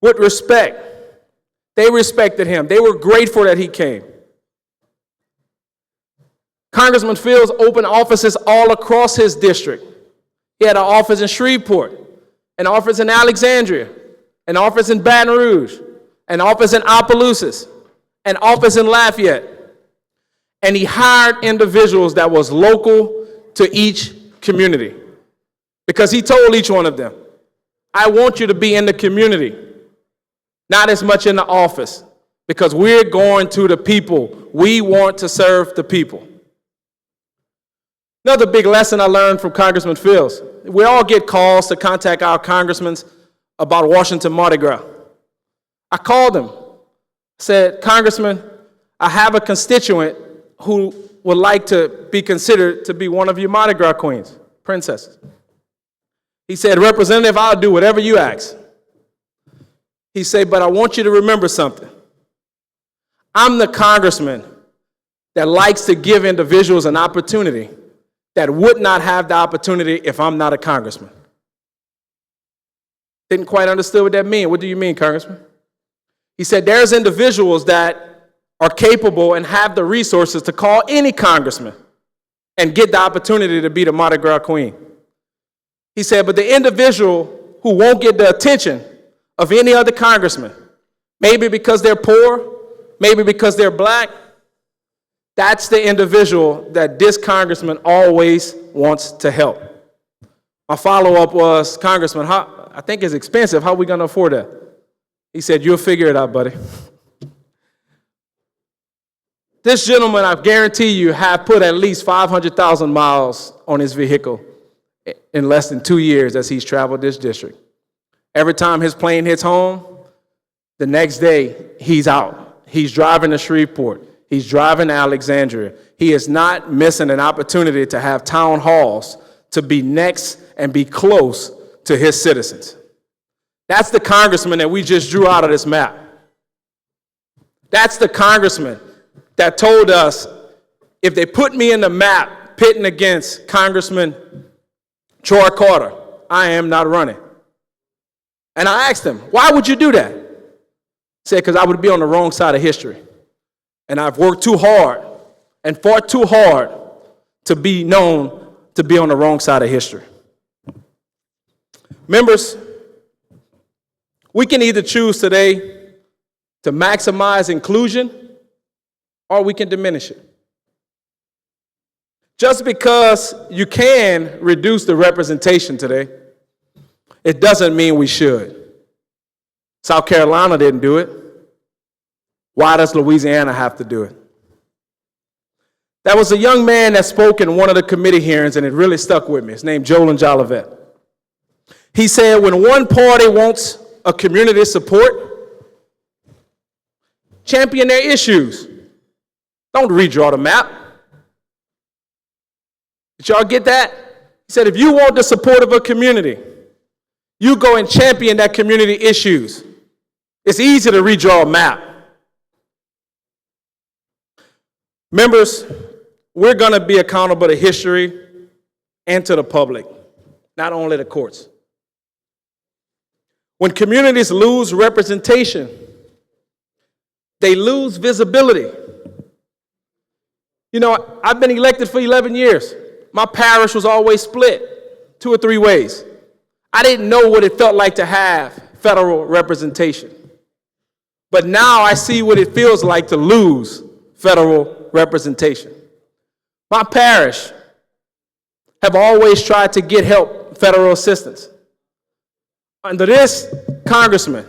[SPEAKER 12] with respect. They respected him. They were grateful that he came. Congressman Fields opened offices all across his district. He had an office in Shreveport, an office in Alexandria, an office in Baton Rouge, an office in Opelousas, an office in Lafayette. And he hired individuals that was local to each community. Because he told each one of them, I want you to be in the community, not as much in the office, because we're going to the people. We want to serve the people. Another big lesson I learned from Congressman Fields, we all get calls to contact our congressmen about Washington Mardi Gras. I called him, said, Congressman, I have a constituent who would like to be considered to be one of your Mardi Gras queens, princesses. He said, Representative, I'll do whatever you ask. He said, but I want you to remember something. I'm the congressman that likes to give individuals an opportunity that would not have the opportunity if I'm not a congressman. Didn't quite understand what that means. What do you mean, Congressman? He said, there's individuals that are capable and have the resources to call any congressman and get the opportunity to be the Mardi Gras queen. He said, but the individual who won't get the attention of any other congressman, maybe because they're poor, maybe because they're black, that's the individual that this congressman always wants to help. My follow-up was, Congressman, I think it's expensive. How are we going to afford that? He said, you'll figure it out, buddy. This gentleman, I guarantee you, have put at least 500,000 miles on his vehicle in less than 2 years as he's traveled this district. Every time his plane hits home, the next day, he's out. He's driving to Shreveport. He's driving to Alexandria. He is not missing an opportunity to have town halls, to be next and be close to his citizens. That's the congressman that we just drew out of this map. That's the congressman that told us, if they put me in the map pitting against Congressman Troy Carter, I am not running. And I asked him, why would you do that? He said, because I would be on the wrong side of history. And I've worked too hard and fought too hard to be known to be on the wrong side of history. Members, we can either choose today to maximize inclusion or we can diminish it. Just because you can reduce the representation today, it doesn't mean we should. South Carolina didn't do it. Why does Louisiana have to do it? There was a young man that spoke in one of the committee hearings, and it really stuck with me. His name Jolan Jolivet. He said, when one party wants a community support, champion their issues. Don't redraw the map. Did y'all get that? He said, if you want the support of a community, you go and champion that community issues. It's easy to redraw a map. Members, we're going to be accountable to history and to the public, not only the courts. When communities lose representation, they lose visibility. I've been elected for 11 years. My parish was always split 2 or 3 ways. I didn't know what it felt like to have federal representation. But now I see what it feels like to lose federal representation. My parish have always tried to get help, federal assistance. Under this congressman,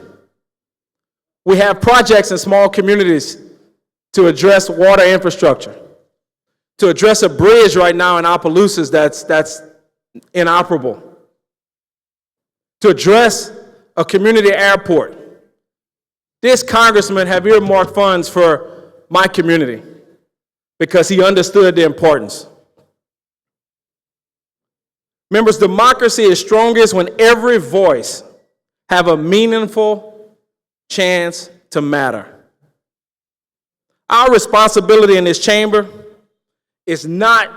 [SPEAKER 12] we have projects in small communities to address water infrastructure, to address a bridge right now in Opelousas that's inoperable, to address a community airport, This congressman have earmarked funds for my community because he understood the importance. Members, democracy is strongest when every voice have a meaningful chance to matter. Our responsibility in this chamber is not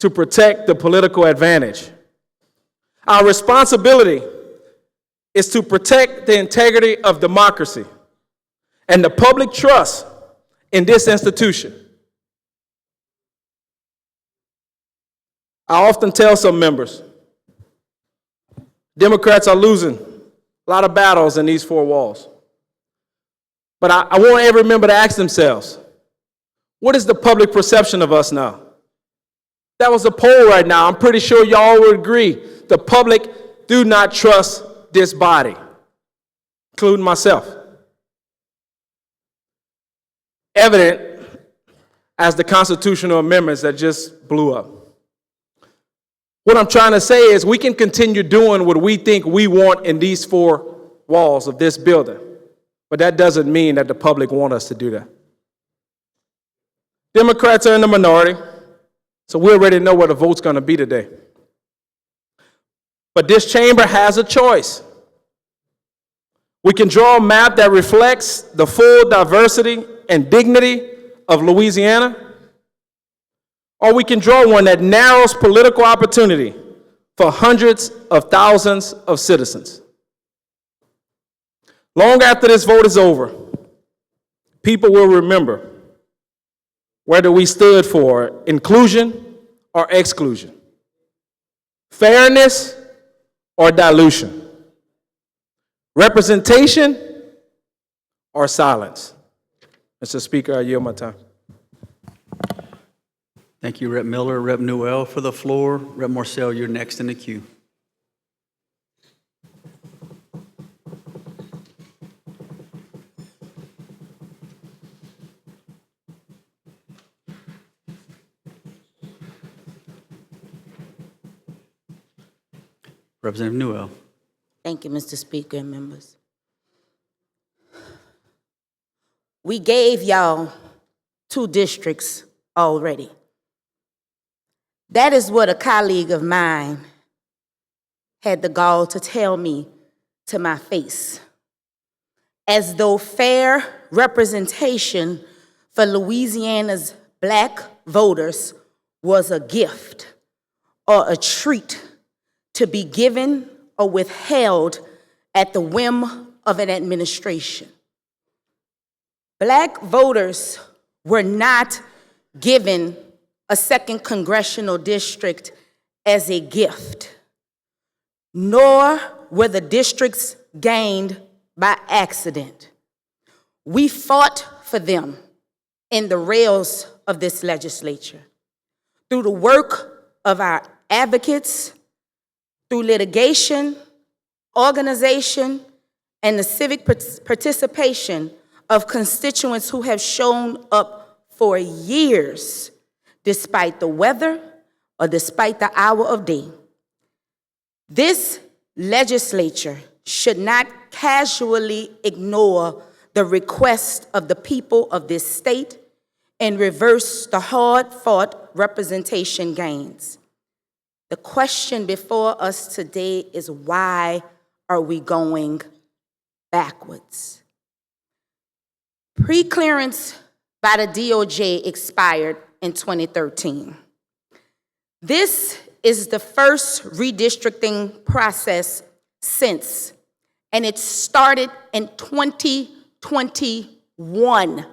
[SPEAKER 12] to protect the political advantage. Our responsibility is to protect the integrity of democracy and the public trust in this institution. I often tell some members, Democrats are losing a lot of battles in these four walls. But I want every member to ask themselves, what is the public perception of us now? That was a poll right now. I'm pretty sure y'all would agree. The public do not trust this body, including myself. Evident as the constitutional amendments that just blew up. What I'm trying to say is we can continue doing what we think we want in these four walls of this building, but that doesn't mean that the public want us to do that. Democrats are in the minority, so we already know what the vote's going to be today. But this chamber has a choice. We can draw a map that reflects the full diversity and dignity of Louisiana, or we can draw one that narrows political opportunity for hundreds of thousands of citizens. Long after this vote is over, people will remember whether we stood for inclusion or exclusion, fairness or dilution, representation or silence. Mr. Speaker, I yield my time.
[SPEAKER 1] Thank you, Rep. Miller. Rep. Newell for the floor. Rep. Marcel, you're next in the queue. Representative Newell.
[SPEAKER 4] Thank you, Mr. Speaker and members. We gave y'all 2 districts already. That is what a colleague of mine had the gall to tell me to my face, as though fair representation for Louisiana's Black voters was a gift or a treat to be given or withheld at the whim of an administration. Black voters were not given a 2nd congressional district as a gift, nor were the districts gained by accident. We fought for them in the rails of this legislature through the work of our advocates, through litigation, organization, and the civic participation of constituents who have shown up for years, despite the weather or despite the hour of day. This legislature should not casually ignore the request of the people of this state and reverse the hard-fought representation gains. The question before us today is, why are we going backwards? Pre-clearance by the DOJ expired in 2013. This is the first redistricting process since, and it started in 2021.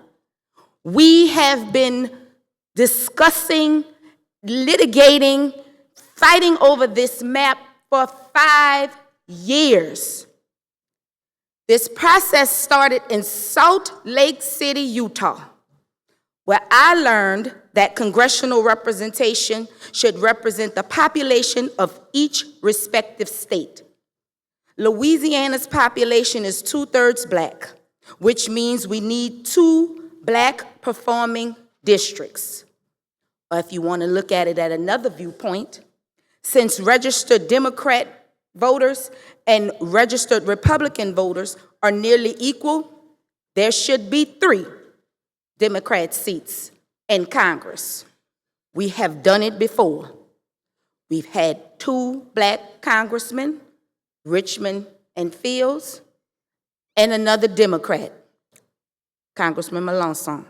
[SPEAKER 4] We have been discussing, litigating, fighting over this map for 5 years. This process started in Salt Lake City, Utah, where I learned that congressional representation should represent the population of each respective state. Louisiana's population is 2/3 Black, which means we need 2 Black performing districts. Or if you want to look at it at another viewpoint, since registered Democrat voters and registered Republican voters are nearly equal, there should be 3 Democrat seats in Congress. We have done it before. We've had 2 black congressmen, Richmond and Fields, and another Democrat, Congressman Melanson.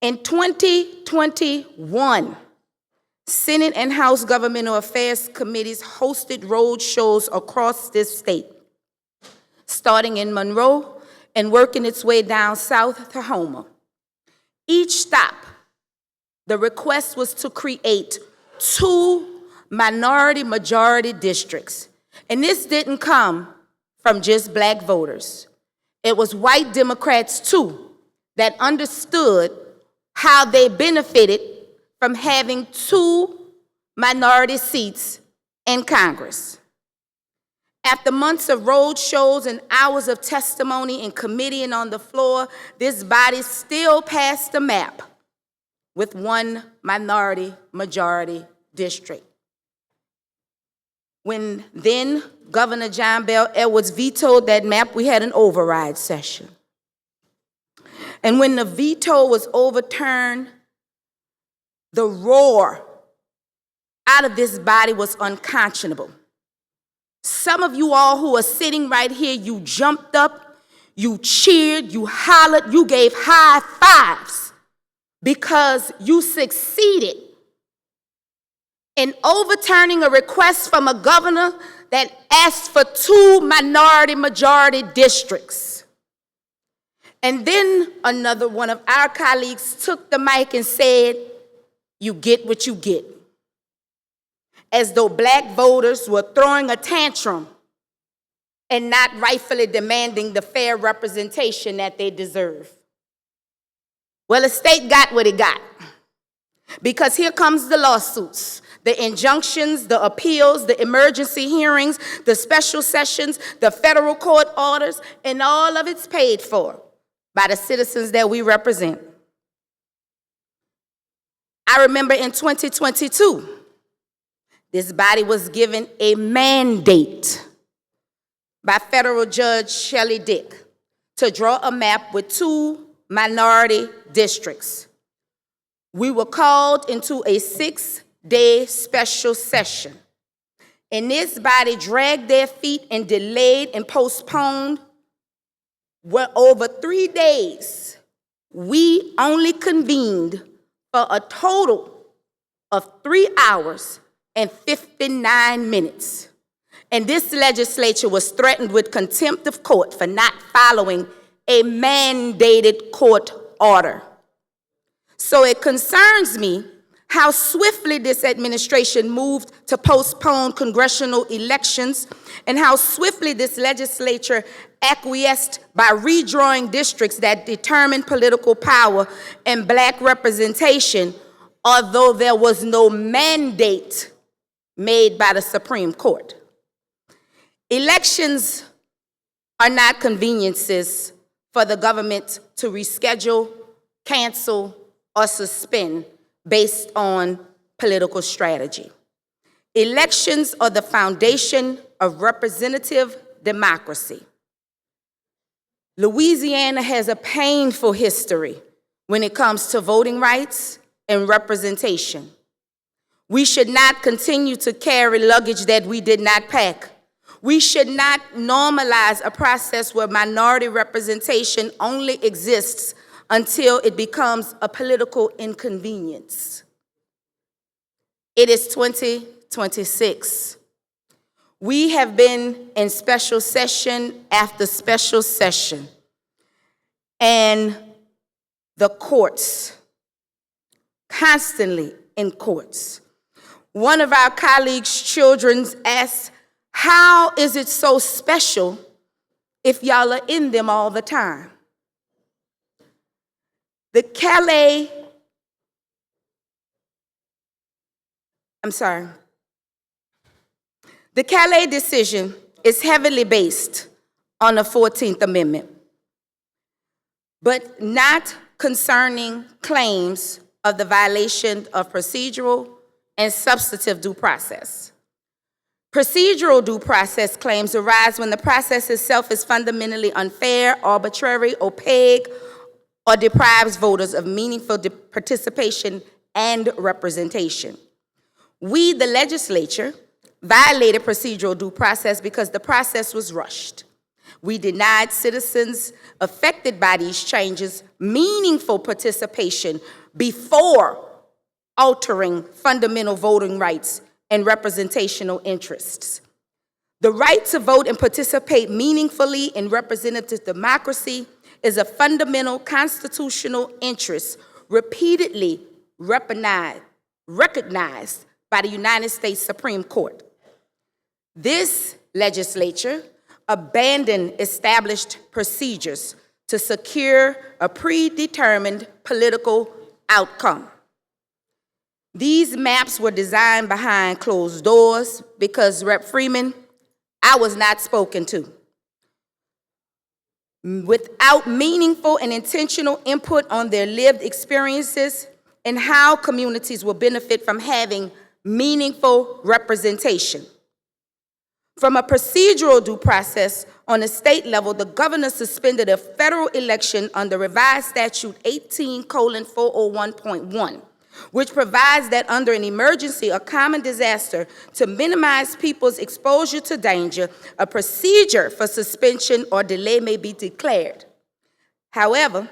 [SPEAKER 4] In 2021, Senate and House Governmental Affairs Committees hosted road shows across this state, starting in Monroe and working its way down south to Homer. Each stop, the request was to create 2 minority-majority districts. And this didn't come from just black voters. It was white Democrats, too, that understood how they benefited from having 2 minority seats in Congress. After months of road shows and hours of testimony in committee and on the floor, this body still passed a map with 1 minority-majority district. When then Governor John Bell Edwards vetoed that map, we had an override session. And when the veto was overturned, the roar out of this body was unconscionable. Some of you all who are sitting right here, you jumped up, you cheered, you hollered, you gave high fives because you succeeded in overturning a request from a governor that asked for 2 minority-majority districts. And then another one of our colleagues took the mic and said, "You get what you get," as though black voters were throwing a tantrum and not rightfully demanding the fair representation that they deserve. Well, the state got what it got, because here comes the lawsuits, the injunctions, the appeals, the emergency hearings, the special sessions, the federal court orders, and all of it's paid for by the citizens that we represent. I remember in 2022, this body was given a mandate by federal Judge Shelley Dick to draw a map with 2 minority districts. We were called into a 6-day special session, and this body dragged their feet and delayed and postponed. Well, over 3 days, we only convened for a total of 3 hours and 59 minutes. And this legislature was threatened with contempt of court for not following a mandated court order. So it concerns me how swiftly this administration moved to postpone congressional elections, and how swiftly this legislature acquiesced by redrawing districts that determine political power and black representation, although there was no mandate made by the Supreme Court. Elections are not conveniences for the government to reschedule, cancel, or suspend based on political strategy. Elections are the foundation of representative democracy. Louisiana has a painful history when it comes to voting rights and representation. We should not continue to carry luggage that we did not pack. We should not normalize a process where minority representation only exists until it becomes a political inconvenience. It is 2026. We have been in special session after special session, and the courts, constantly in courts. One of our colleagues' children asked, "How is it so special if y'all are in them all the time?" The Calais decision is heavily based on the 14th Amendment, but not concerning claims of the violation of procedural and substantive due process. Procedural due process claims arise when the process itself is fundamentally unfair, arbitrary, opaque, or deprives voters of meaningful participation and representation. We, the legislature, violated procedural due process because the process was rushed. We denied citizens affected by these changes meaningful participation before altering fundamental voting rights and representational interests. The right to vote and participate meaningfully in representative democracy is a fundamental constitutional interest repeatedly recognized by the United States Supreme Court. This legislature abandoned established procedures to secure a predetermined political outcome. These maps were designed behind closed doors because, Rep. Freeman, I was not spoken to. Without meaningful and intentional input on their lived experiences and how communities will benefit from having meaningful representation. From a procedural due process on the state level, the governor suspended a federal election under revised statute 18:401.1, which provides that under an emergency or common disaster, to minimize people's exposure to danger, a procedure for suspension or delay may be declared. However,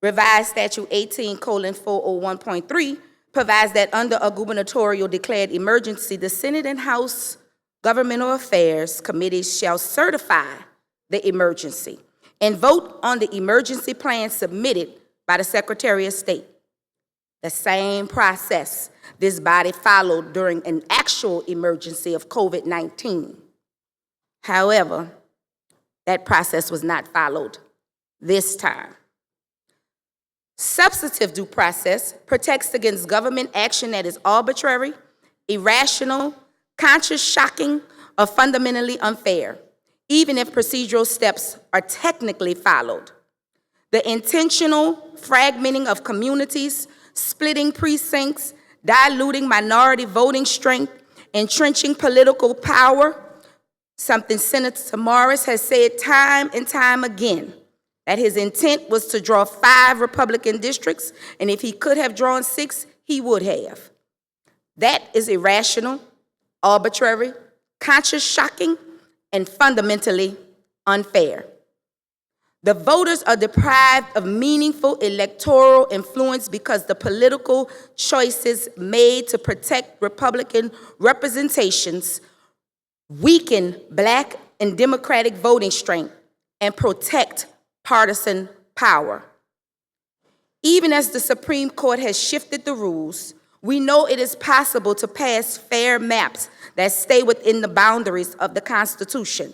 [SPEAKER 4] revised statute 18:401.3 provides that under a gubernatorial declared emergency, the Senate and House Governmental Affairs Committees shall certify the emergency and vote on the emergency plan submitted by the Secretary of State. The same process this body followed during an actual emergency of COVID-19. However, that process was not followed this time. Substantive due process protects against government action that is arbitrary, irrational, conscious, shocking, or fundamentally unfair, even if procedural steps are technically followed. The intentional fragmenting of communities, splitting precincts, diluting minority voting strength, entrenching political power, something Senator Morris has said time and time again, that his intent was to draw 5 Republican districts, and if he could have drawn 6, he would have. That is irrational, arbitrary, conscious, shocking, and fundamentally unfair. The voters are deprived of meaningful electoral influence because the political choices made to protect Republican representations weaken Black and Democratic voting strength and protect partisan power. Even as the Supreme Court has shifted the rules, we know it is possible to pass fair maps that stay within the boundaries of the Constitution.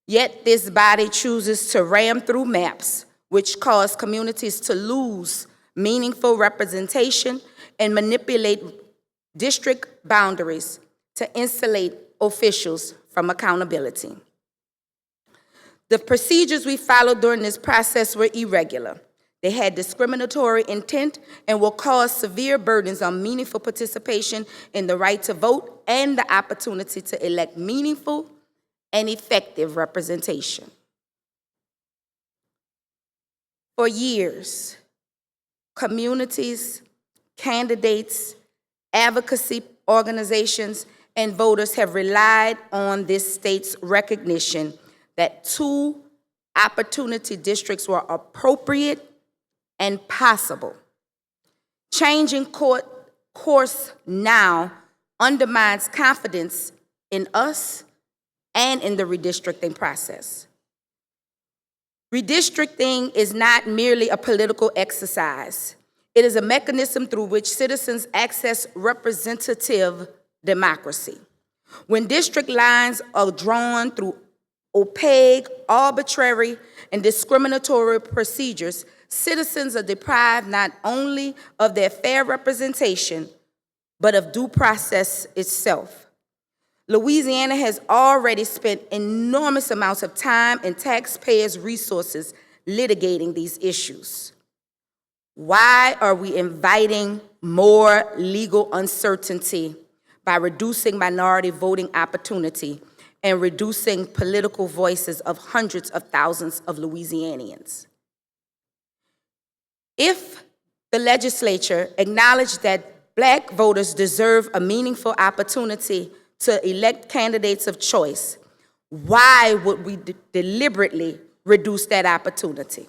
[SPEAKER 4] Yet this body chooses to ram through maps which cause communities to lose meaningful representation and manipulate district boundaries to insulate officials from accountability. The procedures we followed during this process were irregular. They had discriminatory intent and will cause severe burdens on meaningful participation in the right to vote and the opportunity to elect meaningful and effective representation. For years, communities, candidates, advocacy organizations, and voters have relied on this state's recognition that 2 opportunity districts were appropriate and possible. Changing course now undermines confidence in us and in the redistricting process. Redistricting is not merely a political exercise. It is a mechanism through which citizens access representative democracy. When district lines are drawn through opaque, arbitrary, and discriminatory procedures, citizens are deprived not only of their fair representation, but of due process itself. Louisiana has already spent enormous amounts of time and taxpayers' resources litigating these issues. Why are we inviting more legal uncertainty by reducing minority voting opportunity and reducing political voices of hundreds of thousands of Louisianians. If the legislature acknowledged that Black voters deserve a meaningful opportunity to elect candidates of choice, why would we deliberately reduce that opportunity?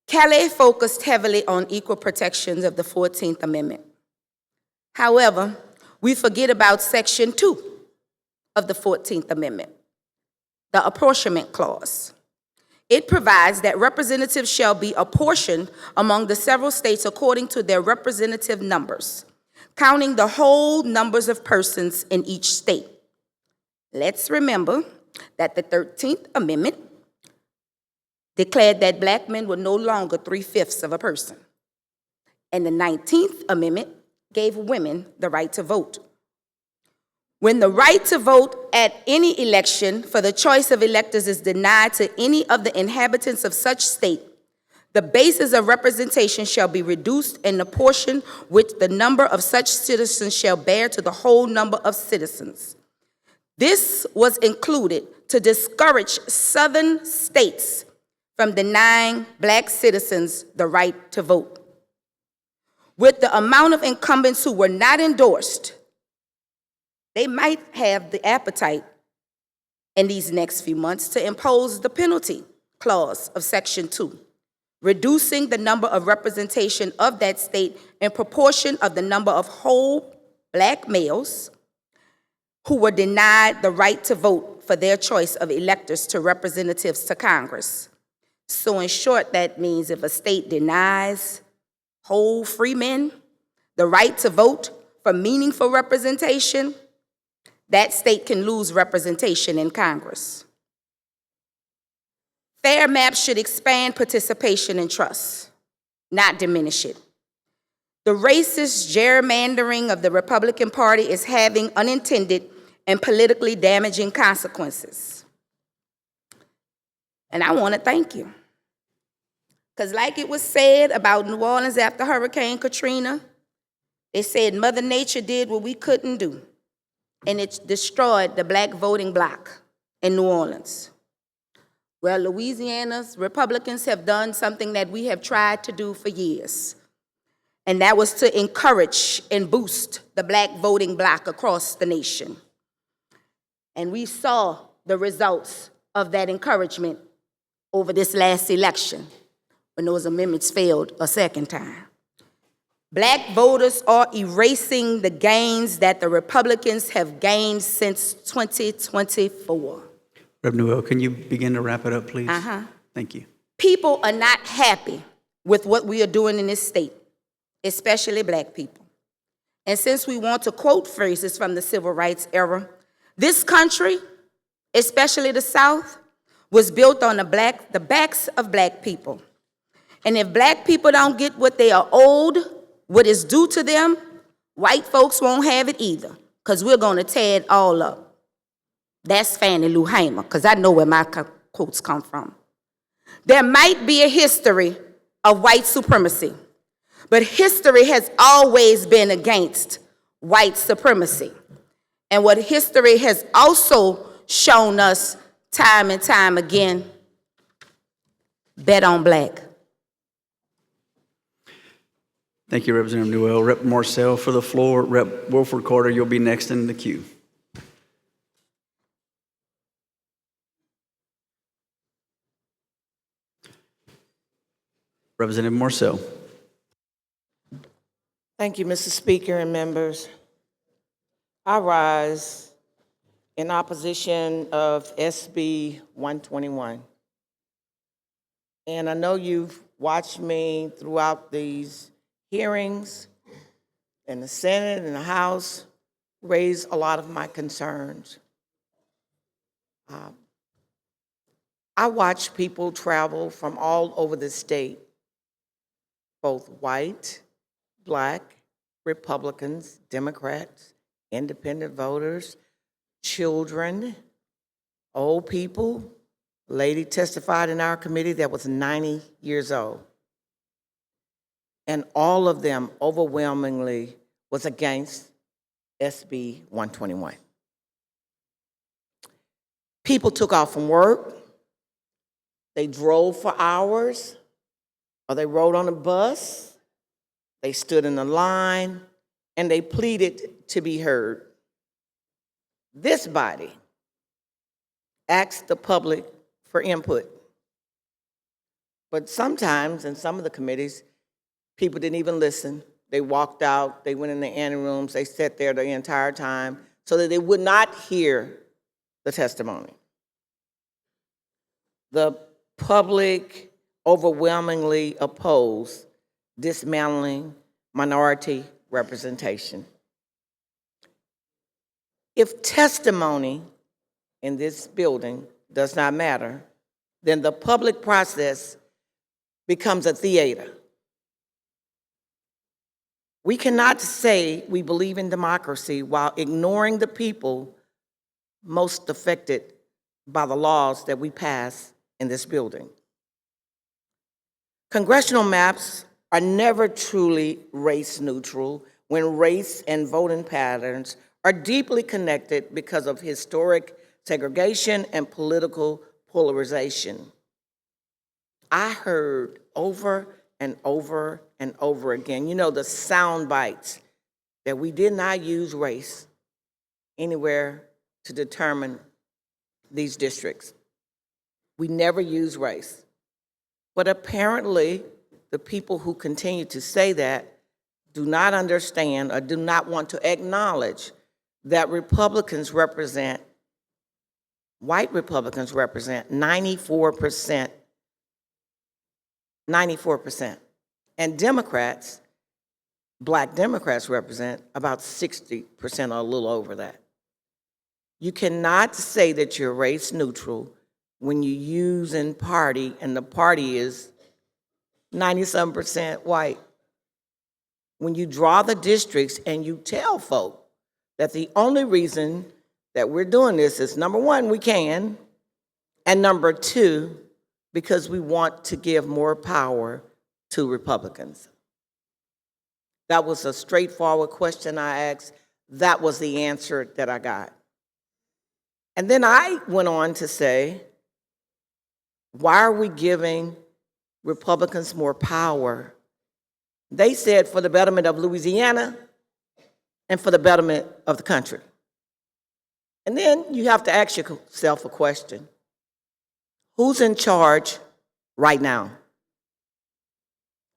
[SPEAKER 4] Calais focused heavily on equal protections of the 14th Amendment. However, we forget about Section 2 of the 14th Amendment, the apportionment clause. It provides that representatives shall be apportioned among the several states according to their representative numbers, counting the whole numbers of persons in each state. Let's remember that the 13th Amendment declared that Black men were no longer 3/5 of a person, and the 19th Amendment gave women the right to vote. When the right to vote at any election for the choice of electors is denied to any of the inhabitants of such state, the basis of representation shall be reduced and the portion which the number of such citizens shall bear to the whole number of citizens. This was included to discourage southern states from denying Black citizens the right to vote. With the amount of incumbents who were not endorsed, they might have the appetite in these next few months to impose the penalty clause of Section 2, reducing the number of representation of that state in proportion of the number of whole Black males who were denied the right to vote for their choice of electors to representatives to Congress. So in short, that means if a state denies whole free men the right to vote for meaningful representation, that state can lose representation in Congress. Fair maps should expand participation and trust, not diminish it. The racist gerrymandering of the Republican Party is having unintended and politically damaging consequences. And I want to thank you. Because like it was said about New Orleans after Hurricane Katrina, they said Mother Nature did what we couldn't do, and it destroyed the Black voting bloc in New Orleans. Well, Louisiana's Republicans have done something that we have tried to do for years, and that was to encourage and boost the Black voting bloc across the nation. And we saw the results of that encouragement over this last election when those amendments failed a second time. Black voters are erasing the gains that the Republicans have gained since 2024.
[SPEAKER 1] Rep. Newell, can you begin to wrap it up, please? Thank you.
[SPEAKER 4] People are not happy with what we are doing in this state, especially Black people. And since we want to quote phrases from the civil rights era, this country, especially the South, was built on the backs of Black people. And if Black people don't get what they are owed, what is due to them, white folks won't have it either, because we're going to tear it all up. That's Fannie Lou Hamer, because I know where my quotes come from. There might be a history of white supremacy, but history has always been against white supremacy. And what history has also shown us time and time again, bet on Black.
[SPEAKER 1] Thank you, Representative Newell. Rep. Marcel for the floor. Rep. Wilford Carter, you'll be next in the queue. Representative Marcel.
[SPEAKER 10] Thank you, Mr. Speaker and members. I rise in opposition of SB 121. And I know you've watched me throughout these hearings in the Senate and the House raise a lot of my concerns. I watch people travel from all over the state, both white, Black, Republicans, Democrats, independent voters, children, old people. A lady testified in our committee that was 90 years old. And all of them overwhelmingly was against SB 121. People took off from work, they drove for hours, or they rode on a bus, they stood in a line, and they pleaded to be heard. This body asked the public for input. But sometimes, in some of the committees, people didn't even listen. They walked out, they went in the anterooms, they sat there the entire time so that they would not hear the testimony. The public overwhelmingly opposed dismantling minority representation. If testimony in this building does not matter, then the public process becomes a theater. We cannot say we believe in democracy while ignoring the people most affected by the laws that we pass in this building. Congressional maps are never truly race neutral when race and voting patterns are deeply connected because of historic segregation and political polarization. I heard over and over and over again, the sound bites, that we did not use race anywhere to determine these districts. We never use race. But apparently, the people who continue to say that do not understand or do not want to acknowledge that white Republicans represent 94%, and Democrats, Black Democrats represent about 60% or a little over that. You cannot say that you're race neutral when you use in party, and the party is 97% white. When you draw the districts and you tell folk that the only reason that we're doing this is, number one, we can, and number two, because we want to give more power to Republicans. That was a straightforward question I asked. That was the answer that I got. And then I went on to say, why are we giving Republicans more power? They said for the betterment of Louisiana and for the betterment of the country. And then you have to ask yourself a question. Who's in charge right now?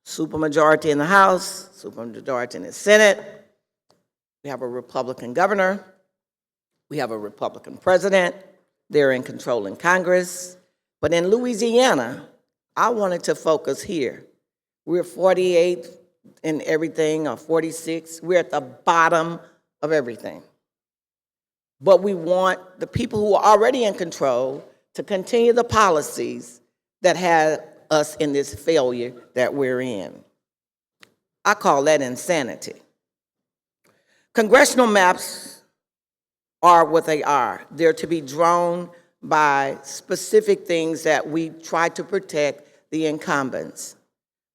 [SPEAKER 10] Supermajority in the House, supermajority in the Senate. We have a Republican governor. We have a Republican president. They're in control in Congress. But in Louisiana, I wanted to focus here. We're 48 in everything, or 46. We're at the bottom of everything. But we want the people who are already in control to continue the policies that have us in this failure that we're in. I call that insanity. Congressional maps are what they are. They're to be drawn by specific things that we try to protect the incumbents.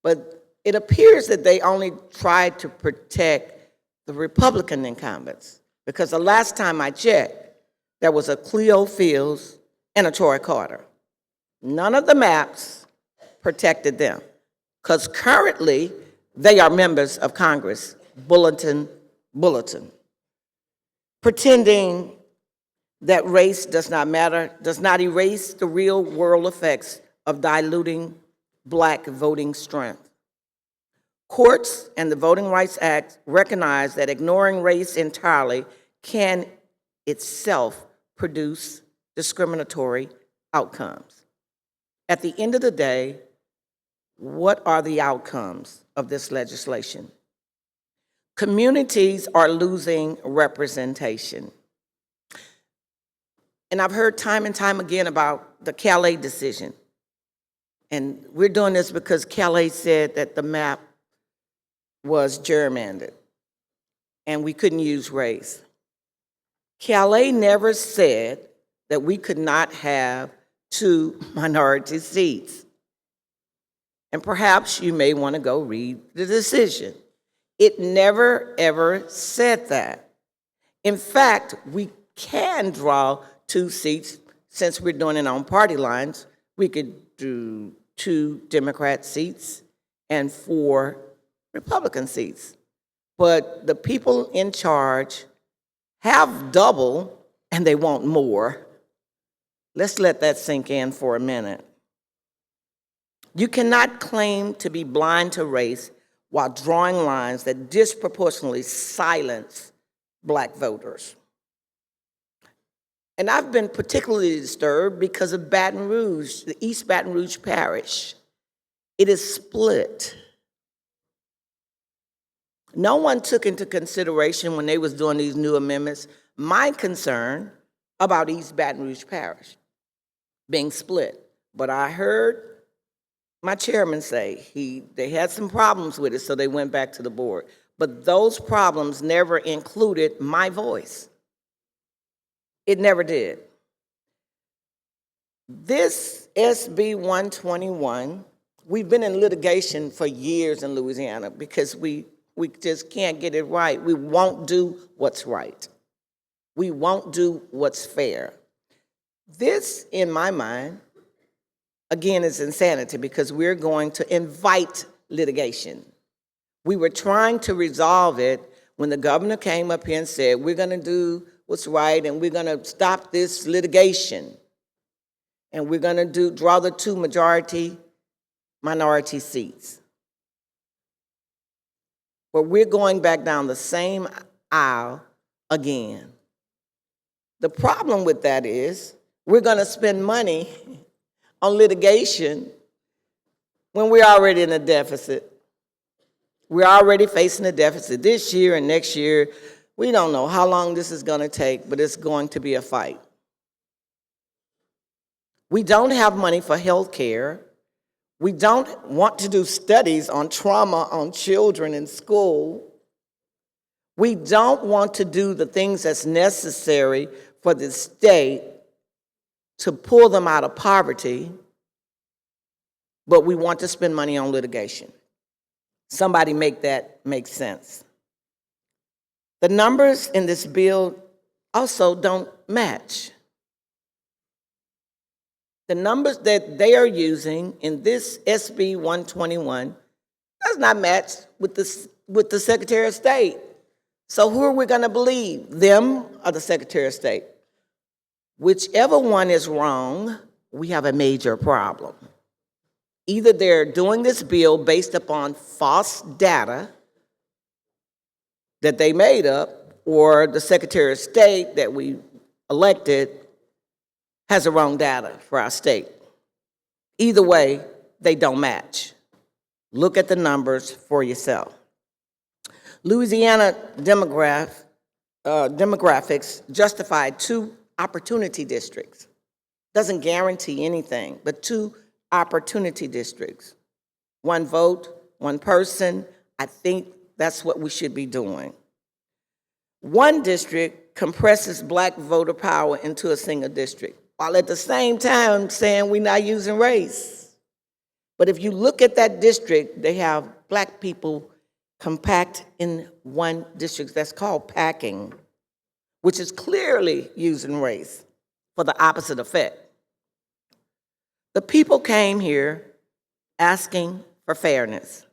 [SPEAKER 10] But it appears that they only tried to protect the Republican incumbents, because the last time I checked, there was a Cleo Fields and a Troy Carter. None of the maps protected them, because currently they are members of Congress, bulletin, pretending that race does not matter, does not erase the real world effects of diluting Black voting strength. Courts and the Voting Rights Act recognize that ignoring race entirely can itself produce discriminatory outcomes. At the end of the day, what are the outcomes of this legislation? Communities are losing representation. And I've heard time and time again about the Calais decision. And we're doing this because Calais said that the map was gerrymandered and we couldn't use race. Calais never said that we could not have 2 minority seats. And perhaps you may want to go read the decision. It never, ever said that. In fact, we can draw 2 seats since we're doing it on party lines. We could do 2 Democrat seats and 4 Republican seats. But the people in charge have double and they want more. Let's let that sink in for a minute. You cannot claim to be blind to race while drawing lines that disproportionately silence Black voters. And I've been particularly disturbed because of Baton Rouge, the East Baton Rouge Parish. It is split. No one took into consideration when they was doing these new amendments my concern about East Baton Rouge Parish being split. But I heard my chairman say they had some problems with it, so they went back to the board. But those problems never included my voice. It never did. This SB 121, we've been in litigation for years in Louisiana because we just can't get it right. We won't do what's right. We won't do what's fair. This, in my mind, again, is insanity because we're going to invite litigation. We were trying to resolve it when the governor came up here and said, we're going to do what's right and we're going to stop this litigation. And we're going to draw the 2 majority-minority seats. But we're going back down the same aisle again. The problem with that is we're going to spend money on litigation when we're already in a deficit. We're already facing a deficit this year and next year. We don't know how long this is going to take, but it's going to be a fight. We don't have money for health care. We don't want to do studies on trauma on children in school. We don't want to do the things that's necessary for the state to pull them out of poverty, but we want to spend money on litigation. Somebody make that make sense. The numbers in this bill also don't match. The numbers that they are using in this SB 121 does not match with the Secretary of State. So who are we going to believe, them or the Secretary of State? Whichever one is wrong, we have a major problem. Either they're doing this bill based upon false data that they made up, or the Secretary of State that we elected has the wrong data for our state. Either way, they don't match. Look at the numbers for yourself. Louisiana demographics justified 2 opportunity districts. Doesn't guarantee anything, but 2 opportunity districts. 1 vote, 1 person. I think that's what we should be doing. 1 district compresses Black voter power into a single district, while at the same time saying we're not using race. But if you look at that district, they have Black people compact in 1 district. That's called packing, which is clearly using race for the opposite effect. The people came here asking for fairness.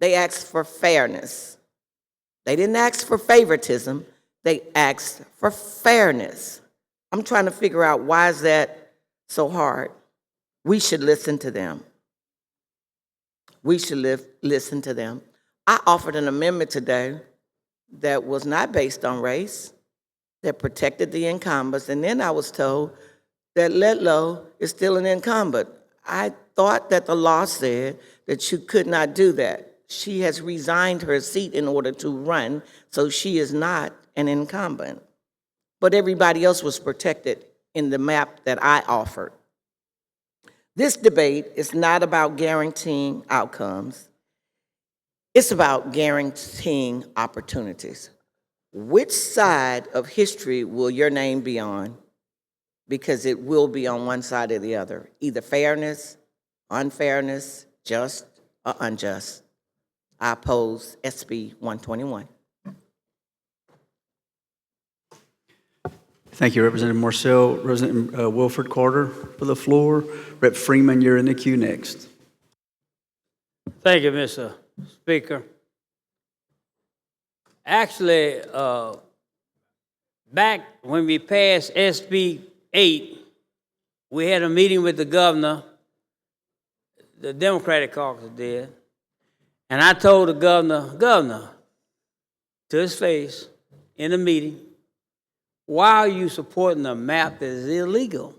[SPEAKER 10] They asked for fairness. They didn't ask for favoritism. They asked for fairness. I'm trying to figure out why is that so hard. We should listen to them. We should listen to them. I offered an amendment today that was not based on race, that protected the incumbents, and then I was told that Letlow is still an incumbent. I thought that the law said that you could not do that. She has resigned her seat in order to run, so she is not an incumbent. But everybody else was protected in the map that I offered. This debate is not about guaranteeing outcomes. It's about guaranteeing opportunities. Which side of history will your name be on? Because it will be on one side or the other, either fairness, unfairness, just, or unjust. I oppose SB 121.
[SPEAKER 1] Thank you, Representative Marcel. Representative Wilford Carter for the floor. Rep. Freeman, you're in the queue next.
[SPEAKER 14] Thank you, Mr. Speaker. Actually, back when we passed SB 8, we had a meeting with the governor, the Democratic caucus did, and I told the governor, to his face, in the meeting, why are you supporting a map that is illegal?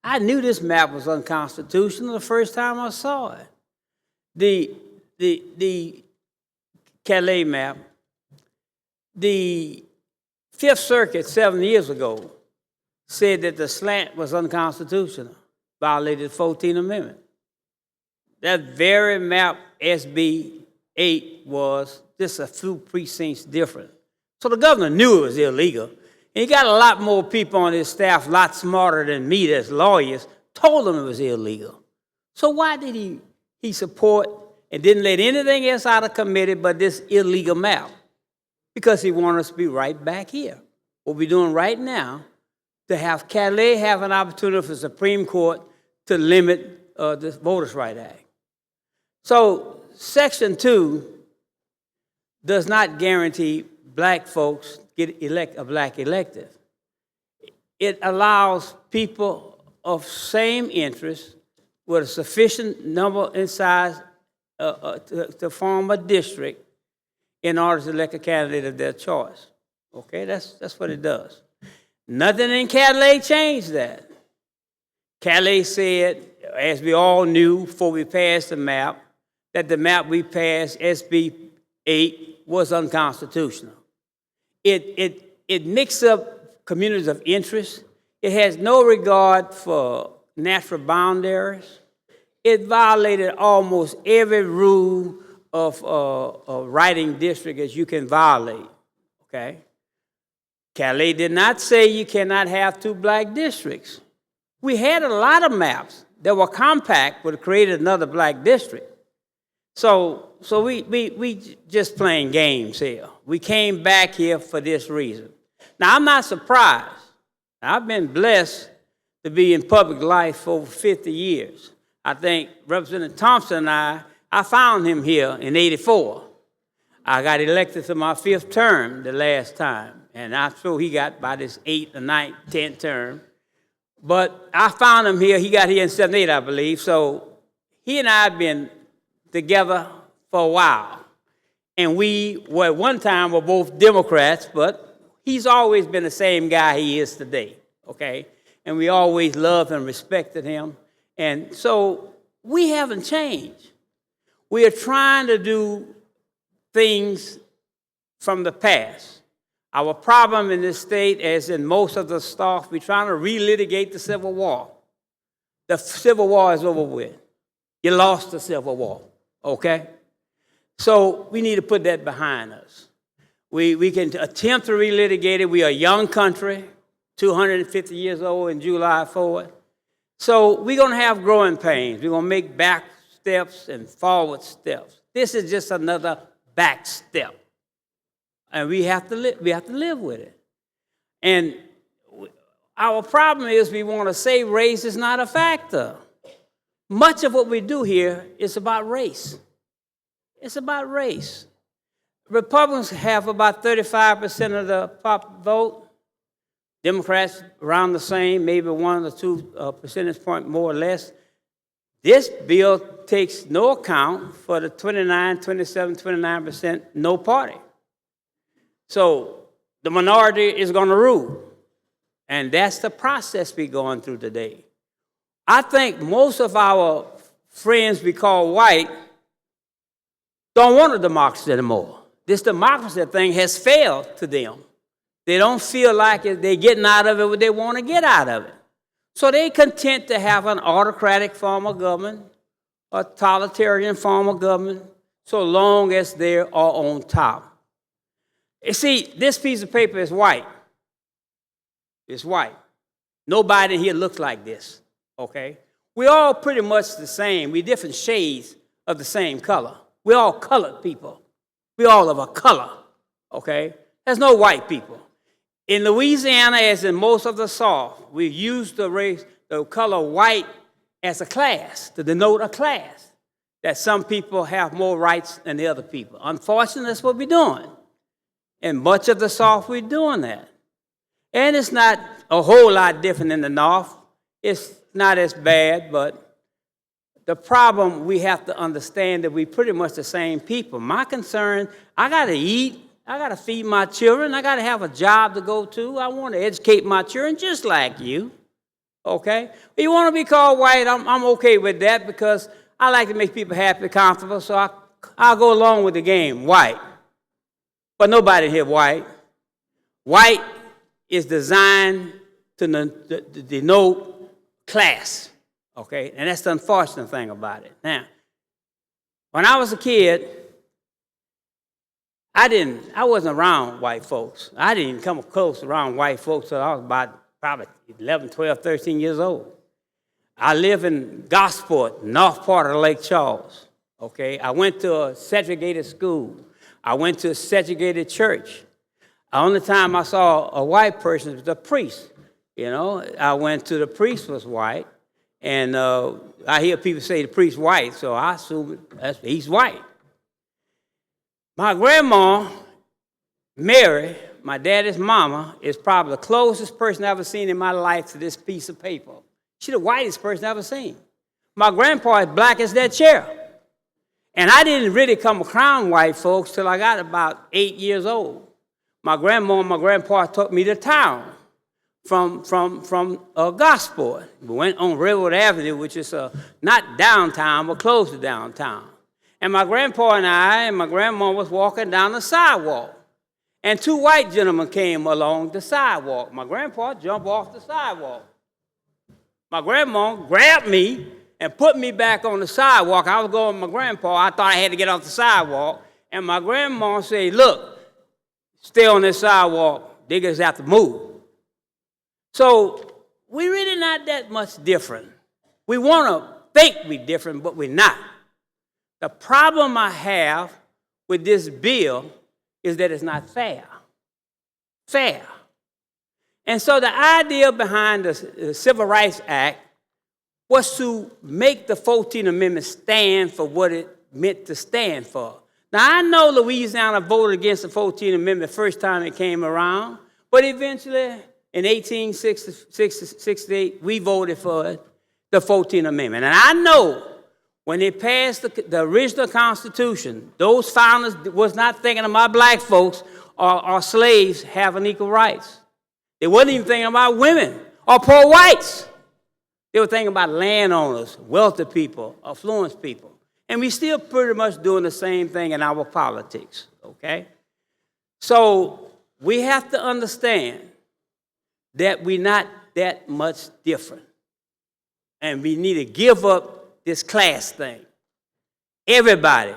[SPEAKER 14] I knew this map was unconstitutional the first time I saw it. The Calais map, the Fifth Circuit 7 years ago said that the slant was unconstitutional, violated the 14th Amendment. That very map, SB 8, was just a few precincts different. So the governor knew it was illegal. And he got a lot more people on his staff, a lot smarter than me, that's lawyers, told him it was illegal. So why did he support and didn't let anything else out of committee but this illegal map? Because he wanted us to be right back here. What we're doing right now, to have Calais have an opportunity for the Supreme Court to limit the Voters' Right Act. So Section 2 does not guarantee black folks get a black elective. It allows people of same interest with a sufficient number in size to form a district in order to elect a candidate of their choice. Okay, that's what it does. Nothing in Calais changed that. Calais said, as we all knew before we passed the map, that the map we passed, SB 8, was unconstitutional. It mixed up communities of interest. It has no regard for natural boundaries. It violated almost every rule of writing district as you can violate, okay? Calais did not say you cannot have 2 black districts. We had a lot of maps that were compact, would have created another black district. So we just playing games here. We came back here for this reason. Now, I'm not surprised. I've been blessed to be in public life for over 50 years. I think Representative Thompson and I found him here in '84. I got elected to my 5th term the last time, and I'm sure he got by this 8th or 9th, 10th term. But I found him here. He got here in '78, I believe. So he and I have been together for a while. And we were at one time were both Democrats, but he's always been the same guy he is today, okay? And we always loved and respected him. And so we haven't changed. We are trying to do things from the past. Our problem in this state, as in most of the stuff, we're trying to relitigate the Civil War. The Civil War is over with. You lost the Civil War, okay? So we need to put that behind us. We can attempt to relitigate it. We are a young country, 250 years old in July 4th. So we're going to have growing pains. We're going to make back steps and forward steps. This is just another back step. And we have to live with it. And our problem is we want to say race is not a factor. Much of what we do here is about race. It's about race. Republicans have about 35% of the pop vote. Democrats around the same, maybe 1 or 2 percentage point more or less. This bill takes no account for the 29, 27, 29% no party. So the minority is going to rule. And that's the process we're going through today. I think most of our friends we call white don't want a democracy anymore. This democracy thing has failed to them. They don't feel like they're getting out of it what they want to get out of it. So they're content to have an autocratic form of government, a totalitarian form of government, so long as they are on top. You see, this piece of paper is white. It's white. Nobody here looks like this, okay? We're all pretty much the same. We're different shades of the same color. We're all colored people. We all of a color, okay? There's no white people. In Louisiana, as in most of the South, we use the color white as a class, to denote a class, that some people have more rights than the other people. Unfortunately, that's what we're doing. In much of the South, we're doing that. And it's not a whole lot different in the North. It's not as bad, but the problem, we have to understand that we're pretty much the same people. My concern, I got to eat. I got to feed my children. I got to have a job to go to. I want to educate my children just like you, okay? If you want to be called white, I'm okay with that because I like to make people happy, comfortable, so I'll go along with the game, white. But nobody here white. White is designed to denote class, okay? And that's the unfortunate thing about it. Now, when I was a kid, I wasn't around white folks. I didn't even come close around white folks until I was about probably 11, 12, 13 years old. I live in Gosport, north part of Lake Charles, okay? I went to a segregated school. I went to a segregated church. The only time I saw a white person was the priest, you know? I went to the priest was white, and I hear people say the priest white, so I assume he's white. My grandma, Mary, my daddy's mama, is probably the closest person I've ever seen in my life to this piece of paper. She's the whitest person I've ever seen. My grandpa is black as that chair. And I didn't really come around white folks till I got about 8 years old. My grandma and my grandpa took me to town from Gosport. We went on Railroad Avenue, which is not downtown, but close to downtown. And my grandpa and I and my grandma was walking down the sidewalk. And two white gentlemen came along the sidewalk. My grandpa jumped off the sidewalk. My grandma grabbed me and put me back on the sidewalk. I was going with my grandpa. I thought I had to get off the sidewalk. And my grandma said, look, stay on this sidewalk. They just have to move. So we're really not that much different. We want to think we're different, but we're not. The problem I have with this bill is that it's not fair. Fair. And so the idea behind the Civil Rights Act was to make the 14th Amendment stand for what it meant to stand for. Now, I know Louisiana voted against the 14th Amendment the first time it came around, but eventually, in 1868, we voted for the 14th Amendment. And I know when they passed the original Constitution, those founders was not thinking about black folks or slaves having equal rights. They wasn't even thinking about women or poor whites. They were thinking about landowners, wealthy people, affluent people. And we still pretty much doing the same thing in our politics, okay? So we have to understand that we're not that much different. And we need to give up this class thing. Everybody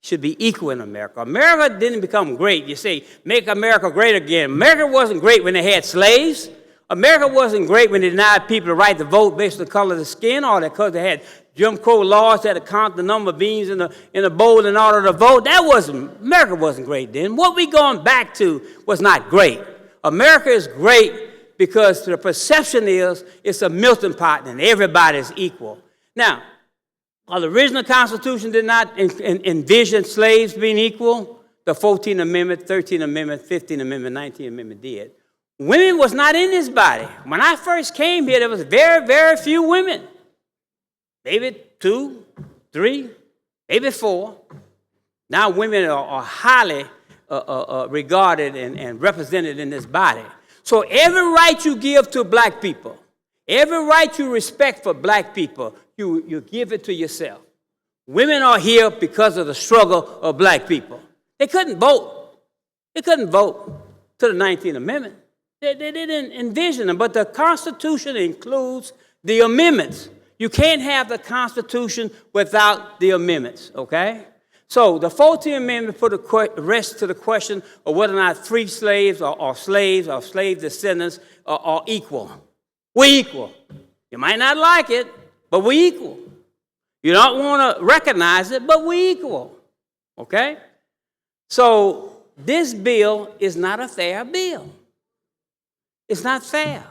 [SPEAKER 14] should be equal in America. America didn't become great. You say, make America great again. America wasn't great when they had slaves. America wasn't great when they denied people the right to vote based on the color of the skin, or because they had Jim Crow laws that had to count the number of beans in the bowl in order to vote. America wasn't great then. What we going back to was not great. America is great because the perception is it's a melting pot and everybody's equal. Now, while the original Constitution did not envision slaves being equal, the 14th Amendment, 13th Amendment, 15th Amendment, 19th Amendment did. Women was not in this body. When I first came here, there was very, very few women. Maybe 2, 3, maybe 4. Now women are highly regarded and represented in this body. So every right you give to black people, every right you respect for black people, you give it to yourself. Women are here because of the struggle of black people. They couldn't vote. They couldn't vote to the 19th Amendment. They didn't envision them, but the Constitution includes the amendments. You can't have the Constitution without the amendments, okay? So the 14th Amendment put a rest to the question of whether or not free slaves or slave descendants are equal. We're equal. You might not like it, but we're equal. You don't want to recognize it, but we're equal, okay? So this bill is not a fair bill. It's not fair.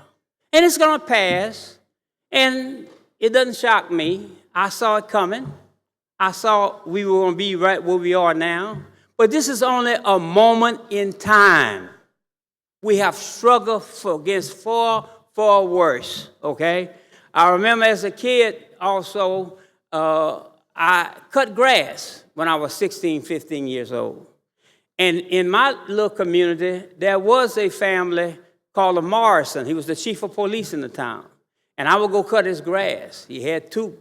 [SPEAKER 14] And it's going to pass, and it doesn't shock me. I saw it coming. I saw we were going to be right where we are now. But this is only a moment in time. We have struggled against far worse, okay? I remember as a kid also, I cut grass when I was 16, 15 years old. And in my little community, there was a family called a Morrison. He was the chief of police in the town. And I would go cut his grass. He had 2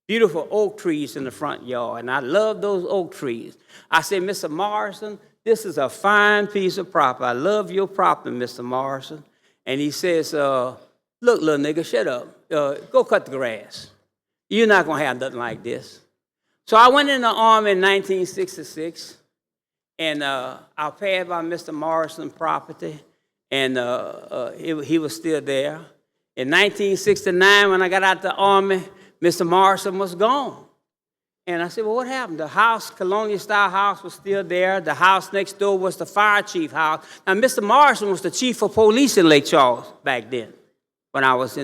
[SPEAKER 14] beautiful oak trees in the front yard, and I loved those oak trees. I said, Mr. Morrison, this is a fine piece of property. I love your property, Mr. Morrison. And he says, look, little nigga, shut up. Go cut the grass. You're not going to have nothing like this. So I went in the Army in 1966, and I passed by Mr. Morrison's property, and he was still there. In 1969, when I got out of the Army, Mr. Morrison was gone. And I said, well, what happened? The house, colonial-style house, was still there. The house next door was the fire chief house. Now, Mr. Morrison was the chief of police in Lake Charles back then, when I was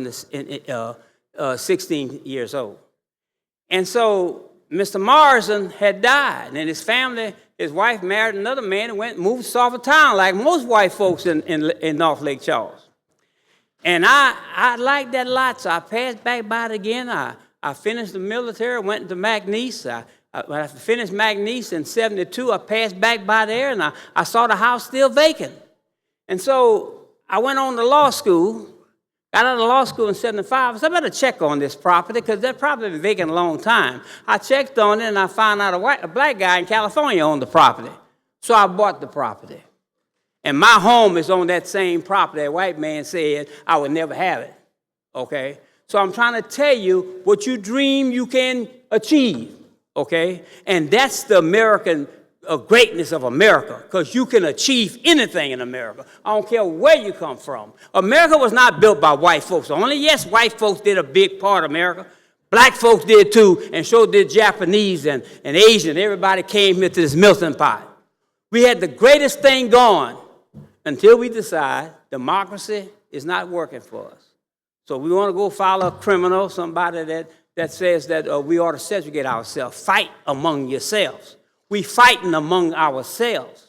[SPEAKER 14] 16 years old. And so Mr. Morrison had died, and his family, his wife married another man and moved south of town, like most white folks in North Lake Charles. And I liked that lot, so I passed back by it again. I finished the military, went to McNeese. When I finished McNeese in 72, I passed back by there, and I saw the house still vacant. And so I went on to law school, got out of law school in 75. I said, I better check on this property, because that property been vacant a long time. I checked on it, and I found out a black guy in California owned the property. So I bought the property. And my home is on that same property. That white man said I would never have it, okay? So I'm trying to tell you, what you dream, you can achieve, okay? And that's the American greatness of America, because you can achieve anything in America. I don't care where you come from. America was not built by white folks. Only, yes, white folks did a big part of America. Black folks did too, and so did Japanese and Asian. Everybody came here to this melting pot. We had the greatest thing going until we decide democracy is not working for us. So we want to go follow a criminal, somebody that says that we ought to segregate ourselves. Fight among yourselves. We fighting among ourselves.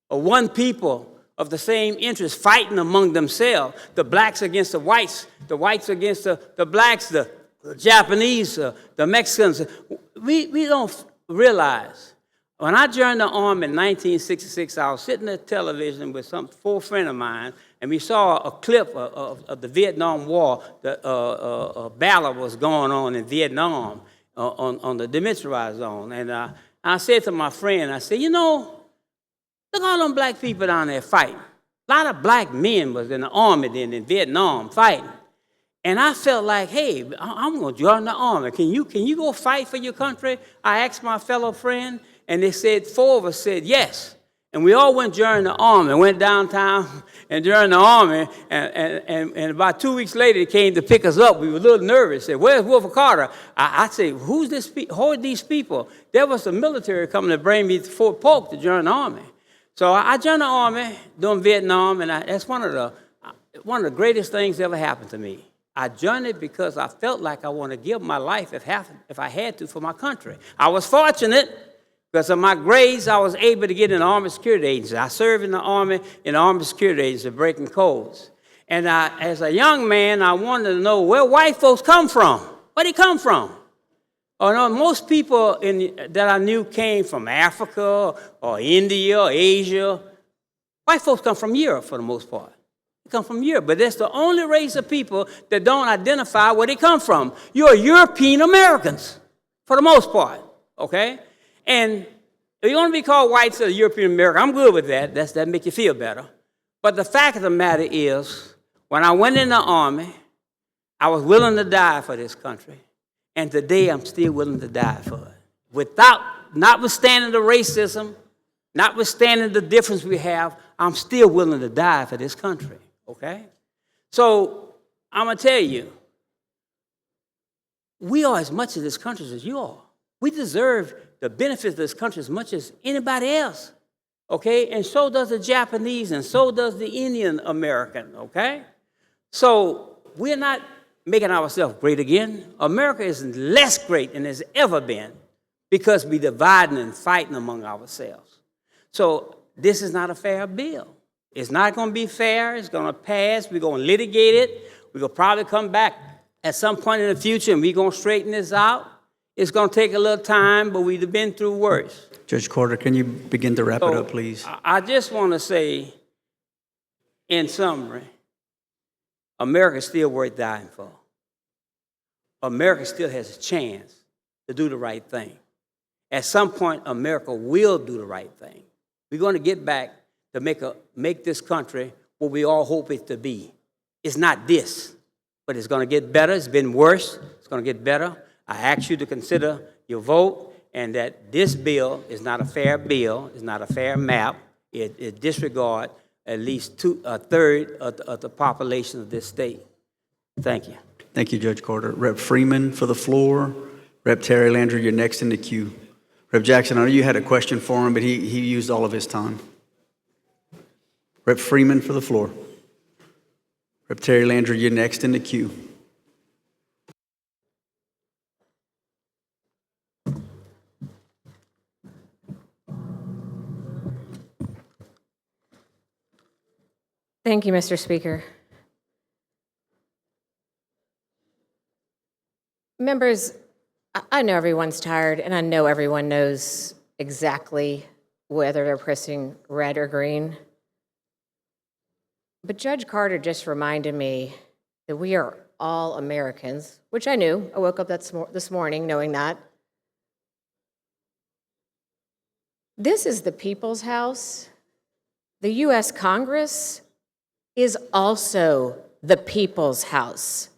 [SPEAKER 14] One people of the same interest fighting among themselves. The blacks against the whites against the blacks, the Japanese, the Mexicans. We don't realize. When I joined the Army in 1966, I was sitting at television with some friend of mine, and we saw a clip of the Vietnam War. The battle was going on in Vietnam on the demilitarized zone. And I said to my friend, I said, you know, look at all them black people down there fighting. A lot of black men was in the Army then in Vietnam fighting. And I felt like, hey, I'm going to join the Army. Can you go fight for your country? I asked my fellow friend. And they said, 4 of us said yes. And we all went during the Army, went downtown and joined the Army. And about 2 weeks later, they came to pick us up. We were a little nervous. Said, where's Wolf Carter? I said, who are these people? There was the military coming to bring me to Fort Polk to join the Army. So I joined the Army during Vietnam, and that's one of the greatest things that ever happened to me. I joined it because I felt like I want to give my life if I had to for my country. I was fortunate. Because of my grades, I was able to get in the Army Security Agency. I served in the Army Security Agency, breaking codes. And as a young man, I wanted to know where white folks come from. Where they come from? No, most people that I knew came from Africa or India or Asia. White folks come from Europe for the most part. They come from Europe, but that's the only race of people that don't identify where they come from. You're European Americans for the most part, okay? And if you want to be called whites or European American, I'm good with that. That makes you feel better. But the fact of the matter is, when I went in the Army, I was willing to die for this country. And today I'm still willing to die for it. Notwithstanding the racism, notwithstanding the difference we have, I'm still willing to die for this country, okay? So I'm going to tell you, we are as much of this country as you are. We deserve the benefits of this country as much as anybody else, okay? And so does the Japanese, and so does the Indian American, okay? So we're not making ourselves great again. America is less great than it's ever been because we're dividing and fighting among ourselves. So this is not a fair bill. It's not going to be fair. It's going to pass. We're going to litigate it. We're going to probably come back at some point in the future and we're going to straighten this out. It's going to take a little time, but we've been through worse.
[SPEAKER 1] Judge Carter, can you begin to wrap it up, please?
[SPEAKER 14] I just want to say, in summary, America is still worth dying for. America still has a chance to do the right thing. At some point, America will do the right thing. We're going to get back to make this country what we all hope it to be. It's not this, but it's going to get better. It's been worse. It's going to get better. I ask you to consider your vote and that this bill is not a fair bill. It's not a fair map. It disregards at least a third of the population of this state. Thank you.
[SPEAKER 1] Thank you, Judge Carter. Rep. Freeman for the floor. Rep. Terry Landry, you're next in the queue. Rep. Jackson, I know you had a question for him, but he used all of his time. Rep. Freeman for the floor. Rep. Terry Landry, you're next in the queue.
[SPEAKER 13] Thank you, Mr. Speaker. Members, I know everyone's tired, and I know everyone knows exactly whether they're pressing red or green. But Judge Carter just reminded me that we are all Americans, which I knew. I woke up this morning knowing that. This is the People's House. The U.S. Congress is also the People's House.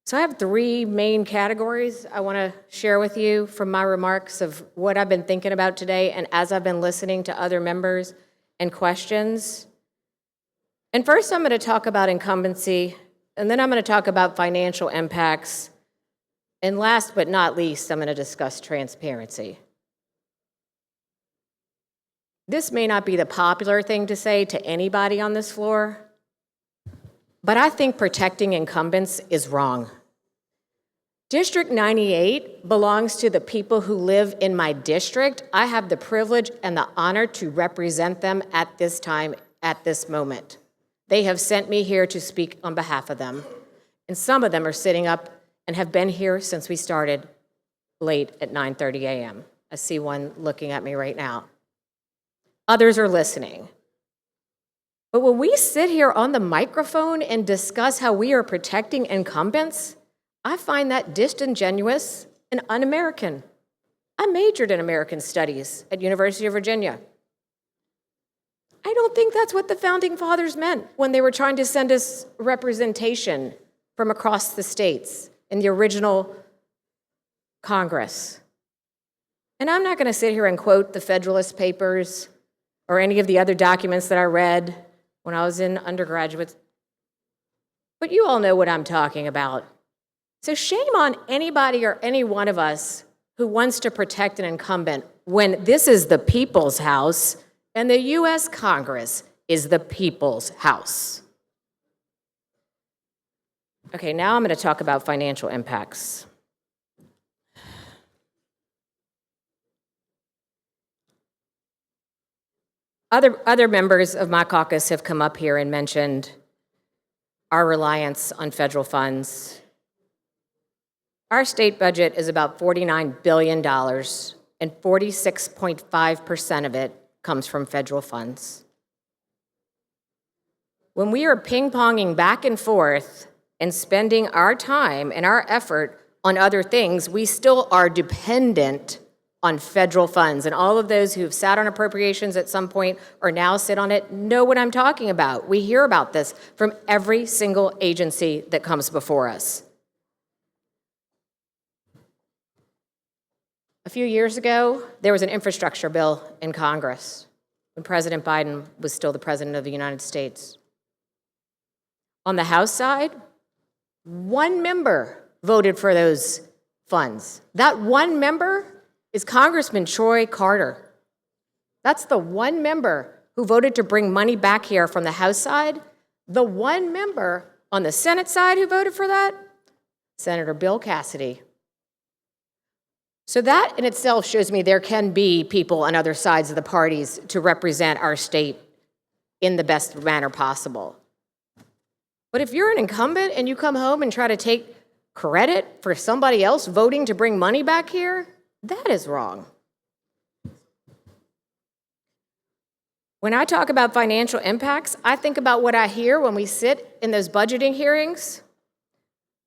[SPEAKER 13] So I have three main categories I want to share with you from my remarks of what I've been thinking about today and as I've been listening to other members and questions. And first, I'm going to talk about incumbency, and then I'm going to talk about financial impacts. And last but not least, I'm going to discuss transparency. This may not be the popular thing to say to anybody on this floor, but I think protecting incumbents is wrong. District 98 belongs to the people who live in my district. I have the privilege and the honor to represent them at this time, at this moment. They have sent me here to speak on behalf of them. And some of them are sitting up and have been here since we started late at 9:30 a.m. I see one looking at me right now. Others are listening. But when we sit here on the microphone and discuss how we are protecting incumbents, I find that disingenuous and un-American. I majored in American Studies at University of Virginia. I don't think that's what the Founding Fathers meant when they were trying to send us representation from across the states in the original Congress. And I'm not going to sit here and quote the Federalist Papers or any of the other documents that I read when I was in undergraduate. But you all know what I'm talking about. So shame on anybody or any one of us who wants to protect an incumbent when this is the People's House and the U.S. Congress is the People's House. Okay, now I'm going to talk about financial impacts. Other members of my caucus have come up here and mentioned our reliance on federal funds. Our state budget is about $49 billion, and 46.5% of it comes from federal funds. When we are ping-ponging back and forth and spending our time and our effort on other things, we still are dependent on federal funds. And all of those who've sat on appropriations at some point or now sit on it know what I'm talking about. We hear about this from every single agency that comes before us. A few years ago, there was an infrastructure bill in Congress when President Biden was still the President of the United States. On the House side, one member voted for those funds. That one member is Congressman Troy Carter. That's the one member who voted to bring money back here from the House side. The one member on the Senate side who voted for that, Senator Bill Cassidy. So that in itself shows me there can be people on other sides of the parties to represent our state in the best manner possible. But if you're an incumbent and you come home and try to take credit for somebody else voting to bring money back here, that is wrong. When I talk about financial impacts, I think about what I hear when we sit in those budgeting hearings.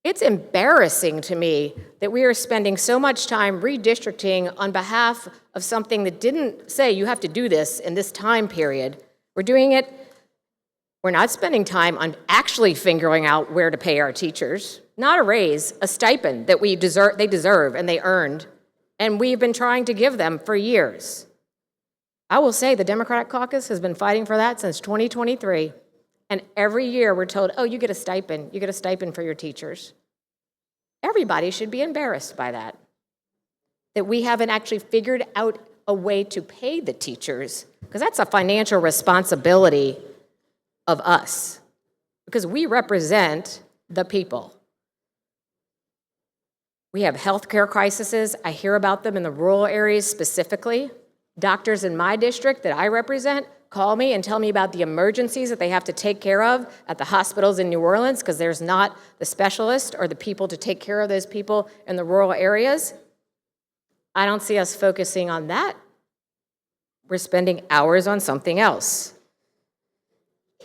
[SPEAKER 13] It's embarrassing to me that we are spending so much time redistricting on behalf of something that didn't say you have to do this in this time period. We're not spending time on actually figuring out where to pay our teachers. Not a raise, a stipend that they deserve and they earned, and we've been trying to give them for years. I will say the Democratic caucus has been fighting for that since 2023, and every year we're told, oh, you get a stipend for your teachers. Everybody should be embarrassed by that we haven't actually figured out a way to pay the teachers, because that's a financial responsibility of us, because we represent the people. We have healthcare crises. I hear about them in the rural areas specifically. Doctors in my district that I represent call me and tell me about the emergencies that they have to take care of at the hospitals in New Orleans because there's not the specialist or the people to take care of those people in the rural areas. I don't see us focusing on that. We're spending hours on something else.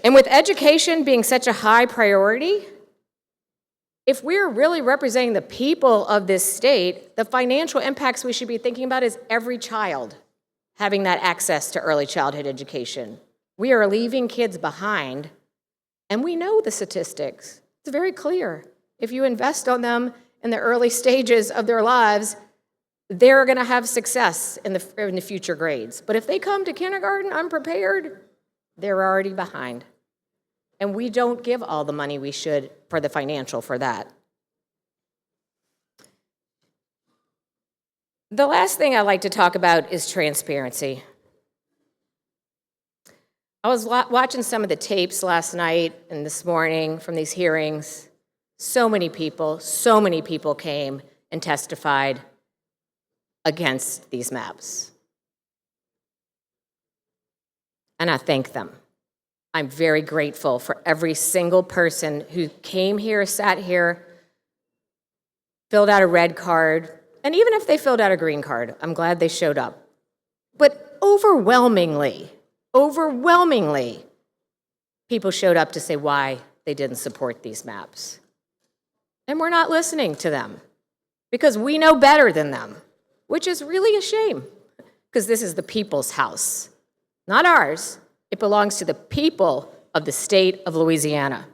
[SPEAKER 13] And with education being such a high priority, if we're really representing the people of this state, the financial impacts we should be thinking about is every child having that access to early childhood education. We are leaving kids behind, and we know the statistics. It's very clear. If you invest on them in the early stages of their lives, they're going to have success in the future grades. But if they come to kindergarten unprepared, they're already behind. And we don't give all the money we should for the financial for that. The last thing I'd like to talk about is transparency. I was watching some of the tapes last night and this morning from these hearings. So many people came and testified against these maps. And I thank them. I'm very grateful for every single person who came here, sat here, filled out a red card, and even if they filled out a green card, I'm glad they showed up. But overwhelmingly, people showed up to say why they didn't support these maps. And we're not listening to them because we know better than them, which is really a shame because this is the people's house, not ours. It belongs to the people of the state of Louisiana.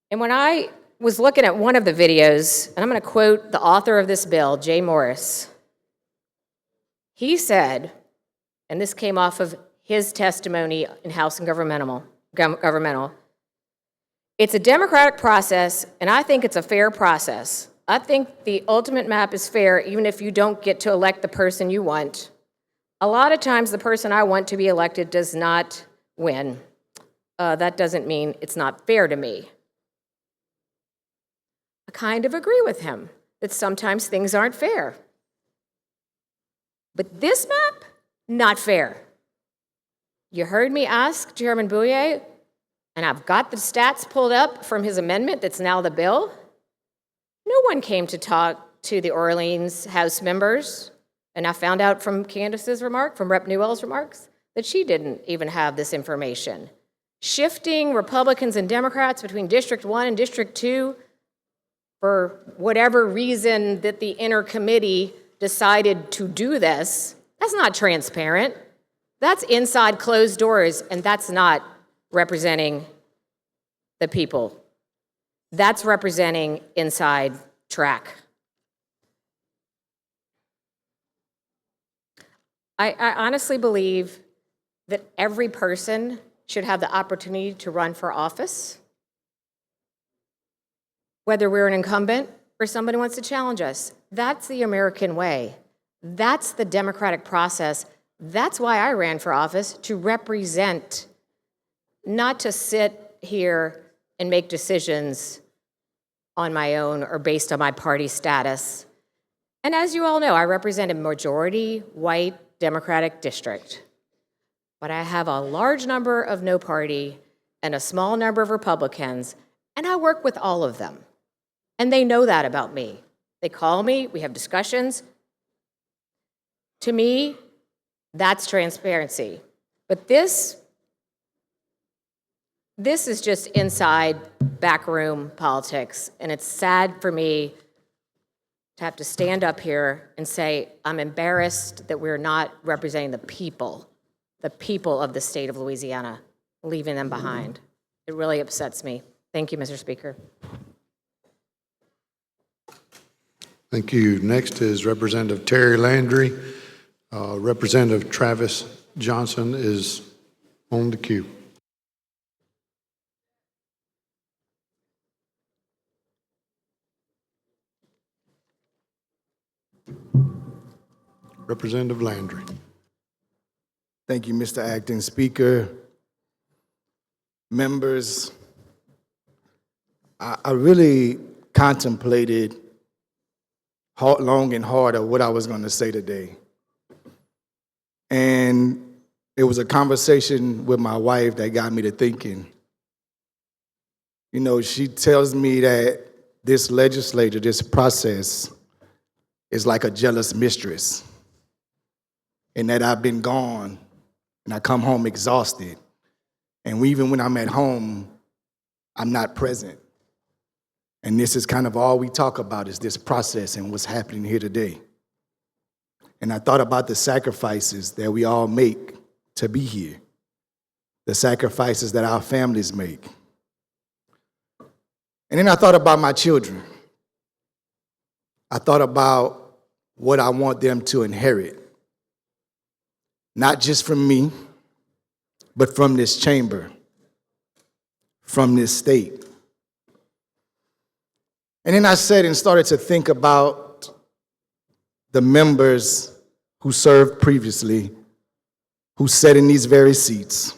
[SPEAKER 13] And when I was looking at one of the videos, and I'm going to quote the author of this bill, Jay Morris, he said, and this came off of his testimony in House and Governmental, it's a democratic process, and I think it's a fair process. I think the ultimate map is fair, even if you don't get to elect the person you want. A lot of times the person I want to be elected does not win. That doesn't mean it's not fair to me. I kind of agree with him that sometimes things aren't fair. But this map, not fair. You heard me ask Chairman Bouye, and I've got the stats pulled up from his amendment that's now the bill. No one came to talk to the Orleans House members. And I found out from Candace's remark, from Rep. Newell's remarks, that she didn't even have this information. Shifting Republicans and Democrats between District 1 and District 2 for whatever reason that the inner committee decided to do this, that's not transparent. That's inside closed doors, and that's not representing the people. That's representing inside track. I honestly believe that every person should have the opportunity to run for office. whether we're an incumbent or somebody wants to challenge us. That's the American way. That's the democratic process. That's why I ran for office, to represent, not to sit here and make decisions on my own or based on my party status. And as you all know, I represent a majority white Democratic district. But I have a large number of no party and a small number of Republicans, and I work with all of them. And they know that about me. They call me, we have discussions. To me, that's transparency. But this is just inside backroom politics, and it's sad for me to have to stand up here and say, I'm embarrassed that we're not representing the people of the state of Louisiana, leaving them behind. It really upsets me. Thank you, Mr. Speaker.
[SPEAKER 15] Thank you. Next is Representative Terry Landry. Representative Travis Johnson is on the queue. Representative Landry.
[SPEAKER 18] Thank you, Mr. Acting Speaker. Members, I really contemplated long and hard of what I was going to say today. And it was a conversation with my wife that got me to thinking. You know, she tells me that this legislature, this process, is like a jealous mistress, and that I've been gone and I come home exhausted. And even when I'm at home, I'm not present. And this is kind of all we talk about, is this process and what's happening here today. And I thought about the sacrifices that we all make to be here, the sacrifices that our families make. And then I thought about my children. I thought about what I want them to inherit, not just from me, but from this chamber, from this state. And then I sat and started to think about the members who served previously, who sat in these very seats.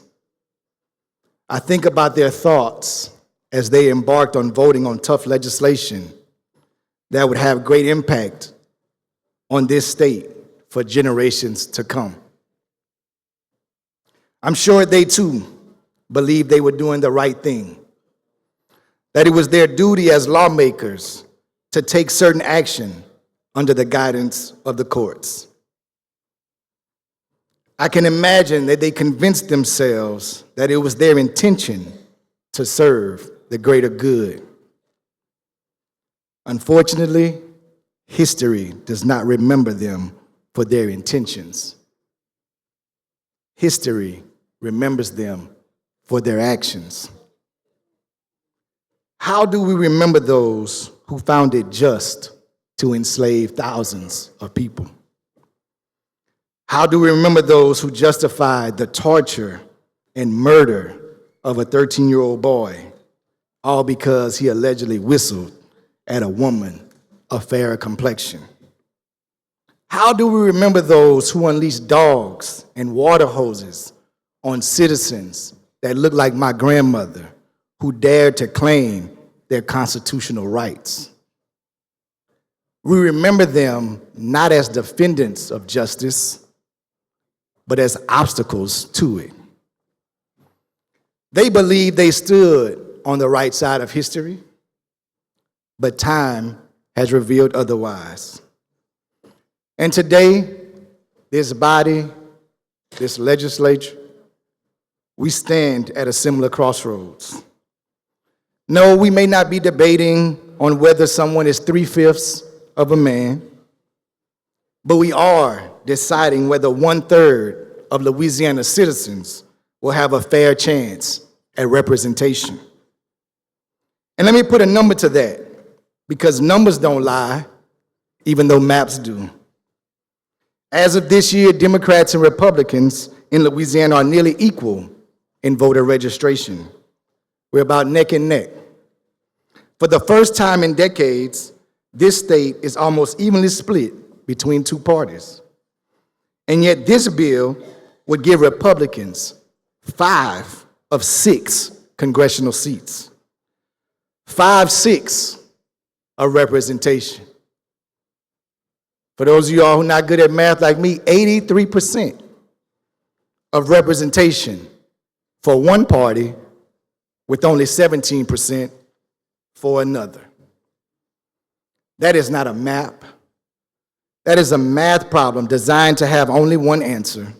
[SPEAKER 18] I think about their thoughts as they embarked on voting on tough legislation that would have great impact on this state for generations to come. I'm sure they too believed they were doing the right thing, that it was their duty as lawmakers to take certain action under the guidance of the courts. I can imagine that they convinced themselves that it was their intention to serve the greater good. Unfortunately, history does not remember them for their intentions. History remembers them for their actions. How do we remember those who found it just to enslave thousands of people? How do we remember those who justified the torture and murder of a 13-year-old boy, all because he allegedly whistled at a woman of fairer complexion? How do we remember those who unleashed dogs and water hoses on citizens that looked like my grandmother, who dared to claim their constitutional rights? We remember them not as defendants of justice, but as obstacles to it. They believed they stood on the right side of history, but time has revealed otherwise. And today, this body, this legislature, we stand at a similar crossroads. No, we may not be debating on whether someone is 3/5 of a man, but we are deciding whether 1/3 of Louisiana citizens will have a fair chance at representation. And let me put a number to that, because numbers don't lie, even though maps do. As of this year, Democrats and Republicans in Louisiana are nearly equal in voter registration. We're about neck and neck. For the first time in decades, this state is almost evenly split between two parties. And yet this bill would give Republicans 5 of 6 congressional seats. 5/6 of representation. For those of you all who are not good at math like me, 83% of representation for one party with only 17% for another. That is not a map. That is a math problem designed to have only one answer,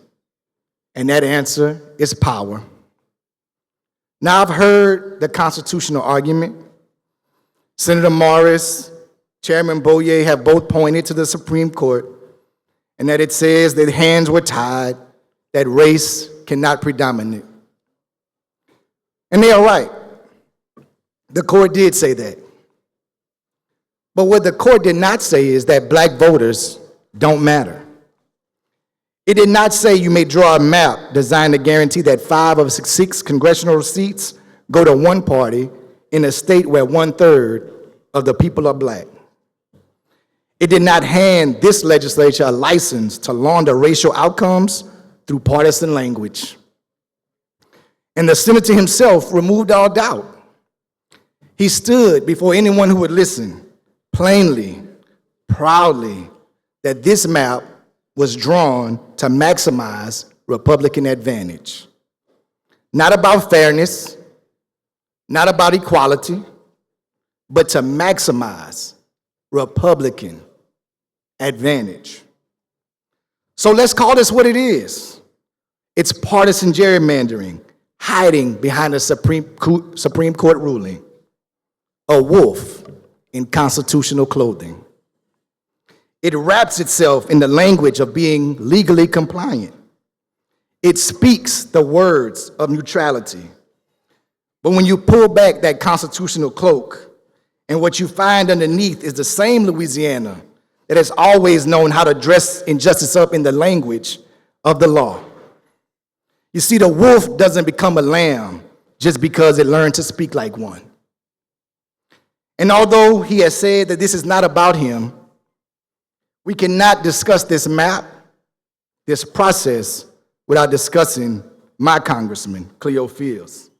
[SPEAKER 18] and that answer is power. Now, I've heard the constitutional argument. Senator Morris, Chairman Boyer have both pointed to the Supreme Court, and that it says that hands were tied, that race cannot predominate. And they are right. The court did say that. But what the court did not say is that black voters don't matter. It did not say you may draw a map designed to guarantee that 5 of 6 congressional seats go to one party in a state where 1/3 of the people are black. It did not hand this legislature a license to launder racial outcomes through partisan language. And the senator himself removed all doubt. He stood before anyone who would listen, plainly, proudly, that this map was drawn to maximize Republican advantage. Not about fairness, not about equality, but to maximize Republican advantage. So let's call this what it is. It's partisan gerrymandering, hiding behind a Supreme Court ruling. A wolf in constitutional clothing. It wraps itself in the language of being legally compliant. It speaks the words of neutrality. But when you pull back that constitutional cloak, and what you find underneath is the same Louisiana that has always known how to dress injustice up in the language of the law. You see, the wolf doesn't become a lamb just because it learned to speak like one. And although he has said that this is not about him, we cannot discuss this map, this process, without discussing my congressman, Cleo Fields,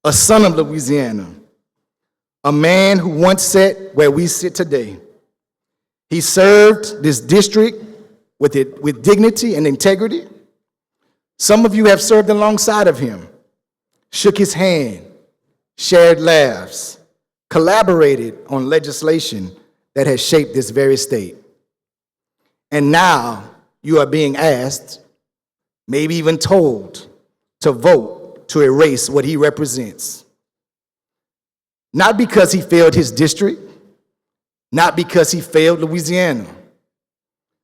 [SPEAKER 18] a son of Louisiana, a man who once sat where we sit today. He served this district with dignity and integrity. Some of you have served alongside of him, shook his hand, shared laughs, collaborated on legislation that has shaped this very state. And now you are being asked, maybe even told, to vote to erase what he represents. Not because he failed his district, not because he failed Louisiana,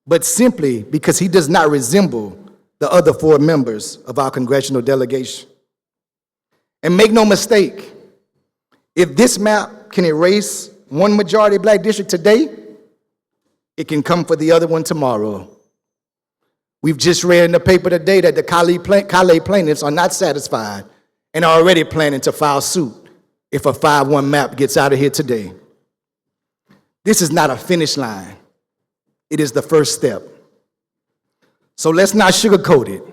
[SPEAKER 18] but simply because he does not resemble the other 4 members of our congressional delegation. And make no mistake, if this map can erase one majority black district today, it can come for the other one tomorrow. We've just read in the paper today that the Calais plaintiffs are not satisfied and are already planning to file suit if a 5-1 map gets out of here today. This is not a finish line. It is the first step. So let's not sugarcoat it.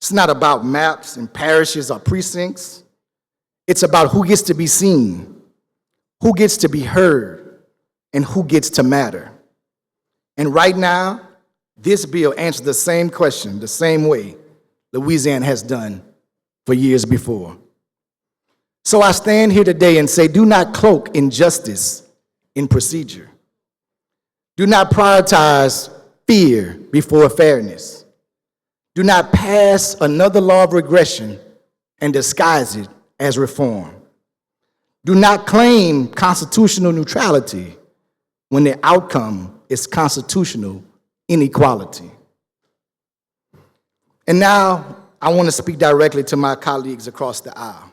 [SPEAKER 18] It's not about maps and parishes or precincts. It's about who gets to be seen, who gets to be heard, and who gets to matter. And right now, this bill answers the same question, the same way Louisiana has done for years before. So I stand here today and say, do not cloak injustice in procedure. Do not prioritize fear before fairness. Do not pass another law of regression and disguise it as reform. Do not claim constitutional neutrality when the outcome is constitutional inequality. And now I want to speak directly to my colleagues across the aisle.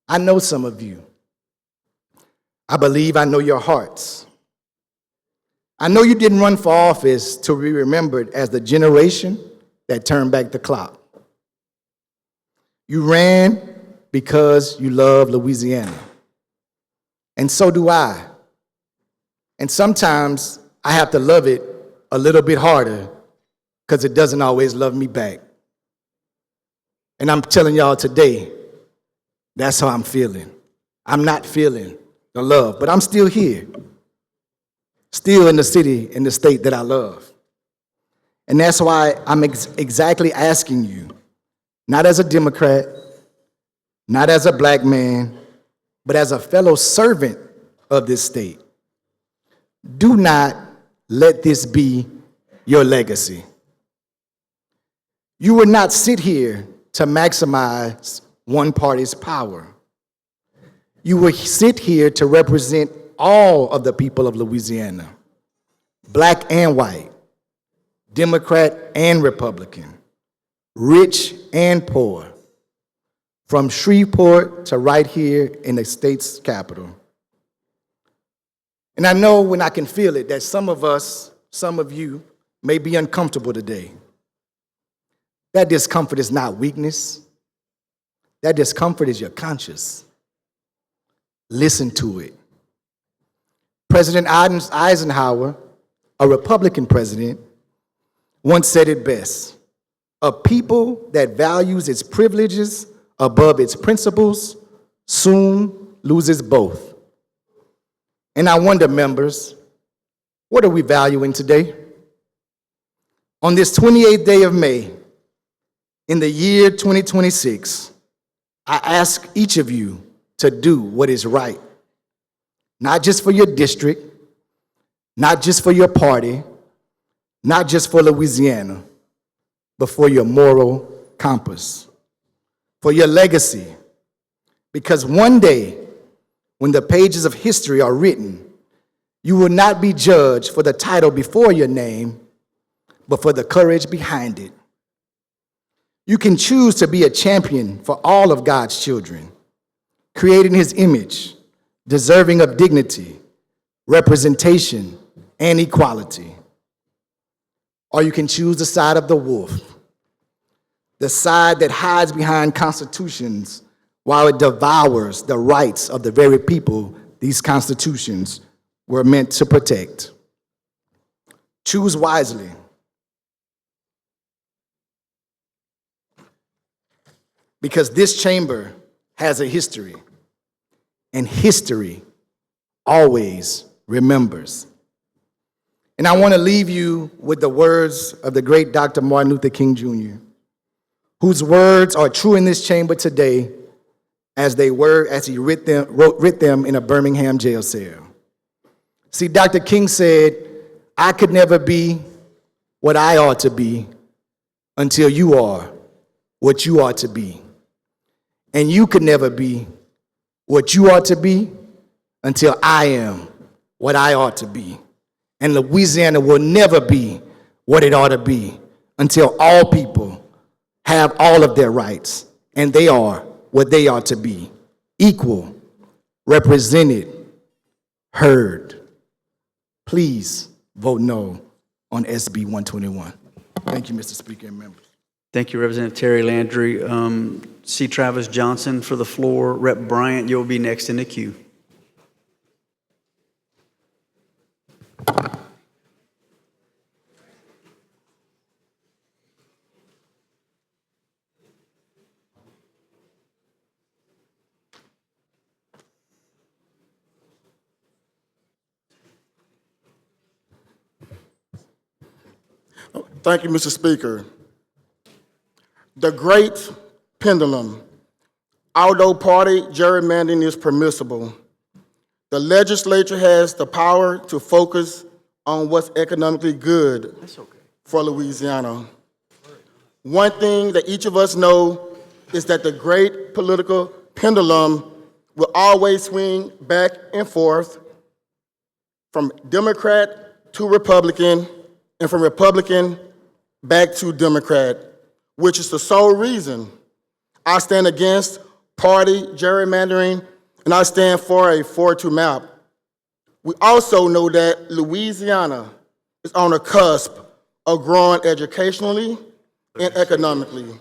[SPEAKER 18] I know some of you. I believe I know your hearts. I know you didn't run for office to be remembered as the generation that turned back the clock. You ran because you love Louisiana. and so do I. And sometimes I have to love it a little bit harder because it doesn't always love me back. And I'm telling y'all today, that's how I'm feeling. I'm not feeling the love, but I'm still here, still in the city, in the state that I love. And that's why I'm exactly asking you, not as a Democrat, not as a black man, but as a fellow servant of this state. Do not let this be your legacy. You will not sit here to maximize one party's power. You will sit here to represent all of the people of Louisiana, black and white, Democrat and Republican, rich and poor, from Shreveport to right here in the state's capital. And I know when I can feel it that some of us, some of you, may be uncomfortable today. That discomfort is not weakness. That discomfort is your conscience. Listen to it. President Eisenhower, a Republican president, once said it best: a people that values its privileges above its principles soon loses both. And I wonder, members, what are we valuing today? On this 28th day of May, in the year 2026, I ask each of you to do what is right, not just for your district, not just for your party, not just for Louisiana, but for your moral compass, for your legacy. Because one day, when the pages of history are written, you will not be judged for the title before your name, but for the courage behind it. You can choose to be a champion for all of God's children, created in His image, deserving of dignity, representation, and equality. Or you can choose the side of the wolf, the side that hides behind constitutions while it devours the rights of the very people these constitutions were meant to protect. Choose wisely. Because this chamber has a history, and history always remembers. And I want to leave you with the words of the great Dr. Martin Luther King Jr., whose words are true in this chamber today as they were as he writ them in a Birmingham jail cell. See, Dr. King said, "I could never be what I ought to be until you are what you ought to be. And you could never be what you ought to be until I am what I ought to be. And Louisiana will never be what it ought to be until all people have all of their rights, and they are what they ought to be: equal, represented, heard." Please vote no on SB 121. Thank you, Mr. Speaker and members.
[SPEAKER 1] Thank you, Representative Terry Landry. C. Travis Johnson for the floor. Rep. Bryant, you'll be next in the queue.
[SPEAKER 6] Thank you, Mr. Speaker. The great pendulum. Although party gerrymandering is permissible, the legislature has the power to focus on what's economically good for Louisiana. One thing that each of us know is that the great political pendulum will always swing back and forth from Democrat to Republican and from Republican back to Democrat, which is the sole reason I stand against party gerrymandering and I stand for a 4-2 map. We also know that Louisiana is on the cusp of growing educationally and economically.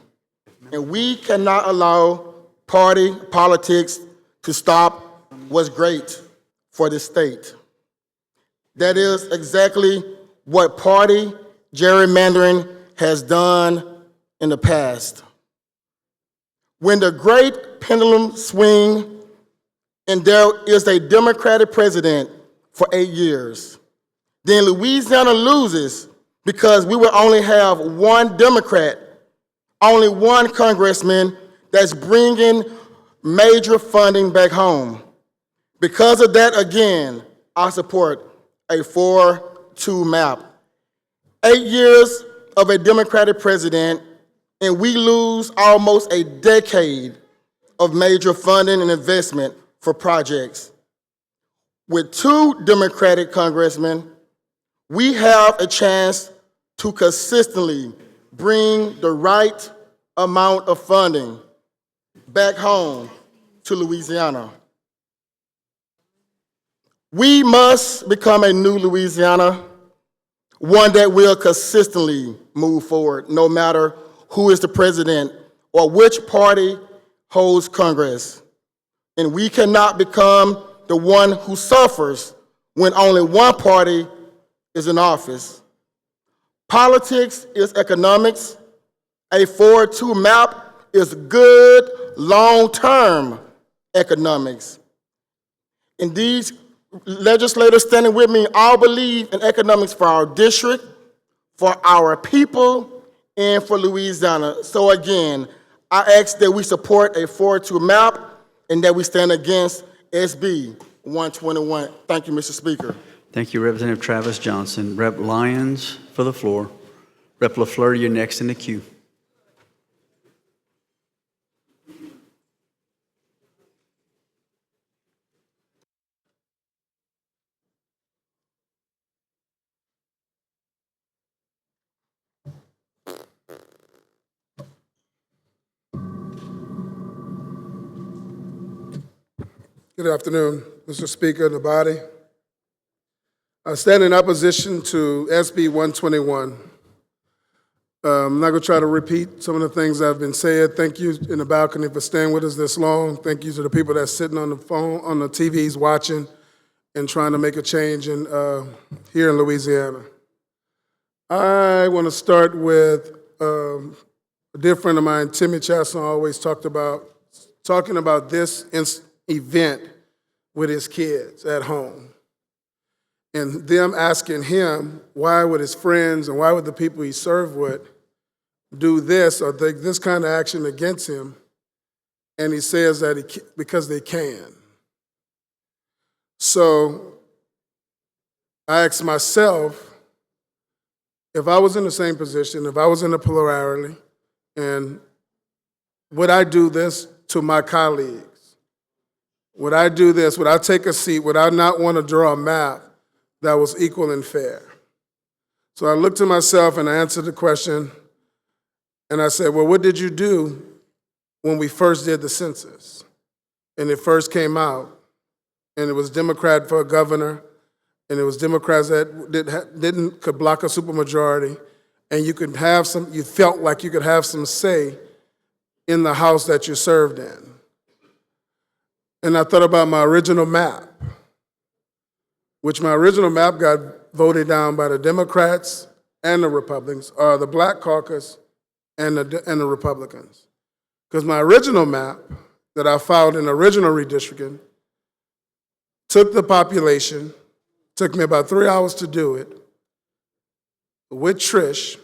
[SPEAKER 6] And we cannot allow party politics to stop what's great. for the state. That is exactly what party gerrymandering has done in the past. When the great pendulum swing and there is a Democratic president for 8 years, then Louisiana loses because we will only have one Democrat, only one congressman that's bringing major funding back home. Because of that, again, I support a 4-2 map. 8 years of a Democratic president, and we lose almost a decade of major funding and investment for projects. With 2 Democratic congressmen, we have a chance to consistently bring the right amount of funding back home to Louisiana. We must become a new Louisiana, one that will consistently move forward, no matter who is the president or which party holds Congress. And we cannot become the one who suffers when only one party is in office. Politics is economics. A 4-2 map is good long-term economics. And these legislators standing with me all believe in economics for our district, for our people, and for Louisiana. So again, I ask that we support a 4-2 map and that we stand against SB 121. Thank you, Mr. Speaker.
[SPEAKER 1] Thank you, Representative Travis Johnson. Rep. Lyons for the floor. Rep. LaFleur, you're next in the queue.
[SPEAKER 8] Good afternoon, Mr. Speaker and the body. I stand in opposition to SB 121. I'm not going to try to repeat some of the things that have been said. Thank you in the balcony for staying with us this long. Thank you to the people that's sitting on the phone, on the TVs watching and trying to make a change here in Louisiana. I want to start with a dear friend of mine, Timmy Chasson, always talking about this event with his kids at home. And them asking him why would his friends and why would the people he served with do this or take this kind of action against him. And he says that because they can. So I asked myself, if I was in the same position, if I was in a plurality, and would I do this to my colleagues? Would I do this? Would I take a seat? Would I not want to draw a map that was equal and fair? So I looked at myself and I answered the question, and I said, well, what did you do when we first did the census? And it first came out, and it was Democrat for a governor, and it was Democrats that could block a supermajority, and you felt like you could have some say in the House that you served in. And I thought about my original map, which my original map got voted down by the Democrats and the Republicans, or the Black Caucus and the Republicans. Because my original map that I filed in original redistricting took the population, took me about 3 hours to do it, with Trish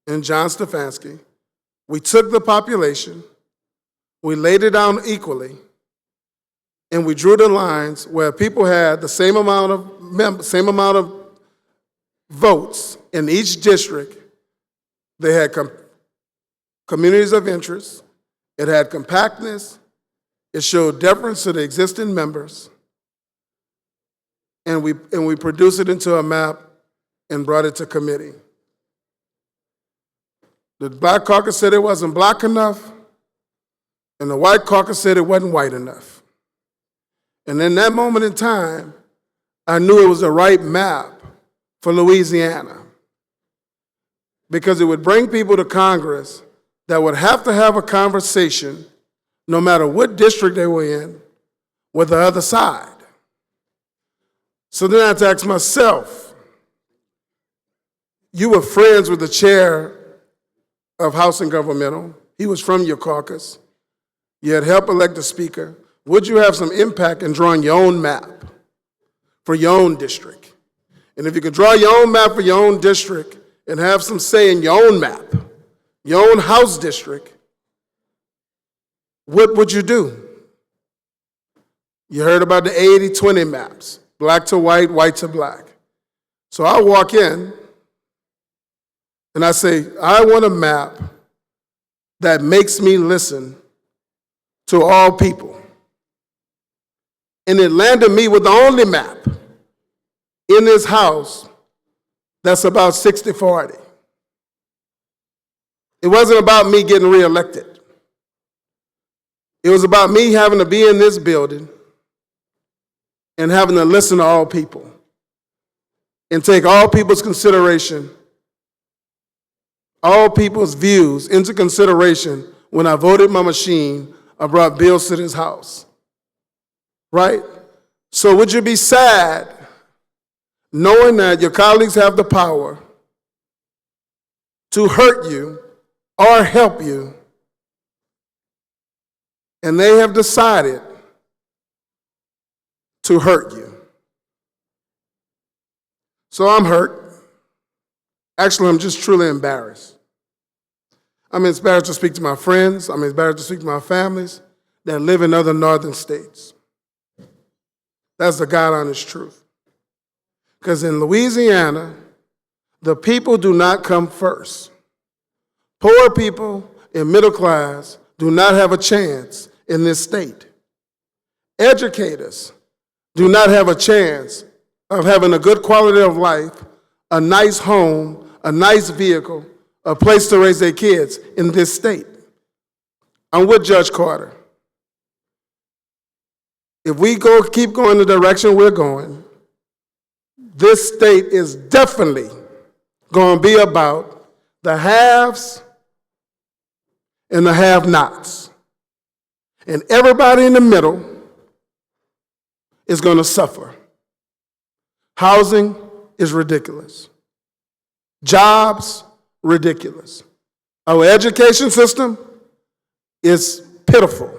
[SPEAKER 8] and John Stefanski. We took the population, we laid it down equally, and we drew the lines where people had the same amount of votes in each district. They had communities of interest. It had compactness. It showed deference to the existing members. And we produced it into a map and brought it to committee. The Black Caucus said it wasn't black enough, and the White Caucus said it wasn't white enough. And in that moment in time, I knew it was the right map for Louisiana, because it would bring people to Congress that would have to have a conversation, no matter what district they were in, with the other side. So then I had to ask myself, you were friends with the chair of House and Governmental. He was from your caucus. You had helped elect the speaker. Would you have some impact in drawing your own map for your own district? And if you could draw your own map for your own district and have some say in your own map, your own House district, what would you do? You heard about the 80-20 maps, black to white, white to black. So I walk in and I say, I want a map that makes me listen to all people. And it landed me with the only map in this House that's about 60-40. It wasn't about me getting reelected. It was about me having to be in this building and having to listen to all people and take all people's consideration, all people's views into consideration when I voted my machine or brought bills to this House. Right? So would you be sad knowing that your colleagues have the power to hurt you or help you, and they have decided to hurt you? So I'm hurt. Actually, I'm just truly embarrassed. I'm embarrassed to speak to my friends. I'm embarrassed to speak to my families that live in other northern states. That's the God honest truth. Because in Louisiana, the people do not come first. Poor people and middle class do not have a chance in this state. Educators do not have a chance of having a good quality of life, a nice home, a nice vehicle, a place to raise their kids in this state. I'm with Judge Carter. If we keep going the direction we're going, this state is definitely going to be about the haves and the have-nots. And everybody in the middle is going to suffer. Housing is ridiculous. Jobs, ridiculous. Our education system is pitiful.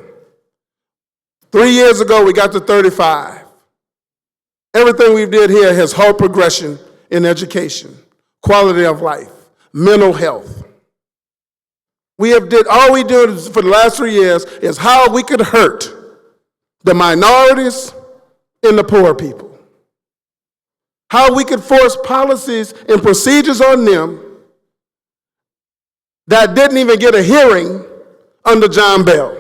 [SPEAKER 8] 3 years ago, we got to 35. Everything we did here has whole progression in education, quality of life, mental health. All we did for the last 3 years is how we could hurt the minorities and the poor people. How we could force policies and procedures on them that didn't even get a hearing under John Bell.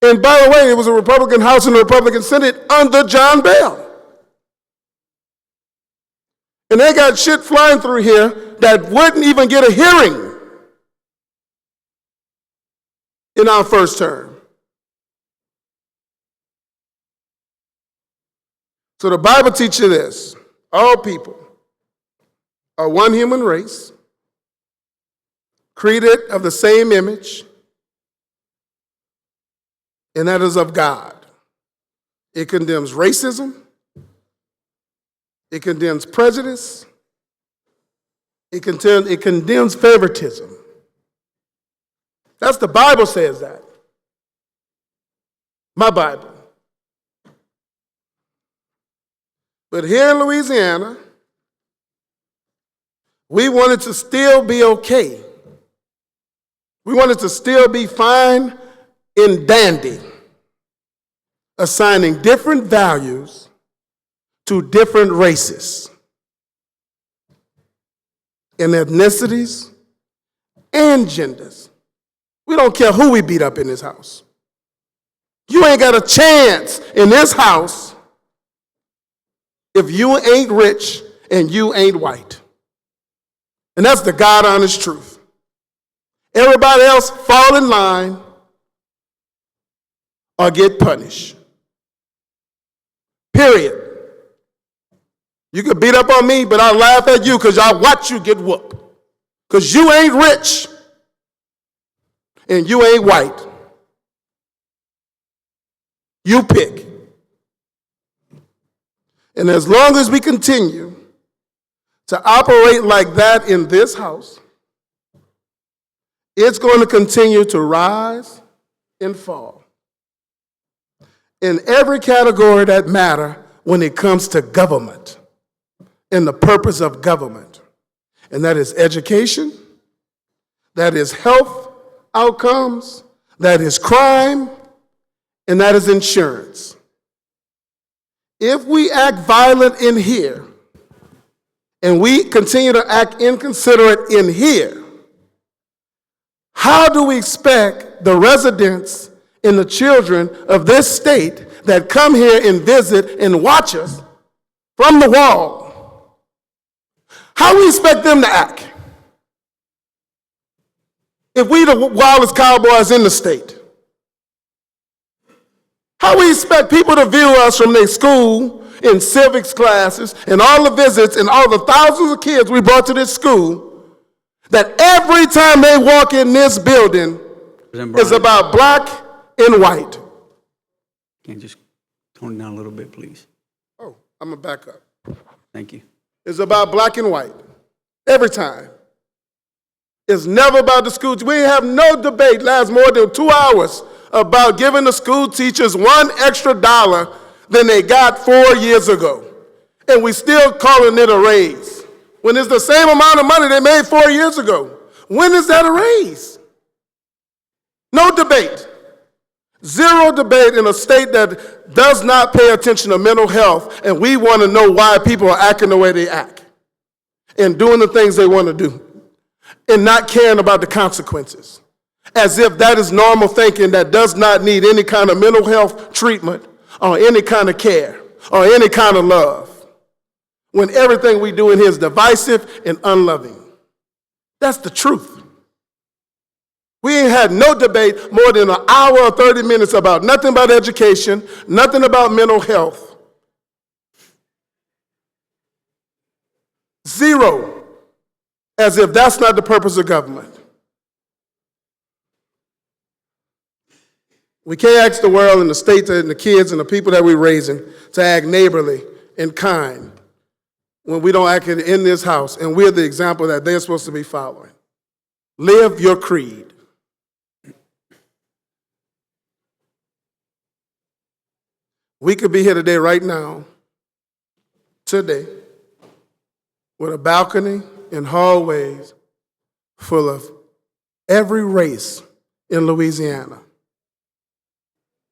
[SPEAKER 8] And by the way, it was a Republican House and a Republican Senate under John Bell. And they got shit flying through here that wouldn't even get a hearing in our first term. So the Bible teaches you this: all people are one human race, created of the same image, and that is of God. It condemns racism. It condemns prejudice. It condemns favoritism. That's the Bible says that. My Bible. But here in Louisiana, we wanted to still be okay. We wanted to still be fine and dandy, assigning different values to different races and ethnicities and genders. We don't care who we beat up in this house. You ain't got a chance in this house if you ain't rich and you ain't white. And that's the God honest truth. Everybody else fall in line or get punished. Period. You could beat up on me, but I'll laugh at you because I'll watch you get whooped. Because you ain't rich and you ain't white. You pick. And as long as we continue to operate like that in this house, it's going to continue to rise and fall in every category that matter when it comes to government and the purpose of government. And that is education, that is health outcomes, that is crime, and that is insurance. If we act violent in here, and we continue to act inconsiderate in here, how do we expect the residents and the children of this state that come here and visit and watch us from the wall, how do we expect them to act if we the wildest cowboys in the state? How we expect people to view us from their school in civics classes and all the visits and all the thousands of kids we brought to this school, that every time they walk in this building is about black and white?
[SPEAKER 1] Can you just tone it down a little bit, please?
[SPEAKER 8] Oh, I'm going to back up.
[SPEAKER 1] Thank you.
[SPEAKER 8] It's about black and white. Every time. It's never about the schools. We have no debate lasts more than 2 hours about giving the school teachers $1 extra than they got 4 years ago. And we still calling it a raise, when it's the same amount of money they made 4 years ago. When is that a raise? No debate. Zero debate in a state that does not pay attention to mental health, and we want to know why people are acting the way they act and doing the things they want to do and not caring about the consequences, as if that is normal thinking that does not need any kind of mental health treatment or any kind of care or any kind of love, when everything we do in here is divisive and unloving. That's the truth. We ain't had no debate more than an hour or 30 minutes about nothing about education, nothing about mental health. Zero, as if that's not the purpose of government. We can't ask the world and the state and the kids and the people that we're raising to act neighborly and kind when we don't act it in this house, and we're the example that they're supposed to be following. Live your creed. We could be here today, right now, today, with a balcony and hallways full of every race in Louisiana.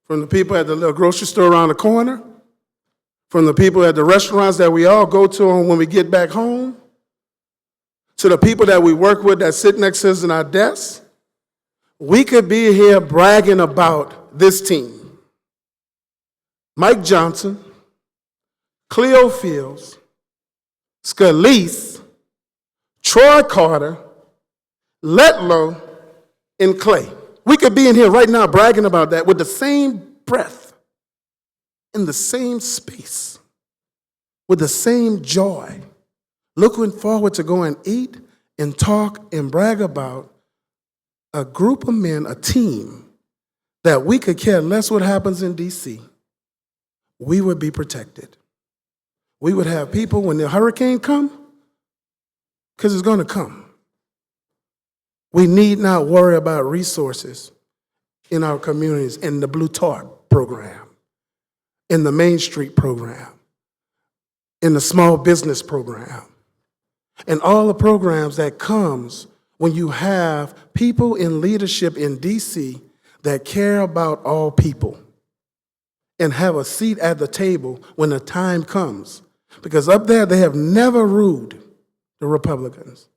[SPEAKER 8] From the people at the little grocery store around the corner, from the people at the restaurants that we all go to when we get back home, to the people that we work with that sit next to us in our desks. We could be here bragging about this team. Mike Johnson, Cleo Fields, Scalise, Troy Carter, Letlow, and Clay. We could be in here right now bragging about that with the same breath, in the same space, with the same joy, looking forward to go and eat and talk and brag about a group of men, a team, that we could care less what happens in D.C. We would be protected. We would have people when the hurricane come, because it's going to come. We need not worry about resources in our communities, in the Blue Tarp program, in the Main Street program, in the small business program, and all the programs that comes when you have people in leadership in D.C. that care about all people and have a seat at the table when the time comes. Because up there, they have never ruled the Republicans.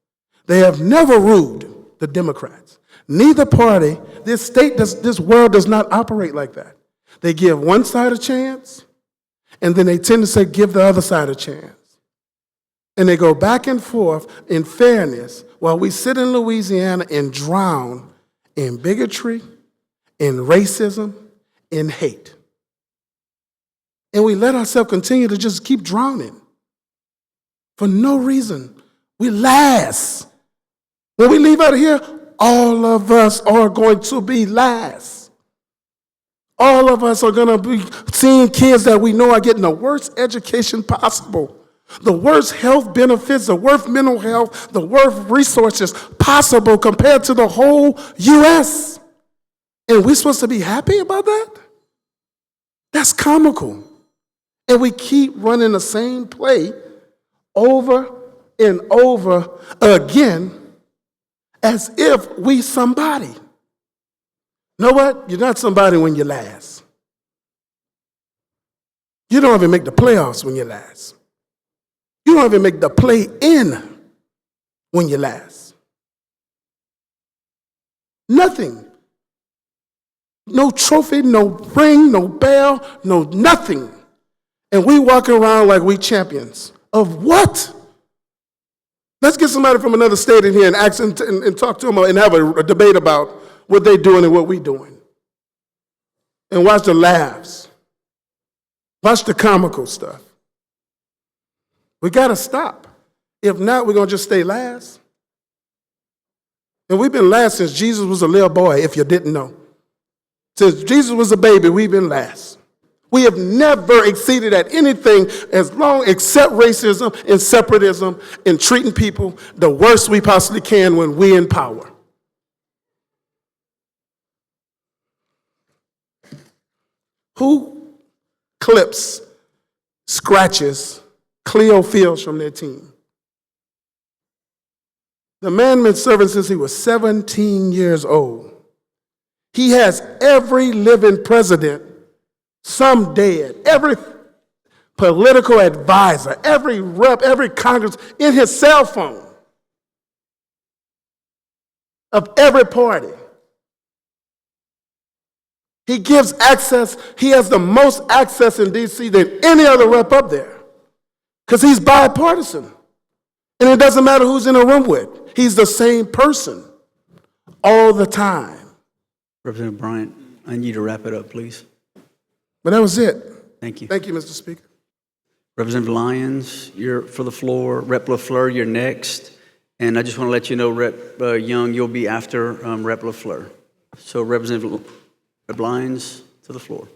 [SPEAKER 8] They have never ruled the Democrats. Neither party, this world does not operate like that. They give one side a chance, and then they tend to say, give the other side a chance. And they go back and forth in fairness while we sit in Louisiana and drown in bigotry, in racism, in hate. And we let ourselves continue to just keep drowning for no reason. We last. When we leave out of here, all of us are going to be last. All of us are going to be seeing kids that we know are getting the worst education possible, the worst health benefits, the worst mental health, the worst resources possible compared to the whole U.S. And we're supposed to be happy about that? That's comical. And we keep running the same play over and over again as if we somebody. You know what? You're not somebody when you're last. You don't even make the playoffs when you're last. You don't even make the play-in when you're last. Nothing. No trophy, no ring, no bell, no nothing. And we walk around like we champions. Of what? Let's get somebody from another state in here and ask them and talk to them and have a debate about what they're doing and what we're doing. And watch the laughs. Watch the comical stuff. We got to stop. If not, we're going to just stay last. And we've been last since Jesus was a little boy, if you didn't know. Since Jesus was a baby, we've been last. We have never exceeded at anything as long except racism and separatism and treating people the worst we possibly can when we're in power. Who clips, scratches Cleo Fields from their team? The man been serving since he was 17 years old. He has every living president, some dead, every political advisor, every rep, every Congress in his cell phone of every party. He gives access, he has the most access in D.C. than any other rep up there because he's bipartisan. And it doesn't matter who's in a room with. He's the same person all the time.
[SPEAKER 1] Representative Bryant, I need you to wrap it up, please.
[SPEAKER 8] But that was it.
[SPEAKER 1] Thank you.
[SPEAKER 8] Thank you, Mr. Speaker.
[SPEAKER 1] Representative Lyons, you're for the floor. Rep. LaFleur, you're next. And I just want to let you know, Rep. Young, you'll be after Rep. LaFleur. So Representative Lyons, to the floor.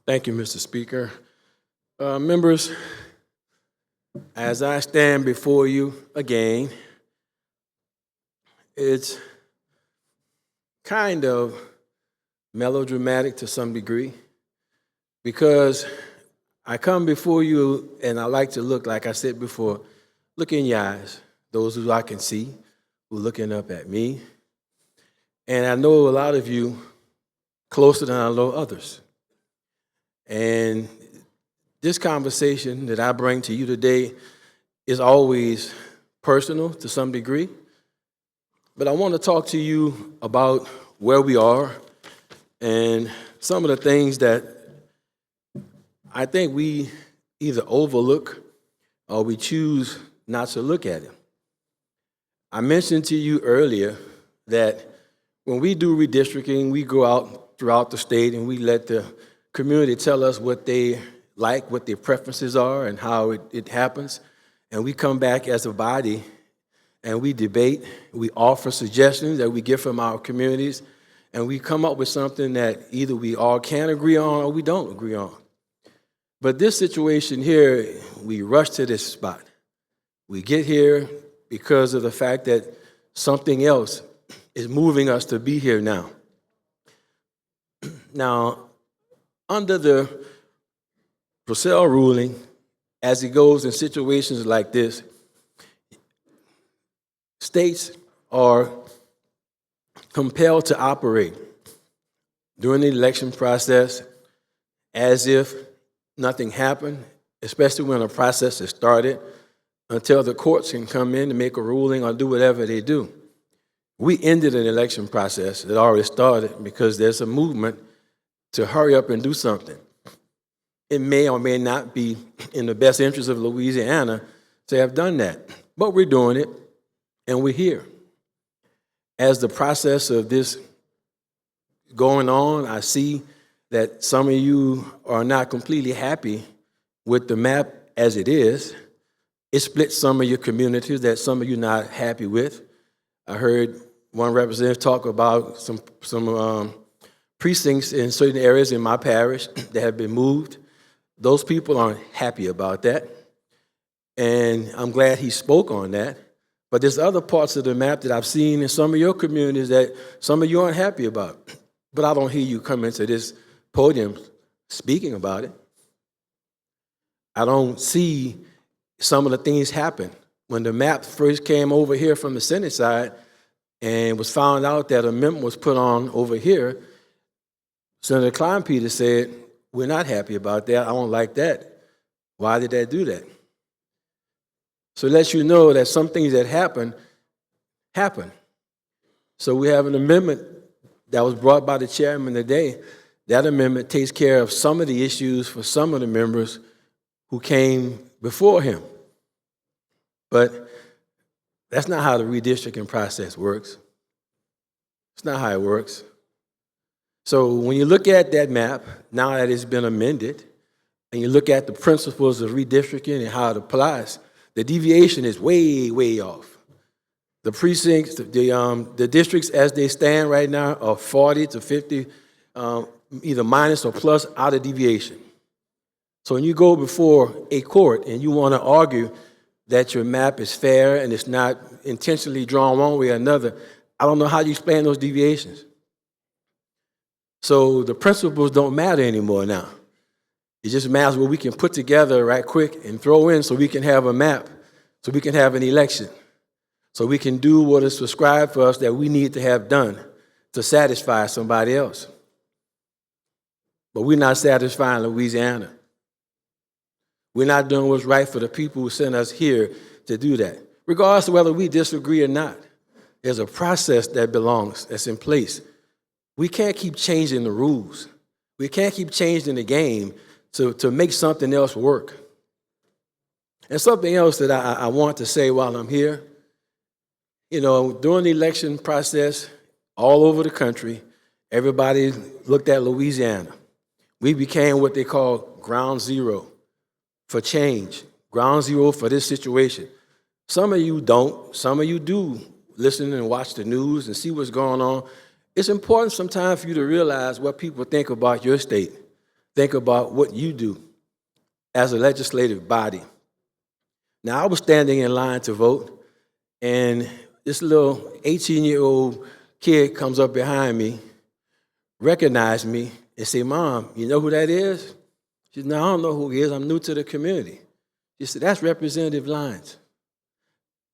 [SPEAKER 16] Thank you, Mr. Speaker. Members, as I stand before you again, it's kind of melodramatic to some degree because I come before you and I like to look, like I said before, look in your eyes, those who I can see, who are looking up at me. And I know a lot of you closer than I know others. And this conversation that I bring to you today is always personal to some degree. But I want to talk to you about where we are and some of the things that I think we either overlook or we choose not to look at it. I mentioned to you earlier that when we do redistricting, we go out throughout the state and we let the community tell us what they like, what their preferences are, and how it happens. And we come back as a body and we debate, we offer suggestions that we get from our communities, and we come up with something that either we all can agree on or we don't agree on. But this situation here, we rush to this spot. We get here because of the fact that something else is moving us to be here now. Now, under the Purcell ruling, as it goes in situations like this, states are compelled to operate during the election process as if nothing happened, especially when a process is started, until the courts can come in and make a ruling or do whatever they do. We ended an election process that already started because there's a movement to hurry up and do something. it may or may not be in the best interest of Louisiana to have done that. But we're doing it, and we're here. As the process of this going on, I see that some of you are not completely happy with the map as it is. It splits some of your communities that some of you not happy with. I heard one representative talk about some precincts in certain areas in my parish that have been moved. Those people aren't happy about that. And I'm glad he spoke on that. But there's other parts of the map that I've seen in some of your communities that some of you aren't happy about. But I don't hear you come into this podium speaking about it. I don't see some of the things happen. When the map first came over here from the Senate side and was found out that an amendment was put on over here, Senator Klein-Peter said, we're not happy about that. I don't like that. Why did they do that? So it lets you know that some things that happen. So we have an amendment that was brought by the chairman today. That amendment takes care of some of the issues for some of the members who came before him. But that's not how the redistricting process works. It's not how it works. So when you look at that map, now that it's been amended, and you look at the principles of redistricting and how it applies, the deviation is way, way off. The precincts, the districts as they stand right now are 40 to 50, either minus or plus out of deviation. So when you go before a court and you want to argue that your map is fair and it's not intentionally drawn one way or another, I don't know how you explain those deviations. So the principles don't matter anymore now. It just matters what we can put together right quick and throw in so we can have a map, so we can have an election, so we can do what is prescribed for us that we need to have done to satisfy somebody else. But we're not satisfying Louisiana. We're not doing what's right for the people who sent us here to do that. Regardless of whether we disagree or not, there's a process that's in place. We can't keep changing the rules. We can't keep changing the game to make something else work. And something else that I want to say while I'm here, during the election process all over the country, everybody looked at Louisiana. We became what they call ground zero for change, ground zero for this situation. Some of you don't. Some of you do listen and watch the news and see what's going on. It's important sometimes for you to realize what people think about your state, think about what you do as a legislative body. Now, I was standing in line to vote, and this little 18-year-old kid comes up behind me, recognized me, and said, "Mom, you know who that is?" She said, "No, I don't know who he is. I'm new to the community." She said, "That's Representative Lyons.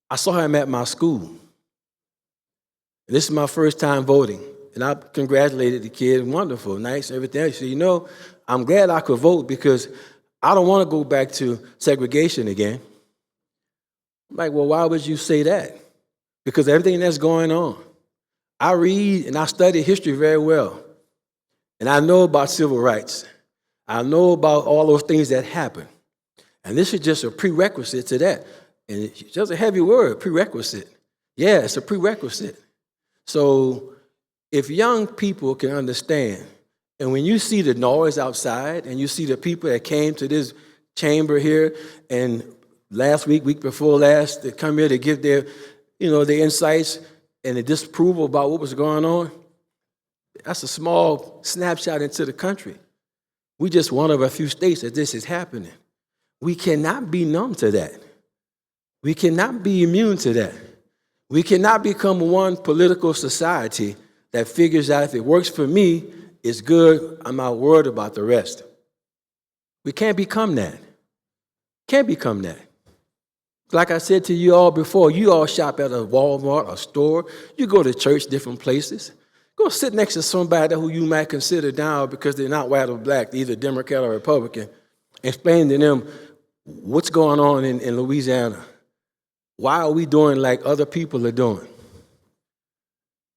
[SPEAKER 16] I saw him at my school. And this is my first time voting." And I congratulated the kid. Wonderful, nice, everything. She said, "I'm glad I could vote because I don't want to go back to segregation again." I'm like, "Well, why would you say that?" Because everything that's going on. I read and I study history very well. And I know about civil rights. I know about all those things that happen. And this is just a prerequisite to that. And it's just a heavy word, prerequisite. Yeah, it's a prerequisite. So if young people can understand, and when you see the noise outside, and you see the people that came to this chamber here, and last week before last, they come here to give their insights and the disapproval about what was going on, that's a small snapshot into the country. We just one of a few states that this is happening. We cannot be numb to that. We cannot be immune to that. We cannot become one political society that figures out if it works for me, it's good, I'm not worried about the rest. We can't become that. Can't become that. Like I said to you all before, you all shop at a Walmart, a store, you go to church, different places. Go sit next to somebody who you might consider down because they're not white or black, either Democrat or Republican. Explain to them what's going on in Louisiana. Why are we doing like other people are doing?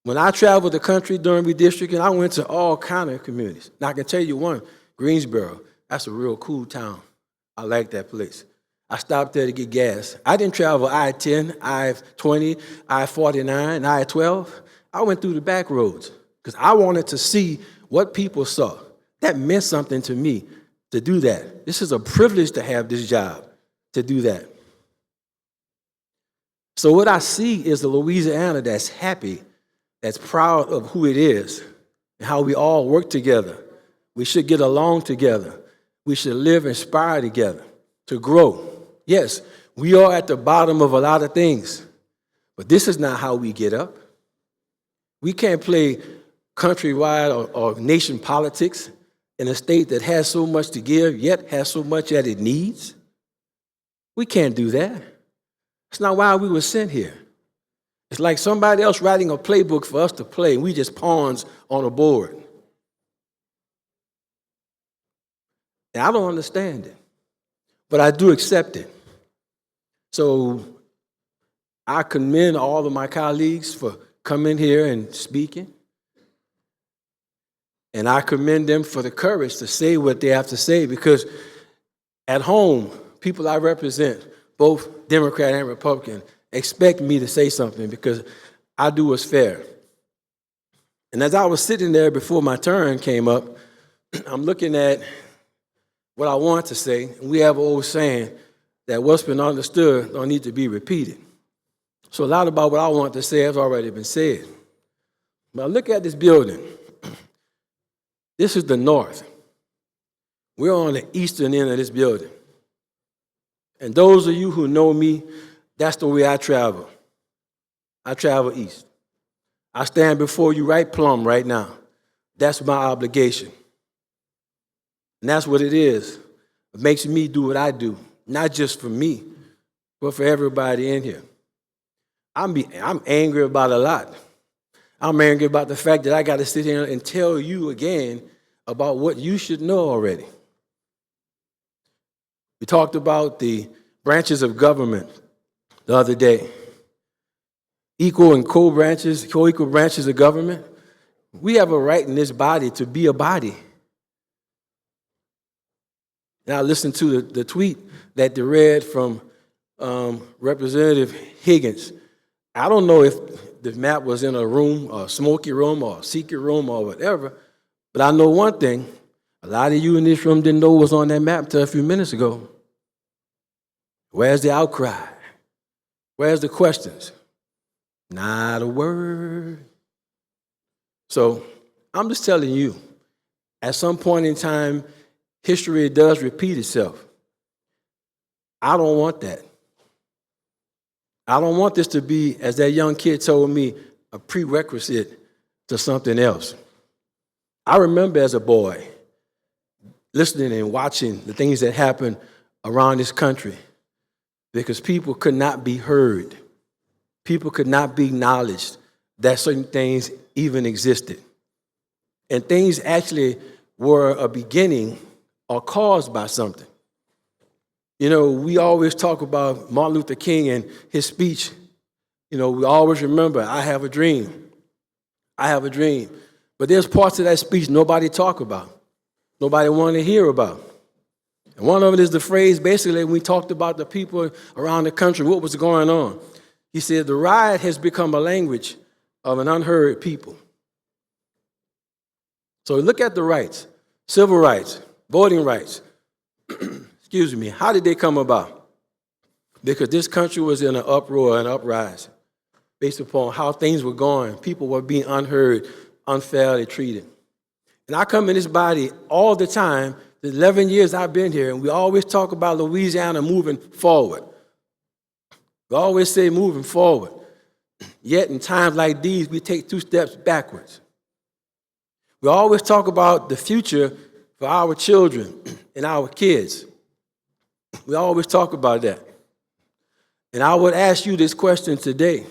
[SPEAKER 16] When I traveled the country during redistricting, I went to all kinds of communities. Now, I can tell you one, Greensboro. That's a real cool town. I like that place. I stopped there to get gas. I didn't travel I-10, I-20, I-49, I-12. I went through the back roads because I wanted to see what people saw. That meant something to me to do that. This is a privilege to have this job, to do that. So what I see is a Louisiana that's happy, that's proud of who it is, and how we all work together. We should get along together. We should live inspired together to grow. Yes, we are at the bottom of a lot of things, but this is not how we get up. We can't play countrywide or nation politics in a state that has so much to give, yet has so much that it needs. We can't do that. That's not why we were sent here. It's like somebody else writing a playbook for us to play, and we just pawns on a board. And I don't understand it, but I do accept it. So I commend all of my colleagues for coming here and speaking. And I commend them for the courage to say what they have to say, because at home, people I represent, both Democrat and Republican, expect me to say something because I do what's fair. And as I was sitting there before my turn came up, I'm looking at what I want to say. And we have an old saying that what's been understood don't need to be repeated. So a lot about what I want to say has already been said. But look at this building. This is the north. We're on the eastern end of this building. And those of you who know me, that's the way I travel. I travel east. I stand before you right plumb right now. That's my obligation. And that's what it is. It makes me do what I do, not just for me, but for everybody in here. I'm angry about a lot. I'm angry about the fact that I got to sit here and tell you again about what you should know already. We talked about the branches of government the other day. Equal and co-equal branches of government. We have a right in this body to be a body. And I listened to the tweet that they read from Representative Higgins. I don't know if the map was in a room, a smoky room, or a secret room, or whatever, but I know one thing. A lot of you in this room didn't know what was on that map until a few minutes ago. Where's the outcry? Where's the questions? Not a word. So I'm just telling you, at some point in time, history does repeat itself. I don't want that. I don't want this to be, as that young kid told me, a prerequisite to something else. I remember as a boy listening and watching the things that happened around this country because people could not be heard. People could not be acknowledged that certain things even existed. And things actually were a beginning or caused by something. You know, we always talk about Martin Luther King and his speech. You know, we always remember, I have a dream. I have a dream. But there's parts of that speech nobody talk about. Nobody wanted to hear about. And one of it is the phrase, basically, when we talked about the people around the country, what was going on. He said, the riot has become a language of an unheard people. So look at the rights, civil rights, voting rights. Excuse me, how did they come about? Because this country was in an uproar and uprising based upon how things were going. People were being unheard, unfairly treated. And I come in this body all the time, the 11 years I've been here, and we always talk about Louisiana moving forward. We always say moving forward. Yet in times like these, we take 2 steps backwards. We always talk about the future for our children and our kids. We always talk about that. And I would ask you this question today.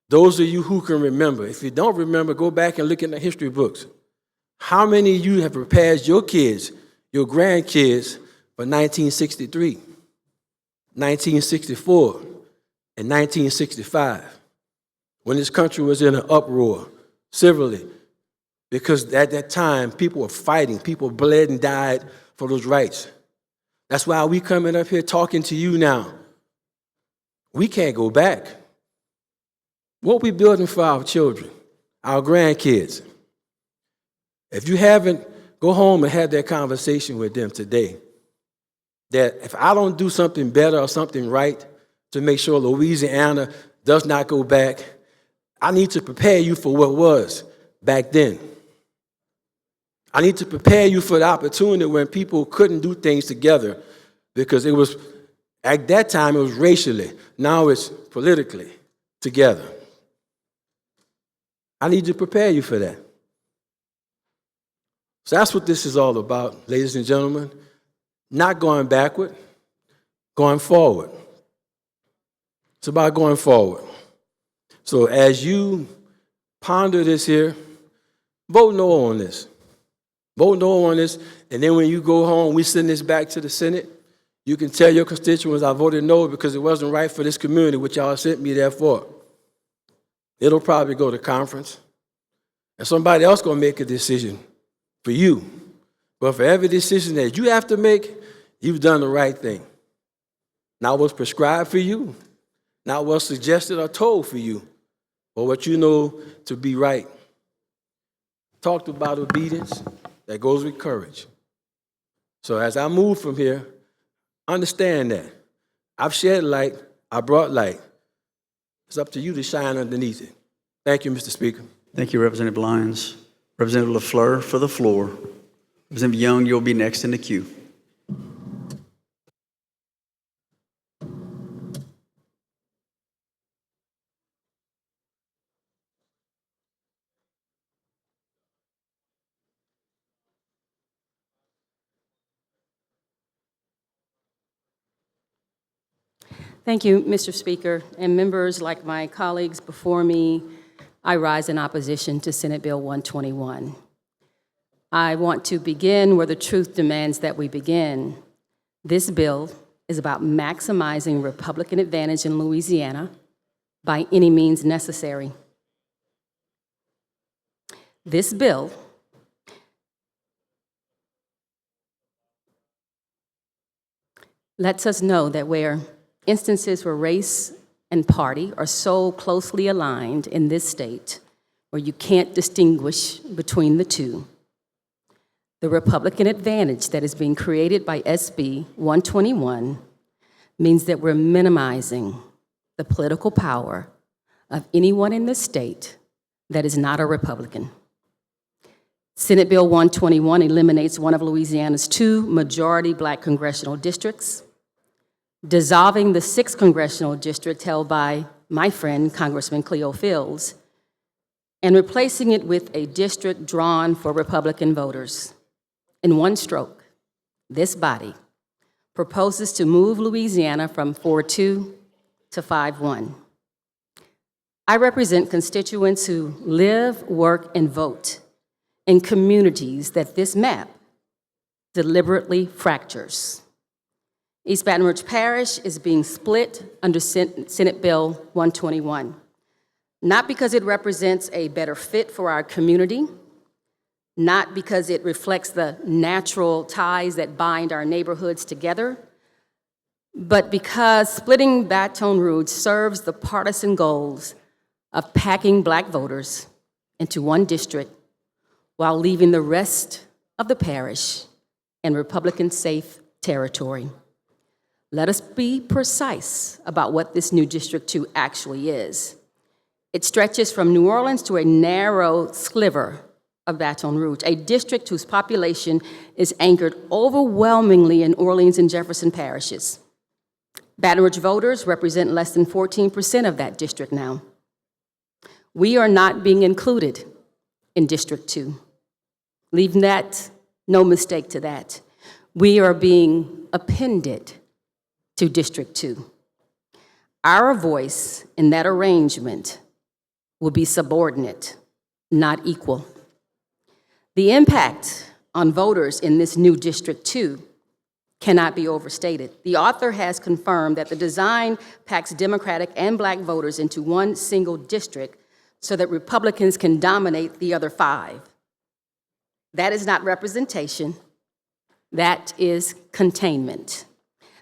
[SPEAKER 16] Those of you who can remember, if you don't remember, go back and look in the history books. How many of you have prepared your kids, your grandkids for 1963, 1964, and 1965, when this country was in an uproar, civilly? Because at that time, people were fighting. People bled and died for those rights. That's why we coming up here talking to you now. We can't go back. What we building for our children, our grandkids. If you haven't, go home and have that conversation with them today. That if I don't do something better or something right to make sure Louisiana does not go back, I need to prepare you for what was back then. I need to prepare you for the opportunity when people couldn't do things together because it was, at that time, it was racially. Now it's politically together. I need to prepare you for that. So that's what this is all about, ladies and gentlemen. Not going backward, going forward. It's about going forward. So as you ponder this here, vote no on this. Vote no on this, and then when you go home, we send this back to the Senate. You can tell your constituents I voted no because it wasn't right for this community, which y'all sent me there for. It'll probably go to conference, and somebody else gonna make a decision for you. But for every decision that you have to make, you've done the right thing. Not what's prescribed for you, not what's suggested or told for you, but what you know to be right. Talked about obedience, that goes with courage. So as I move from here, understand that. I've shed light, I brought light. It's up to you to shine underneath it. Thank you, Mr. Speaker.
[SPEAKER 1] Thank you, Representative Lyons. Representative LaFleur for the floor. Representative Young, you'll be next in the queue.
[SPEAKER 3] Thank you, Mr. Speaker. And members, like my colleagues before me, I rise in opposition to Senate Bill 121. I want to begin where the truth demands that we begin. This bill is about maximizing Republican advantage in Louisiana by any means necessary. This bill lets us know that where instances where race and party are so closely aligned in this state, where you can't distinguish between the two, the Republican advantage that is being created by SB 121 means that we're minimizing the political power of anyone in the state that is not a Republican. Senate Bill 121 eliminates one of Louisiana's 2 majority Black congressional districts, dissolving the 6th congressional district held by my friend, Congressman Cleo Fields, and replacing it with a district drawn for Republican voters. In one stroke, this body proposes to move Louisiana from 4-2 to 5-1. I represent constituents who live, work, and vote in communities that this map deliberately fractures. East Baton Rouge Parish is being split under Senate Bill 121, not because it represents a better fit for our community, not because it reflects the natural ties that bind our neighborhoods together, but because splitting Baton Rouge serves the partisan goals of packing Black voters into one district while leaving the rest of the parish in Republican-safe territory. Let us be precise about what this new District 2 actually is. It stretches from New Orleans to a narrow sliver of Baton Rouge, a district whose population is anchored overwhelmingly in Orleans and Jefferson parishes. Baton Rouge voters represent less than 14% of that district now. We are not being included in District 2. Leaving that, no mistake to that. We are being appended to District 2. Our voice in that arrangement will be subordinate, not equal. The impact on voters in this new District 2 cannot be overstated. The author has confirmed that the design packs Democratic and Black voters into one single district so that Republicans can dominate the other 5. That is not representation. That is containment.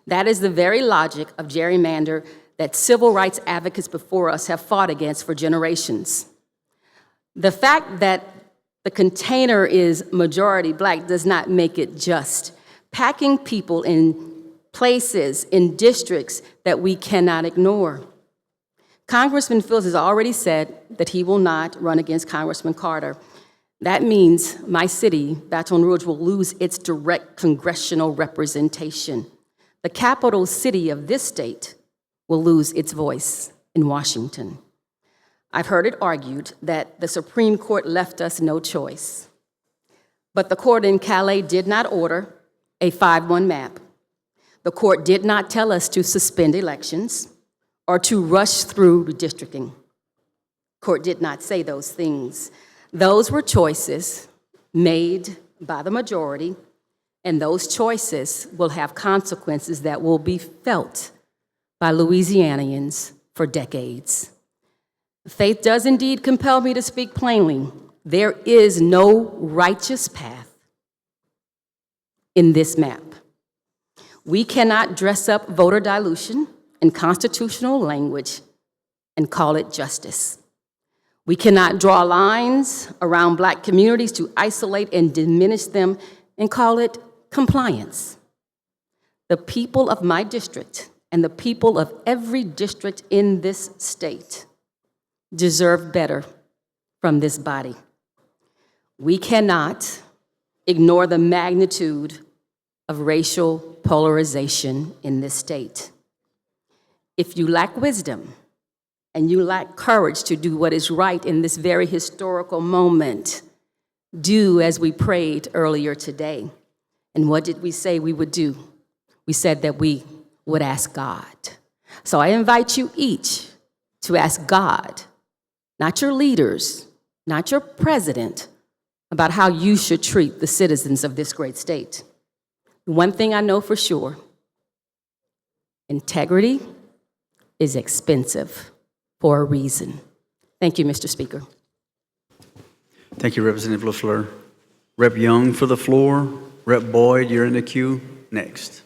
[SPEAKER 3] That is the very logic of gerrymander that civil rights advocates before us have fought against for generations. The fact that the container is majority black does not make it just. Packing people in places, in districts that we cannot ignore. Congressman Fields has already said that he will not run against Congressman Carter. That means my city, Baton Rouge, will lose its direct congressional representation. The capital city of this state will lose its voice in Washington. I've heard it argued that the Supreme Court left us no choice. But the court in Calais did not order a 5-1 map. The court did not tell us to suspend elections or to rush through redistricting. Court did not say those things. Those were choices made by the majority, and those choices will have consequences that will be felt by Louisianians for decades. Faith does indeed compel me to speak plainly. There is no righteous path in this map. We cannot dress up voter dilution in constitutional language and call it justice. We cannot draw lines around black communities to isolate and diminish them and call it compliance. The people of my district and the people of every district in this state deserve better from this body. We cannot ignore the magnitude of racial polarization in this state. If you lack wisdom and you lack courage to do what is right in this very historical moment, do as we prayed earlier today. And what did we say we would do? We said that we would ask God. So I invite you each to ask God, not your leaders, not your president, about how you should treat the citizens of this great state. One thing I know for sure, integrity is expensive for a reason. Thank you, Mr. Speaker.
[SPEAKER 1] Thank you, Representative LaFleur. Rep. Young for the floor. Rep. Boyd, you're in the queue. Next.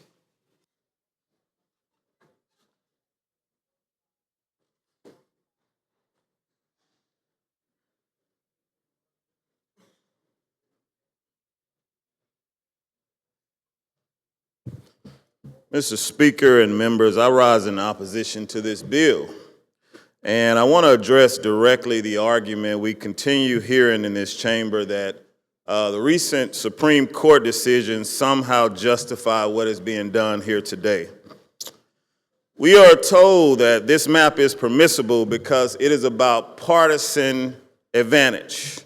[SPEAKER 19] Mr. Speaker and members, I rise in opposition to this bill. And I want to address directly the argument we continue hearing in this chamber that the recent Supreme Court decisions somehow justify what is being done here today. We are told that this map is permissible because it is about partisan advantage.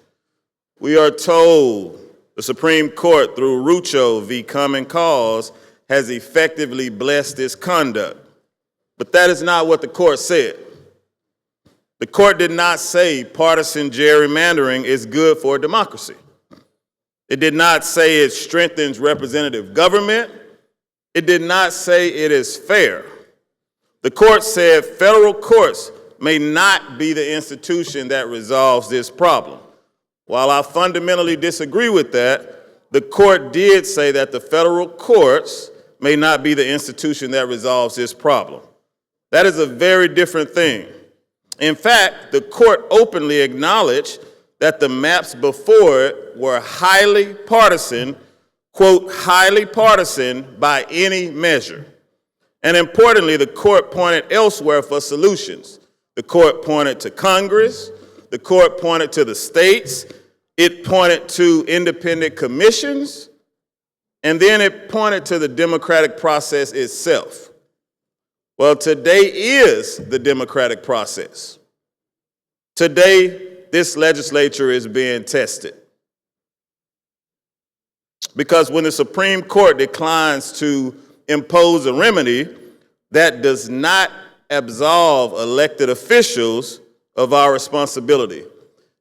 [SPEAKER 19] We are told the Supreme Court, through Rucho v. Common Cause, has effectively blessed this conduct. But that is not what the court said. The court did not say partisan gerrymandering is good for democracy. It did not say it strengthens representative government. It did not say it is fair. The court said federal courts may not be the institution that resolves this problem. While I fundamentally disagree with that, the court did say that the federal courts may not be the institution that resolves this problem. That is a very different thing. In fact, the court openly acknowledged that the maps before it were highly partisan, quote, highly partisan by any measure. And importantly, the court pointed elsewhere for solutions. The court pointed to Congress, the court pointed to the states, it pointed to independent commissions, and then it pointed to the democratic process itself. Well, today is the democratic process. Today, this legislature is being tested. Because when the Supreme Court declines to impose a remedy, that does not absolve elected officials of our responsibility.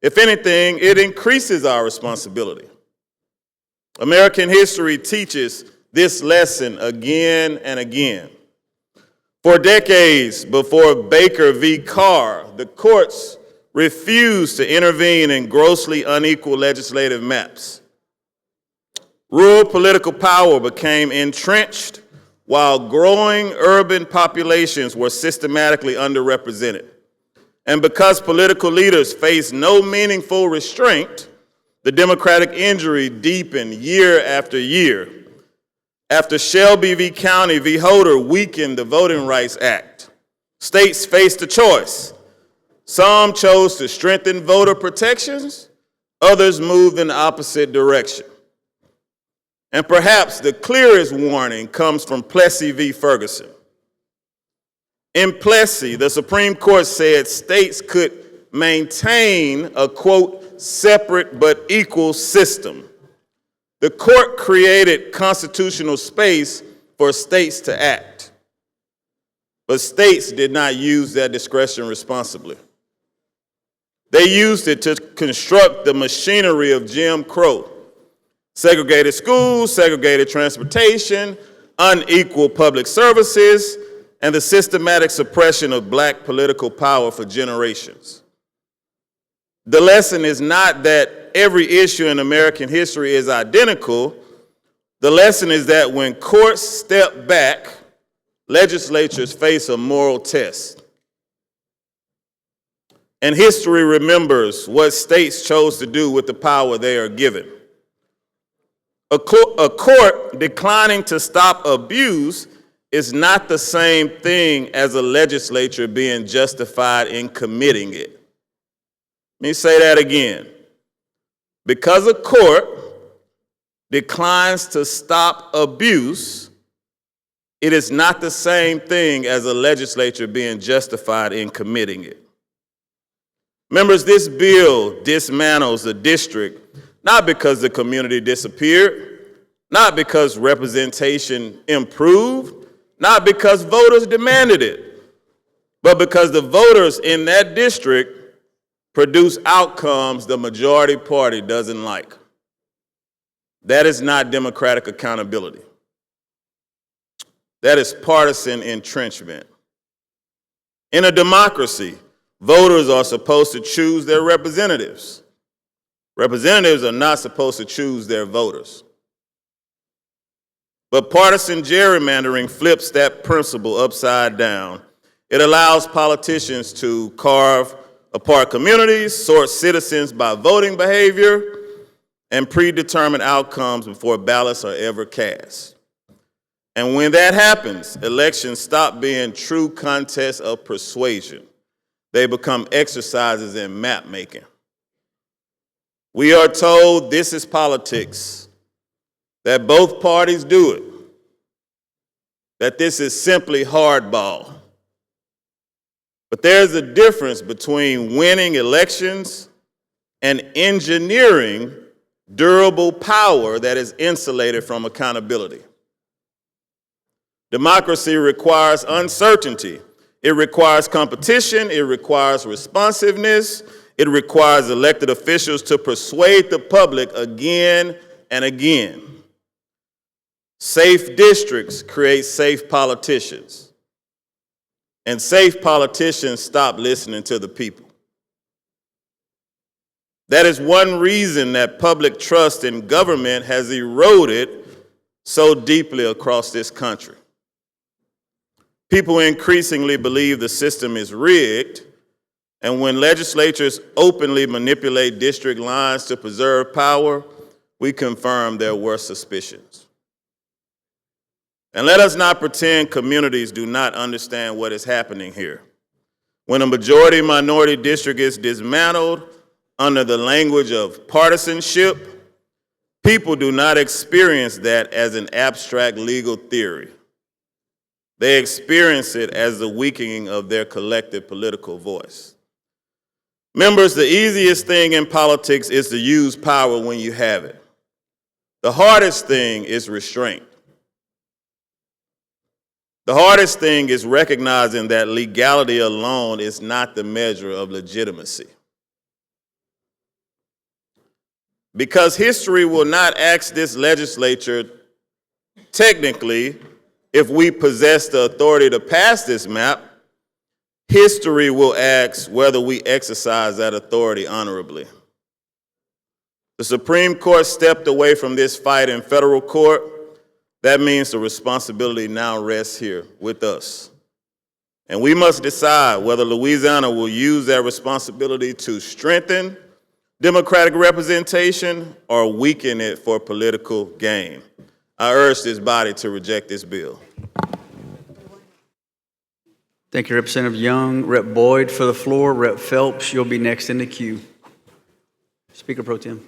[SPEAKER 19] If anything, it increases our responsibility. American history teaches this lesson again and again. For decades before Baker v. Carr, the courts refused to intervene in grossly unequal legislative maps. Rural political power became entrenched while growing urban populations were systematically underrepresented. And because political leaders faced no meaningful restraint, the Democratic injury deepened year after year. After Shelby v. County v. Holder weakened the Voting Rights Act, states faced a choice. Some chose to strengthen voter protections, others moved in the opposite direction. And perhaps the clearest warning comes from Plessy v. Ferguson. In Plessy, the Supreme Court said states could maintain a, quote, separate but equal system. The court created constitutional space for states to act, but states did not use that discretion responsibly. They used it to construct the machinery of Jim Crow. Segregated schools, segregated transportation, unequal public services, and the systematic suppression of black political power for generations. The lesson is not that every issue in American history is identical. The lesson is that when courts step back, legislatures face a moral test. And history remembers what states chose to do with the power they are given. A court declining to stop abuse is not the same thing as a legislature being justified in committing it. Let me say that again. Because a court declines to stop abuse, it is not the same thing as a legislature being justified in committing it. Members, this bill dismantles the district not because the community disappeared, not because representation improved, not because voters demanded it, but because the voters in that district produce outcomes the majority party doesn't like. That is not democratic accountability. That is partisan entrenchment. In a democracy, voters are supposed to choose their representatives. Representatives are not supposed to choose their voters. But partisan gerrymandering flips that principle upside down. It allows politicians to carve apart communities, sort citizens by voting behavior, and predetermine outcomes before ballots are ever cast. And when that happens, elections stop being true contests of persuasion. They become exercises in map making. We are told this is politics, that both parties do it, that this is simply hardball. But there's a difference between winning elections and engineering durable power that is insulated from accountability. Democracy requires uncertainty. It requires competition. It requires responsiveness. It requires elected officials to persuade the public again and again. Safe districts create safe politicians. And safe politicians stop listening to the people. That is one reason that public trust in government has eroded so deeply across this country. People increasingly believe the system is rigged, and when legislatures openly manipulate district lines to preserve power, we confirm their worst suspicions. And let us not pretend communities do not understand what is happening here. When a majority-minority district is dismantled under the language of partisanship, people do not experience that as an abstract legal theory. They experience it as the weakening of their collective political voice. Members, the easiest thing in politics is to use power when you have it. The hardest thing is restraint. The hardest thing is recognizing that legality alone is not the measure of legitimacy. Because history will not ask this legislature, technically, if we possess the authority to pass this map, history will ask whether we exercise that authority honorably. The Supreme Court stepped away from this fight in federal court. That means the responsibility now rests here with us. And we must decide whether Louisiana will use that responsibility to strengthen democratic representation or weaken it for political gain. I urge this body to reject this bill.
[SPEAKER 1] Thank you, Representative Young. Rep. Boyd for the floor. Rep. Phelps, you'll be next in the queue. Speaker Pro Tem.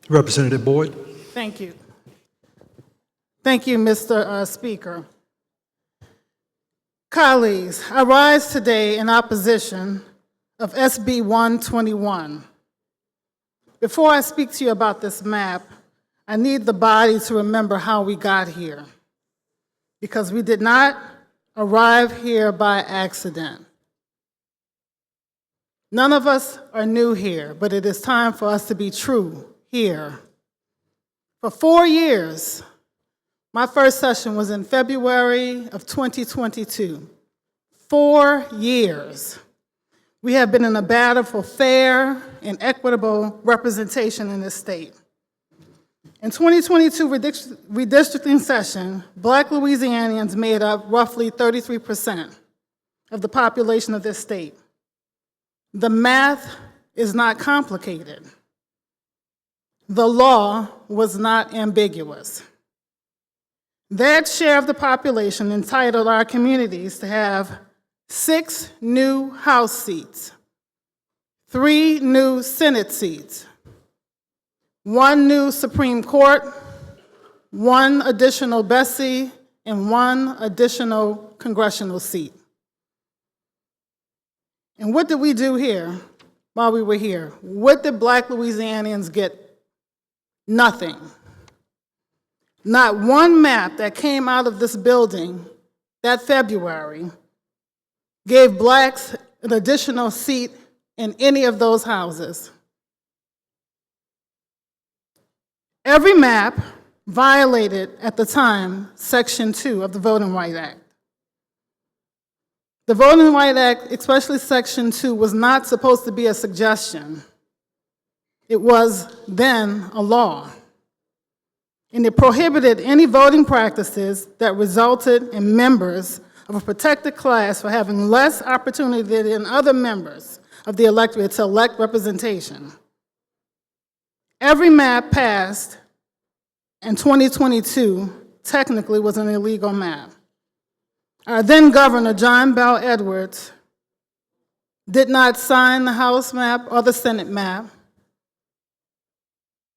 [SPEAKER 7] Representative Boyd.
[SPEAKER 20] Thank you. Thank you, Mr. Speaker. Colleagues, I rise today in opposition of SB 121. Before I speak to you about this map, I need the body to remember how we got here, because we did not arrive here by accident. None of us are new here, but it is time for us to be true here. For 4 years, my first session was in February of 2022. 4 years. We have been in a battle for fair and equitable representation in this state. In 2022 redistricting session, Black Louisianians made up roughly 33% of the population of this state. The math is not complicated. The law was not ambiguous. That share of the population entitled our communities to have 6 new House seats, 3 new Senate seats, 1 new Supreme Court, 1 additional Bessie, and 1 additional congressional seat. And what did we do here while we were here? What did Black Louisianians get? Nothing. Not one map that came out of this building that February gave Blacks an additional seat in any of those houses. Every map violated, at the time, Section 2 of the Voting Rights Act. The Voting Rights Act, especially Section 2, was not supposed to be a suggestion. It was then a law. And it prohibited any voting practices that resulted in members of a protected class for having less opportunity than other members of the electorate to elect representation. Every map passed in 2022 technically was an illegal map. Our then Governor, John Bell Edwards, did not sign the House map or the Senate map.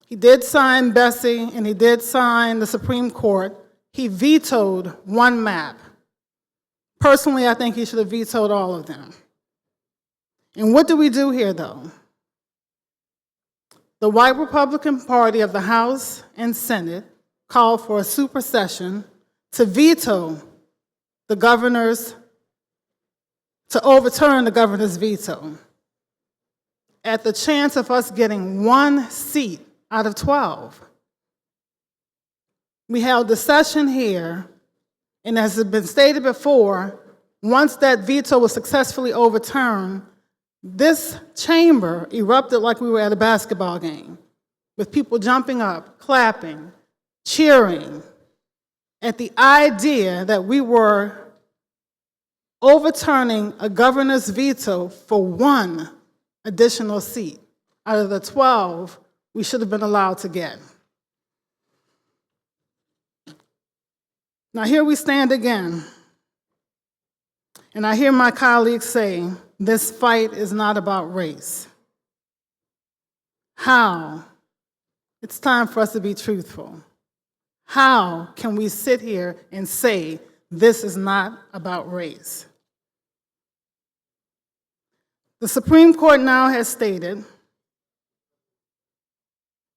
[SPEAKER 20] He did sign Bessie, and he did sign the Supreme Court. He vetoed 1 map. Personally, I think he should have vetoed all of them. And what do we do here, though? The white Republican Party of the House and Senate called for a supersession to veto the governor's, to overturn the governor's veto. At the chance of us getting 1 seat out of 12. We held the session here, and as has been stated before, once that veto was successfully overturned, this chamber erupted like we were at a basketball game, with people jumping up, clapping, cheering at the idea that we were overturning a governor's veto for 1 additional seat out of the 12 we should have been allowed to get. Now here we stand again, and I hear my colleagues say, this fight is not about race. How? It's time for us to be truthful. How can we sit here and say this is not about race? The Supreme Court now has stated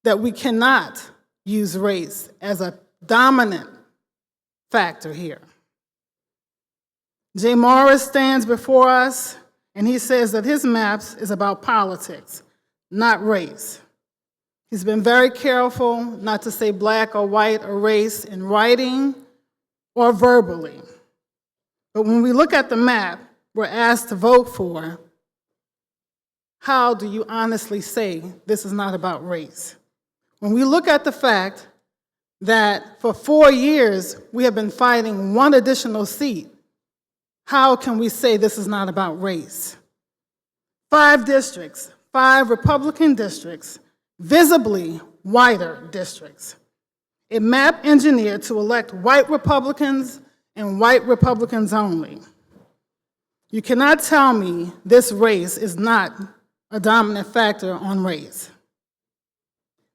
[SPEAKER 20] that we cannot use race as a dominant factor here. Jay Morris stands before us, and he says that his maps is about politics, not race. He's been very careful not to say black or white or race in writing or verbally. But when we look at the map we're asked to vote for, how do you honestly say this is not about race? When we look at the fact that for 4 years we have been fighting one additional seat, how can we say this is not about race? 5 districts, 5 Republican districts, visibly whiter districts. A map engineered to elect white Republicans and white Republicans only. You cannot tell me this race is not a dominant factor on race.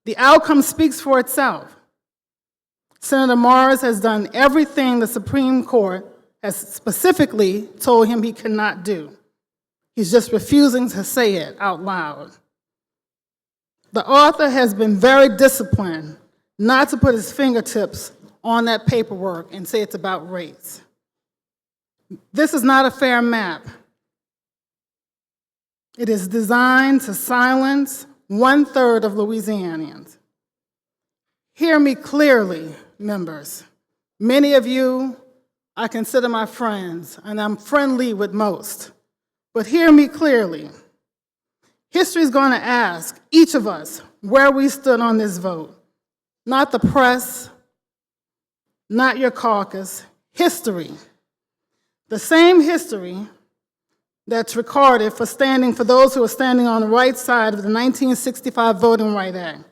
[SPEAKER 20] The outcome speaks for itself. Senator Morris has done everything the Supreme Court has specifically told him he cannot do. He's just refusing to say it out loud. The author has been very disciplined not to put his fingertips on that paperwork and say it's about race. This is not a fair map. It is designed to silence 1/3 of Louisianians. Hear me clearly, members. Many of you I consider my friends, and I'm friendly with most. But hear me clearly. History is going to ask each of us where we stood on this vote. Not the press, not your caucus, history. The same history that's recorded for those who are standing on the right side of the 1965 Voting Rights Act.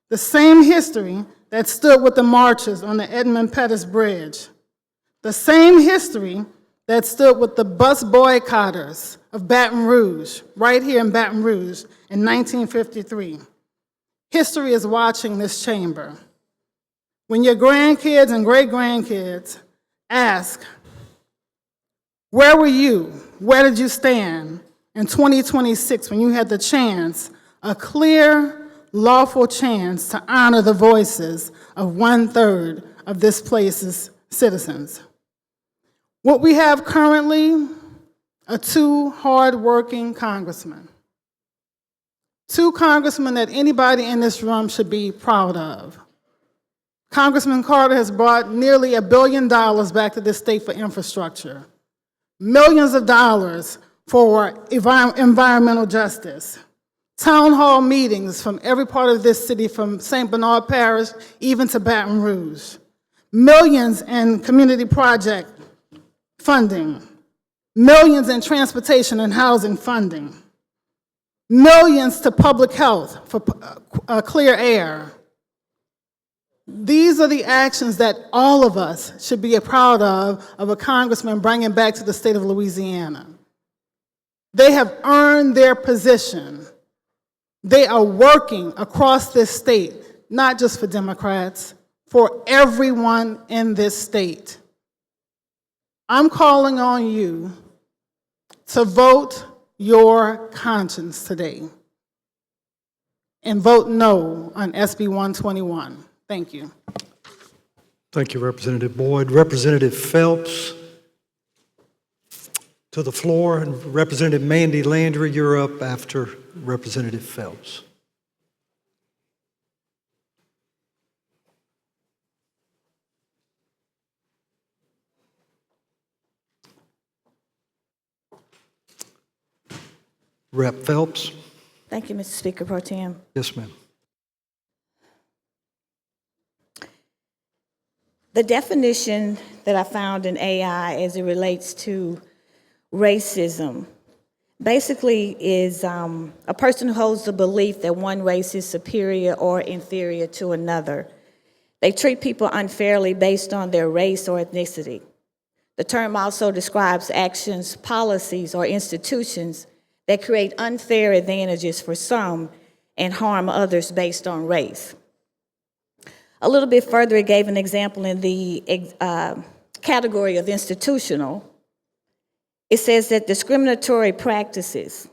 [SPEAKER 20] The same history that stood with the marchers on the Edmund Pettus Bridge. The same history that stood with the bus boycotters of Baton Rouge, right here in Baton Rouge in 1953. History is watching this chamber. When your grandkids and great-grandkids ask, where were you? Where did you stand in 2026 when you had the chance, a clear, lawful chance to honor the voices of 1/3 of this place's citizens? What we have currently are 2 hard-working congressmen. 2 congressmen that anybody in this room should be proud of. Congressman Carter has brought nearly $1 billion back to this state for infrastructure. Millions of dollars for environmental justice. Town hall meetings from every part of this city, from St. Bernard Parish even to Baton Rouge. Millions in community project funding. Millions in transportation and housing funding. Millions to public health for clear air. These are the actions that all of us should be proud of a congressman bringing back to the state of Louisiana. They have earned their position. They are working across this state, not just for Democrats, for everyone in this state. I'm calling on you to vote your conscience today and vote no on SB 121. Thank you.
[SPEAKER 7] Thank you, Representative Boyd. Representative Phelps to the floor, and Representative Mandy Landry, you're up after Representative Phelps. Rep. Phelps.
[SPEAKER 17] Thank you, Mr. Speaker Pro Tem.
[SPEAKER 7] Yes, ma'am.
[SPEAKER 17] The definition that I found in AI as it relates to racism basically is a person who holds the belief that one race is superior or inferior to another. They treat people unfairly based on their race or ethnicity. The term also describes actions, policies, or institutions that create unfair advantages for some and harm others based on race. A little bit further, it gave an example in the category of institutional. It says that discriminatory practices,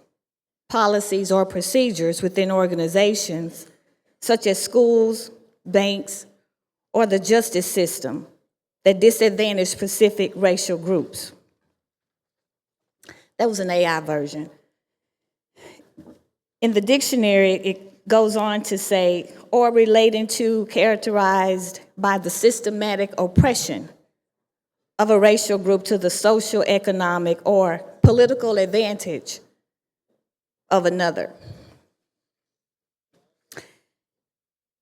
[SPEAKER 17] policies, or procedures within organizations, such as schools, banks, or the justice system, that disadvantage specific racial groups. That was an AI version. In the dictionary, it goes on to say, or relating to, characterized by the systematic oppression of a racial group to the social, economic, or political advantage of another.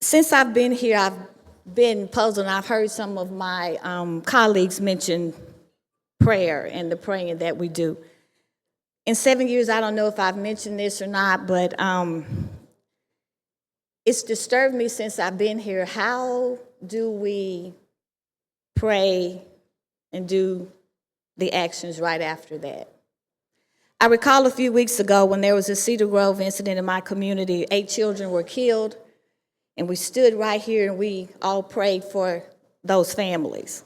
[SPEAKER 17] Since I've been here, I've been puzzled, and I've heard some of my colleagues mention prayer and the praying that we do. In 7 years, I don't know if I've mentioned this or not, but it's disturbed me since I've been here. How do we pray and do the actions right after that? I recall a few weeks ago when there was a Cedar Grove incident in my community, 8 children were killed, and we stood right here and we all prayed for those families.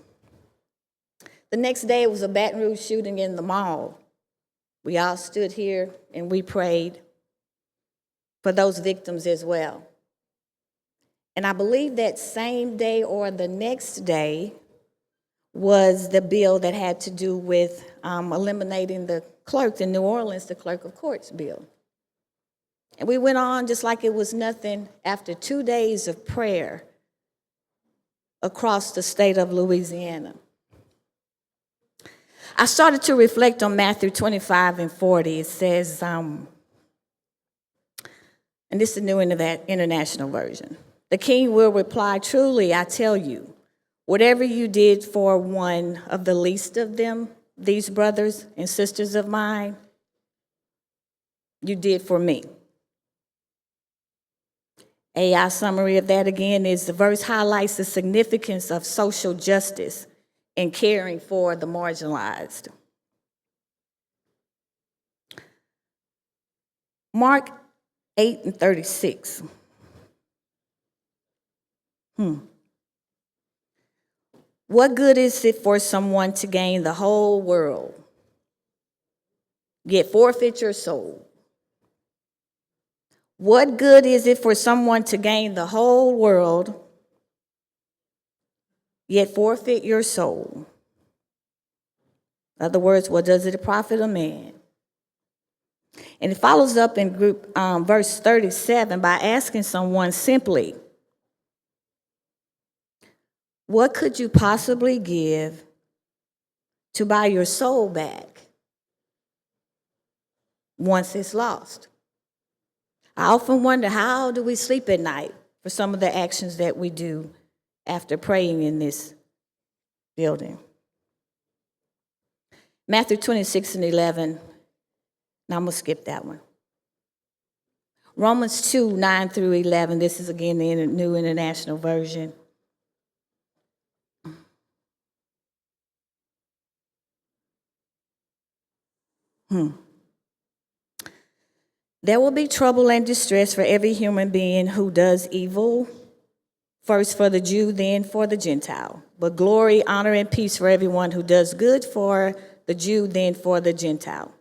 [SPEAKER 17] The next day, it was a Baton Rouge shooting in the mall. We all stood here and we prayed for those victims as well. And I believe that same day or the next day was the bill that had to do with eliminating the clerk in New Orleans, the clerk of courts bill. And we went on just like it was nothing after 2 days of prayer across the state of Louisiana. I started to reflect on Matthew 25 and 40. It says, and this is the New International Version, the king will reply, truly, I tell you, whatever you did for one of the least of them, these brothers and sisters of mine, you did for me. AI summary of that again is the verse highlights the significance of social justice and caring for the marginalized. Mark 8 and 36. What good is it for someone to gain the whole world, yet forfeit your soul? What good is it for someone to gain the whole world, yet forfeit your soul? In other words, what does it profit a man? And it follows up in verse 37 by asking someone simply, what could you possibly give to buy your soul back once it's lost? I often wonder, how do we sleep at night for some of the actions that we do after praying in this building? Matthew 26 and 11. Now I'm going to skip that one. Romans 2, 9 through 11. This is again the New International Version. There will be trouble and distress for every human being who does evil, first for the Jew, then for the Gentile. But glory, honor, and peace for everyone who does good, for the Jew, then for the Gentile.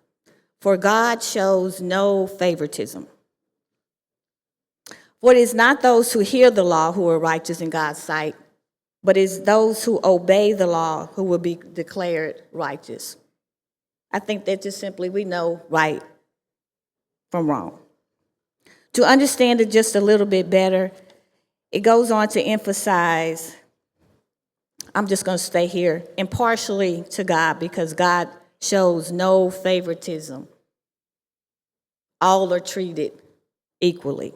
[SPEAKER 17] For God shows no favoritism. For it is not those who hear the law who are righteous in God's sight, but it is those who obey the law who will be declared righteous. I think that just simply we know right from wrong. To understand it just a little bit better, it goes on to emphasize, I'm just going to stay here, impartially to God, because God shows no favoritism. All are treated equally.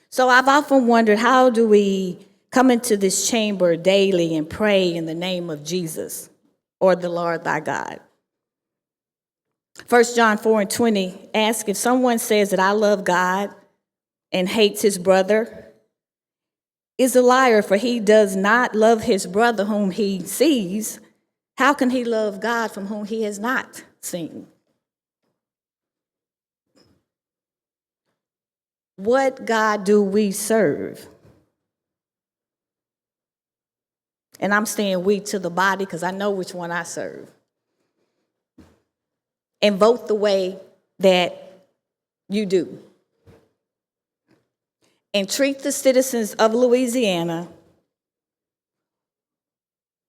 [SPEAKER 17] So I've often wondered, how do we come into this chamber daily and pray in the name of Jesus or the Lord thy God? 1 John 4 and 20 asks, if someone says that I love God and hates his brother, is a liar, for he does not love his brother whom he sees. How can he love God from whom he has not seen? What God do we serve? And I'm saying we to the body because I know which one I serve. And vote the way that you do. And treat the citizens of Louisiana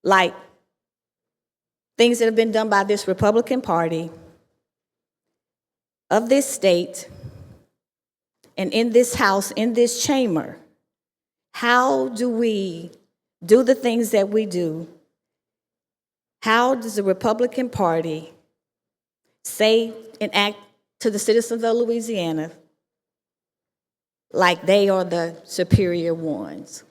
[SPEAKER 17] like things that have been done by this Republican Party of this state and in this House, in this chamber, how do we do the things that we do? How does the Republican Party say and act to the citizens of Louisiana like they are the superior ones?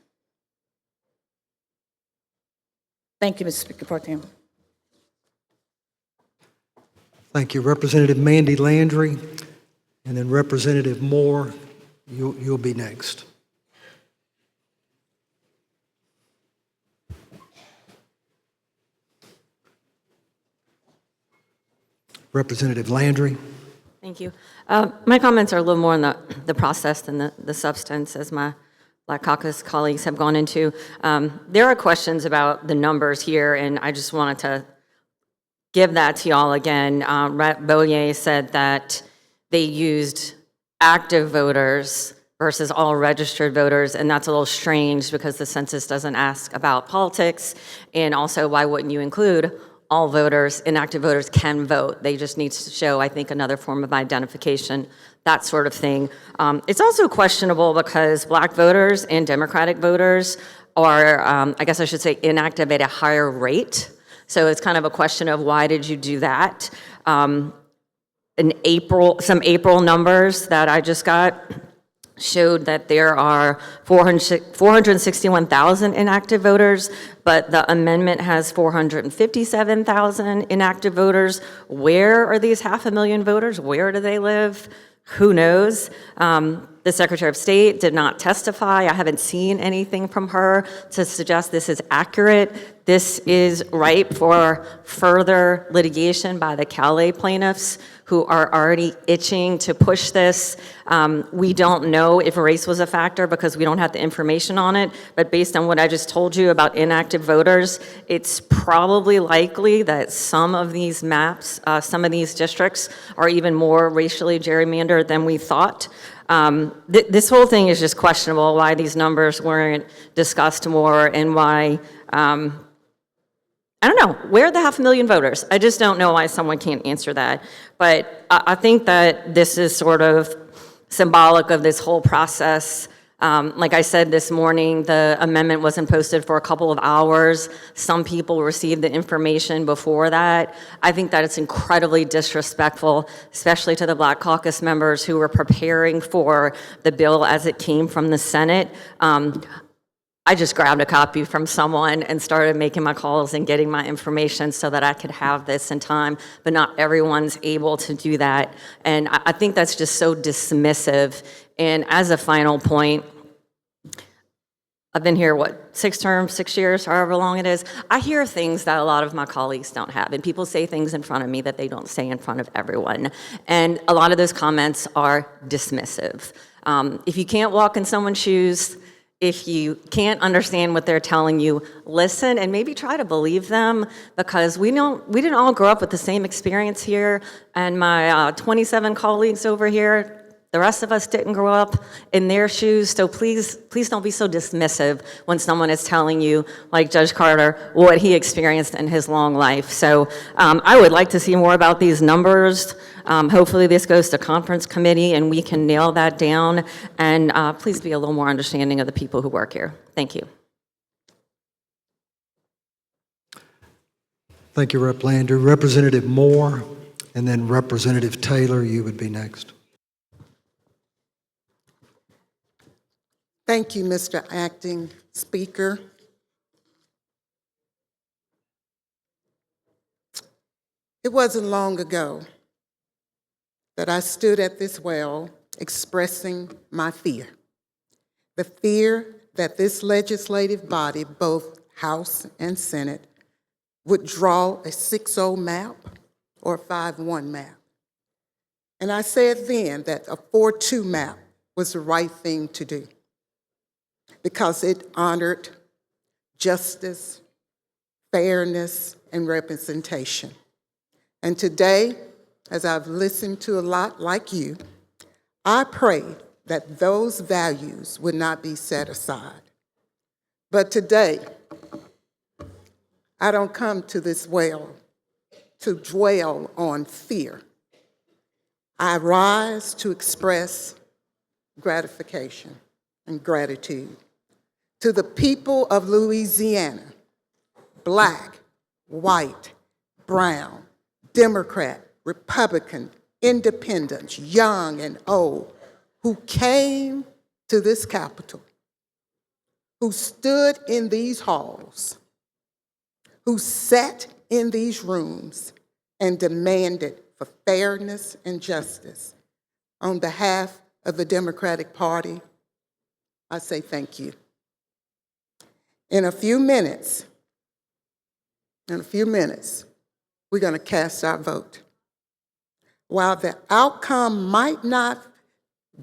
[SPEAKER 17] Thank you, Mr. Speaker Pro Tem.
[SPEAKER 7] Thank you. Representative Mandy Landry, and then Representative Moore, you'll be next. Representative Landry.
[SPEAKER 21] Thank you. My comments are a little more on the process than the substance, as my Black Caucus colleagues have gone into. There are questions about the numbers here, and I just wanted to give that to y'all again. Rep. Beaulieu said that they used active voters versus all registered voters, and that's a little strange because the census doesn't ask about politics, and also why wouldn't you include all voters? Inactive voters can vote. They just need to show, I think, another form of identification, that sort of thing. It's also questionable because Black voters and Democratic voters are, I guess I should say, inactive at a higher rate. So it's kind of a question of why did you do that? Some April numbers that I just got showed that there are 461,000 inactive voters, but the amendment has 457,000 inactive voters. Where are these 500,000 voters? Where do they live? Who knows? The Secretary of State did not testify. I haven't seen anything from her to suggest this is accurate. This is ripe for further litigation by the Calais plaintiffs, who are already itching to push this. We don't know if race was a factor because we don't have the information on it, but based on what I just told you about inactive voters, it's probably likely that some of these maps, some of these districts are even more racially gerrymandered than we thought. This whole thing is just questionable, why these numbers weren't discussed more and why, I don't know, where are the 500,000 voters? I just don't know why someone can't answer that. But I think that this is sort of symbolic of this whole process. Like I said this morning, the amendment wasn't posted for a couple of hours. Some people received the information before that. I think that it's incredibly disrespectful, especially to the Black Caucus members who were preparing for the bill as it came from the Senate. I just grabbed a copy from someone and started making my calls and getting my information so that I could have this in time, but not everyone's able to do that. And I think that's just so dismissive. And as a final point, I've been here, 6 terms, 6 years, however long it is. I hear things that a lot of my colleagues don't have, and people say things in front of me that they don't say in front of everyone. And a lot of those comments are dismissive. If you can't walk in someone's shoes, if you can't understand what they're telling you, listen and maybe try to believe them, because we didn't all grow up with the same experience here, and my 27 colleagues over here, the rest of us didn't grow up in their shoes, so please don't be so dismissive when someone is telling you, like Judge Carter, what he experienced in his long life. So I would like to see more about these numbers. Hopefully this goes to conference committee and we can nail that down, and please be a little more understanding of the people who work here. Thank you.
[SPEAKER 7] Thank you, Rep. Landry. Representative Moore, and then Representative Taylor, you would be next.
[SPEAKER 22] Thank you, Mr. Acting Speaker. It wasn't long ago that I stood at this well expressing my fear. The fear that this legislative body, both House and Senate, would draw a 6-0 map or a 5-1 map. And I said then that a 4-2 map was the right thing to do, because it honored justice, fairness, and representation. And today, as I've listened to a lot like you, I pray that those values would not be set aside. But today, I don't come to this well to dwell on fear. I rise to express gratification and gratitude to the people of Louisiana, Black, white, brown, Democrat, Republican, independents, young and old, who came to this Capitol, who stood in these halls, who sat in these rooms and demanded for fairness and justice. On behalf of the Democratic Party, I say thank you. In a few minutes, we're going to cast our vote. While the outcome might not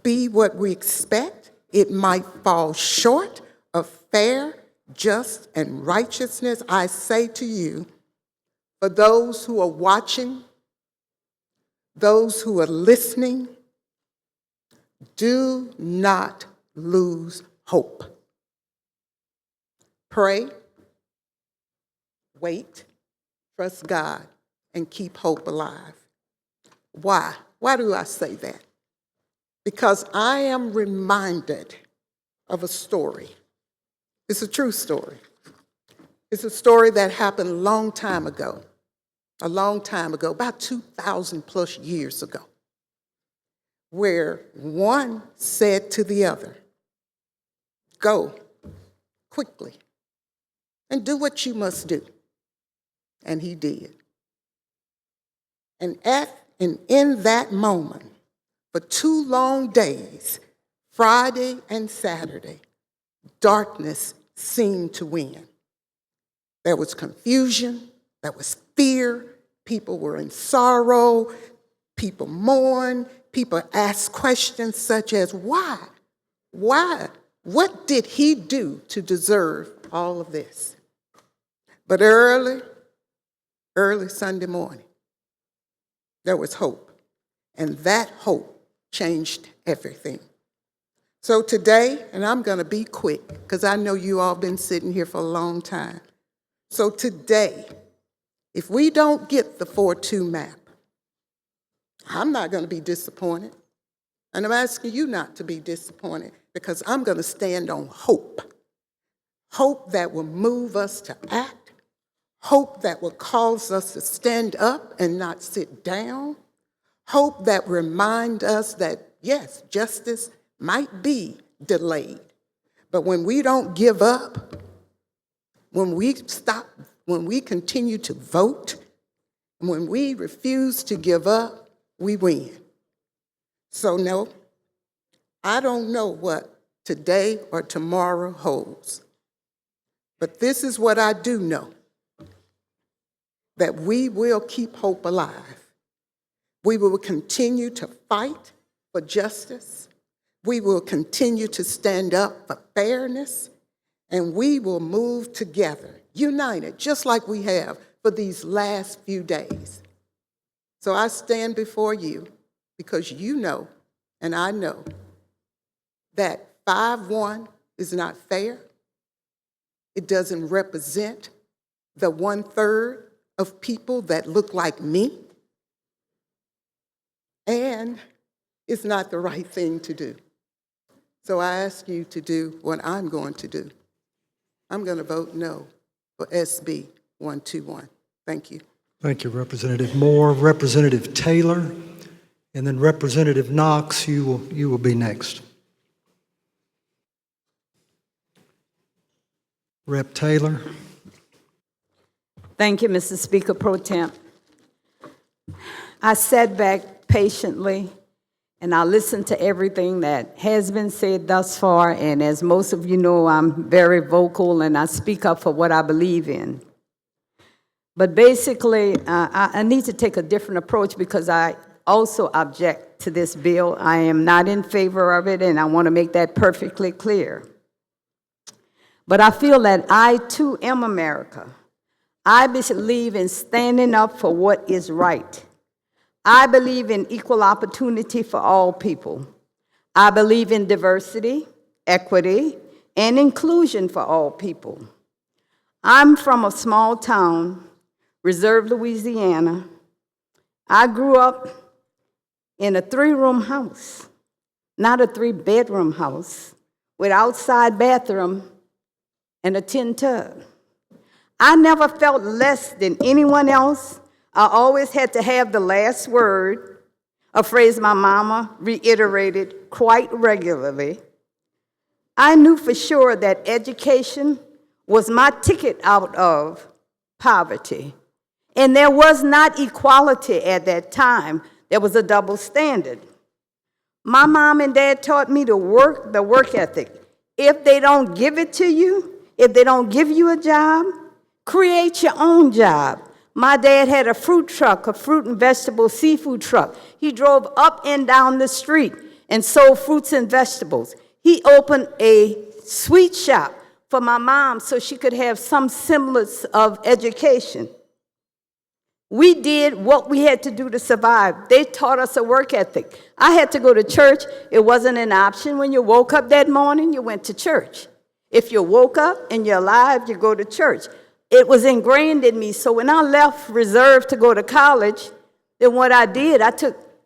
[SPEAKER 22] be what we expect, it might fall short of fair, just, and righteousness. I say to you, for those who are watching, those who are listening, do not lose hope. Pray, wait, trust God, and keep hope alive. Why? Why do I say that? Because I am reminded of a story. It's a true story. It's a story that happened a long time ago, about 2,000 plus years ago, where one said to the other, "Go quickly and do what you must do." And he did. And in that moment, for 2 long days, Friday and Saturday, darkness seemed to win. There was confusion, there was fear, people were in sorrow, people mourned, people asked questions such as, why? Why? What did he do to deserve all of this? But early Sunday morning, there was hope, and that hope changed everything. So today, and I'm going to be quick because I know you all been sitting here for a long time. So today, if we don't get the 4-2 map, I'm not going to be disappointed. And I'm asking you not to be disappointed because I'm going to stand on hope. Hope that will move us to act. Hope that will cause us to stand up and not sit down. Hope that reminds us that, yes, justice might be delayed. But when we don't give up, when we continue to vote, when we refuse to give up, we win. So no, I don't know what today or tomorrow holds. But this is what I do know, that we will keep hope alive. We will continue to fight for justice. We will continue to stand up for fairness. And we will move together, united, just like we have for these last few days. So I stand before you because you know, and I know, that 5-1 is not fair. It doesn't represent the 1/3 of people that look like me. And it's not the right thing to do. So I ask you to do what I'm going to do. I'm going to vote no for SB 121. Thank you.
[SPEAKER 7] Thank you, Representative Moore. Representative Taylor, and then Representative Knox, you will be next. Rep. Taylor.
[SPEAKER 2] Thank you, Mr. Speaker Pro Tem. I sat back patiently and I listened to everything that has been said thus far, and as most of you know, I'm very vocal and I speak up for what I believe in. But basically, I need to take a different approach because I also object to this bill. I am not in favor of it, and I want to make that perfectly clear. But I feel that I, too, am America. I believe in standing up for what is right. I believe in equal opportunity for all people. I believe in diversity, equity, and inclusion for all people. I'm from a small town Reserve, Louisiana. I grew up in a 3-room house, not a 3-bedroom house, with outside bathroom and a tin tub. I never felt less than anyone else. I always had to have the last word, a phrase my mama reiterated quite regularly. I knew for sure that education was my ticket out of poverty. And there was not equality at that time. There was a double standard. My mom and dad taught me to work the work ethic. If they don't give it to you, if they don't give you a job, create your own job. My dad had a fruit truck, a fruit and vegetable seafood truck. He drove up and down the street and sold fruits and vegetables. He opened a sweet shop for my mom so she could have some semblance of education. We did what we had to do to survive. They taught us a work ethic. I had to go to church. It wasn't an option. When you woke up that morning, you went to church. If you woke up and you're alive, you go to church. It was ingrained in me. So when I left Reserve to go to college, then what I did,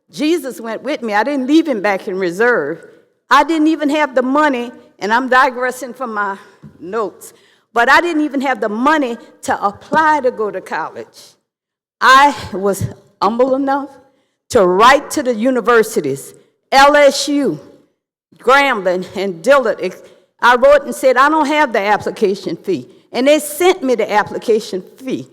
[SPEAKER 2] Jesus went with me. I didn't leave him back in Reserve. I didn't even have the money, and I'm digressing from my notes, but I didn't even have the money to apply to go to college. I was humble enough to write to the universities, LSU, Grambling, and Dillard. I wrote and said, I don't have the application fee. And they sent me the application fee.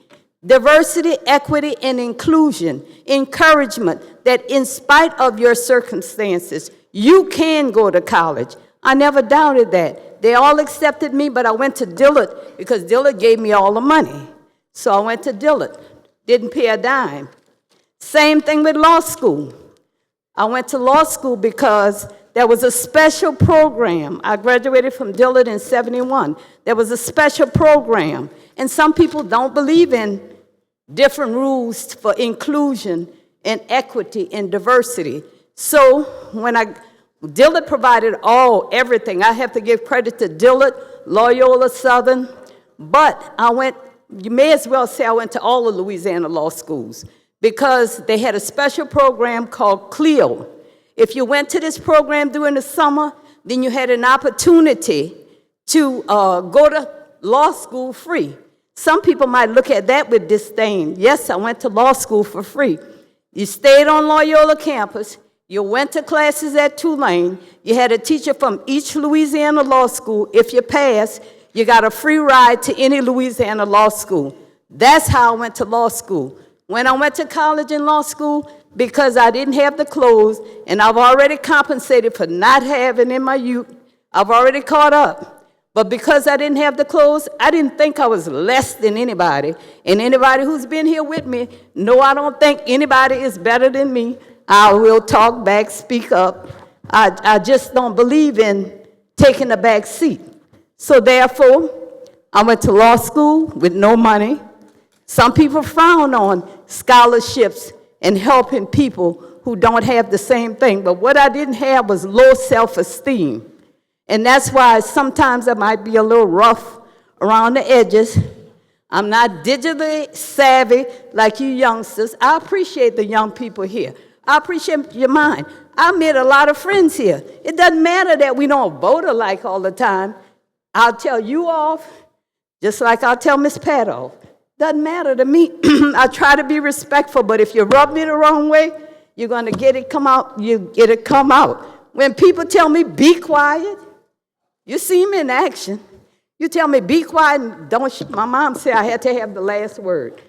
[SPEAKER 2] Diversity, equity, and inclusion, encouragement that in spite of your circumstances, you can go to college. I never doubted that. They all accepted me, but I went to Dillard because Dillard gave me all the money. So I went to Dillard. Didn't pay a dime. Same thing with law school. I went to law school because there was a special program. I graduated from Dillard in '71. There was a special program. And some people don't believe in different rules for inclusion and equity and diversity. So when Dillard provided everything. I have to give credit to Dillard, Loyola Southern, but you may as well say I went to all of Louisiana law schools because they had a special program called CLEO. If you went to this program during the summer, then you had an opportunity to go to law school free. Some people might look at that with disdain. Yes, I went to law school for free. You stayed on Loyola campus. You went to classes at Tulane. You had a teacher from each Louisiana law school. If you passed, you got a free ride to any Louisiana law school. That's how I went to law school. When I went to college and law school, because I didn't have the clothes, and I've already compensated for not having in my youth, I've already caught up. But because I didn't have the clothes, I didn't think I was less than anybody. And anybody who's been here with me, no, I don't think anybody is better than me. I will talk back, speak up. I just don't believe in taking a back seat. So therefore, I went to law school with no money. Some people frown on scholarships and helping people who don't have the same thing. But what I didn't have was low self-esteem. And that's why sometimes I might be a little rough around the edges. I'm not digitally savvy like you youngsters. I appreciate the young people here. I appreciate your mind. I made a lot of friends here. It doesn't matter that we don't vote alike all the time. I'll tell you off, just like I'll tell Miss Pat off. Doesn't matter to me. I try to be respectful, but if you rub me the wrong way, you're going to get it come out. You get it come out. When people tell me, be quiet, you see me in action. You tell me, be quiet, and don't. My mom said I had to have the last word.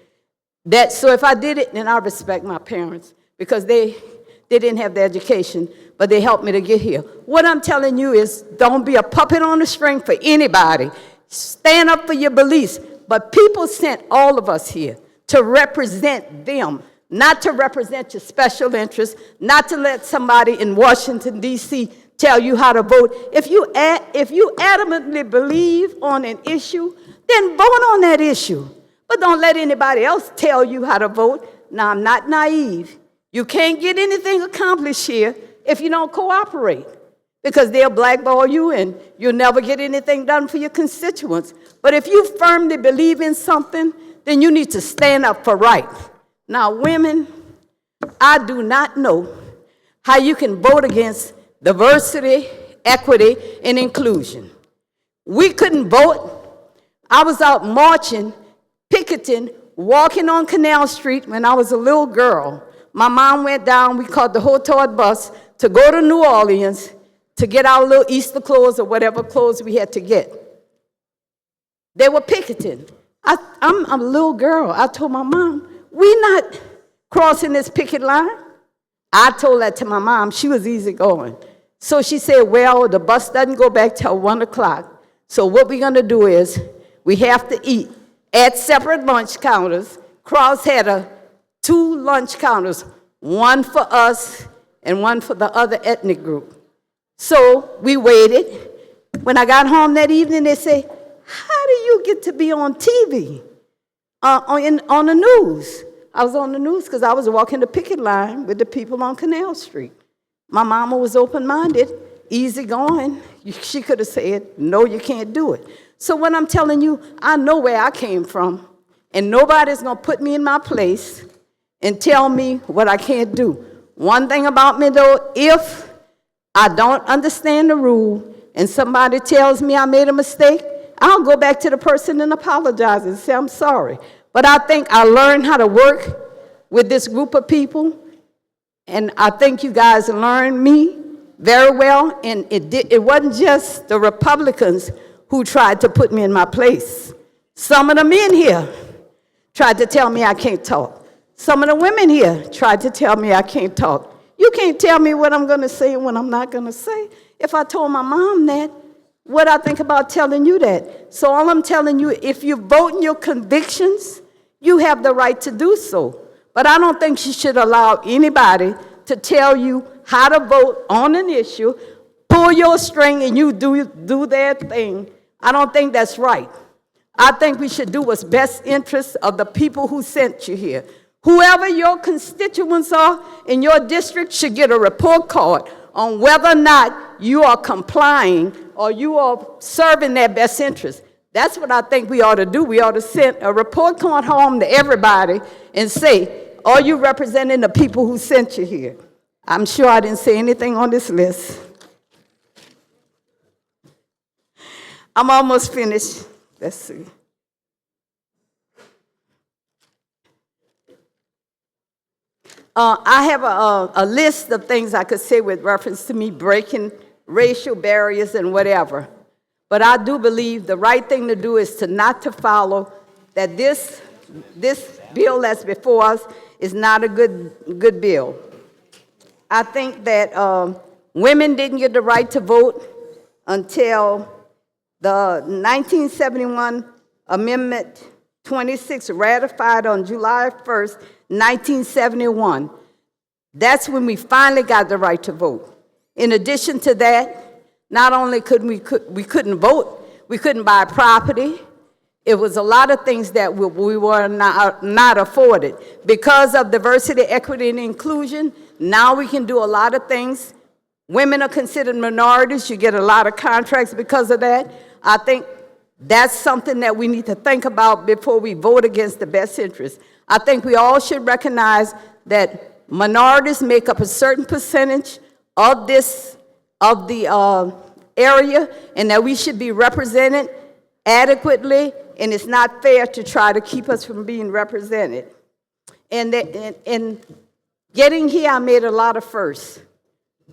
[SPEAKER 2] So if I did it, then I respect my parents because they didn't have the education, but they helped me to get here. What I'm telling you is don't be a puppet on the string for anybody. Stand up for your beliefs. But people sent all of us here to represent them, not to represent your special interests, not to let somebody in Washington, D.C. tell you how to vote. If you adamantly believe on an issue, then vote on that issue. But don't let anybody else tell you how to vote. Now, I'm not naive. You can't get anything accomplished here if you don't cooperate, because they'll blackball you and you'll never get anything done for your constituents. But if you firmly believe in something, then you need to stand up for right. Now, women, I do not know how you can vote against diversity, equity, and inclusion. We couldn't vote. I was out marching, picketing, walking on Canal Street when I was a little girl. My mom went down, we caught the Hotard bus to go to New Orleans to get our little Easter clothes or whatever clothes we had to get. They were picketing. I'm a little girl. I told my mom, we're not crossing this picket line. I told that to my mom. She was easygoing. So she said, well, the bus doesn't go back till 1 o'clock. So what we're going to do is we have to eat at separate lunch counters. Cross had 2 lunch counters, one for us and one for the other ethnic group. So we waited. When I got home that evening, they said, how do you get to be on TV, on the news? I was on the news because I was walking the picket line with the people on Canal Street. My mama was open-minded, easygoing. She could have said, no, you can't do it. So what I'm telling you, I know where I came from, and nobody's going to put me in my place and tell me what I can't do. One thing about me, though, if I don't understand the rule and somebody tells me I made a mistake, I'll go back to the person and apologize and say, I'm sorry. But I think I learned how to work with this group of people, and I think you guys learned me very well, and it wasn't just the Republicans who tried to put me in my place. Some of the men here tried to tell me I can't talk. Some of the women here tried to tell me I can't talk. You can't tell me what I'm going to say and what I'm not going to say. If I told my mom that, what I think about telling you that? So all I'm telling you, if you vote in your convictions, you have the right to do so. But I don't think you should allow anybody to tell you how to vote on an issue, pull your string, and you do their thing. I don't think that's right. I think we should do what's best interest of the people who sent you here. Whoever your constituents are in your district should get a report card on whether or not you are complying or you are serving their best interest. That's what I think we ought to do. We ought to send a report card home to everybody and say, are you representing the people who sent you here? I'm sure I didn't say anything on this list. I'm almost finished. Let's see. I have a list of things I could say with reference to me breaking racial barriers and whatever. But I do believe the right thing to do is not to follow that this bill that's before us is not a good bill. I think that women didn't get the right to vote until the 1971 Amendment 26 ratified on July 1st, 1971. That's when we finally got the right to vote. In addition to that, not only we couldn't vote, we couldn't buy property. It was a lot of things that we were not afforded. Because of diversity, equity, and inclusion, now we can do a lot of things. Women are considered minorities. You get a lot of contracts because of that. I think that's something that we need to think about before we vote against the best interest. I think we all should recognize that minorities make up a certain percentage of the area, and that we should be represented adequately, and it's not fair to try to keep us from being represented. And getting here, I made a lot of firsts.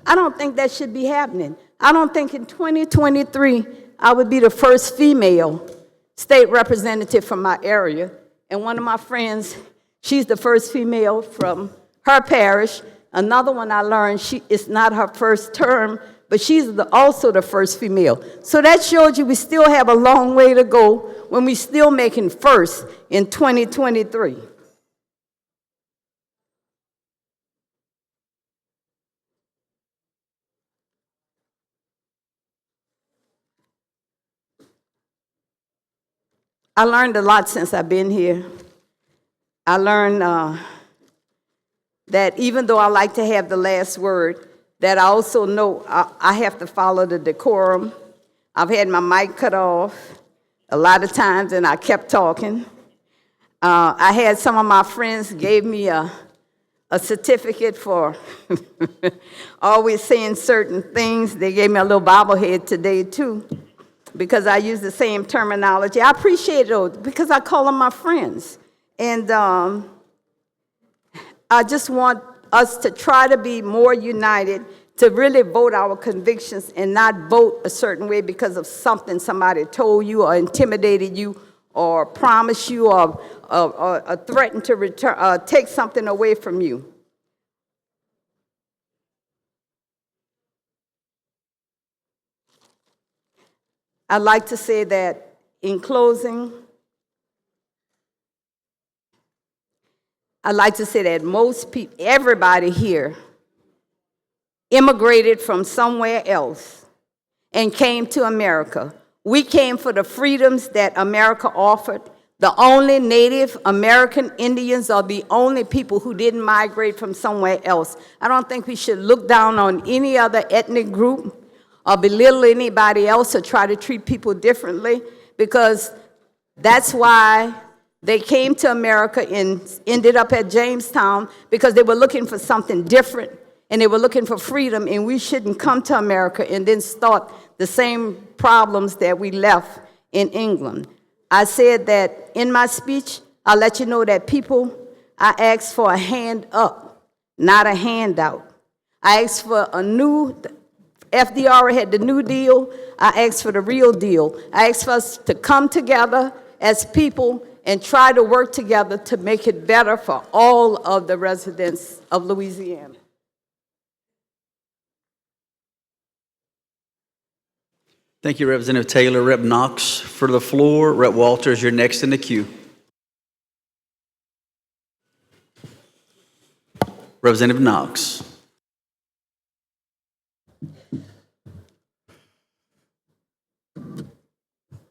[SPEAKER 2] I don't think that should be happening. I don't think in 2023, I would be the first female state representative from my area. And one of my friends, she's the first female from her parish. Another one I learned, it's not her first term, but she's also the first female. So that shows you we still have a long way to go when we're still making first in 2023. I learned a lot since I've been here. I learned that even though I like to have the last word, that I also know I have to follow the decorum. I've had my mic cut off a lot of times, and I kept talking. I had some of my friends gave me a certificate for always saying certain things. They gave me a little bobblehead today too, because I use the same terminology. I appreciate it though, because I call them my friends. And I just want us to try to be more united, to really vote our convictions and not vote a certain way because of something somebody told you or intimidated you or promised you or threatened to return, take something away from you. I'd like to say that in closing, I'd like to say that most people, everybody here, immigrated from somewhere else and came to America. We came for the freedoms that America offered. The only Native American Indians are the only people who didn't migrate from somewhere else. I don't think we should look down on any other ethnic group or belittle anybody else or try to treat people differently, because that's why they came to America and ended up at Jamestown, because they were looking for something different and they were looking for freedom, and we shouldn't come to America and then start the same problems that we left in England. I said that in my speech. I'll let you know that I asked for a hand up, not a handout. I asked for a new, FDR had the New Deal. I asked for the real deal. I asked for us to come together as people and try to work together to make it better for all of the residents of Louisiana.
[SPEAKER 1] Thank you, Representative Taylor. Rep. Knox for the floor. Rep. Walters, you're next in the queue. Representative Knox.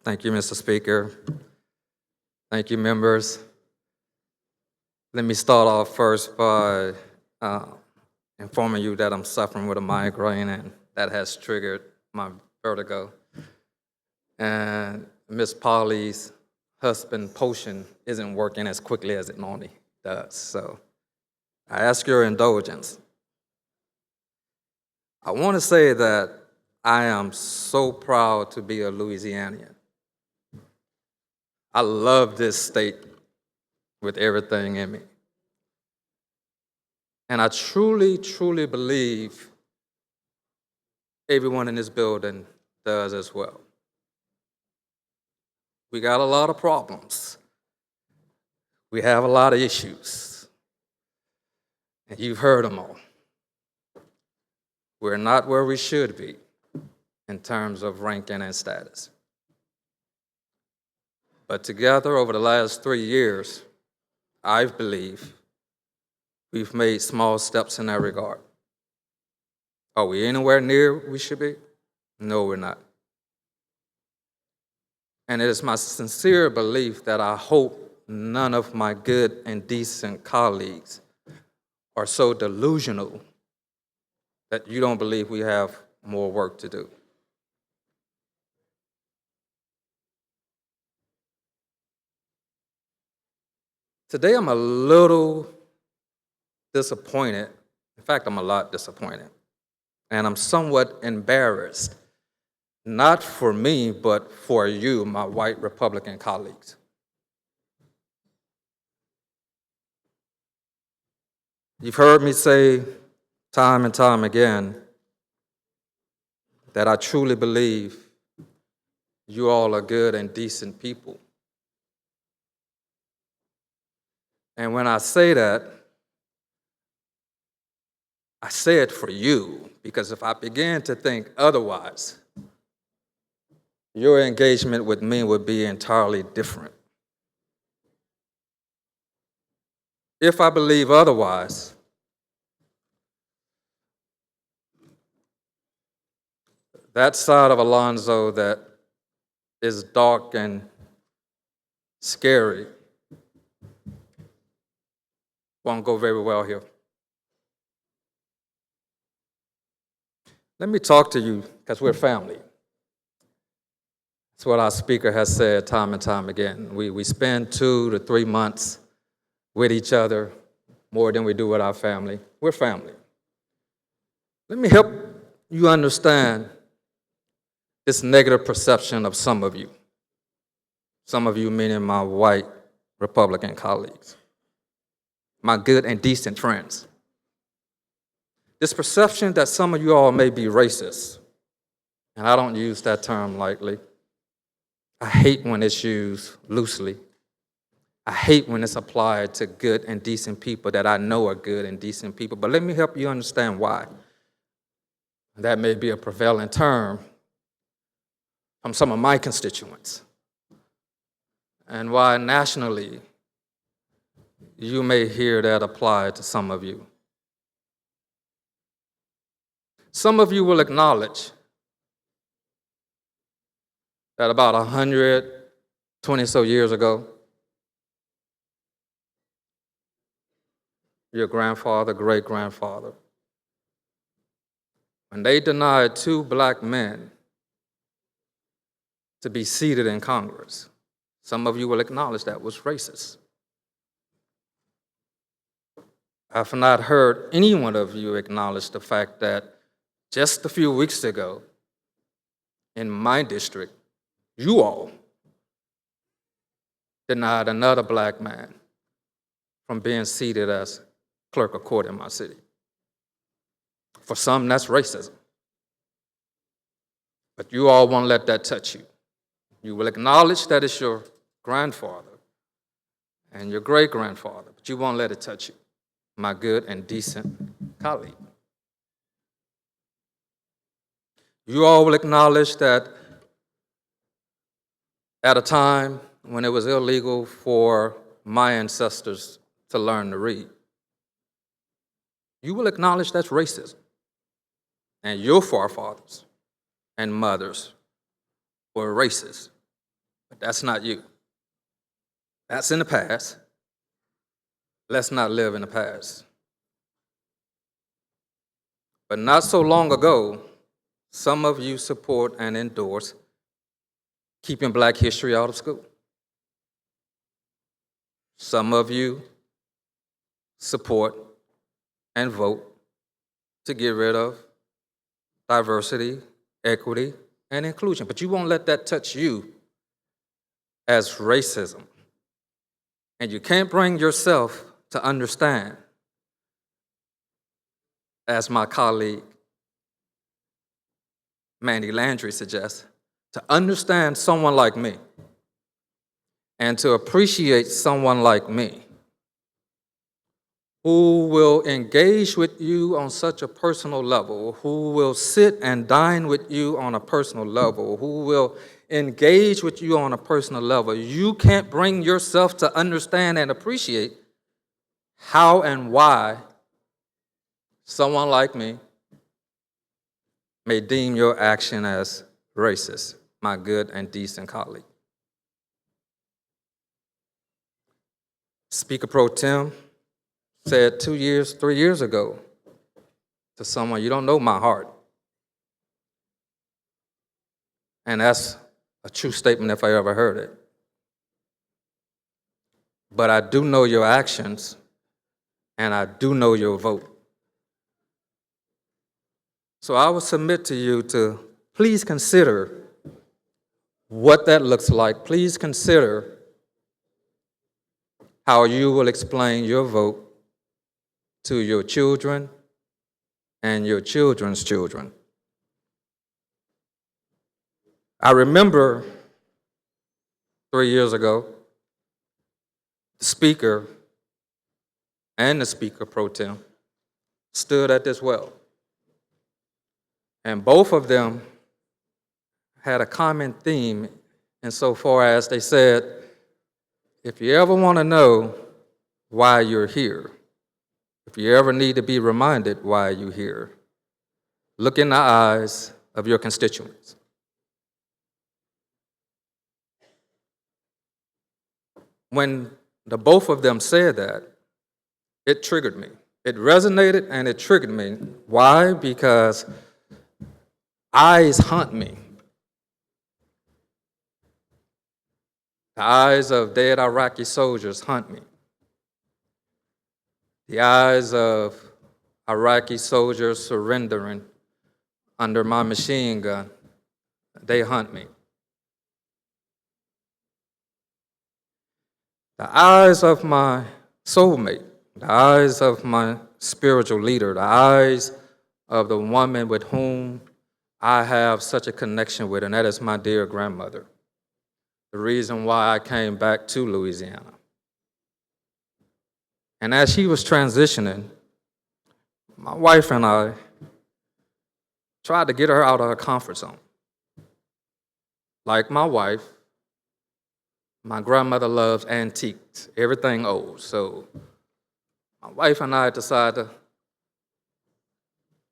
[SPEAKER 5] Thank you, Mr. Speaker. Thank you, members. Let me start off first by informing you that I'm suffering with a migraine, and that has triggered my vertigo. And Miss Polly's husband potion isn't working as quickly as it normally does. So I ask your indulgence. I want to say that I am so proud to be a Louisianian. I love this state with everything in me. And I truly, truly believe everyone in this building does as well. We got a lot of problems. We have a lot of issues. And you've heard them all. We're not where we should be in terms of ranking and status. But together, over the last 3 years, I believe we've made small steps in that regard. Are we anywhere near where we should be? No, we're not. And it is my sincere belief that I hope none of my good and decent colleagues are so delusional that you don't believe we have more work to do. Today, I'm a little disappointed. In fact, I'm a lot disappointed. And I'm somewhat embarrassed, not for me, but for you, my white Republican colleagues. You've heard me say time and time again that I truly believe you all are good and decent people. And when I say that, I say it for you, because if I begin to think otherwise, your engagement with me would be entirely different. If I believe otherwise, that side of Alonzo that is dark and scary won't go very well here. Let me talk to you, because we're family. It's what our speaker has said time and time again. We spend 2 to 3 months with each other more than we do with our family. We're family. Let me help you understand this negative perception of some of you. Some of you meaning my white Republican colleagues, my good and decent friends. This perception that some of you all may be racist, and I don't use that term lightly. I hate when it's used loosely. I hate when it's applied to good and decent people that I know are good and decent people. But let me help you understand why. That may be a prevailing term from some of my constituents, and why nationally you may hear that applied to some of you. Some of you will acknowledge that about 120 so years ago, your grandfather, great-grandfather, when they denied 2 black men to be seated in Congress, some of you will acknowledge that was racist. I've not heard any one of you acknowledge the fact that just a few weeks ago, in my district, you all denied another black man from being seated as clerk of court in my city. For some, that's racism. But you all won't let that touch you. You will acknowledge that it's your grandfather and your great-grandfather, but you won't let it touch you, my good and decent colleague. You all will acknowledge that at a time when it was illegal for my ancestors to learn to read, you will acknowledge that's racism. And your forefathers and mothers were racist. But that's not you. That's in the past. Let's not live in the past. But not so long ago, some of you support and endorse keeping Black history out of school. Some of you support and vote to get rid of diversity, equity, and inclusion. But you won't let that touch you as racism. And you can't bring yourself to understand, as my colleague Mandy Landry suggests, to understand someone like me and to appreciate someone like me who will engage with you on such a personal level, who will sit and dine with you on a personal level, who will engage with you on a personal level. You can't bring yourself to understand and appreciate how and why someone like me may deem your action as racist, my good and decent colleague. Speaker Pro Tem said 3 years ago to someone, "You don't know my heart." And that's a true statement if I ever heard it. But I do know your actions, and I do know your vote. So I would submit to you to please consider what that looks like. Please consider how you will explain your vote to your children and your children's children. I remember 3 years ago, the Speaker and the Speaker Pro Tem stood at this well. And both of them had a common theme insofar as they said, if you ever want to know why you're here, if you ever need to be reminded why you're here, look in the eyes of your constituents. When the both of them said that, it triggered me. It resonated and it triggered me. Why? Because eyes haunt me. The eyes of dead Iraqi soldiers hunt me. The eyes of Iraqi soldiers surrendering under my machine gun, they hunt me. The eyes of my soulmate, the eyes of my spiritual leader, the eyes of the woman with whom I have such a connection with, and that is my dear grandmother. The reason why I came back to Louisiana. And as she was transitioning, my wife and I tried to get her out of her comfort zone. Like my wife, my grandmother loves antiques, everything old. So my wife and I decided to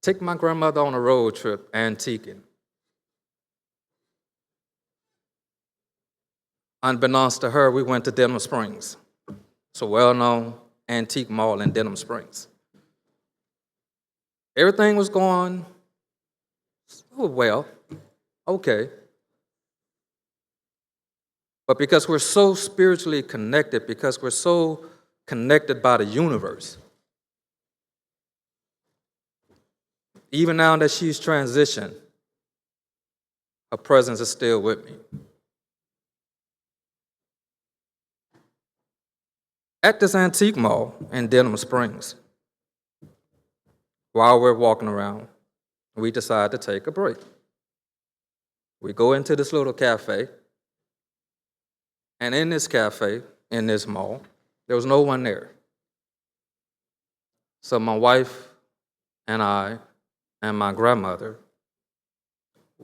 [SPEAKER 5] take my grandmother on a road trip antiquing. Unbeknownst to her, we went to Denham Springs. It's a well-known antique mall in Denham Springs. Everything was going well, okay. But because we're so spiritually connected, because we're so connected by the universe, even now that she's transitioned, her presence is still with me. At this antique mall in Denham Springs, while we're walking around, we decide to take a break. We go into this little cafe, and in this cafe, in this mall, there was no one there. So my wife and I and my grandmother,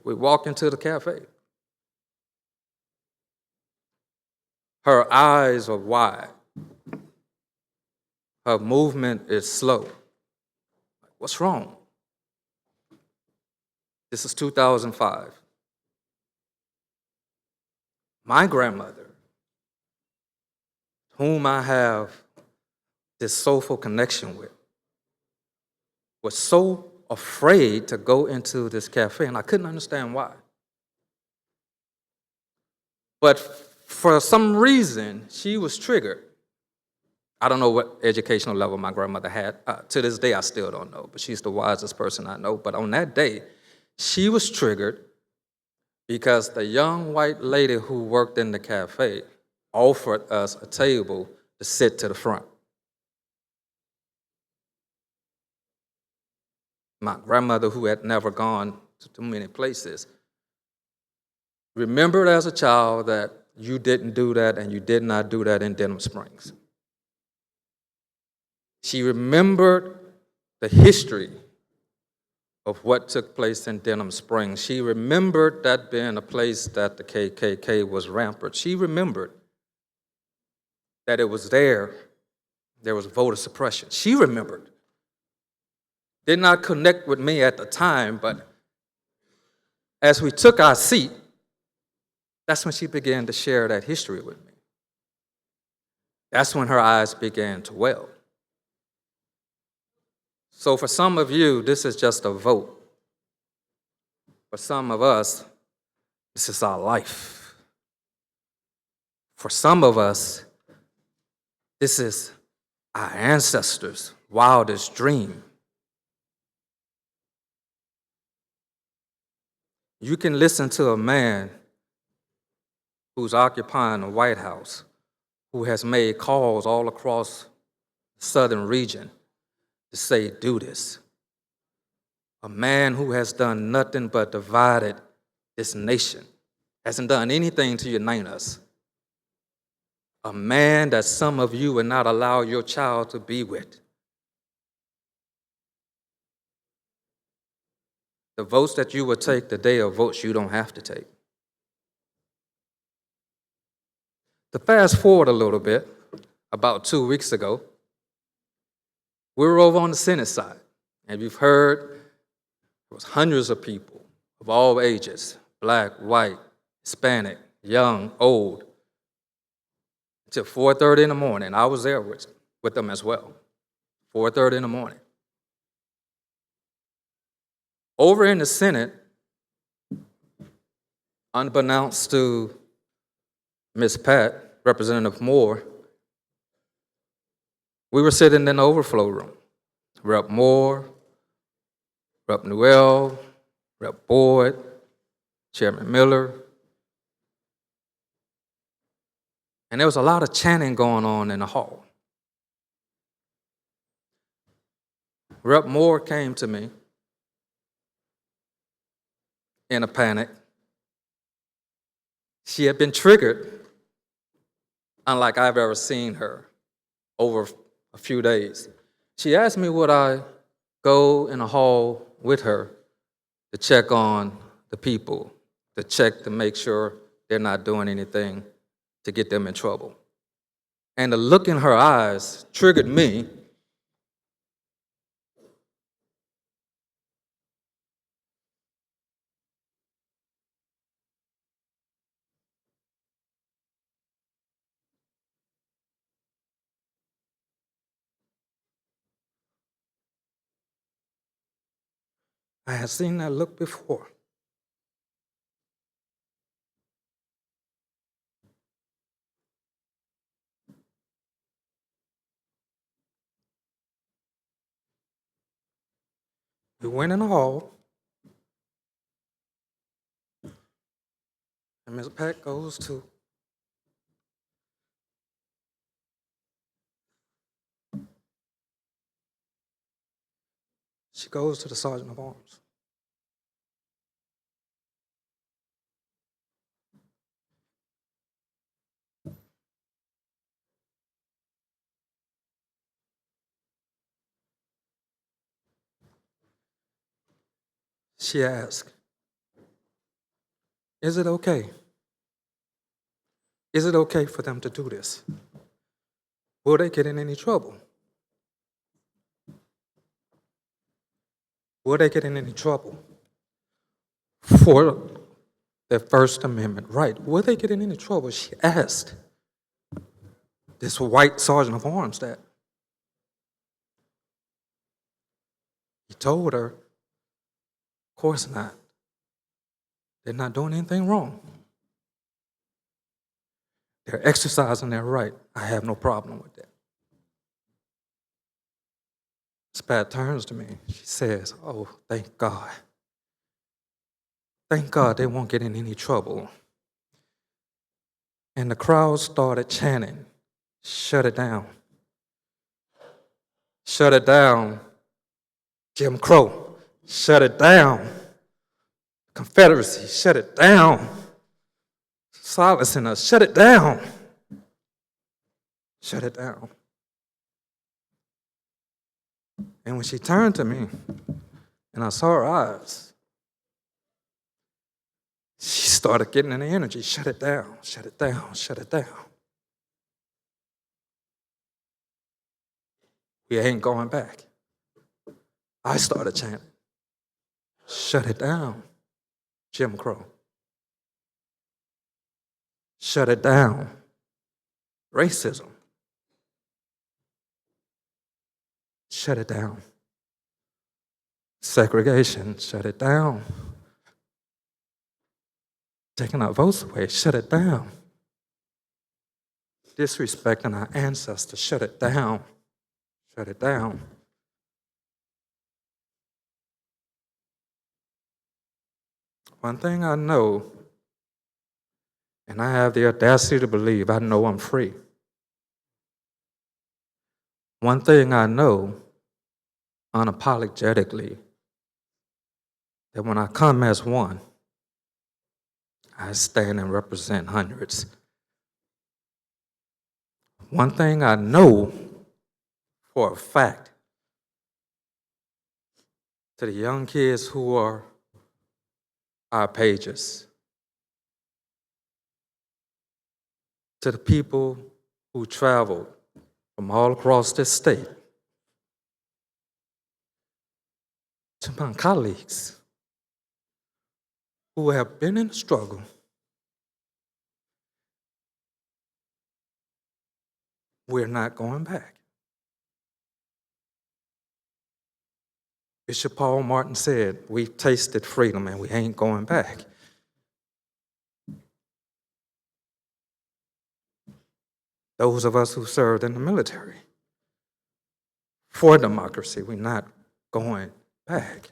[SPEAKER 5] we walk into the cafe. Her eyes are wide. Her movement is slow. What's wrong? This is 2005. My grandmother, whom I have this soulful connection with, was so afraid to go into this cafe, and I couldn't understand why. But for some reason, she was triggered. I don't know what educational level my grandmother had. To this day, I still don't know, but she's the wisest person I know. But on that day, she was triggered because the young white lady who worked in the cafe offered us a table to sit to the front. My grandmother, who had never gone to too many places, remembered as a child that you didn't do that and you did not do that in Denham Springs. She remembered the history of what took place in Denham Springs. She remembered that being a place that the KKK was rampant. She remembered that it was there was voter suppression. She remembered. Did not connect with me at the time, but as we took our seat, that's when she began to share that history with me. That's when her eyes began to well. So for some of you, this is just a vote. For some of us, this is our life. For some of us, this is our ancestors' wildest dream. You can listen to a man who's occupying the White House, who has made calls all across the southern region to say, do this. A man who has done nothing but divided this nation, hasn't done anything to unite us. A man that some of you would not allow your child to be with. The votes that you would take today are votes you don't have to take. To fast forward a little bit, about 2 weeks ago, we were over on the Senate side, and you've heard there was hundreds of people of all ages, black, white, Hispanic, young, old, until 4:30 in the morning. I was there with them as well, 4:30 in the morning. Over in the Senate, unbeknownst to Miss Pat, Representative Moore, we were sitting in the overflow room. Rep. Moore, Rep. Newell, Rep. Boyd, Chairman Miller. And there was a lot of chanting going on in the hall. Rep. Moore came to me in a panic. She had been triggered, unlike I've ever seen her, over a few days. She asked me would I go in the hall with her to check on the people, to check to make sure they're not doing anything to get them in trouble. And the look in her eyes triggered me. I had seen that look before. We went in the hall, and Ms. Pat goes to the Sergeant of Arms. She asked, "Is it okay? Is it okay for them to do this? Will they get in any trouble? Will they get in any trouble for their First Amendment right? Will they get in any trouble?" She asked this white Sergeant of Arms that. He told her, "Of course not. They're not doing anything wrong. They're exercising their right. I have no problem with that." Miss Pat turns to me. She says, "Oh, thank God. Thank God they won't get in any trouble." And the crowd started chanting, "Shut it down. Shut it down. Jim Crow. Shut it down. Confederacy. Shut it down. Silencing us. Shut it down. Shut it down." And when she turned to me and I saw her eyes, she started getting in the energy. "Shut it down, shut it down, shut it down. We ain't going back." I started chanting, "Shut it down, Jim Crow. Shut it down, racism. Shut it down, segregation. Shut it down. Taking our votes away. Shut it down. Disrespecting our ancestors. Shut it down. Shut it down." One thing I know, and I have the audacity to believe, I know I'm free. One thing I know unapologetically, that when I come as one, I stand and represent hundreds. One thing I know for a fact, to the young kids who are our pages, to the people who traveled from all across this state, to my colleagues who have been in the struggle, we're not going back. Bishop Paul Martin said, "We've tasted freedom and we ain't going back." those of us who served in the military. For democracy, we're not going back.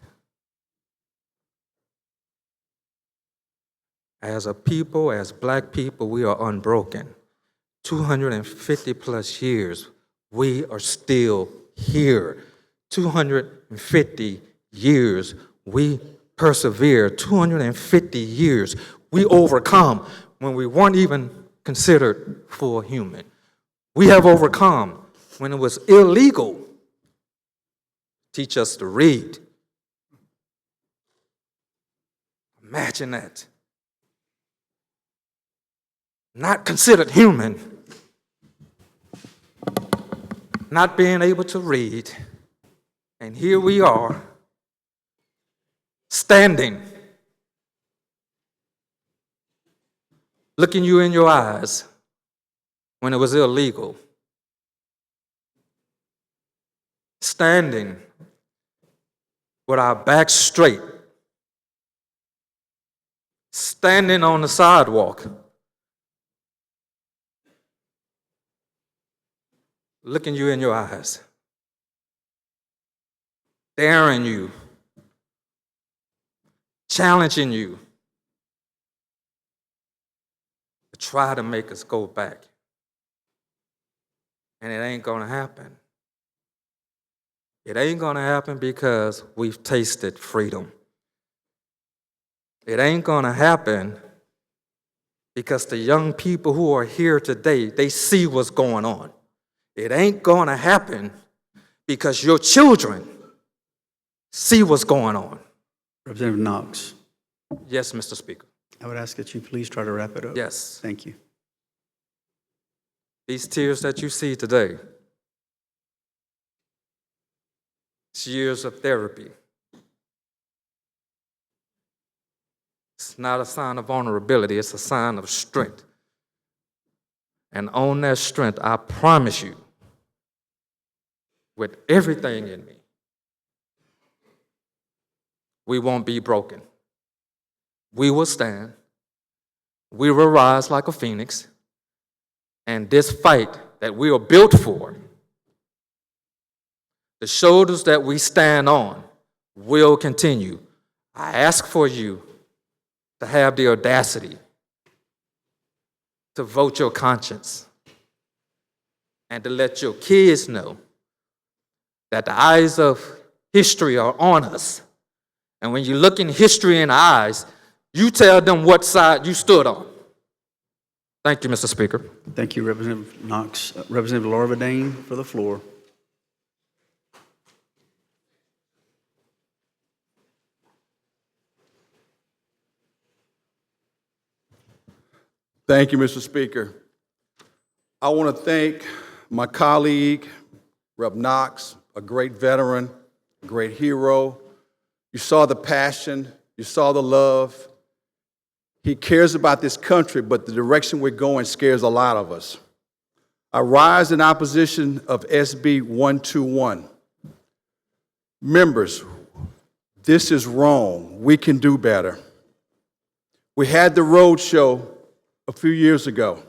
[SPEAKER 5] As a people, as black people, we are unbroken. 250 plus years, we are still here. 250 years, we persevere. 250 years, we overcome when we weren't even considered full human. We have overcome when it was illegal. Teach us to read. Imagine that. Not considered human, not being able to read, and here we are, standing, looking you in your eyes when it was illegal, standing with our backs straight, standing on the sidewalk, looking you in your eyes, daring you, challenging you to try to make us go back. And it ain't gonna happen. It ain't gonna happen because we've tasted freedom. It ain't gonna happen because the young people who are here today, they see what's going on. It ain't gonna happen because your children see what's going on.
[SPEAKER 1] Representative Knox,
[SPEAKER 5] Yes, Mr. Speaker.
[SPEAKER 1] I would ask that you please try to wrap it up.
[SPEAKER 5] Yes.
[SPEAKER 1] Thank you.
[SPEAKER 5] These tears that you see today, it's years of therapy. It's not a sign of vulnerability, it's a sign of strength. And on that strength, I promise you, with everything in me, we won't be broken. We will stand. We will rise like a phoenix. And this fight that we are built for, the shoulders that we stand on, will continue. I ask for you to have the audacity to vote your conscience and to let your kids know that the eyes of history are on us. And when you look in history in the eyes, you tell them what side you stood on. Thank you, Mr. Speaker.
[SPEAKER 1] Thank you, Representative Knox. Representative Laura Vadane for the floor.
[SPEAKER 9] Thank you, Mr. Speaker. I want to thank my colleague, Rep. Knox, a great veteran, a great hero. You saw the passion, you saw the love. He cares about this country, but the direction we're going scares a lot of us. I rise in opposition of SB 121. Members, this is wrong. We can do better. We had the road show a few years ago.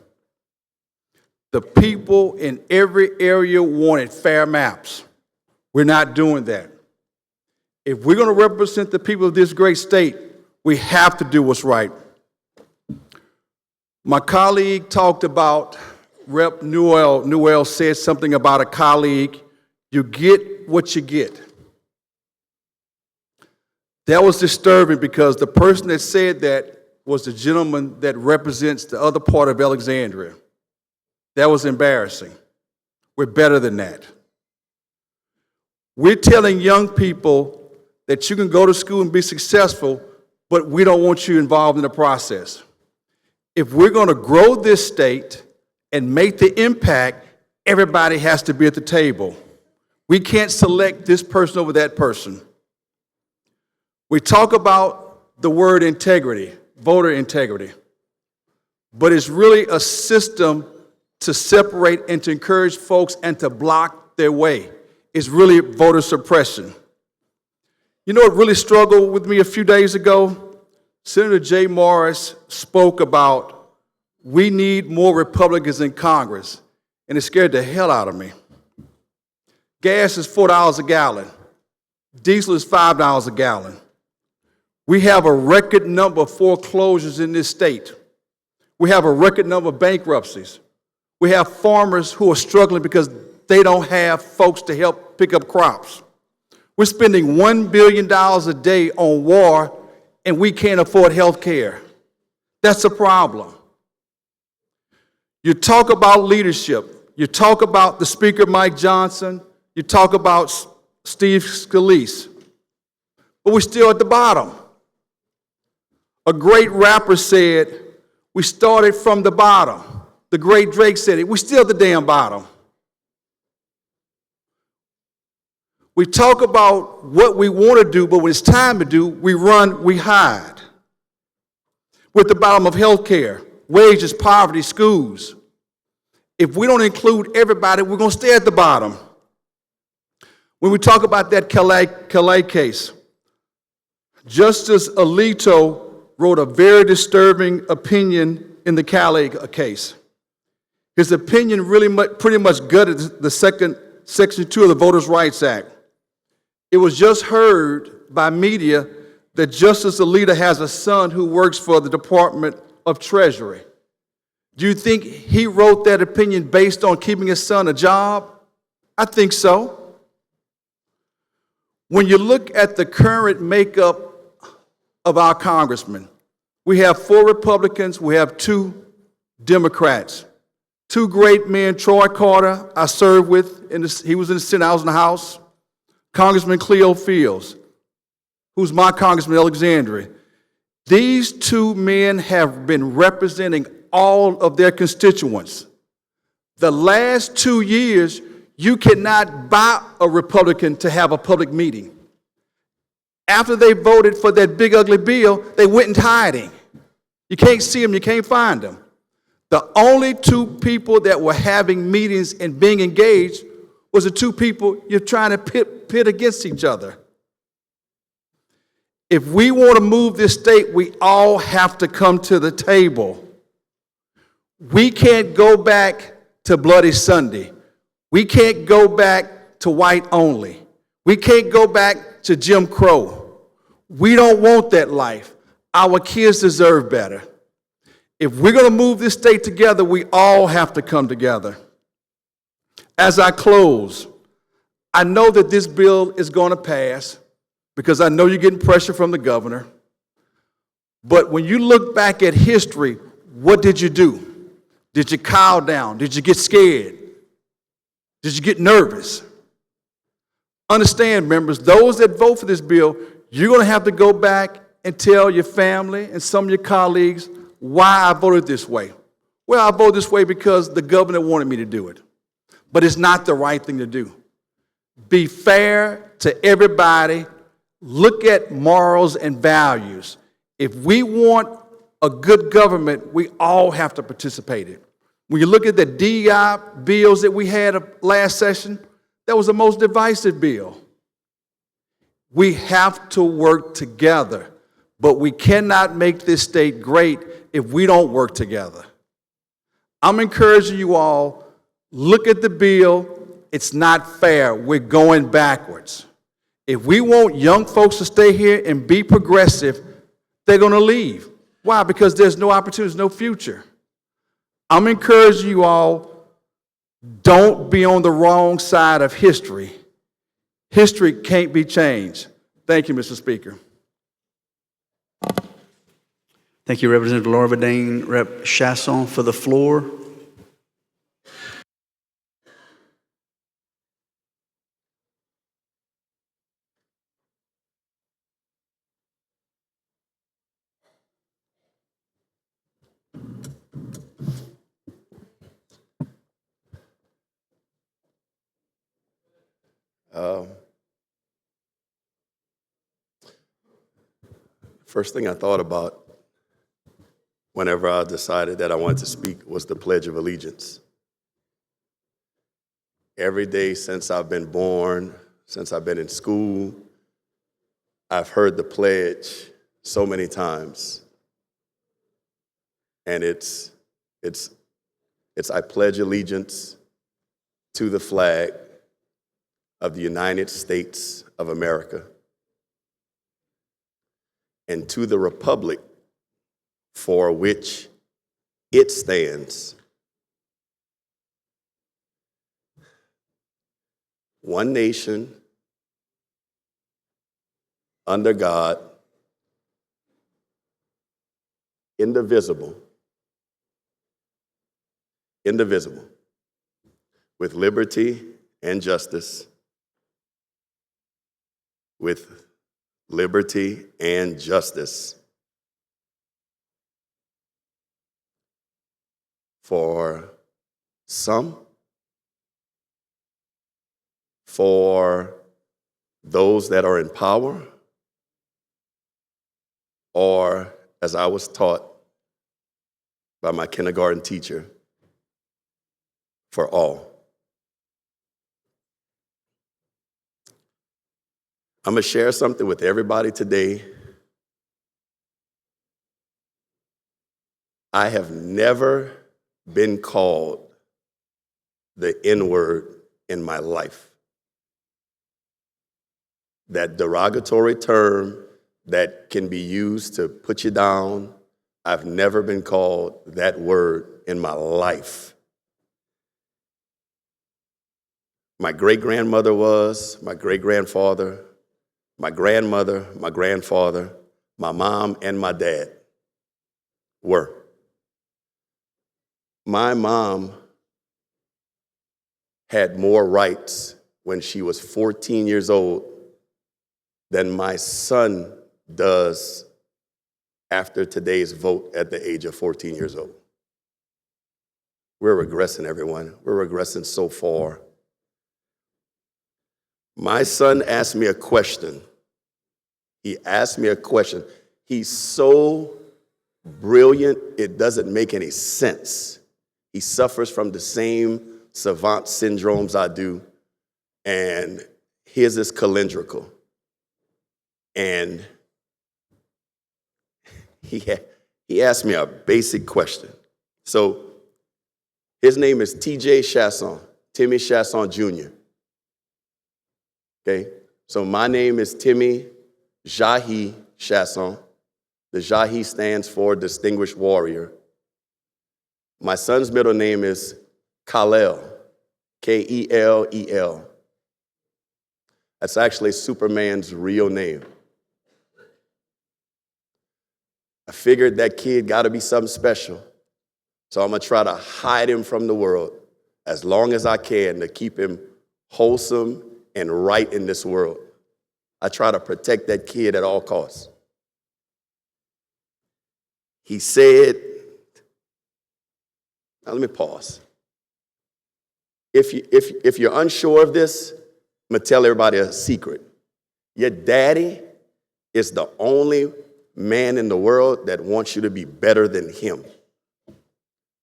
[SPEAKER 9] The people in every area wanted fair maps. We're not doing that. If we're going to represent the people of this great state, we have to do what's right. My colleague talked about, Rep. Newell said something about a colleague. You get what you get. That was disturbing because the person that said that was the gentleman that represents the other part of Alexandria. That was embarrassing. We're better than that. We're telling young people that you can go to school and be successful, but we don't want you involved in the process. If we're going to grow this state and make the impact, everybody has to be at the table. We can't select this person over that person. We talk about the word integrity, voter integrity, but it's really a system to separate and to encourage folks and to block their way. It's really voter suppression. You know what really struggled with me a few days ago? Senator Jay Morris spoke about we need more Republicans in Congress. and it scared the hell out of me. Gas is $4 a gallon. Diesel is $5 a gallon. We have a record number of foreclosures in this state. We have a record number of bankruptcies. We have farmers who are struggling because they don't have folks to help pick up crops. We're spending $1 billion a day on war, and we can't afford health care. That's a problem. You talk about leadership. You talk about the Speaker, Mike Johnson. You talk about Steve Scalise. But we're still at the bottom. A great rapper said, we started from the bottom. The great Drake said it, we're still at the damn bottom. We talk about what we want to do, but when it's time to do, we run, we hide. We're at the bottom of health care, wages, poverty, schools. If we don't include everybody, we're going to stay at the bottom. When we talk about that Calais case, Justice Alito wrote a very disturbing opinion in the Calais case. His opinion pretty much gutted the Section 2 of the Voters' Rights Act. It was just heard by media that Justice Alito has a son who works for the Department of Treasury. Do you think he wrote that opinion based on keeping his son a job? I think so. When you look at the current makeup of our congressmen, we have 4 Republicans, we have 2 Democrats. 2 great men, Troy Carter, I served with, he was in the Senate, I was in the House. Congressman Cleo Fields, who's my congressman in Alexandria. These 2 men have been representing all of their constituents. The last 2 years, you cannot buy a Republican to have a public meeting. After they voted for that big ugly bill, they went into hiding. You can't see them, you can't find them. The only 2 people that were having meetings and being engaged was the 2 people you're trying to pit against each other. If we want to move this state, we all have to come to the table. We can't go back to Bloody Sunday. We can't go back to white only. We can't go back to Jim Crow. We don't want that life. Our kids deserve better. If we're going to move this state together, we all have to come together. As I close, I know that this bill is going to pass because I know you're getting pressure from the governor. But when you look back at history, what did you do? Did you cow down? Did you get scared? Did you get nervous? Understand, members, those that vote for this bill, you're going to have to go back and tell your family and some of your colleagues why I voted this way. Well, I voted this way because the governor wanted me to do it. But it's not the right thing to do. Be fair to everybody. Look at morals and values. If we want a good government, we all have to participate in it. When you look at the DEI bills that we had last session, that was the most divisive bill. We have to work together, but we cannot make this state great if we don't work together. I'm encouraging you all, look at the bill. It's not fair. We're going backwards. If we want young folks to stay here and be progressive, they're going to leave. Why? Because there's no opportunity, no future. I'm encouraging you all, don't be on the wrong side of history. History can't be changed. Thank you, Mr. Speaker.
[SPEAKER 1] Thank you, Representative Laura Vadane. Rep. Chasson for the floor.
[SPEAKER 11] First thing I thought about whenever I decided that I wanted to speak was the Pledge of Allegiance. Every day since I've been born, since I've been in school, I've heard the pledge so many times. And it's I pledge allegiance to the flag of the United States of America and to the republic for which it stands, one nation, under God, indivisible, with liberty and justice, with liberty and justice for some, for those that are in power, or, as I was taught by my kindergarten teacher, for all. I'm going to share something with everybody today. I have never been called the N-word in my life. That derogatory term that can be used to put you down, I've never been called that word in my life. My great-grandmother was, my great-grandfather, my grandmother, my grandfather, my mom, and my dad were. My mom had more rights when she was 14 years old than my son does after today's vote at the age of 14 years old. We're regressing, everyone. We're regressing so far. My son asked me a question. He asked me a question. He's so brilliant, it doesn't make any sense. He suffers from the same savant syndromes I do, and his is calendrical. And he asked me a basic question. So his name is T.J. Chasson, Timmy Chasson Jr. Okay, so my name is Timmy Jahi Chasson. The Jahi stands for Distinguished Warrior. My son's middle name is Kal-El, K-E-L-E-L. That's actually Superman's real name. I figured that kid got to be something special, so I'm going to try to hide him from the world as long as I can to keep him wholesome and right in this world. I try to protect that kid at all costs. He said, now let me pause. If you're unsure of this, I'm going to tell everybody a secret. Your daddy is the only man in the world that wants you to be better than him.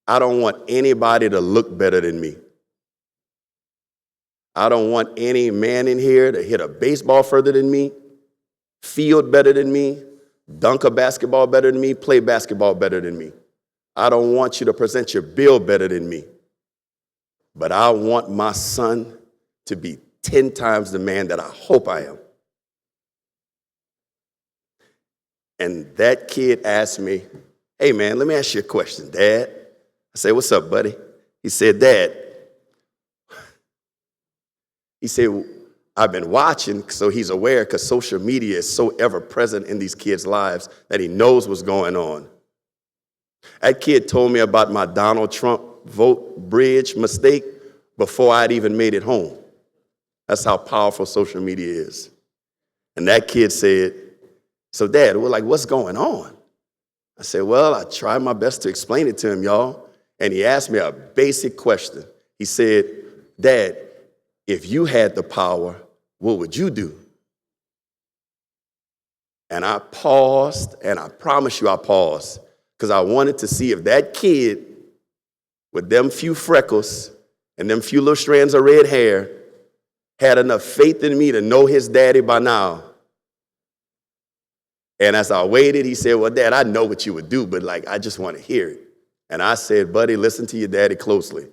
[SPEAKER 11] I don't want anybody to look better than me. I don't want any man in here to hit a baseball further than me, field better than me, dunk a basketball better than me, play basketball better than me. I don't want you to present your bill better than me. But I want my son to be 10 times the man that I hope I am. And that kid asked me, hey man, let me ask you a question, Dad. I said, what's up, buddy? He said, Dad, he said, I've been watching, so he's aware, because social media is so ever present in these kids' lives that he knows what's going on. That kid told me about my Donald Trump vote bridge mistake before I'd even made it home. That's how powerful social media is. And that kid said, so Dad, we're like, what's going on? I said, well, I tried my best to explain it to him, y'all. And he asked me a basic question. He said, Dad, if you had the power, what would you do? And I paused, and I promise you I paused, because I wanted to see if that kid with them few freckles and them few little strands of red hair had enough faith in me to know his daddy by now. And as I waited, he said, well, Dad, I know what you would do, but like, I just want to hear it. And I said, buddy, listen to your daddy closely.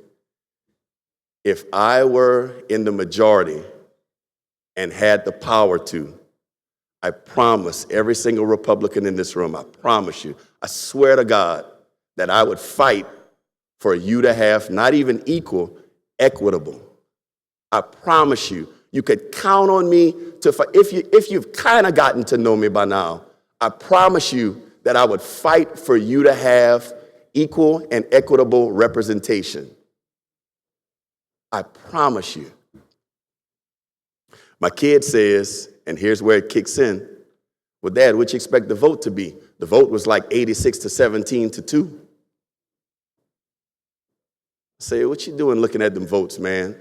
[SPEAKER 11] If I were in the majority and had the power to, I promise every single Republican in this room, I promise you, I swear to God, that I would fight for you to have not even equal, equitable. I promise you, you could count on me to fight. If you've kind of gotten to know me by now, I promise you that I would fight for you to have equal and equitable representation. I promise you. My kid says, and here's where it kicks in, well, Dad, what you expect the vote to be? The vote was like 86 to 17 to 2. I say, what you doing looking at them votes, man?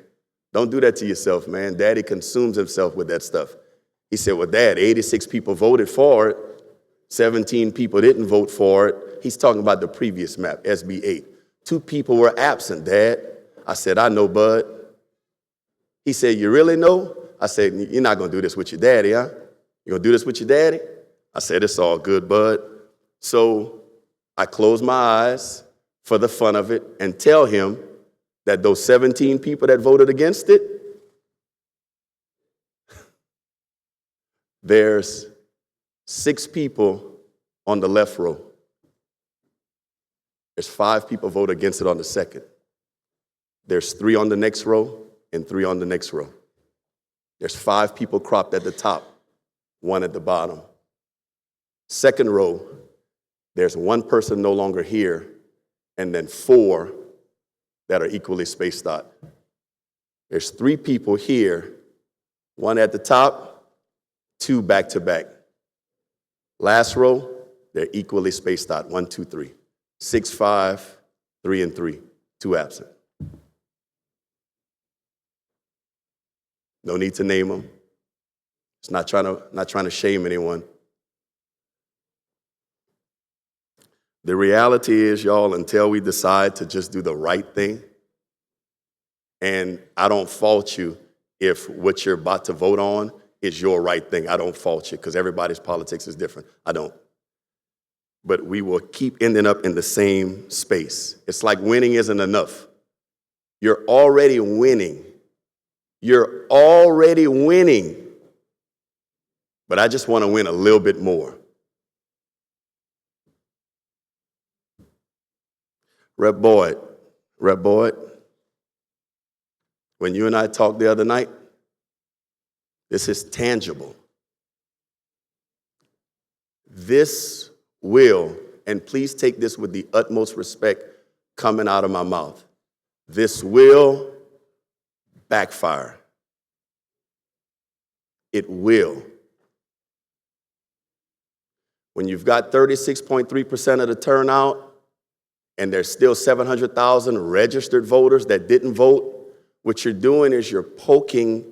[SPEAKER 11] Don't do that to yourself, man. Daddy consumes himself with that stuff. He said, well, Dad, 86 people voted for it. 17 people didn't vote for it. He's talking about the previous map, SB 8. 2 people were absent, Dad. I said, I know, bud. He said, you really know? I said, you're not going to do this with your daddy, huh? You going to do this with your daddy? I said, it's all good, bud. So I close my eyes for the fun of it and tell him that those 17 people that voted against it, there's 6 people on the left row. There's 5 people vote against it on the second. There's 3 on the next row and 3 on the next row. There's 5 people cropped at the top, 1 at the bottom. Second row, there's 1 person no longer here, and then 4 that are equally spaced out. There's 3 people here, 1 at the top, 2 back to back. Last row, they're equally spaced out, 1, 2, 3. 6, 5, 3, and 3, 2 absent. No need to name them. It's not trying to shame anyone. The reality is, y'all, until we decide to just do the right thing, and I don't fault you if what you're about to vote on is your right thing. I don't fault you because everybody's politics is different. I don't. But we will keep ending up in the same space. It's like winning isn't enough. You're already winning. You're already winning. But I just want to win a little bit more. Rep. Boyd, when you and I talked the other night, this is tangible. This will, and please take this with the utmost respect coming out of my mouth, this will backfire. It will. When you've got 36.3% of the turnout, and there's still 700,000 registered voters that didn't vote, what you're doing is you're poking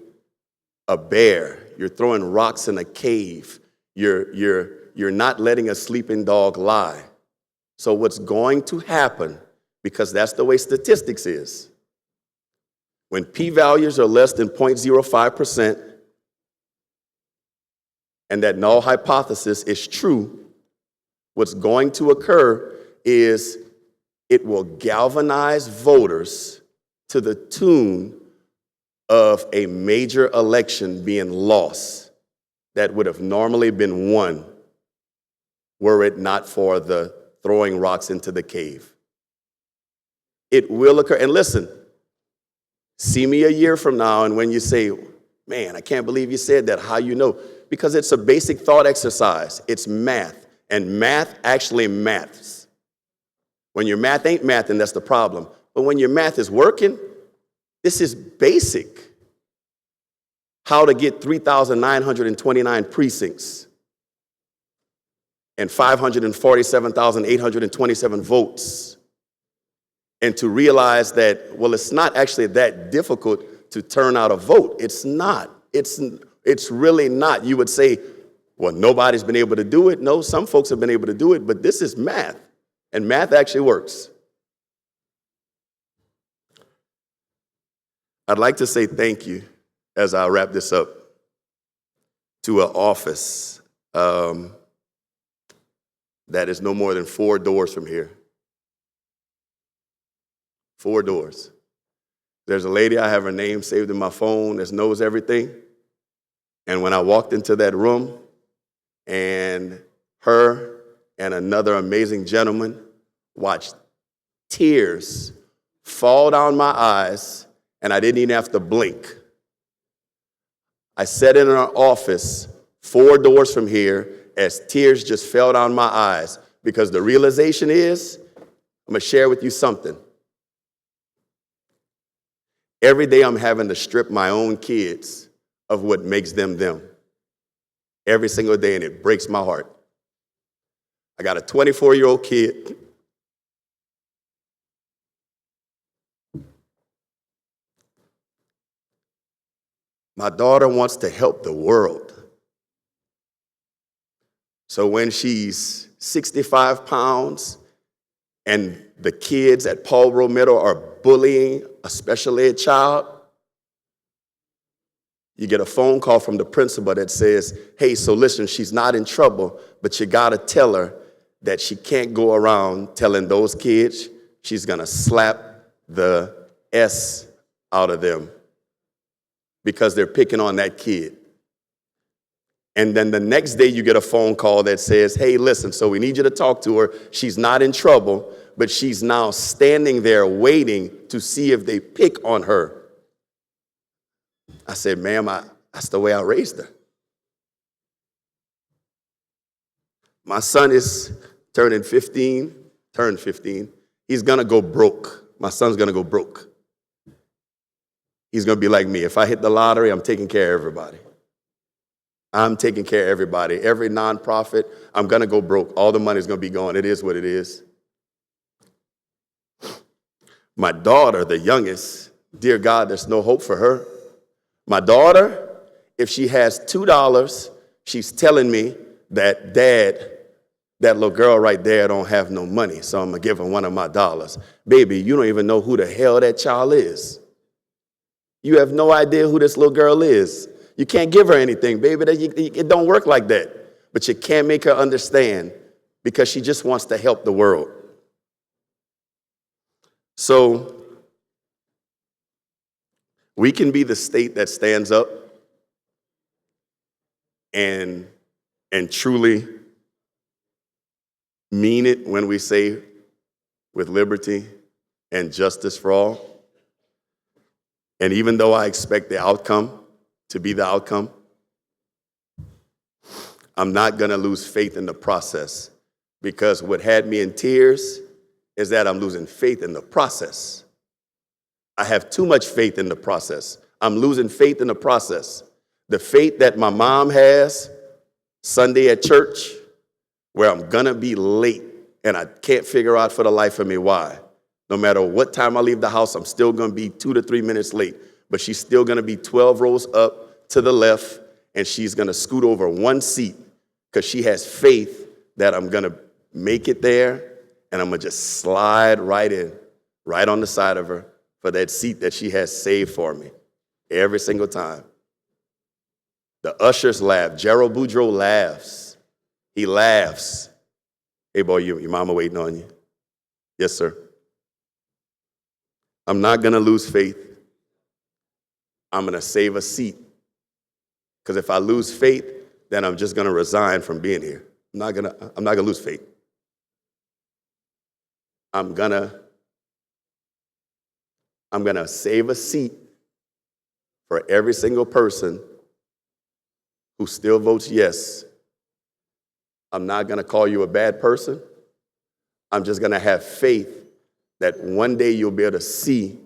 [SPEAKER 11] a bear. You're throwing rocks in a cave. You're not letting a sleeping dog lie. So what's going to happen, because that's the way statistics is, when p-values are less than 0.05% and that null hypothesis is true, what's going to occur is it will galvanize voters to the tune of a major election being lost that would have normally been won were it not for the throwing rocks into the cave. It will occur. And listen, see me a year from now, and when you say, man, I can't believe you said that, how you know? Because it's a basic thought exercise. It's math, and math actually maths. When your math ain't mathing, that's the problem. But when your math is working, this is basic. How to get 3,929 precincts and 547,827 votes. And to realize that, well, it's not actually that difficult to turn out a vote. It's not. It's really not. You would say, well, nobody's been able to do it. No, some folks have been able to do it, but this is math. And math actually works. I'd like to say thank you, as I wrap this up, to an office that is no more than 4 doors from here. 4 doors. There's a lady, I have her name saved in my phone, that knows everything. And when I walked into that room, and her and another amazing gentleman watched tears fall down my eyes, and I didn't even have to blink. I sat in our office 4 doors from here as tears just fell down my eyes, because the realization is, I'm going to share with you something. Every day I'm having to strip my own kids of what makes them them. Every single day, and it breaks my heart. I got a 24-year-old kid. My daughter wants to help the world. So when she's 65 pounds and the kids at Paul Romero are bullying a special ed child, you get a phone call from the principal that says, hey, so listen, she's not in trouble, but you gotta tell her that she can't go around telling those kids she's gonna slap the S out of them because they're picking on that kid. And then the next day you get a phone call that says, hey, listen, so we need you to talk to her. She's not in trouble, but she's now standing there waiting to see if they pick on her. I said, ma'am, that's the way I raised her. My son is turned 15. He's gonna go broke. My son's gonna go broke. He's gonna be like me. If I hit the lottery, I'm taking care of everybody. I'm taking care of everybody. Every nonprofit, I'm gonna go broke. All the money's gonna be gone. It is what it is. My daughter, the youngest, dear God, there's no hope for her. My daughter, if she has $2, she's telling me that, Dad, that little girl right there don't have no money, so I'm gonna give her one of my dollars. Baby, you don't even know who the hell that child is. You have no idea who this little girl is. You can't give her anything, baby. It don't work like that. But you can't make her understand because she just wants to help the world. So we can be the state that stands up and truly mean it when we say with liberty and justice for all. And even though I expect the outcome to be the outcome, I'm not gonna lose faith in the process, because what had me in tears is that I'm losing faith in the process. I have too much faith in the process. I'm losing faith in the process. The faith that my mom has Sunday at church, where I'm gonna be late and I can't figure out for the life of me why. No matter what time I leave the house, I'm still gonna be 2 to 3 minutes late, but she's still gonna be 12 rows up to the left, and she's gonna scoot over one seat because she has faith that I'm gonna make it there, and I'm gonna just slide right in, right on the side of her for that seat that she has saved for me every single time. The ushers laugh. Gerald Boudreaux laughs. He laughs. Hey, boy, your mama waiting on you. Yes, sir. I'm not going to lose faith. I'm going to save a seat. Because if I lose faith, then I'm just going to resign from being here. I'm not going to lose faith. I'm going to save a seat for every single person who still votes yes. I'm not going to call you a bad person. I'm just going to have faith that one day you'll be able to see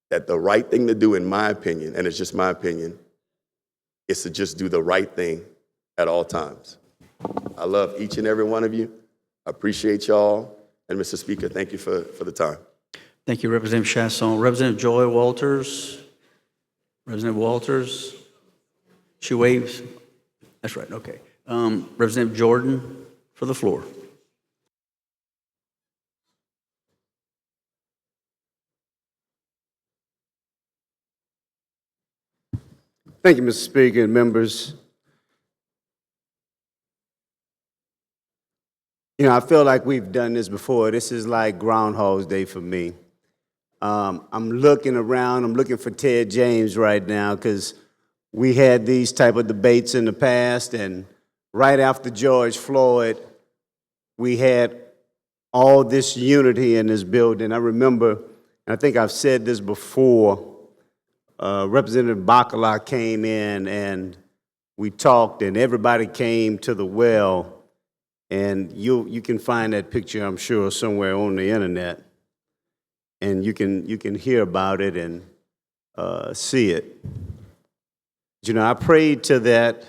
[SPEAKER 11] that the right thing to do, in my opinion, and it's just my opinion, is to just do the right thing at all times. I love each and every one of you. I appreciate y'all. And Mr. Speaker, thank you for the time.
[SPEAKER 1] Thank you, Representative Chasson. Representative Joy Walters. Representative Walters. She waves. That's right, okay. Representative Jordan for the floor.
[SPEAKER 4] Thank you, Mr. Speaker and members. You know, I feel like we've done this before. This is like Groundhog's Day for me. I'm looking around, I'm looking for Ted James right now, because we had these type of debates in the past, and right after George Floyd, we had all this unity in this building. I remember, and I think I've said this before, Representative Bacala came in and we talked, and everybody came to the well, and you can find that picture, I'm sure, somewhere on the internet, and you can hear about it and see it. You know, I prayed to that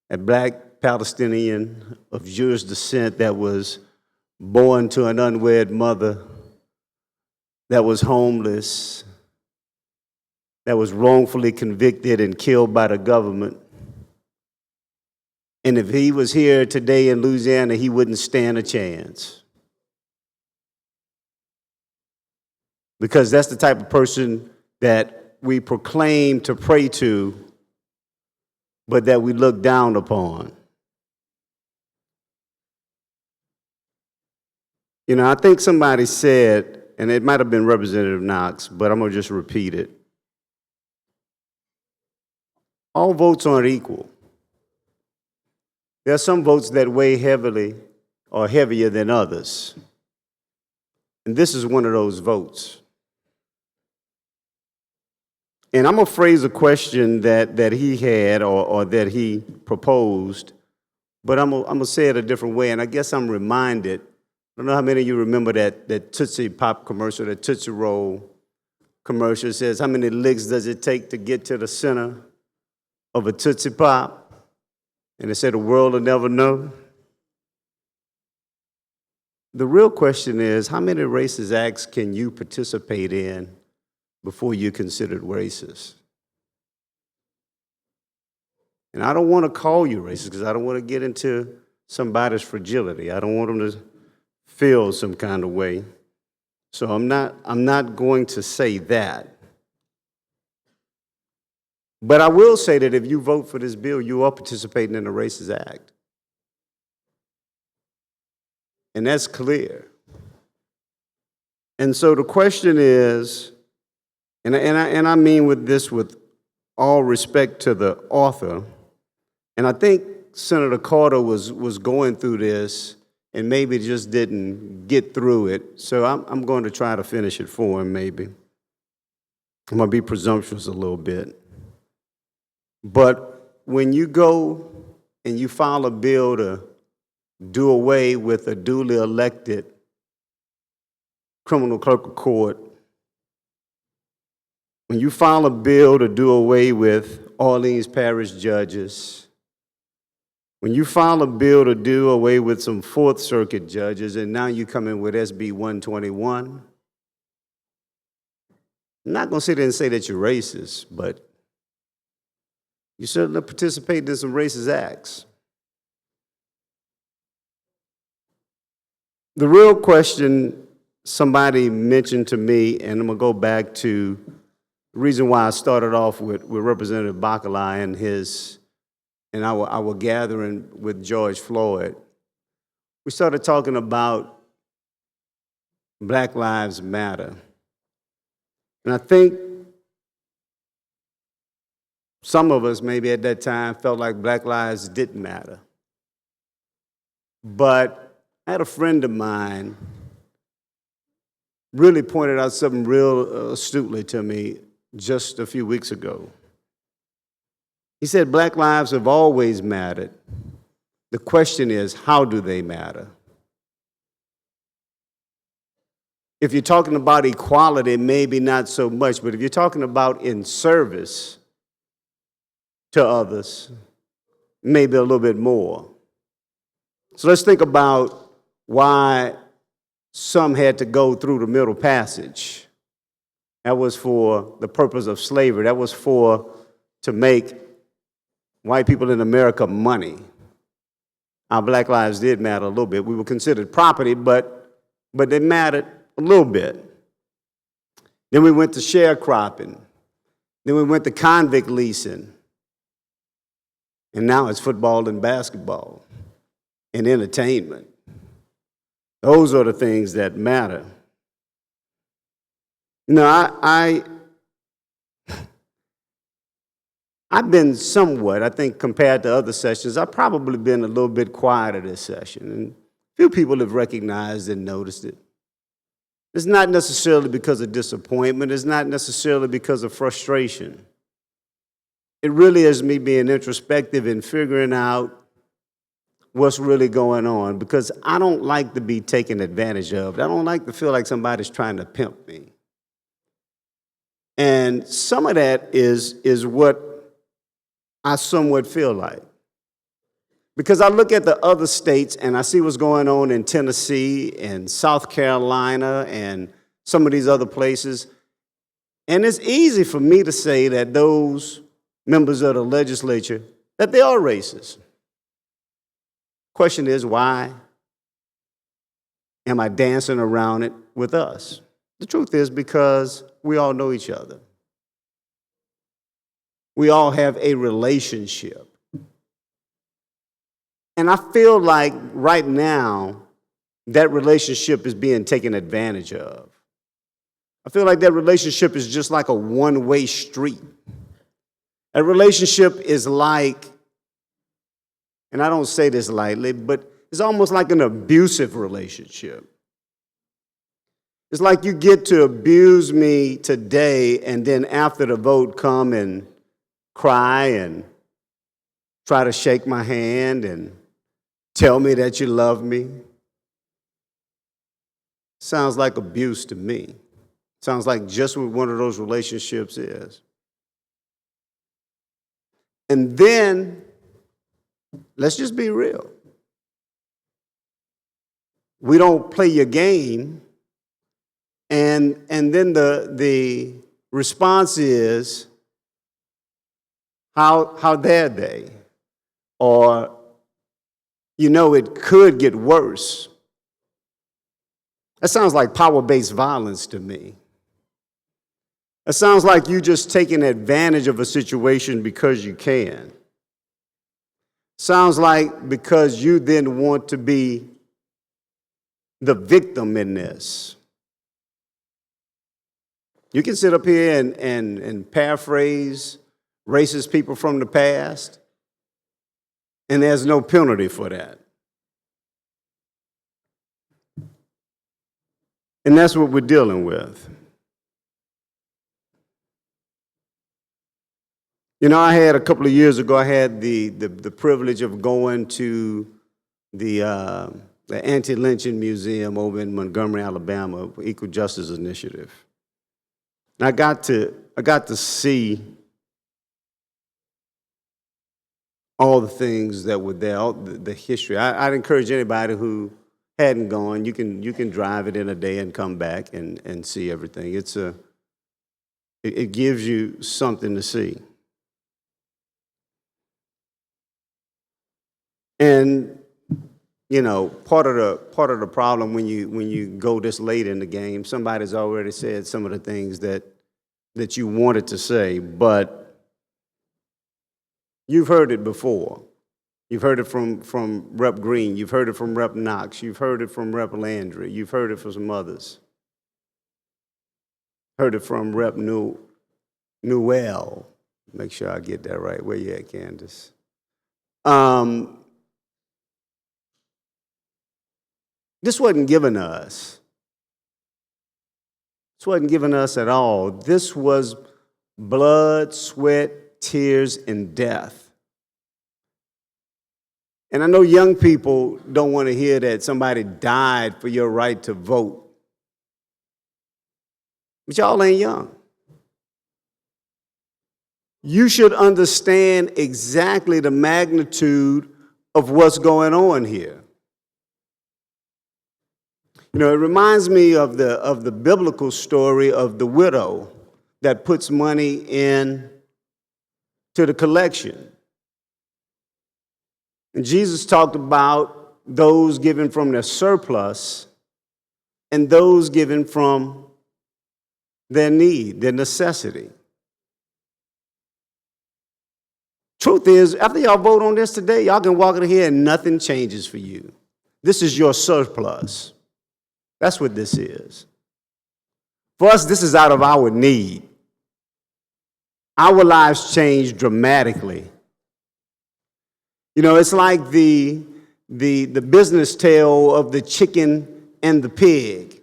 [SPEAKER 4] a black Palestinian of Jewish descent that was born to an unwed mother, that was homeless, that was wrongfully convicted and killed by the government. And if he was here today in Louisiana, he wouldn't stand a chance. Because that's the type of person that we proclaim to pray to, but that we look down upon. You know, I think somebody said, and it might have been Representative Knox, but I'm going to just repeat it. All votes aren't equal. There are some votes that weigh heavily or heavier than others. And this is one of those votes. And I'm going to phrase a question that he had or that he proposed, but I'm going to say it a different way. And I guess I'm reminded, I don't know how many of you remember that Tootsie Pop commercial, that Tootsie Roll commercial. It says, how many licks does it take to get to the center of a Tootsie Pop? And it said, the world will never know. The real question is, how many racist acts can you participate in before you're considered racist? And I don't want to call you racist because I don't want to get into somebody's fragility. I don't want them to feel some kind of way. So I'm not going to say that. But I will say that if you vote for this bill, you are participating in a racist act. And that's clear. And so the question is, and I mean with this with all respect to the author, and I think Senator Carter was going through this and maybe just didn't get through it. So I'm going to try to finish it for him maybe. I'm going to be presumptuous a little bit. But when you go and you file a bill to do away with a duly elected criminal clerk of court, when you file a bill to do away with Orleans Parish judges, when you file a bill to do away with some Fourth Circuit judges, and now you come in with SB 121, I'm not going to sit there and say that you're racist, but you certainly participate in some racist acts. The real question somebody mentioned to me, and I'm going to go back to the reason why I started off with Representative Bacala and our gathering with George Floyd. We started talking about Black Lives Matter. And I think some of us maybe at that time felt like Black lives didn't matter. But I had a friend of mine really pointed out something real astutely to me just a few weeks ago. He said, Black lives have always mattered. The question is, how do they matter? If you're talking about equality, maybe not so much, but if you're talking about in service to others, maybe a little bit more. So let's think about why some had to go through the Middle Passage. That was for the purpose of slavery. That was to make white people in America money. Our Black lives did matter a little bit. We were considered property, but they mattered a little bit. Then we went to sharecropping. Then we went to convict leasing. And now it's football and basketball and entertainment. Those are the things that matter. You know, I've been somewhat, I think, compared to other sessions, I've probably been a little bit quieter this session, and few people have recognized and noticed it. It's not necessarily because of disappointment. It's not necessarily because of frustration. It really is me being introspective and figuring out what's really going on, because I don't like to be taken advantage of. I don't like to feel like somebody's trying to pimp me. And some of that is what I somewhat feel like. Because I look at the other states and I see what's going on in Tennessee and South Carolina and some of these other places. And it's easy for me to say that those members of the legislature, that they are racist. Question is, why am I dancing around it with us? The truth is because we all know each other. We all have a relationship. And I feel like right now, that relationship is being taken advantage of. I feel like that relationship is just like a one-way street. A relationship is like, and I don't say this lightly, but it's almost like an abusive relationship. It's like you get to abuse me today, and then after the vote come and cry and try to shake my hand and tell me that you love me. Sounds like abuse to me. Sounds like just what one of those relationships is. And then, let's just be real. We don't play your game, and then the response is, how dare they? Or, you know, it could get worse. That sounds like power-based violence to me. It sounds like you just taking advantage of a situation because you can. Sounds like because you then want to be the victim in this. You can sit up here and paraphrase racist people from the past, and there's no penalty for that. And that's what we're dealing with. You know, I had a couple of years ago, I had the privilege of going to the Anti-Lynching Museum over in Montgomery, Alabama, Equal Justice Initiative. And I got to see all the things that were there, all the history. I'd encourage anybody who hadn't gone, you can drive it in a day and come back and see everything. It gives you something to see. And you know, part of the problem when you go this late in the game, somebody's already said some of the things that you wanted to say, but you've heard it before. You've heard it from Rep. Green. You've heard it from Rep. Knox. You've heard it from Rep. Landry. You've heard it from some others. Heard it from Rep. Newell. Make sure I get that right. Where you at, Candace? This wasn't given to us. This wasn't given us at all. This was blood, sweat, tears, and death. And I know young people don't want to hear that somebody died for your right to vote. But y'all ain't young. You should understand exactly the magnitude of what's going on here. You know, it reminds me of the biblical story of the widow that puts money in to the collection. And Jesus talked about those given from their surplus and those given from their need, their necessity. Truth is, after y'all vote on this today, y'all can walk in here and nothing changes for you. This is your surplus. That's what this is. For us, this is out of our need. Our lives changed dramatically. You know, it's like the business tale of the chicken and the pig.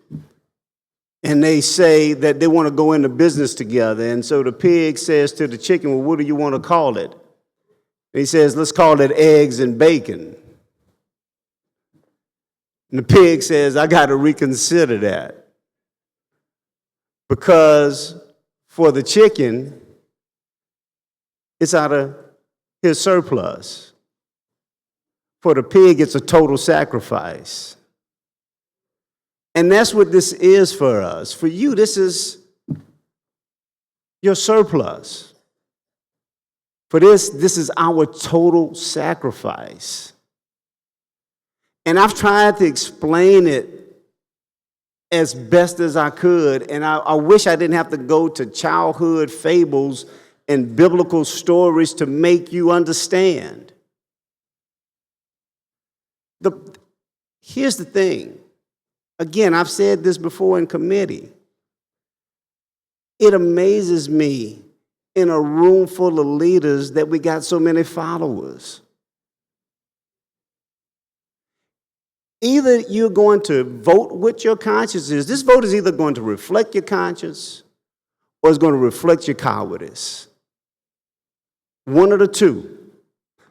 [SPEAKER 4] And they say that they want to go into business together. And so the pig says to the chicken, well, what do you want to call it? And he says, let's call it eggs and bacon. And the pig says, I got to reconsider that. Because for the chicken, it's out of his surplus. For the pig, it's a total sacrifice. And that's what this is for us. For you, this is your surplus. For this is our total sacrifice. And I've tried to explain it as best as I could, and I wish I didn't have to go to childhood fables and biblical stories to make you understand. Here's the thing. Again, I've said this before in committee. It amazes me in a room full of leaders that we got so many followers. Either you're going to vote with your conscience. This vote is either going to reflect your conscience or it's going to reflect your cowardice. One of the two.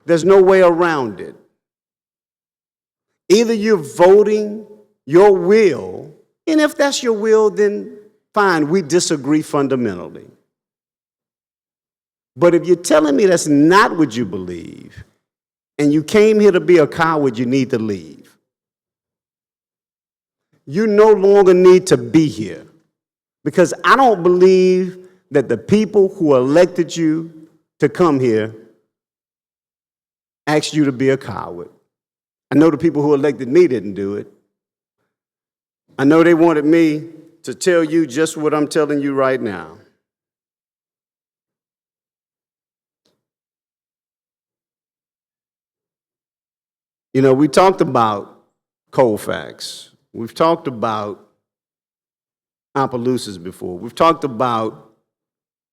[SPEAKER 4] There's no way around it. Either you're voting your will, and if that's your will, then fine, we disagree fundamentally. But if you're telling me that's not what you believe, and you came here to be a coward, you need to leave. You no longer need to be here, because I don't believe that the people who elected you to come here asked you to be a coward. I know the people who elected me didn't do it. I know they wanted me to tell you just what I'm telling you right now. You know, we talked about Colfax. We've talked about Opelousas before. We've talked about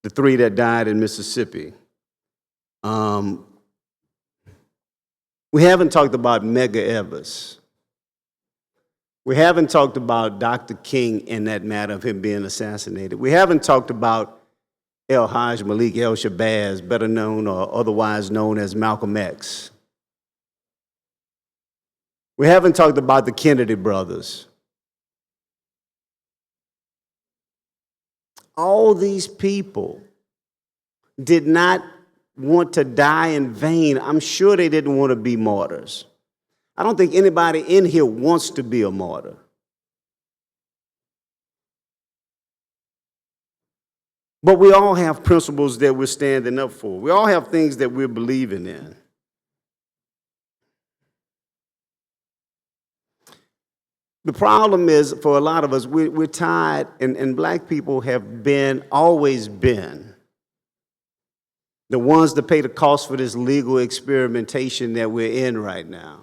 [SPEAKER 4] the 3 that died in Mississippi. We haven't talked about Medgar Evers. We haven't talked about Dr. King in that matter of him being assassinated. We haven't talked about El-Hajj Malik El-Shabazz, better known or otherwise known as Malcolm X. We haven't talked about the Kennedy brothers. All these people did not want to die in vain. I'm sure they didn't want to be martyrs. I don't think anybody in here wants to be a martyr. But we all have principles that we're standing up for. We all have things that we're believing in. The problem is, for a lot of us, we're tired, and black people have always been the ones that pay the cost for this legal experimentation that we're in right now.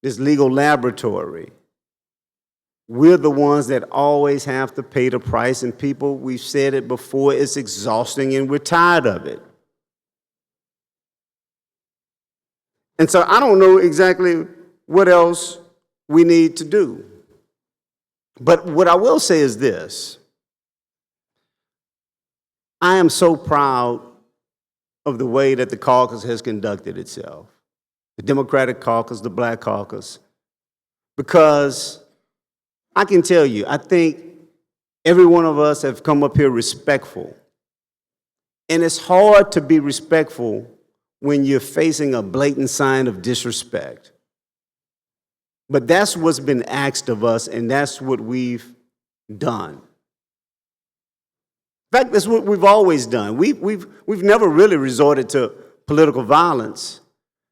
[SPEAKER 4] This legal laboratory. We're the ones that always have to pay the price, and people, we've said it before, it's exhausting and we're tired of it. And so I don't know exactly what else we need to do. But what I will say is this. I am so proud of the way that the caucus has conducted itself. The Democratic caucus, the Black caucus. Because I can tell you, I think every one of us have come up here respectful. And it's hard to be respectful when you're facing a blatant sign of disrespect. But that's what's been asked of us, and that's what we've done. In fact, that's what we've always done. We've never really resorted to political violence.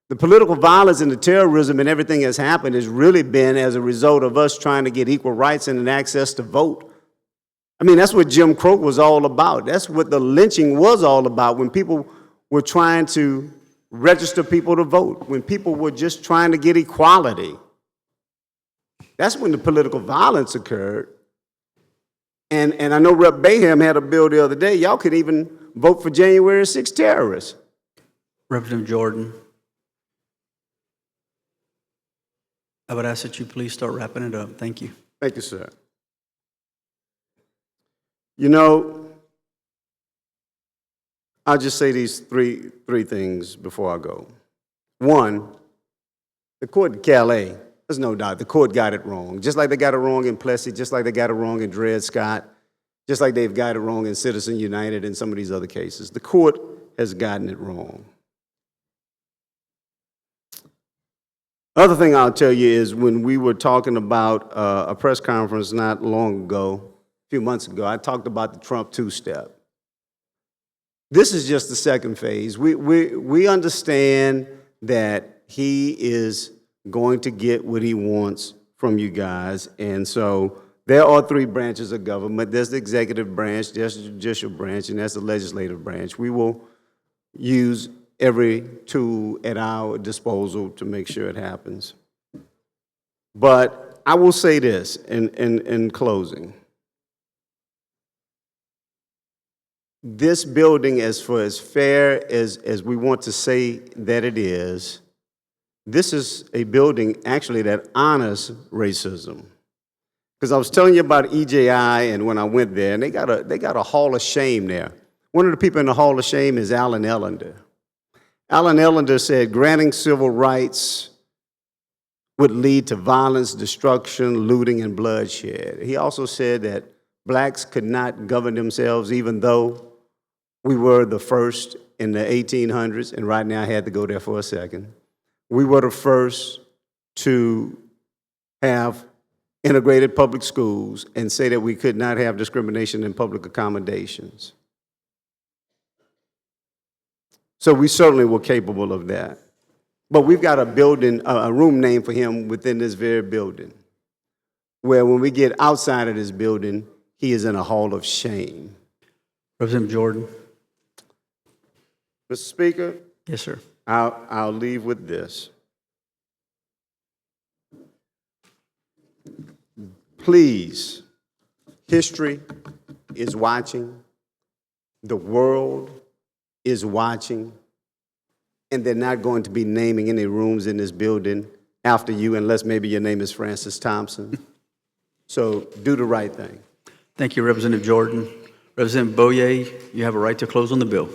[SPEAKER 4] The political violence and the terrorism and everything that's happened has really been as a result of us trying to get equal rights and an access to vote. I mean, that's what Jim Crow was all about. That's what the lynching was all about, when people were trying to register people to vote, when people were just trying to get equality. That's when the political violence occurred. And I know Rep. Bayham had a bill the other day. Y'all could even vote for January 6 terrorists.
[SPEAKER 1] Representative Jordan, I would ask that you please start wrapping it up. Thank you.
[SPEAKER 4] Thank you, sir. You know, I'll just say these three things before I go. One, the court in Calais, there's no doubt, the court got it wrong. Just like they got it wrong in Plessy, just like they got it wrong in Dred Scott, just like they've got it wrong in Citizen United and some of these other cases. The court has gotten it wrong. Other thing I'll tell you is when we were talking about a press conference not long ago, a few months ago, I talked about the Trump two-step. This is just the second phase. We understand that he is going to get what he wants from you guys, and so there are three branches of government. There's the executive branch, there's the judicial branch, and there's the legislative branch. We will use every tool at our disposal to make sure it happens. But I will say this in closing. This building, as fair as we want to say that it is, this is a building actually that honors racism. Because I was telling you about EJI, and when I went there, and they got a Hall of Shame there. One of the people in the Hall of Shame is Alan Ellender. Alan Ellender said granting civil rights would lead to violence, destruction, looting, and bloodshed. He also said that blacks could not govern themselves, even though we were the first in the 1800s, and right now I had to go there for a second. We were the first to have integrated public schools and say that we could not have discrimination in public accommodations. So we certainly were capable of that. But we've got a building, a room named for him within this very building, where when we get outside of this building, he is in a hall of shame.
[SPEAKER 1] Representative Jordan.
[SPEAKER 4] Mr. Speaker?
[SPEAKER 1] Yes, sir.
[SPEAKER 4] I'll leave with this. Please, history is watching, the world is watching, and they're not going to be naming any rooms in this building after you unless maybe your name is Francis Thompson. So do the right thing.
[SPEAKER 1] Thank you, Representative Jordan. Representative Boyer, you have a right to close on the bill.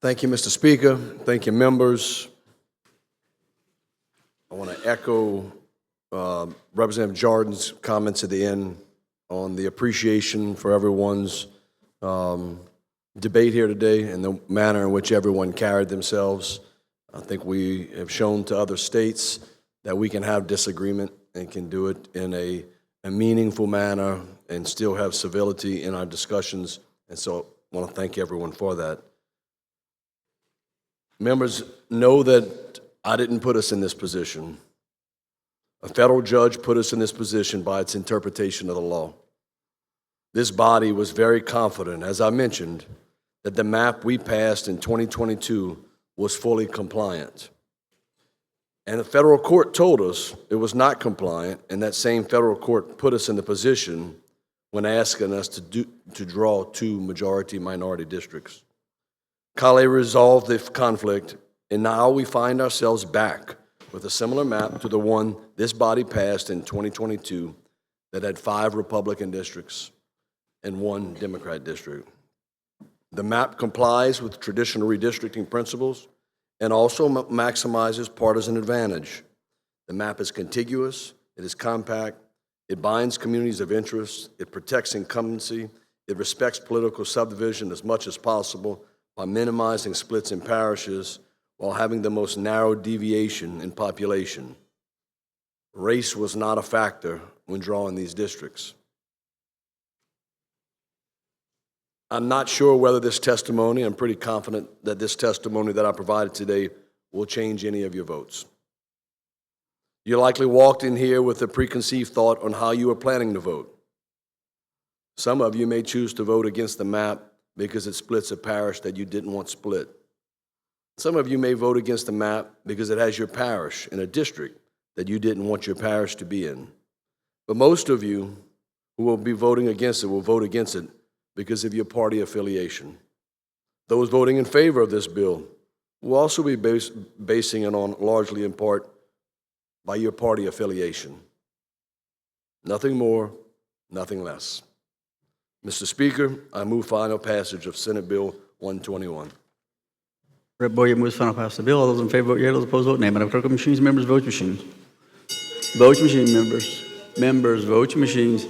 [SPEAKER 16] Thank you, Mr. Speaker. Thank you, members. I want to echo Representative Jordan's comments at the end on the appreciation for everyone's debate here today and the manner in which everyone carried themselves. I think we have shown to other states that we can have disagreement and can do it in a meaningful manner and still have civility in our discussions. And so I want to thank everyone for that. Members, know that I didn't put us in this position. A federal judge put us in this position by its interpretation of the law. This body was very confident, as I mentioned, that the map we passed in 2022 was fully compliant. And the federal court told us it was not compliant, and that same federal court put us in the position when asking us to draw two majority-minority districts. Calais resolved the conflict, and now we find ourselves back with a similar map to the one this body passed in 2022 that had 5 Republican districts and 1 Democrat district. The map complies with traditional redistricting principles and also maximizes partisan advantage. The map is contiguous, it is compact, it binds communities of interest, it protects incumbency, it respects political subdivision as much as possible by minimizing splits in parishes while having the most narrow deviation in population. Race was not a factor when drawing these districts. I'm not sure whether this testimony, I'm pretty confident that this testimony that I provided today will change any of your votes.
[SPEAKER 10] You likely walked in here with a preconceived thought on how you were planning to vote. Some of you may choose to vote against the map because it splits a parish that you didn't want split. Some of you may vote against the map because it has your parish in a district that you didn't want your parish to be in. But most of you who will be voting against it will vote against it because of your party affiliation. Those voting in favor of this bill will also be basing it on, largely in part, by your party affiliation. Nothing more, nothing less. Mr. Speaker, I move final passage of Senate Bill 121.
[SPEAKER 1] Rep. Boyer moves final passage of the bill. All those in favor vote yea, those opposed vote nay. Madam Clerk, machines, members, vote machines. Vote machine, members. Members, vote your machines.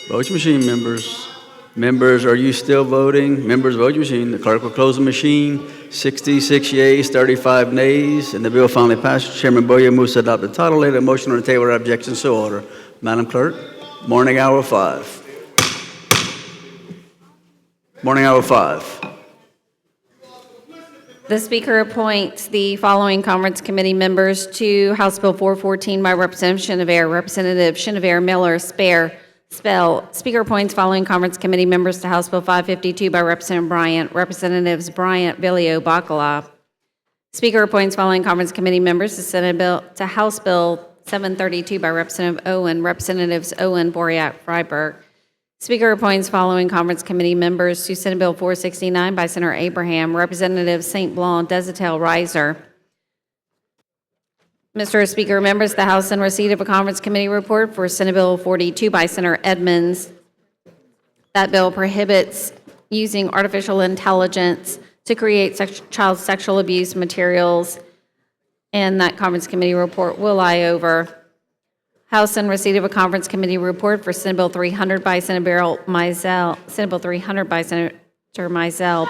[SPEAKER 1] Vote your machine, members. Members, are you still voting? Members, vote your machine. The clerk will close the machine. 66 yeas, 35 nays, and the bill finally passes. Chairman Boyer moves to adopt the title. Later, a motion on the table without objection, so order. Madam Clerk, morning hour 5. Morning hour 5.
[SPEAKER 12] The Speaker appoints the following conference committee members to House Bill 414 by Representative Chenevert. Representative Chenevert Miller, Spell. Speaker appoints following conference committee members to House Bill 552 by Representative Bryant. Representatives Bryant, Villio, Bacala. Speaker appoints following conference committee members to House Bill 732 by Representative Owen. Representatives Owen, Boriak, Freiberg. Speaker appoints following conference committee members to Senate Bill 469 by Senator Abraham. Representatives St. Blanc, Desatel, Reiser. Mr. Speaker, members of the House in receipt of a conference committee report for Senate Bill 42 by Senator Edmonds. That bill prohibits using artificial intelligence to create child sexual abuse materials, and that conference committee report will lie over. House in receipt of a conference committee report for Senate Bill 300 by Senator Mizell. Senate Bill 300 by Senator Mizell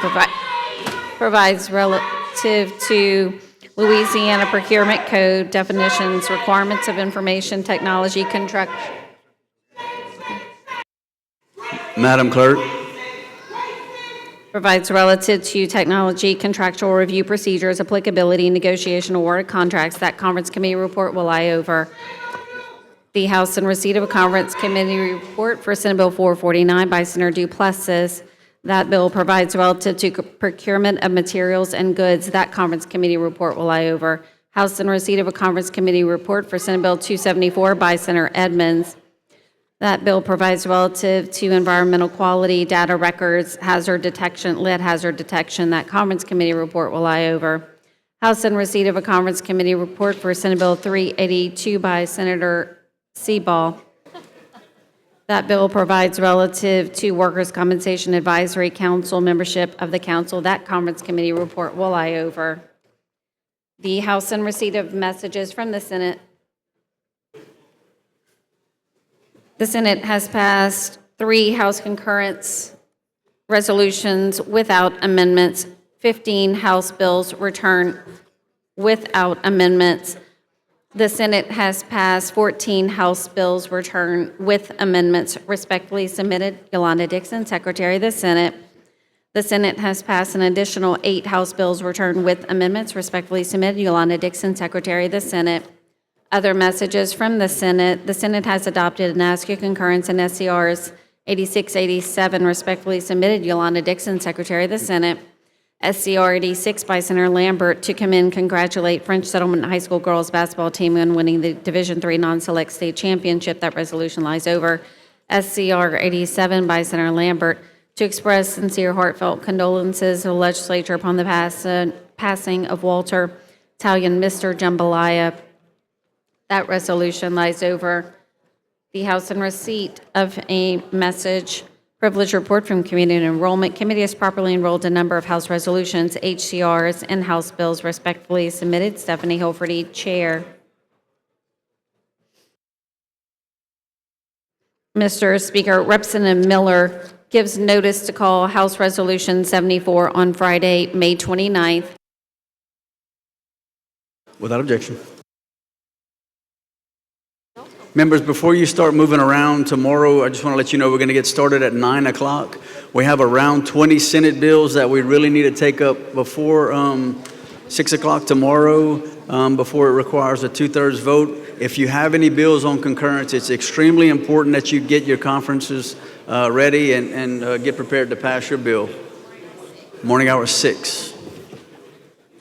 [SPEAKER 12] provides relative to Louisiana Procurement Code definitions, requirements of information technology contract.
[SPEAKER 1] Madam Clerk.
[SPEAKER 12] Provides relative to technology contractual review procedures, applicability, negotiation, award contracts. That conference committee report will lie over. The House in receipt of a conference committee report for Senate Bill 449 by Senator Duplessis. That bill provides relative to procurement of materials and goods. That conference committee report will lie over. House in receipt of a conference committee report for Senate Bill 274 by Senator Edmonds. That bill provides relative to environmental quality, data records, hazard detection, lead hazard detection. That conference committee report will lie over. House in receipt of a conference committee report for Senate Bill 382 by Senator Seaball. That bill provides relative to Workers' Compensation Advisory Council membership of the council. That conference committee report will lie over. The House in receipt of messages from the Senate. The Senate has passed 3 House concurrence resolutions without amendments. 15 House bills return without amendments. The Senate has passed 14 House bills return with amendments. Respectfully submitted, Yolanda Dixon, Secretary of the Senate. The Senate has passed an additional 8 House bills return with amendments. Respectfully submitted, Yolanda Dixon, Secretary of the Senate. Other messages from the Senate. The Senate has adopted and asked your concurrence in SCRs 86, 87. Respectfully submitted, Yolanda Dixon, Secretary of the Senate. SCR 86 by Senator Lambert to commend, congratulate French Settlement High School girls basketball team on winning the Division III non-select state championship. That resolution lies over. SCR 87 by Senator Lambert to express sincere, heartfelt condolences to the legislature upon the passing of Walter Italian, Mr. Jambalaya. That resolution lies over. The House in receipt of a message. Privilege report from Community and Enrollment. Committee has properly enrolled a number of House resolutions, HCRs, and House bills respectfully submitted. Stephanie Hilferty, Chair. Mr. Speaker, Representative Miller gives notice to call House Resolution 74 on Friday, May 29th.
[SPEAKER 1] Without objection. Members, before you start moving around tomorrow, I just want to let you know we're going to get started at 9 o'clock. We have around 20 Senate bills that we really need to take up before 6 o'clock tomorrow, before it requires a 2/3 vote. If you have any bills on concurrence, it's extremely important that you get your conferences ready and get prepared to pass your bill. Morning hour 6.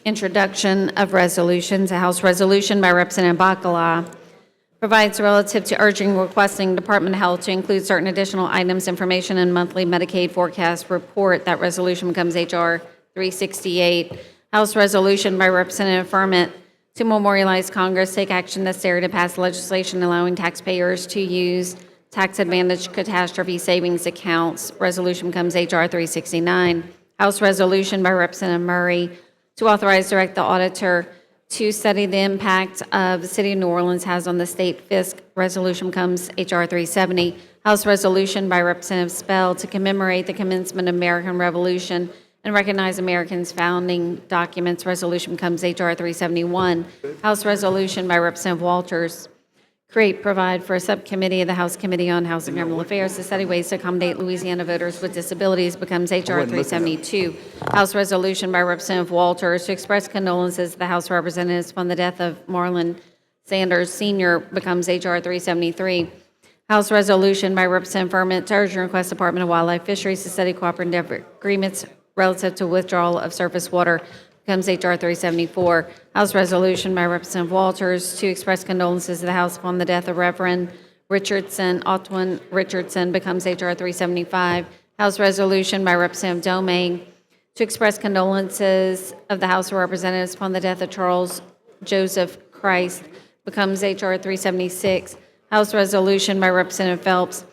[SPEAKER 12] Introduction of resolutions. A House resolution by Representative Bacala provides relative to urging requesting Department of Health to include certain additional items, information, and monthly Medicaid forecast report. That resolution becomes H.R. 368. House resolution by Representative Firment to memorialize Congress take action necessary to pass legislation allowing taxpayers to use tax advantage catastrophe savings accounts. Resolution becomes H.R. 369. House resolution by Representative Murray to authorize direct the auditor to study the impact of the City of New Orleans has on the state fisc. Resolution becomes H.R. 370. House resolution by Representative Spell to commemorate the commencement of American Revolution and recognize Americans' founding documents. Resolution becomes H.R. 371. House resolution by Representative Walters provide for a subcommittee of the House Committee on Housing and Urban Affairs to study ways to accommodate Louisiana voters with disabilities becomes H.R. 372. House resolution by Representative Walters to express condolences to the House of Representatives upon the death of Marlon Sanders Sr. becomes H.R. 373. House resolution by Representative Firment to urge and request Department of Wildlife Fisheries to study cooperative agreements relative to withdrawal of surface water becomes H.R. 374. House resolution by Representative Walters to express condolences to the House upon the death of Reverend Otwin Richardson becomes H.R. 375. House resolution by Representative Domingue to express condolences of the House of Representatives upon the death of Charles Joseph Christ becomes H.R. 376. House resolution by Representative Phelps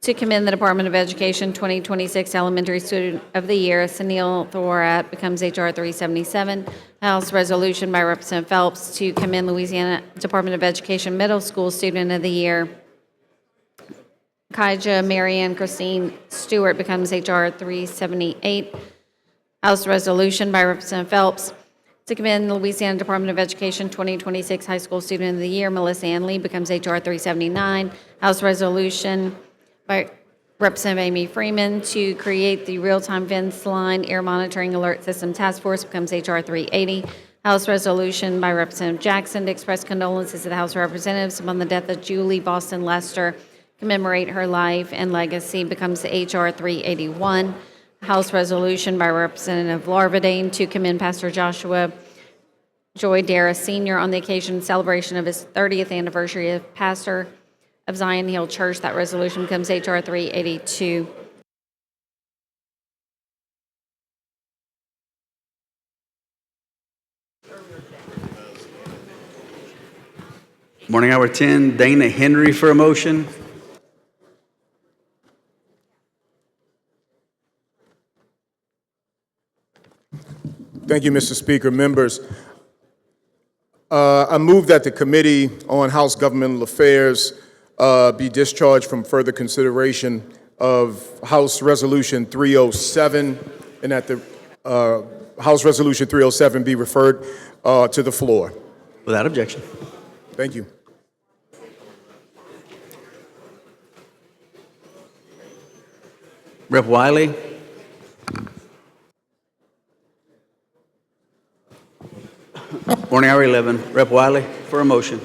[SPEAKER 12] to commend the Department of Education 2026 Elementary Student of the Year, Sunil Thorat, becomes H.R. 377. House resolution by Representative Phelps to commend Louisiana Department of Education Middle School Student of the Year, Kaija Marianne Christine Stewart, becomes H.R. 378. House resolution by Representative Phelps to commend Louisiana Department of Education 2026 High School Student of the Year, Melissa Ann Lee, becomes H.R. 379. House resolution by Representative Amy Freeman to create the real-time fence line air monitoring alert system task force becomes H.R. 380. House resolution by Representative Jackson to express condolences to the House of Representatives upon the death of Julie Boston Lester, commemorate her life and legacy becomes H.R. 381. House resolution by Representative Larvadane to commend Pastor Joshua Joy Dara Sr. on the occasion and celebration of his 30th anniversary as pastor of Zion Hill Church. That resolution becomes H.R. 382.
[SPEAKER 1] Morning hour 10, Dana Henry for a motion.
[SPEAKER 8] Thank you, Mr. Speaker. Members, I move that the Committee on House Governmental Affairs be discharged from further consideration of House Resolution 307, and that the House Resolution 307 be referred to the floor.
[SPEAKER 1] Without objection.
[SPEAKER 8] Thank you.
[SPEAKER 1] Rep. Wiley. Morning hour 11, Rep. Wiley for a motion.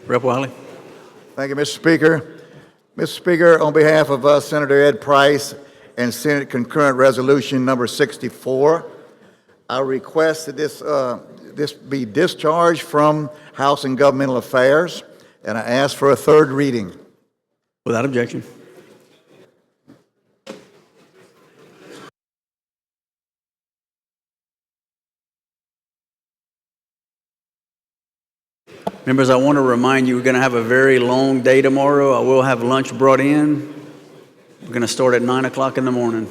[SPEAKER 1] Rep. Wiley.
[SPEAKER 13] Thank you, Mr. Speaker. Mr. Speaker, on behalf of Senator Ed Price and Senate Concurrent Resolution number 64, I request that this be discharged from House and Governmental Affairs, and I ask for a third reading.
[SPEAKER 1] Without objection. Members, I want to remind you we're going to have a very long day tomorrow. I will have lunch brought in. We're going to start at 9 o'clock in the morning.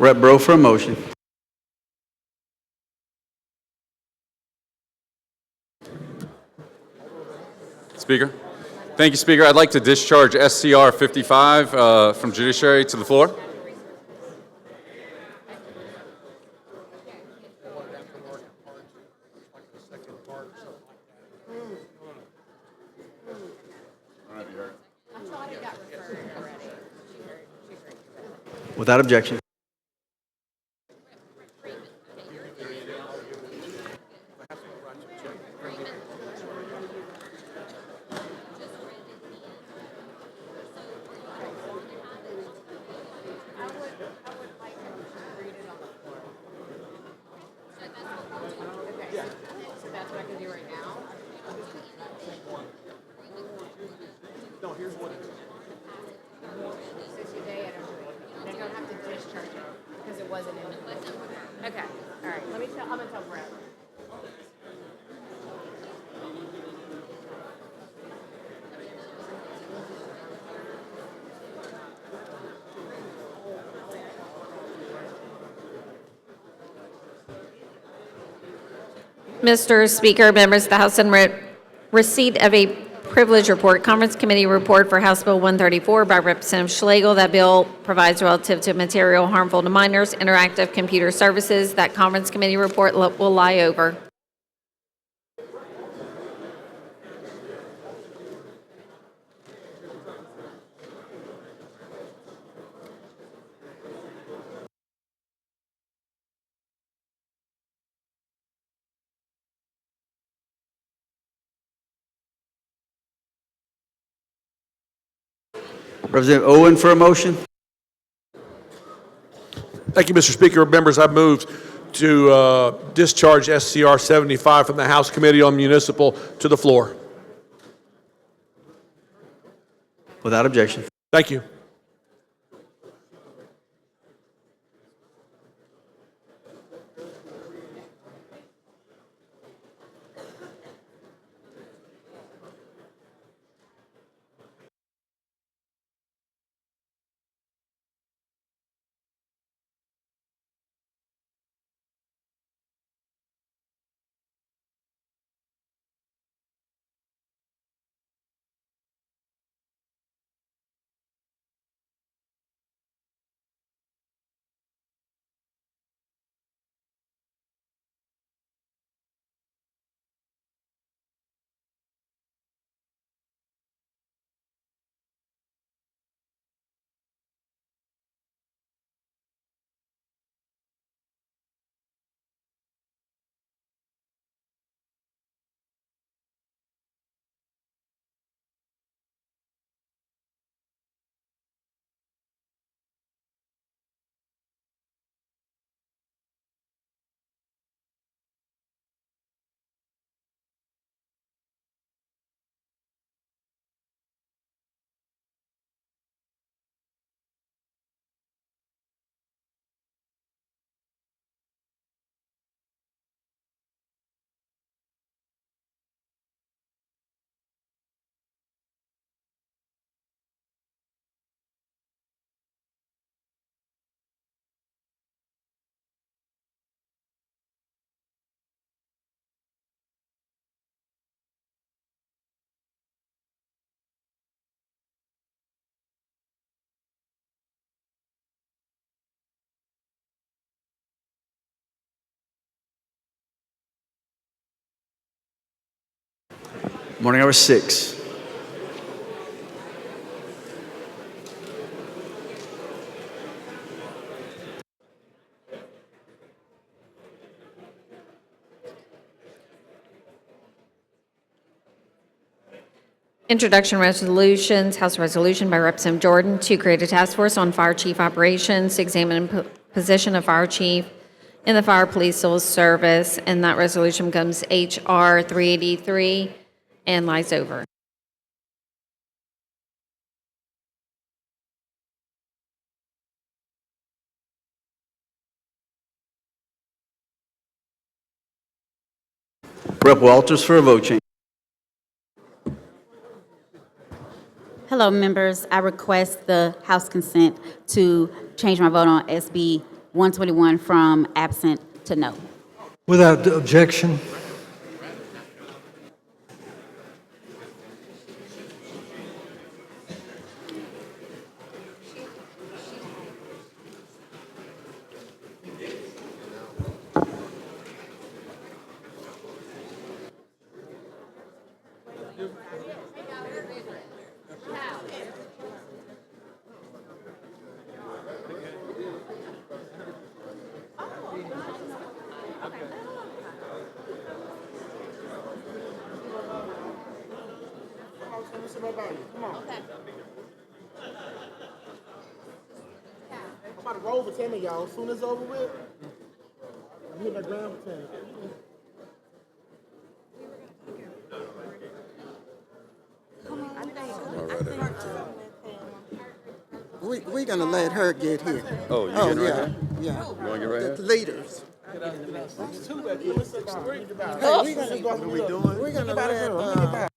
[SPEAKER 1] Rep. Bro for a motion.
[SPEAKER 14] Speaker. Thank you, Speaker. I'd like to discharge SCR 55 from judiciary to the floor.
[SPEAKER 1] Without objection.
[SPEAKER 15] Okay, all right, I'm gonna tell Brett.
[SPEAKER 12] Mr. Speaker, members of the House, and receipt of a privilege report, Conference Committee report for House Bill 134 by Representative Schlegel. That bill provides relative to material harmful to minors, interactive computer services. That Conference Committee report will lie over.
[SPEAKER 1] Representative Owen for a motion.
[SPEAKER 23] Thank you, Mr. Speaker. Members, I moved to discharge SCR 75 from the House Committee on Municipal to the floor.
[SPEAKER 1] Without objection.
[SPEAKER 23] Thank you.
[SPEAKER 1] Morning hour 6.
[SPEAKER 12] Introduction resolutions, House Resolution by Representative Jordan to create a task force on fire chief operations, to examine the position of fire chief in the fire police civil service, and that resolution becomes HR 383 and lies over.
[SPEAKER 1] Rep. Walters for a vote change.
[SPEAKER 24] Hello, members. I request the House consent to change my vote on SB
[SPEAKER 15] 121 from absent to no.
[SPEAKER 7] Without objection.
[SPEAKER 8] Come on. I'm about to roll for 10 of y'all. As soon as it's over with, I'm hitting that ground for 10.
[SPEAKER 22] We're gonna let her get here.
[SPEAKER 11] Oh, you getting right
[SPEAKER 22] yeah,
[SPEAKER 11] here?
[SPEAKER 22] yeah.
[SPEAKER 11] You want to get right here?
[SPEAKER 22] The leaders.
[SPEAKER 8] It's two back here. It's three.
[SPEAKER 22] Hey, we're gonna let,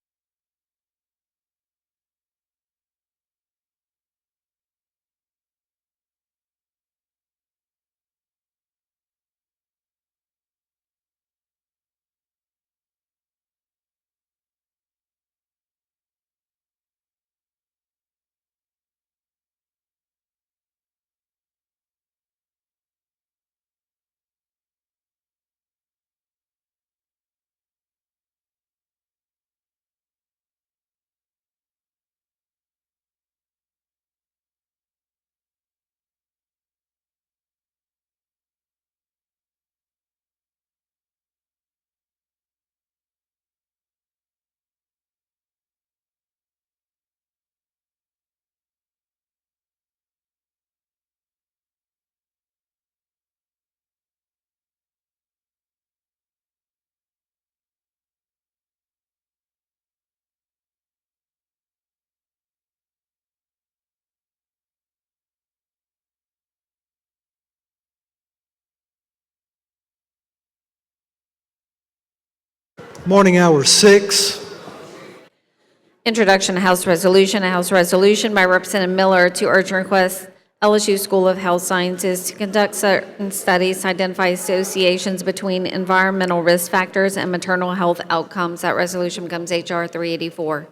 [SPEAKER 7] Morning hour 6.
[SPEAKER 12] Introduction to House Resolution. A House Resolution by Representative Miller to urge and request LSU School of Health Sciences to conduct certain studies to identify associations between environmental risk factors and maternal health outcomes. That resolution becomes H.R. 384.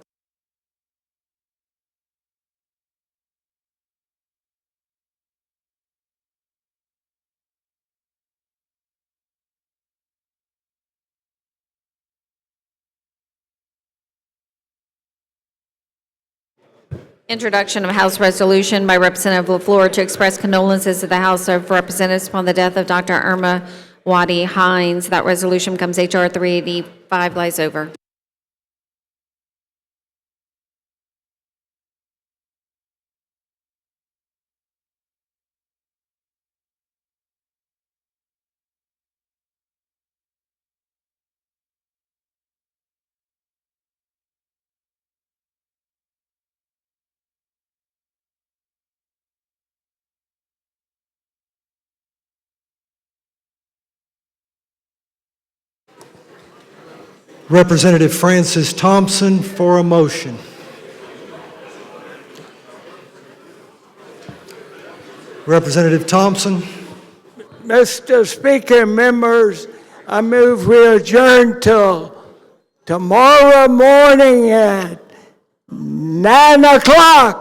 [SPEAKER 12] Introduction of House Resolution by Representative LaFleur to express condolences to the House of Representatives upon the death of Dr. Irma Wadi Hines. That resolution becomes H.R. 385, lies over.
[SPEAKER 7] Representative Francis Thompson for a motion. Representative Thompson.
[SPEAKER 3] Mr. Speaker, members, I move we adjourn till tomorrow morning at 9 o'clock.